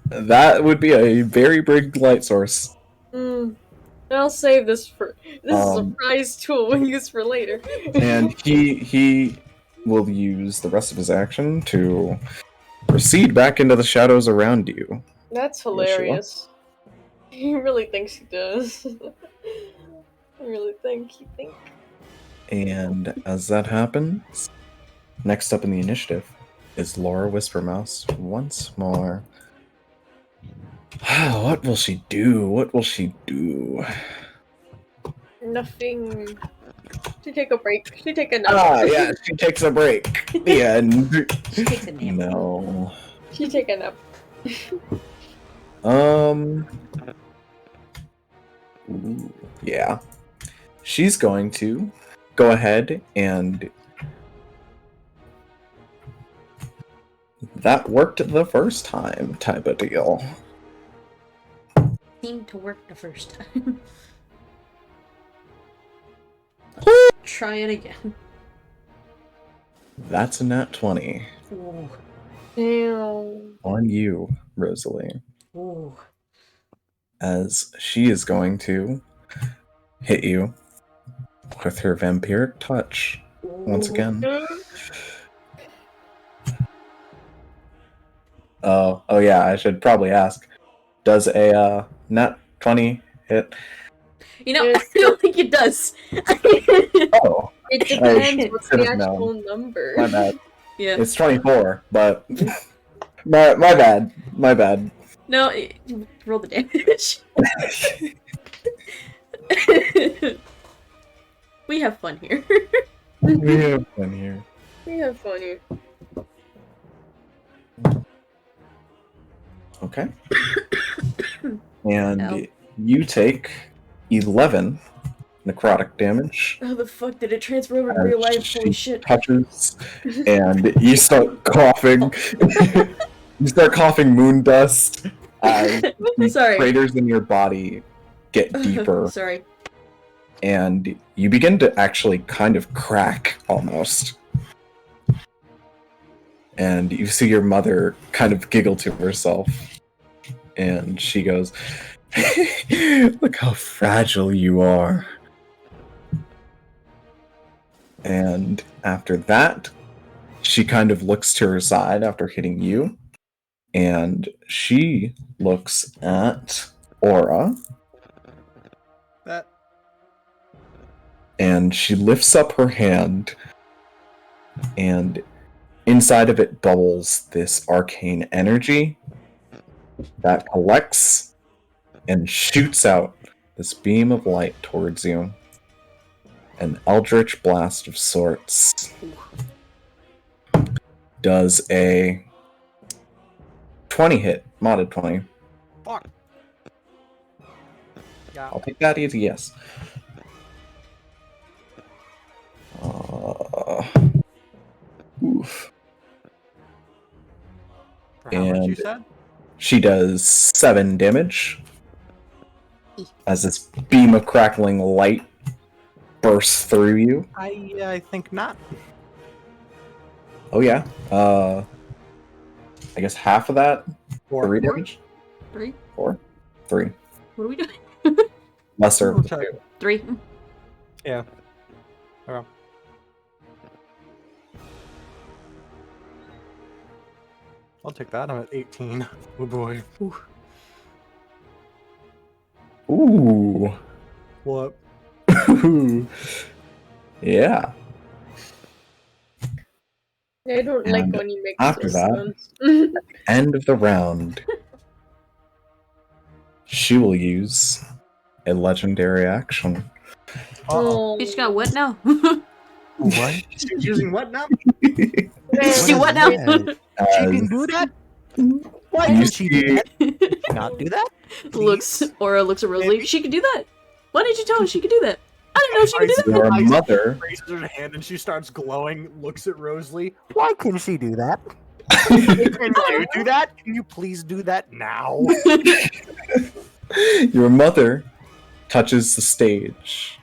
that would be a very big light source. I'll save this for this surprise tool we'll use for later. And he will use the rest of his action to recede back into the shadows around you. That's hilarious. He really thinks he does. I really think he thinks. And as that happens, next up in the initiative is Laura Whispermouse once more. What will she do? What will she do? Nothing. She take a break. She take a nap. Yeah, she takes a break. The end. She takes a nap. No. She take a nap. Ooh, yeah. She's going to go ahead and that worked the first time type of deal. Seemed to work the first time. Try it again. That's a nat 20 Ooh. Damn. on you, Rosalie. Ooh. As she is going to hit you with her vampiric touch once again. Oh yeah, I should probably ask. Does a nat 20 hit? You know, I don't think it does. Oh, It depends I what's the should've actual known. number. my bad. Yeah. It's 24, but my bad. My bad. No, roll the damage. We have fun here. We have fun here. We have fun here. Okay. And Ow. you take 11 necrotic damage. How the fuck did it transfer over to as real life? she Holy shit. touches, and you start coughing. You start coughing moon dust as the Sorry. craters in your body get deeper, Sorry. and you begin to actually kind of crack almost. And you see your mother kind of giggle to herself, and she goes, "Look how fragile you are." And after that, she kind of looks to her side after hitting you, and she looks at Aura, That and she lifts up her hand, and inside of it bubbles this arcane energy that collects and shoots out this beam of light towards you. An eldritch blast of sorts. Does a 20 hit, modded 20. fuck. Yeah. I'll take that as a yes. Oof. For how much you And- said? She does 7 damage as this beam of crackling light bursts through you. I think not. Oh yeah. I guess half of that. 3 Four? damage. 3? 4. 3. What are we doing? Lesser of the Okay. 2. 3. Yeah. Okay. I'll take that. I'm at 18. Oh boy. Ooh. What? Yeah. I don't like And when you make after those that- sounds. End of the round. She will use a legendary action. Uh-oh. Bitch got what now? What? She's using what now? Bitch do what now? She can As do that? Why you can she do see, that? Not do that? looks Please? looks at Rosalie. Maybe. She could do that. Why didn't you tell her she could do that? I didn't know she could do that. your Isaac mother raises her hand and she starts glowing, looks at Rosalie. Why can she do that? Can you do that? Can you please do that now? your mother touches the stage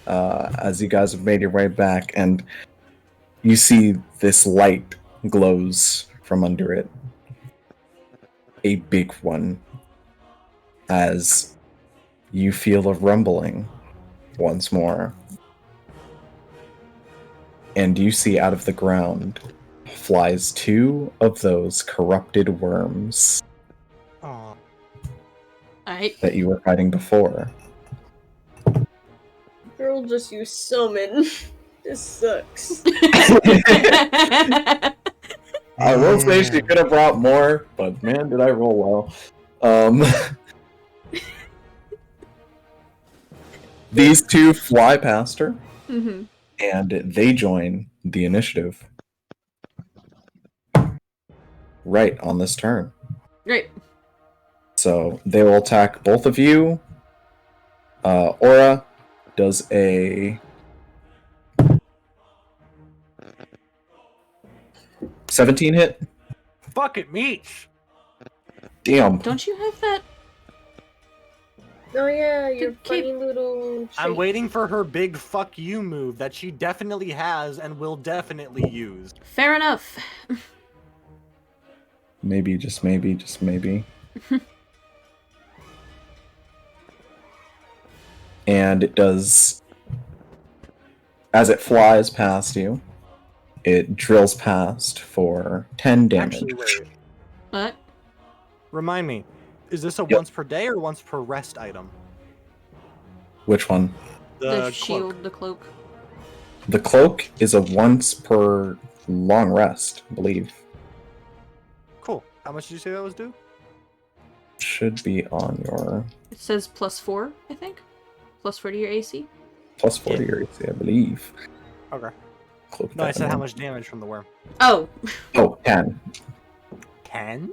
as you guys have made your way back, and you see this light glows from under it. A big one. As you feel a rumbling once more. And you see out of the ground flies 2 of those corrupted worms Aw. Alright. that you were fighting before. Girl just used summon. This sucks. I will say she Yeah. could have brought more, but man, did I roll well. These 2 fly past her, Mm-hmm. and they join the initiative. Right on this turn. Great. So they will attack both of you. Aura does a 17 hit. Fuck it, Meech! Damn. Don't you have that? Oh yeah, your Keep- funny little. I'm shape. waiting for her big fuck you move that she definitely has and will definitely use. Fair enough. Maybe, just maybe, just maybe. And it does. As it flies past you, it drills past for 10 damage. Actually, wait. What? Remind me. Is this a Yep. once per day or once per rest item? Which one? The The shield, cloak. the cloak. The cloak is a once per long rest, I believe. Cool. How much did you say that was due? Should be on your It says +4, I think. +4 to your AC. plus 40 or AC, I believe. Okay. Cloak No, I that said how one. much damage from the worm. Oh, Oh, 10. 10?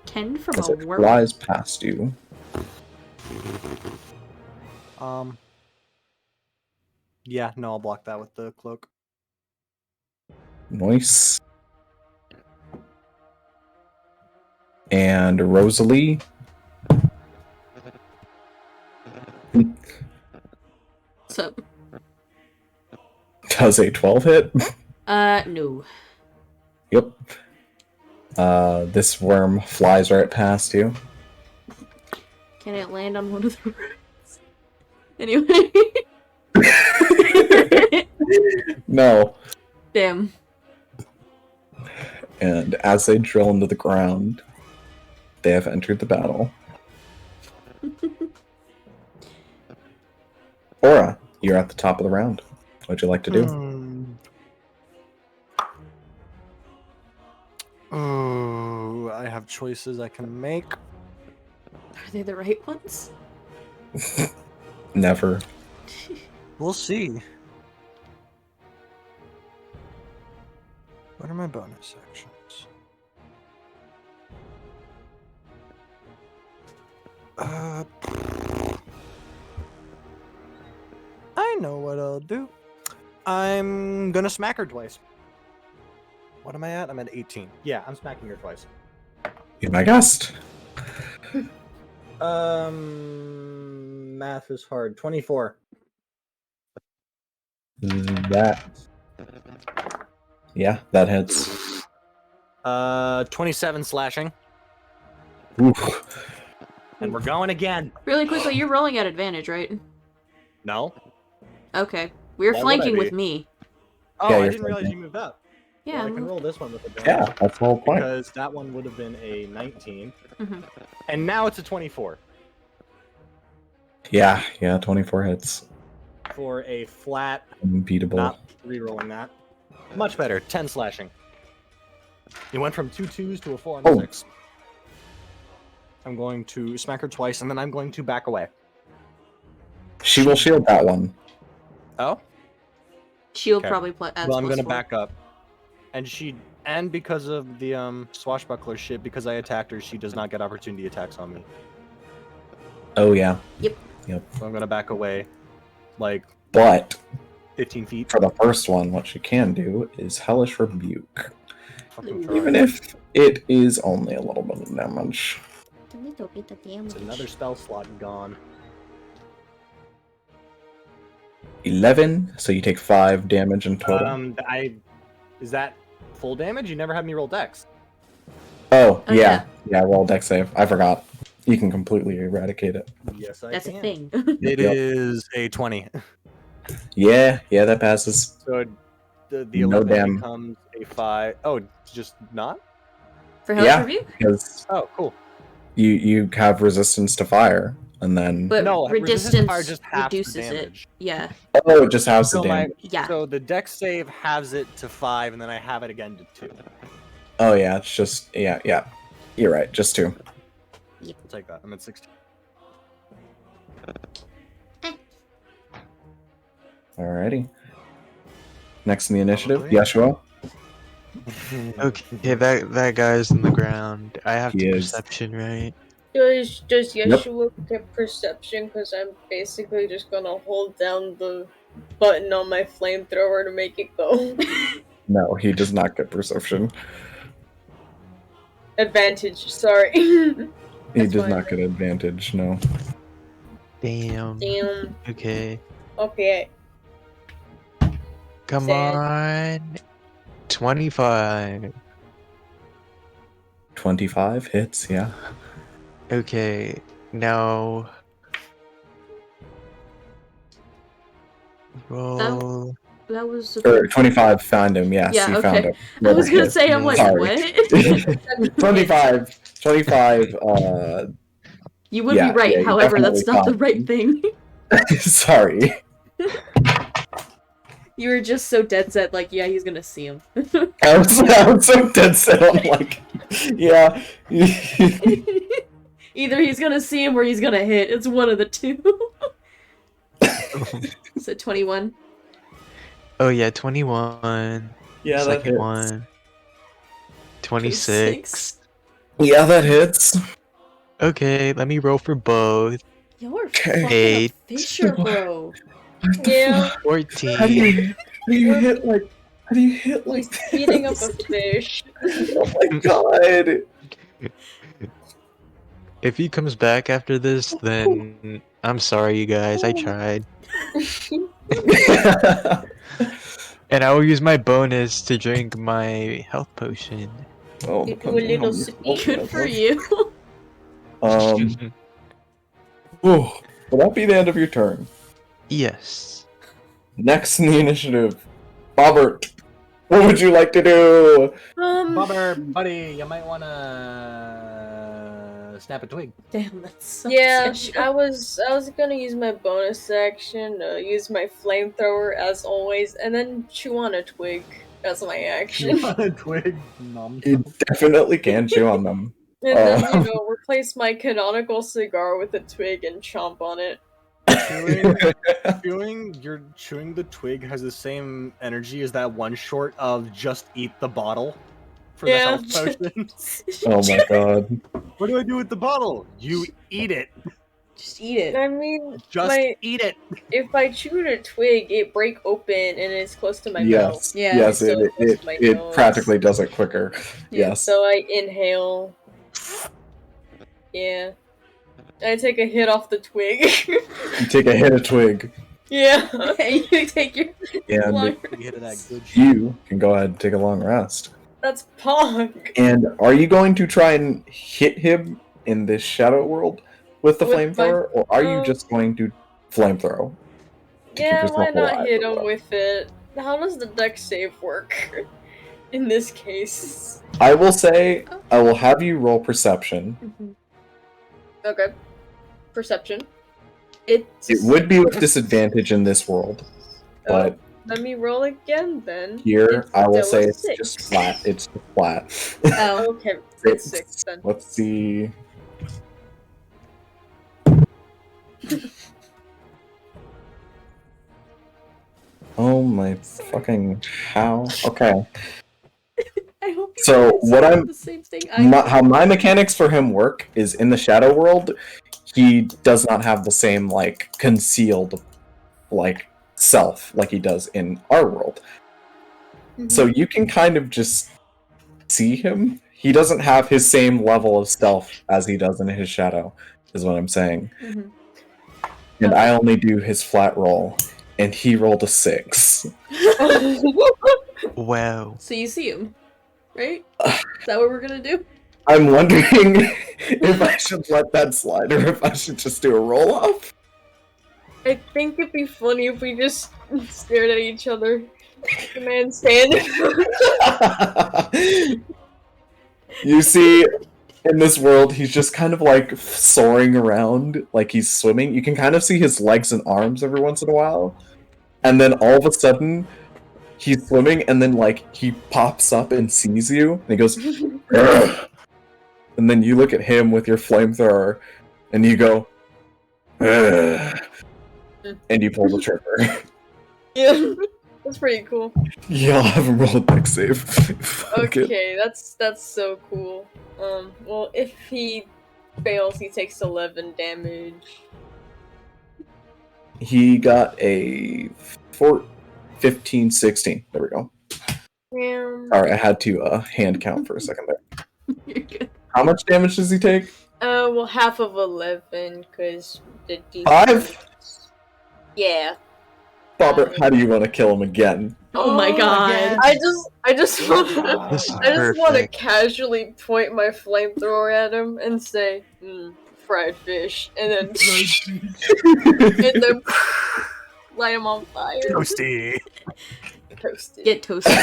10 from As a it worm. flies past you. Yeah, no, I'll block that with the cloak. Nice. And Rosalie. So, Does a 12 hit? no. Yep. This worm flies right past you. Can it land on one of the roots? Anyway. No. Damn. And as they drill into the ground, they have entered the battle. Aura, you're at the top of the round. What'd you like to do? Oh, I have choices I can make. Are they the right ones? Never. We'll see. What are my bonus actions? I know what I'll do. I'm gonna smack her twice. What am I at? I'm at 18. Yeah, I'm smacking her twice. Be my guest. Math is hard. 24. That. Yeah, that hits. 27 slashing. Oof. And we're going again. Really quickly, you're rolling at advantage, right? No. Okay. We were Why would I flanking be? with me. Oh, Yeah, I you're didn't realize flanking. you moved up. Yeah. Well, I I'm- can roll this one with advantage. Yeah, that's the whole point. Because that one would have been a 19. Mhm. And now it's a 24 Yeah, 24 hits. for a flat, Unbeatable. not re-rolling that. Much better. 10 slashing. It went from 2 2s to a 4 and a Oh. 6. I'm going to smack her twice, and then I'm going to back away. She will shield that one. Oh? Shield Okay. probably adds Well, I'm plus gonna 4. back up. And because of the swashbuckler shit, because I attacked her, she does not get opportunity attacks on me. Oh yeah. So I'm gonna back away, like But 15 feet. for the first one, what she can do is Hellish Rebuke. Fucking Even if it is only a little bit of damage. A little bit of damage. It's another spell slot gone. 11, so you take 5 damage in total. Is that full damage? You never had me roll dex. Oh, Oh, yeah. Yeah, roll dex save. I forgot. You can completely eradicate it. Yes, I That's can. a thing. It Yep. is a 20. Yeah, that passes. So the No 11 damn. becomes a 5. Oh, it's just not? For Hellish Yeah. Rebuke? Because Oh, cool. you have resistance to fire, and then... But No, resistance to resistance fire just halves the reduces it. damage. Yeah. Oh, it just has the So damage. Yeah. So the dex save halves it to 5, and then I have it again to 2. Oh, yeah, it's just... Yeah. You're right, just 2. I'll take that. I'm at 16. Alrighty. Next in the initiative, Probably. Yeshua. Okay, that guy's in the ground. I have He to is. perception, right? Does Yeshua get perception? Because I'm basically just gonna hold down the button on my flamethrower to make it go. No, he does not get perception. Advantage, sorry. He That's does fine. not get advantage, no. Damn. Damn. Okay. Okay. Come Sad. on. 25. 25 hits, yeah. Okay. Now. Roll. That was. Or 25 found him, yes, Yeah, he okay. found him. I was gonna Hit. say, I'm like, Sorry. what? 25, You would Yeah, be right, yeah, you however, that's definitely not the found right him. thing. sorry. You were just so dead set, like, yeah, he's gonna see him. I was so dead set on, like, yeah. Either he's gonna see him or he's gonna hit. It's one of the two. So 21. Oh, yeah, 21. Yeah, that Second hits. one. 26. Yeah, that hits. Okay, let me roll for both. You're Okay. fucking Eight. a fisher, bro. Yeah, 14. How do you hit like he's eating up a fish. oh my god. If he comes back after this, then I'm sorry, you guys. I tried. And I will use my bonus to drink my health potion. Oh, You do a little sippy. Good for you. Will that be the end of your turn? Yes. Next in the initiative, Bobbert. What would you like to do? Bobber, buddy, you might wanna snap a twig. Damn, that's Yeah, I was gonna use my bonus action, use my flamethrower as always, and then chew on a twig as my action. Chew on a twig. Nom. You definitely can chew on them. And then, replace my canonical cigar with a twig and chomp on it. Chewing the twig has the same energy as that one short of just eat the bottle for the health potion. Oh my god. What do I do with the bottle? You eat it. Just eat it. I mean, Just eat it. if I chewed a twig, it break open and it's close to my mouth. Yes. Yeah. Yes, So it close to my it nose. practically does it quicker. Yes. So I inhale. Yeah. I take a hit off the twig. You take a hit of twig, Yeah. You take your and long You hit that good shit. you can go ahead and take a long rest. That's Pog. And are you going to try and hit him in this shadow world with the With flamethrower, or are you uh, just going to flamethrow? to keep Yeah, yourself why not alive hit or him what? with it? How does the deck save work in this case? I will say, I will have you roll perception. Okay. Perception. It would be with disadvantage in this world, but Let me roll again then. here It's I will still a say it's 6. just flat. It's just flat. Oh. Okay, it's 6 then. Let's see. Oh my fucking how? Okay. I hope you So, guys what said I'm- the same thing. How my mechanics for him work is in the shadow world, he does not have the same like concealed like self like he does in our world. So you can kind of just see him. He doesn't have his same level of stealth as he does in his shadow, is what I'm saying. Mhm. And I only do his flat roll, and he rolled a 6. Wow. So you see him, right? Is that what we're gonna do? I'm wondering if I should let that slide or if I should just do a roll off. I think it'd be funny if we just stared at each other. The man standing. You see, in this world, he's just kind of like soaring around, like he's swimming. You can kind of see his legs and arms every once in a while. And then all of a sudden, he's swimming, and then like he pops up and sees you, and he goes, "Ugh." And then you look at him with your flamethrower, and you go, "Ugh." And you pull the trigger. Yeah, that's pretty cool. Yeah, I'll have him roll a dex save. Fuck it. Okay, that's so cool. Well, if he fails, he takes 11 damage. He got a 15, 16. There we go. Alright, I had to hand count for a second there. You're good. How much damage does he take? Well, half of 11, because the D. 5? Yeah. Bobber, how do you want to kill him again? Oh my god. again. I just want to. This is I just want to perfect. casually point my flamethrower at him and say, fried fish, and then light him on fire. Toasty. Toasted. Get toasted.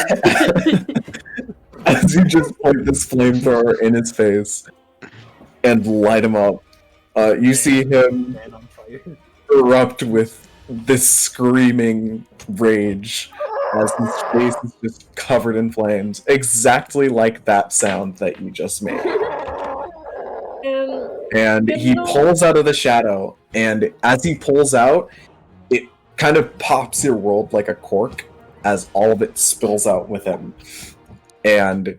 As you just point this flamethrower in his face and light him up, you see him Man on fire. erupt with this screaming rage as his face is just covered in flames, exactly like that sound that you just made. And he pulls out of the shadow, and as he pulls out, it kind of pops your world like a cork as all of it spills out with him. And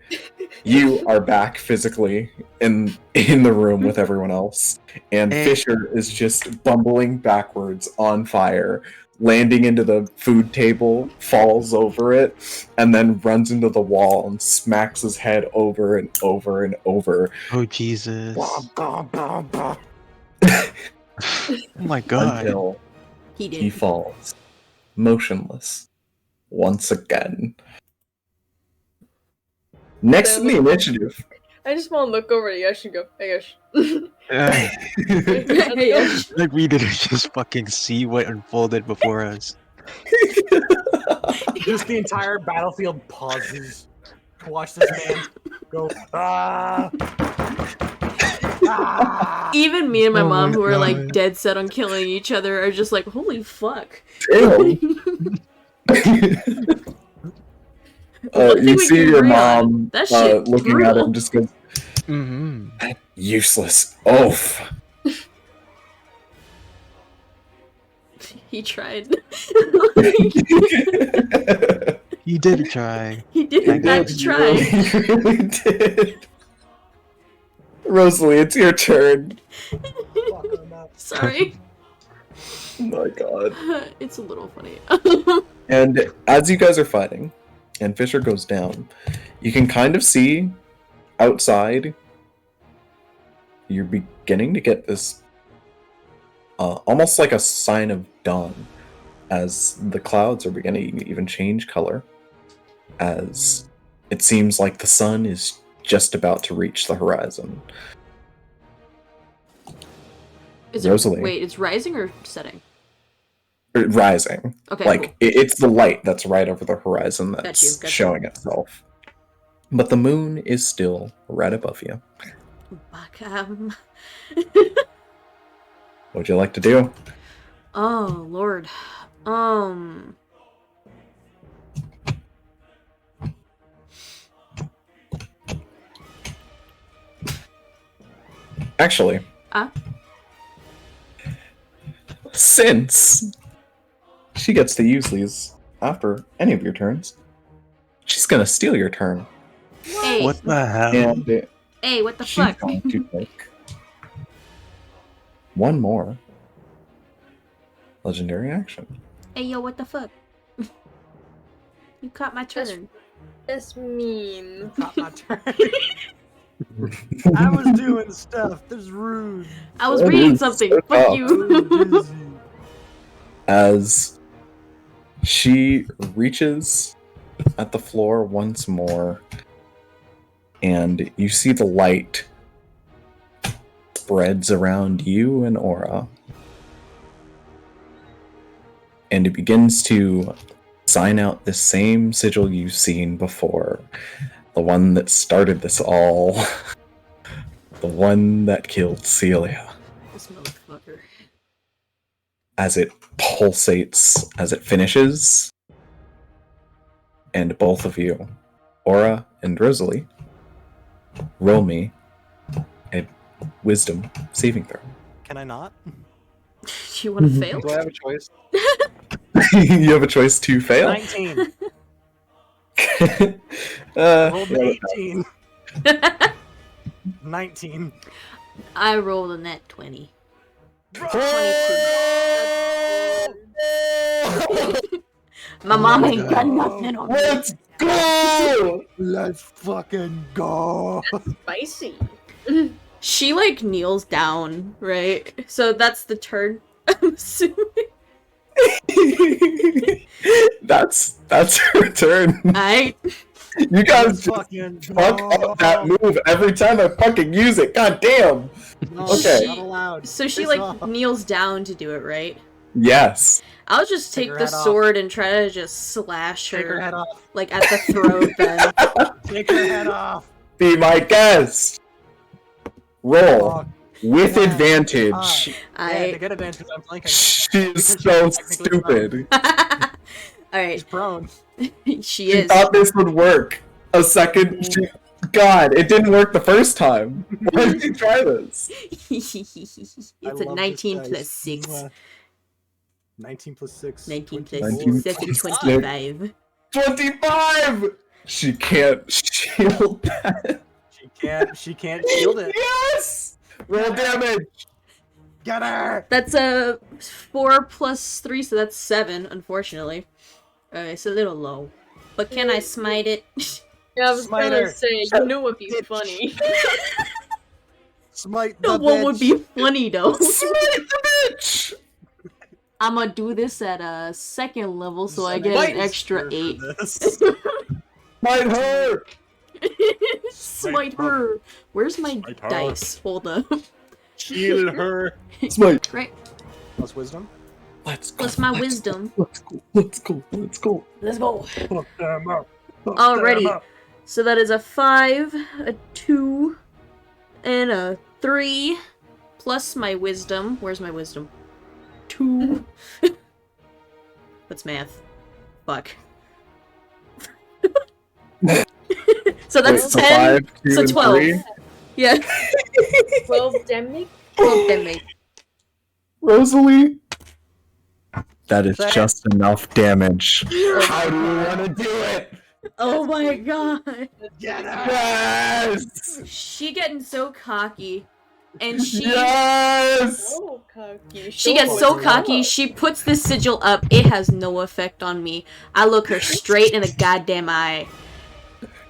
you are back physically in the room with everyone else. And Fisher is just bumbling backwards on fire, landing into the food table, falls over it, and then runs into the wall and smacks his head over and over and over. Oh Jesus! Bah, bah, bah, bah. Oh my God! Until He did. he falls, motionless, once again. Next in the initiative. I just want to look over at Yash and go, hey Yash. Like we didn't just fucking see what unfolded before us. Just the entire battlefield pauses to watch this man go. Even me and my Oh mom, my who are like God. dead set on killing each other, are just like, holy fuck. Ew. One thing You we see can your agree on, mom that shit looking at it brutal. and just goes, Mm-hmm. useless oaf. He tried. He did try. He did in fact try. You really did. Rosalie, it's your turn. Sorry. Oh my god. It's a little funny. And as you guys are fighting, and Fisher goes down, you can kind of see outside, you're beginning to get this almost like a sign of dawn, as the clouds are beginning to even change color, as it seems like the sun is just about to reach the horizon. Is Rosalie. it, wait, it's rising or setting? Rising. Okay, Like, cool. it's the light that's right over the horizon that's Got you. showing itself. But the moon is still right above you. Fuck, What would you like to do? oh, Lord. Actually, Ah? since she gets to use these after any of your turns, she's gonna steal your turn. Hey, What the hell? And hey, what the she's fuck? going to take one more legendary action. Hey, yo, what the fuck? You caught my That's- turn. That's mean. Not my turn. I was doing stuff. That's rude. I was That reading is something. so Fuck tough. you. As she reaches at the floor once more, and you see the light spreads around you and Aura, and it begins to sign out the same sigil you've seen before, the one that started this all, the one that killed Celia. This motherfucker. As it pulsates, as it finishes, and both of you, Aura and Rosalie, roll me a wisdom saving throw. Can I not? Do you want to fail? Do I have a choice? You have a choice to fail. 19. Rolled Rolled 18. 19. I rolled a net 20. 22. My mom ain't got nothing on me. Let's go! Let's fucking go. Spicy. She like kneels down, right? So that's the turn. I'm assuming. That's her turn. I You guys Let's just fucking fuck go. up that move every time I fucking use it. God damn. No, Okay. Not allowed. so she Piss like off. kneels down to do it, right? Yes. I'll just Take take her the head off. sword and try to just slash Take her her head off. like at the throat then. Take her head off. Be my guest. Roll Fuck. with Yeah. advantage. Yeah, I to get advantage, I'm flanking. She is Because so she's technically stupid. Alright, She's prone. she She is. thought this would work. A second. God, it didn't work the first time. Why did you try this? It's I a love 19 this plus dice. 6. Mwah. 19 plus 6. 19 plus 19 6 is plus 25. 25. She can't shield that. She can't shield it. Yes. Roll damage. Get her! That's a 4 plus 3, so that's 7, unfortunately. It's a little low. But can I smite it? Yeah, I was Smite gonna her. say, you know what'd be Bitch. funny. Smite the What would be bitch. funny though? Smite the bitch! I'm gonna do this at a 2nd level, so I get Smite an extra her for 8. this. Smite her! Smite her. Where's my Smite her. dice? Hold up. Shield her. Smite! Right. Plus wisdom. Let's go. Plus my let's wisdom. Go, let's go. Let's go. Let's go. Let's go. Fuck them up. Fuck Alrighty. them up. So that is a 5, a 2, and a 3, plus my wisdom. Where's my wisdom? 2. What's math? Fuck. So that's Wait, 10. 5, 2, So and 12. 3? Yeah. 12 damage? 12 damage. Rosalie? That is Say it. just enough damage. How do you want to do it? Oh my god. Get her. Yes! She getting so cocky. And she Yes! Oh, cocky. She Show gets us so what cocky, up. she puts the sigil up. It has no effect on me. I look her straight in the goddamn eye.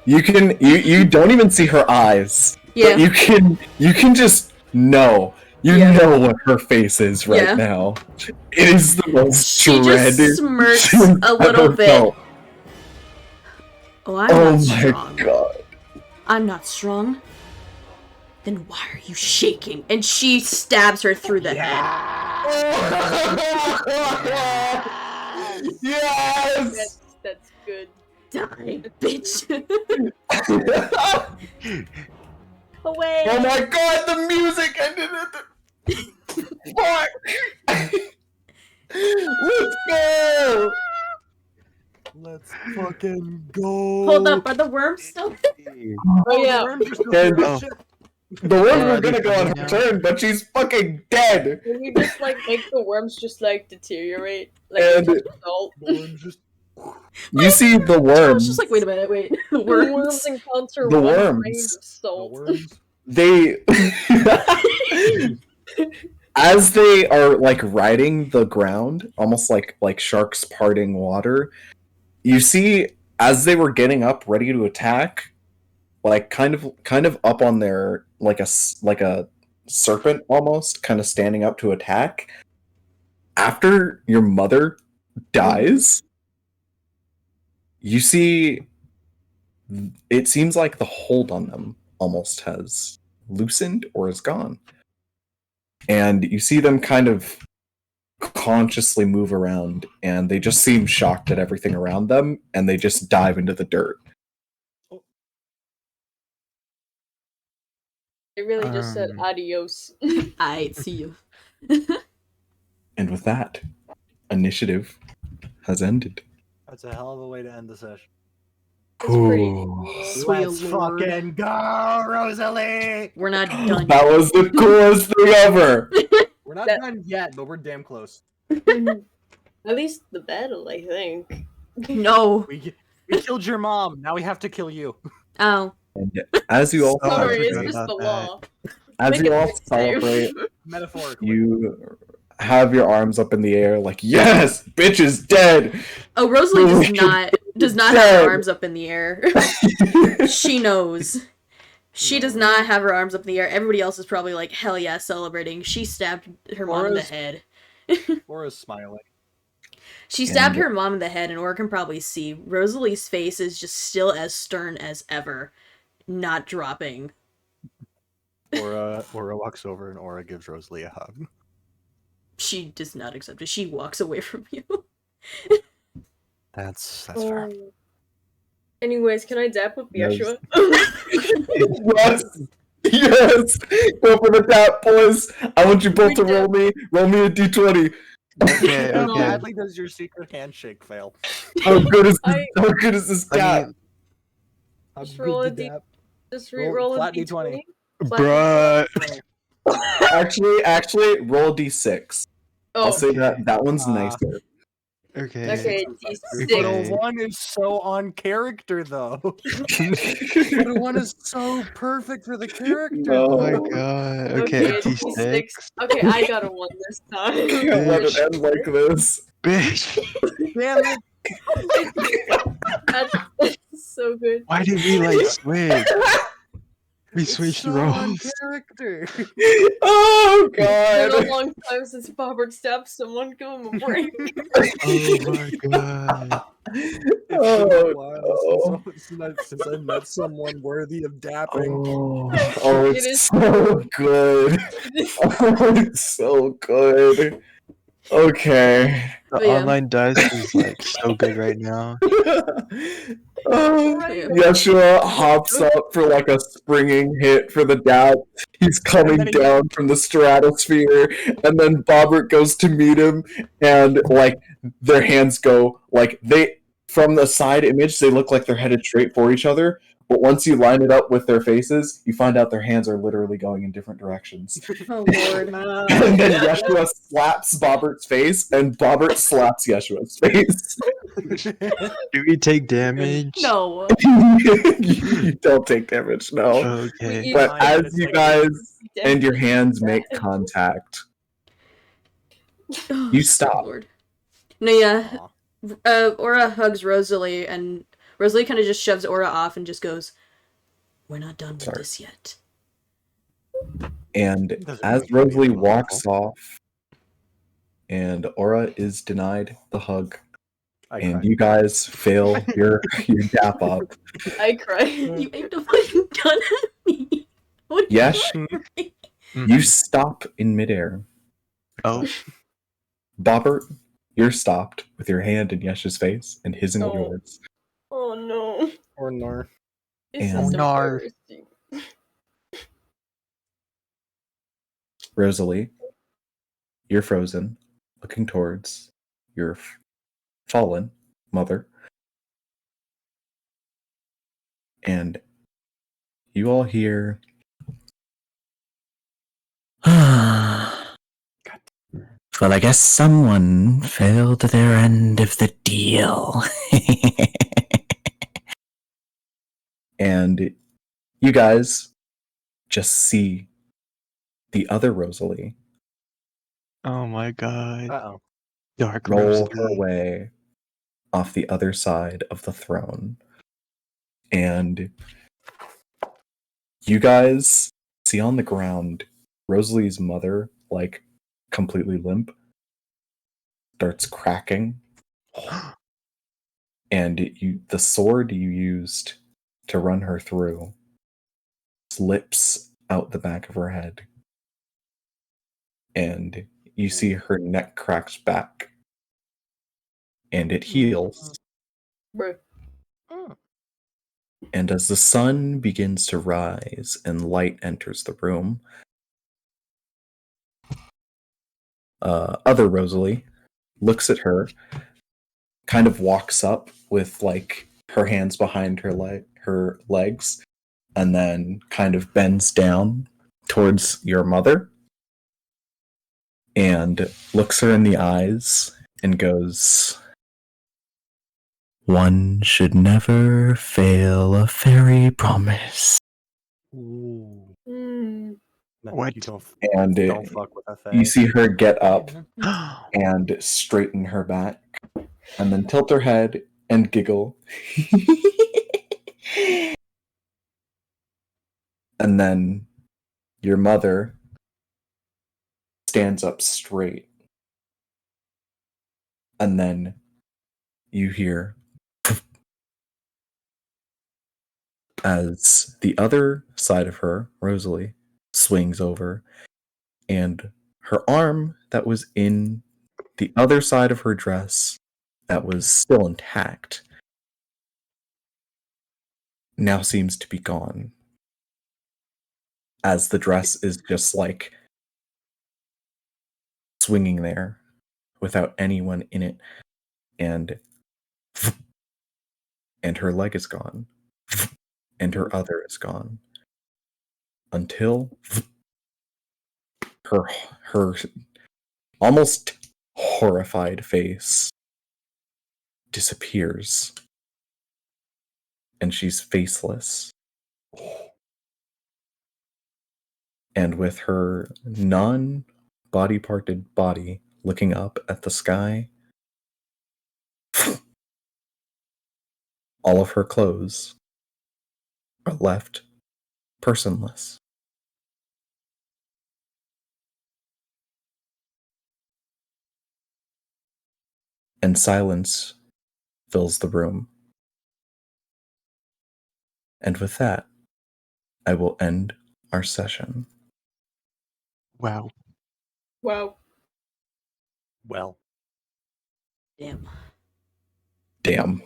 You can you don't even see her eyes. Yeah. But you can just know. You Yeah. know what her face is right Yeah. now. It is the most She dreaded just smirks she's a little ever bit. felt. Oh, I'm Oh not my strong. god. I'm not strong. Then why are you shaking? And she stabs her through the head. Yes! That's good. Die, bitch. Away! Oh my god, the music ended at the... Fuck! Let's go! Let's fucking go. Hold up, are the worms still? Oh yeah, And Oh. the worms were Already gonna go on her now. turn, but she's fucking dead! can we just like make the worms just like deteriorate? Like And- they touch salt. You see the I was worms. just like, wait a minute, wait. The The worms worms. encounter The one worms. grain of salt. They as they are like riding the ground, almost like sharks parting water, you see as they were getting up ready to attack, like kind of up on their like a serpent almost, kind of standing up to attack. After your mother dies, you see it seems like the hold on them almost has loosened or is gone. And you see them kind of consciously move around, and they just seem shocked at everything around them, and they just dive into the dirt. They really just said adios. I see you. And with that, initiative has ended. That's a hell of a way to end the session. It's pretty. Sweet Let's lord. fucking go, Rosalie! We're not done That yet. was the coolest thing ever! We're not That- done yet, but we're damn close. At least the battle, I think. No. We killed your mom. Now we have to kill you. Oh. And as you all Sorry, it's celebrate, just the law. as Make you it all make sense. celebrate, Metaphorically. you have your arms up in the air like, yes, bitch is dead! Oh, Rosalie does not have Dead. her arms up in the air. She knows. She does not have her arms up in the air. Everybody else is probably like, hell yeah, celebrating. She stabbed her mom in the Aura's- head. Aura's smiling. She stabbed And- her mom in the head, and Aura can probably see. Rosalie's face is just still as stern as ever, not dropping. Aura walks over and Aura gives Rosalie a hug. She does not accept it. She walks away from you. That's fair. Oh. Anyways, can I dap with Yes. Yeshua? Yes! Yes! Go for the tap, boys! I want you both to roll me a d20. Okay, How okay. badly does your secret handshake fail? How good is I- this I tap? mean, How Just good roll a did D- that- Just Roll re-roll a flat d20. D20. bruh. Actually, roll a d6. Oh, I'll say that one's Ah. nicer. Okay. Okay, But D6. Okay. a 1 is so on character, though. But a 1 is so perfect for the character. Oh my No. god. Okay, a D6. D6. Okay, I got a 1 this time. Can't let it end like this. Bitch. Damn it. That's so good. Why did we like switch? We It's switched so on roles. character. Oh It's been a god. long time since Bobbert stabbed someone. Give him a break. Oh my god. It's been a Oh, while no. since I met someone worthy of dapping. Oh, It it's is- so good. Oh, it's so good. Okay. The But yeah. online dice is like so good right now. Yeah. Yeshua hops up for like a springing hit for the dab. He's coming then he- down from the stratosphere, and then Bobbert goes to meet him, and like their hands go like they from the side image they look like they're headed straight for each other. But once you line it up with their faces, you find out their hands are literally going in different directions. Oh lord. And then Yeshua slaps Bobbert's face, and Bobbert slaps Yeshua's face. Do we take damage? No. You don't take damage, no. Okay. But Fine, as it's you like- guys and your hands make contact, you stop. Lord. No, yeah. Aw. Aura hugs Rosalie, and Rosalie kind of just shoves Aura off and just goes, "We're not done with Sorry. this yet." And Doesn't as make me Rosalie feel walks awful. off, and Aura is denied the hug, I and cried. you guys fail your dap up. I cry. You aimed a fucking gun at me. What are you Yes. doing? You stop in midair. Oh. Bobbert, you're stopped with your hand in Yesh's face and his in Oh. yours. Oh no. Or Nar. This And- is Nar. embarrassing. Rosalie, you're frozen, looking towards your fallen mother. And you all hear. Well, I guess someone failed their end of the deal. And you guys just see the other Rosalie Oh my god. Uh-oh. Dark roll Rosalie. her way off the other side of the throne. And you guys see on the ground Rosalie's mother, like completely limp, starts cracking. And the sword you used to run her through slips out the back of her head. And you see her neck cracks back. And it heals. Bro. And as the sun begins to rise and light enters the room, other Rosalie looks at her, kind of walks up with like her hands behind her legs, and then kind of bends down towards your mother and looks her in the eyes and goes, "One should never fail a fairy promise." Ooh. Mm. No, What? You don't, And don't fuck with that you thing. see her get up and straighten her back, and then tilt her head and giggle. And then your mother stands up straight. And then you hear as the other side of her, Rosalie, swings over, and her arm that was in the other side of her dress that was still intact now seems to be gone. As the dress is just like swinging there without anyone in it, and her leg is gone, and her other is gone, until her almost horrified face disappears. And she's faceless. And with her non-body parted body looking up at the sky, all of her clothes are left personless. And silence fills the room. And with that, I will end our session. Wow. Wow. Well, Damn. Damn.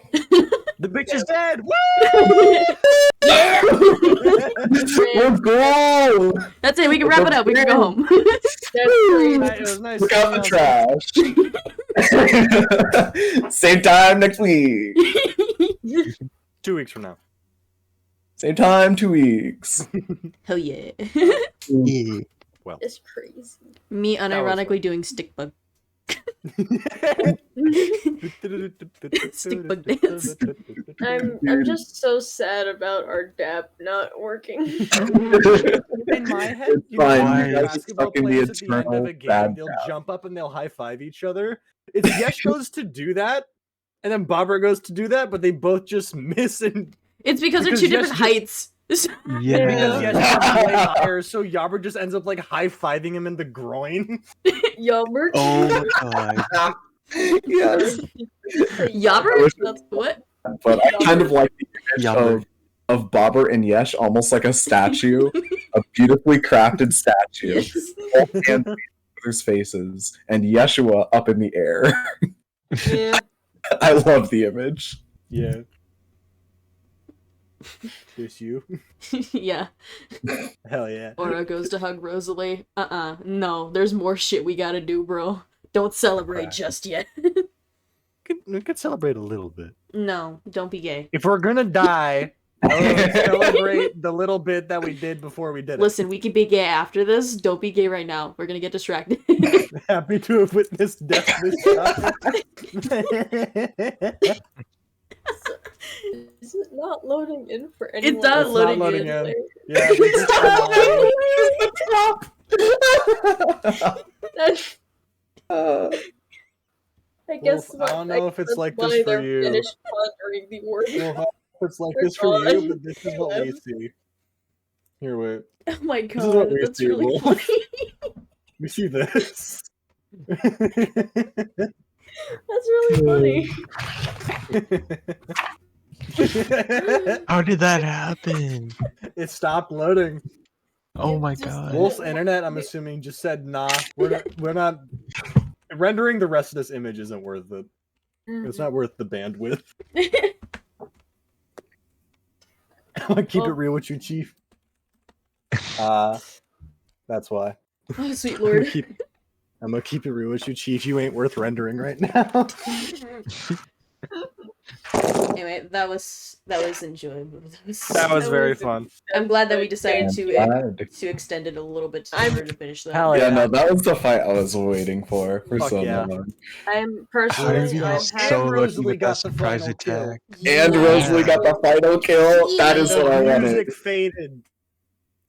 The bitch is dead. Yeah! Let's go! That's it. We can wrap it up. We can go home. That's great. It was nice. Look out the trash. Same time next week. 2 weeks from now. Same time, 2 weeks. Hell yeah. Yeah. It's crazy. Me was unironically doing stick bug. Stick bug dance. I'm just so sad about our DAP not working. In my head, It's you know, fine. how You guys are basketball stuck in the players at the end of eternal a game, bad they'll path. jump up and they'll high five each other. It's Yesh goes to do that, and then Bobber goes to do that, but they both just miss and It's because they're Because two yes, different heights. because Yeah. Yesh is way higher, so Yabber just ends up like high fiving him in the groin. Yobber. Oh my god. Yes. Yabber? What? But I kind of like the image Yabber. of Bobber and Yesh almost like a statue, a beautifully crafted statue, Yes. all hands with their faces, and Yeshua up in the air. Yeah. I love the image. Yeah. Just you. Yeah. Hell yeah. Aura goes to hug Rosalie. No, there's more shit we gotta do, bro. Don't celebrate Right. just yet. We could celebrate a little bit. No, don't be gay. If we're gonna die, let's celebrate the little bit that we did before we did it. Listen, we can be gay after this. Don't be gay right now. We're gonna get distracted. Happy to have witnessed death this time. Is it not loading in for anyone? not else? loading loading in. in. Yeah, we just I guess. Wolf, I don't know if it's that's like why this for they're you. Finished pondering the order. Well, it's like They're this for you, gone. but this is what we see. Here, wait. Oh my This is what god, we that's see, really Wolf. funny. We see this. That's really funny. How did that happen? It stopped loading. Oh my Just- god. Wolf's internet, I'm assuming, just said, nah, we're not rendering the rest of this image isn't worth it. It's not worth the bandwidth. I'm gonna keep it real with you, Chief. That's why. Oh, sweet lord. I'm gonna keep it real with you, Chief. You ain't worth rendering right now. Anyway, that was enjoyable. That was very was- fun. I'm glad that we decided Glad. to extend it a little bit in I'm- order to finish that. Hell Yeah, yeah. no, that was the fight I was waiting for Fuck so yeah. long. I'm How did personally. you I'm get happy. so lucky Rosalie with got that the surprise final kill. attack? And Yeah. Rosalie got the final kill. That is Yeah. what I The wanted. music faded.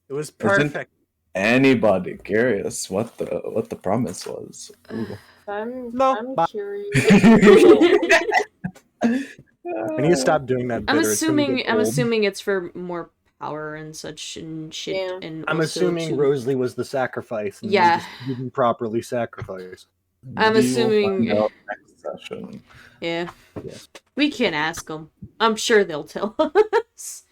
It was perfect. Anybody curious what the promise was? Ooh. No, I'm bye. curious. I need to stop doing that. I'm bitter. It's gonna assuming get I'm old. assuming it's for more power and such and shit. Yeah. And I'm also assuming to- Rosalie was the sacrifice. And Yeah. we just didn't properly sacrifice. I'm We will assuming- find out next session. Yeah. Yes. We can ask them. I'm sure they'll tell us.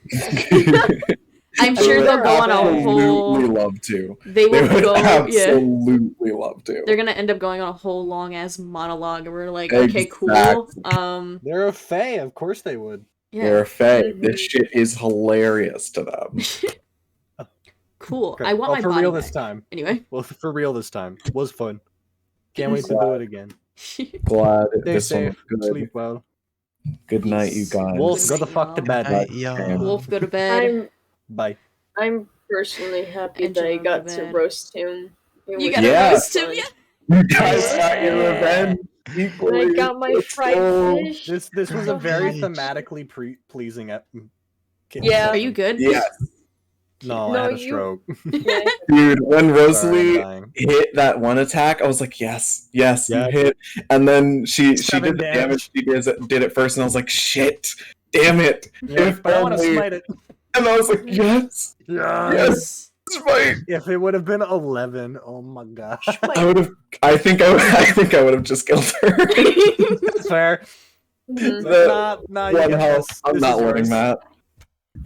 I'm sure they'll go on a Absolutely whole. love to. They They will would go. Yeah. absolutely love to. They're gonna end up going on a whole long ass monologue, and we're like, okay, cool. Exactly. They're a fae. Of course they would. They're Yeah, a fae. This shit is hilarious to them. cool. Okay. I want Well, my for body real back. this time. Anyway. Well, for real this time. It was fun. Can't wait to do it again. Glad Stay this one safe. was good. Sleep well. Good night, you guys. Wolf, Good go the night, fuck to y'all. bed. Night, y'all. Wolf, go to bed. Bye. I'm personally happy Angela, that I got go to to bed. roast him. It You was gotta Yeah. roast him, fun. yeah? You guys got your revenge. And I got my fried fish. This was a very Nice. thematically pleasing. Yeah. Are you good? Yeah, No, No, I had a you- stroke. Yeah. dude. When Sorry, I'm Rosalie dying. hit that one attack, I was like, yes, Yeah. you hit. And then she 7 did the damage. She did it first, and I was like, shit, damn it. Yeah, If but I want to only- smite it. And I was like, yes, Yes. smite. If it would have been 11, oh my gosh. I would have. I think I would have just killed her. That's fair. The Nah, one you health. this. I'm This not is learning yours. that.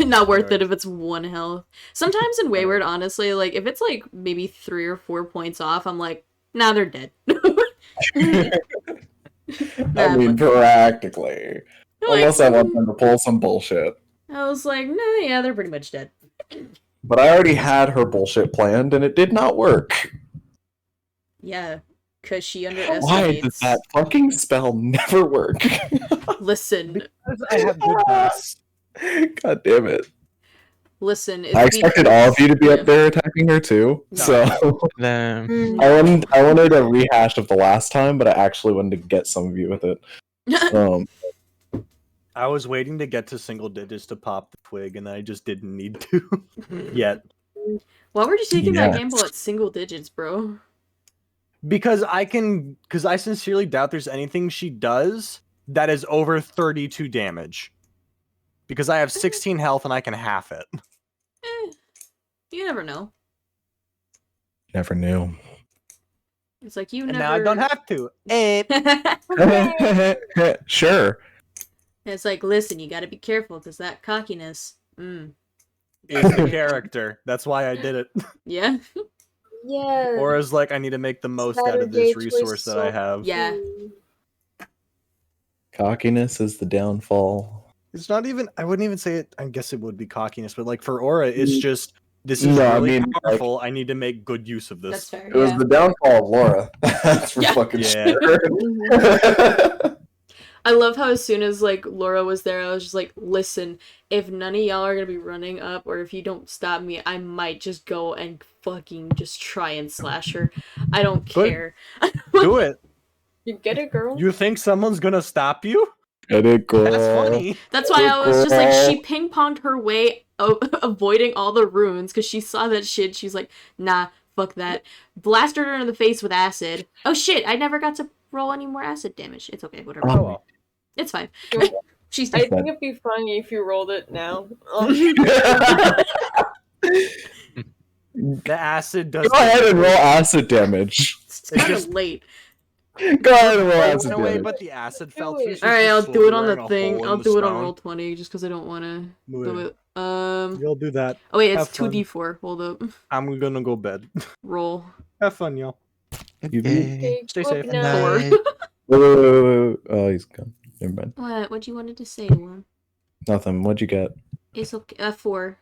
Not worth it Alright. if it's 1 health. Sometimes in Wayward, honestly, like if it's like maybe 3 or 4 points off, I'm like, nah, they're dead. I mean, practically. Like, Unless I want them to pull some bullshit. I was like, no, yeah, they're pretty much dead. But I already had her bullshit planned, and it did not work. Yeah, because she Why does underestimates. that fucking spell never work? Listen, I have good dice. God damn it. listen. It's I expected all of you to be Yeah. up there attacking her too. No. So Then I wanted a rehash of the last time, but I actually wanted to get some of you with it. I was waiting to get to single digits to pop the twig, and I just didn't need to yet. Why were you taking that Yes. gamble at single digits, bro? Because I sincerely doubt there's anything she does that is over 32 damage. Because I have 16 health and I can half it. You never know. Never knew. It's like you And never. now I don't have to. Sure. It's like, listen, you got to be careful because that cockiness. It's the character. That's why I did it. Yeah. Yeah. Or is like, I need to make the most out of Saturday this resource that I twist have. Yeah. Cockiness is the downfall. It's not even, I wouldn't even say it, I guess it would be cockiness, but like for Aura, it's just, this is No, I really mean, powerful. I need to make good use of That's this. fair. It was Yeah. the downfall of Laura. That's for Yeah. fucking Yeah. sure. I love how as soon as like Laura was there, I was just like, listen, if none of y'all are gonna be running up, or if you don't stop me, I might just go and fucking just try and slash her. I don't Good. care. Do it. You get it, girl? You think someone's gonna stop you? Get it, girl. That's funny. That's why I was just like, Girl. she ping ponged her way avoiding all the runes because she saw that shit. She's like, nah, fuck that. Blasted her in the face with acid. Oh shit, I never got to roll any more acid damage. It's okay, whatever. Oh, well. It's fine. Yeah. She's I dead. think it'd be funny if you rolled it now. The acid does. Go ahead and roll acid damage. It's kind just- of late. Go ahead and roll acid No way, damage. but the acid fell Do through. it. so Alright, she's I'll do it on slowly the wearing a thing. hole in I'll the do it on stone. roll 20 just because I don't want to do Wait, it. You'll do that. Oh wait, it's Have fun. 2d4. Hold up. I'm gonna go bed. Roll. Have fun, y'all. You okay. Stay Good safe. night. Four. Night. Wait. Oh, he's gone. Never mind. What you wanted to say, Juan? Nothing. What'd you get? It's okay. 4.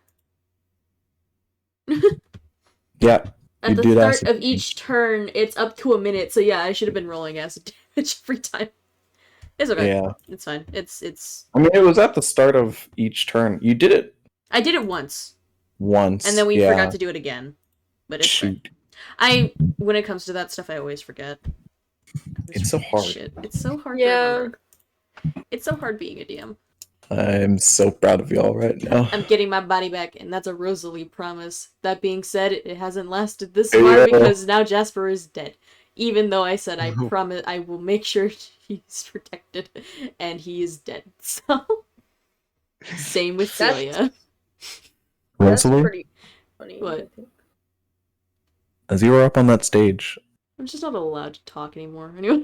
Yeah. At You the do start acid of each turn, it's up to a minute. So yeah, I should have been rolling acid damage every time. It's okay. Yeah. It's fine. It's. I mean, it was at the start of each turn. You did it I did it once, once. and then we yeah. forgot to do it again. But it's fine. Shoot. When it comes to that stuff, I always forget. It's so hard. Shit. It's so hard Yeah. to remember. It's so hard being a DM. I'm so proud of y'all right now. I'm getting my body back, and that's a Rosalie promise. That being said, it hasn't lasted this Yeah. far because now Jasper is dead. Even though I said I promise I will make sure he's protected, and he is dead. So same with That's- Celia. That's Rosalie, pretty funny. What? I think. as you were up on that stage, I'm just not allowed to talk anymore. Anyway.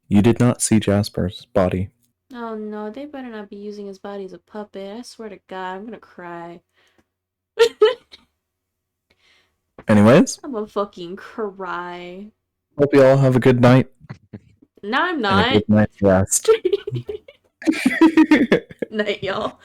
you did not see Jasper's body. Oh no, they better not be using his body as a puppet. I swear to God, I'm gonna cry. Anyways, I'm gonna fucking cry. hope you all have a good night. No, I'm And a not. good night's rest. Night, y'all.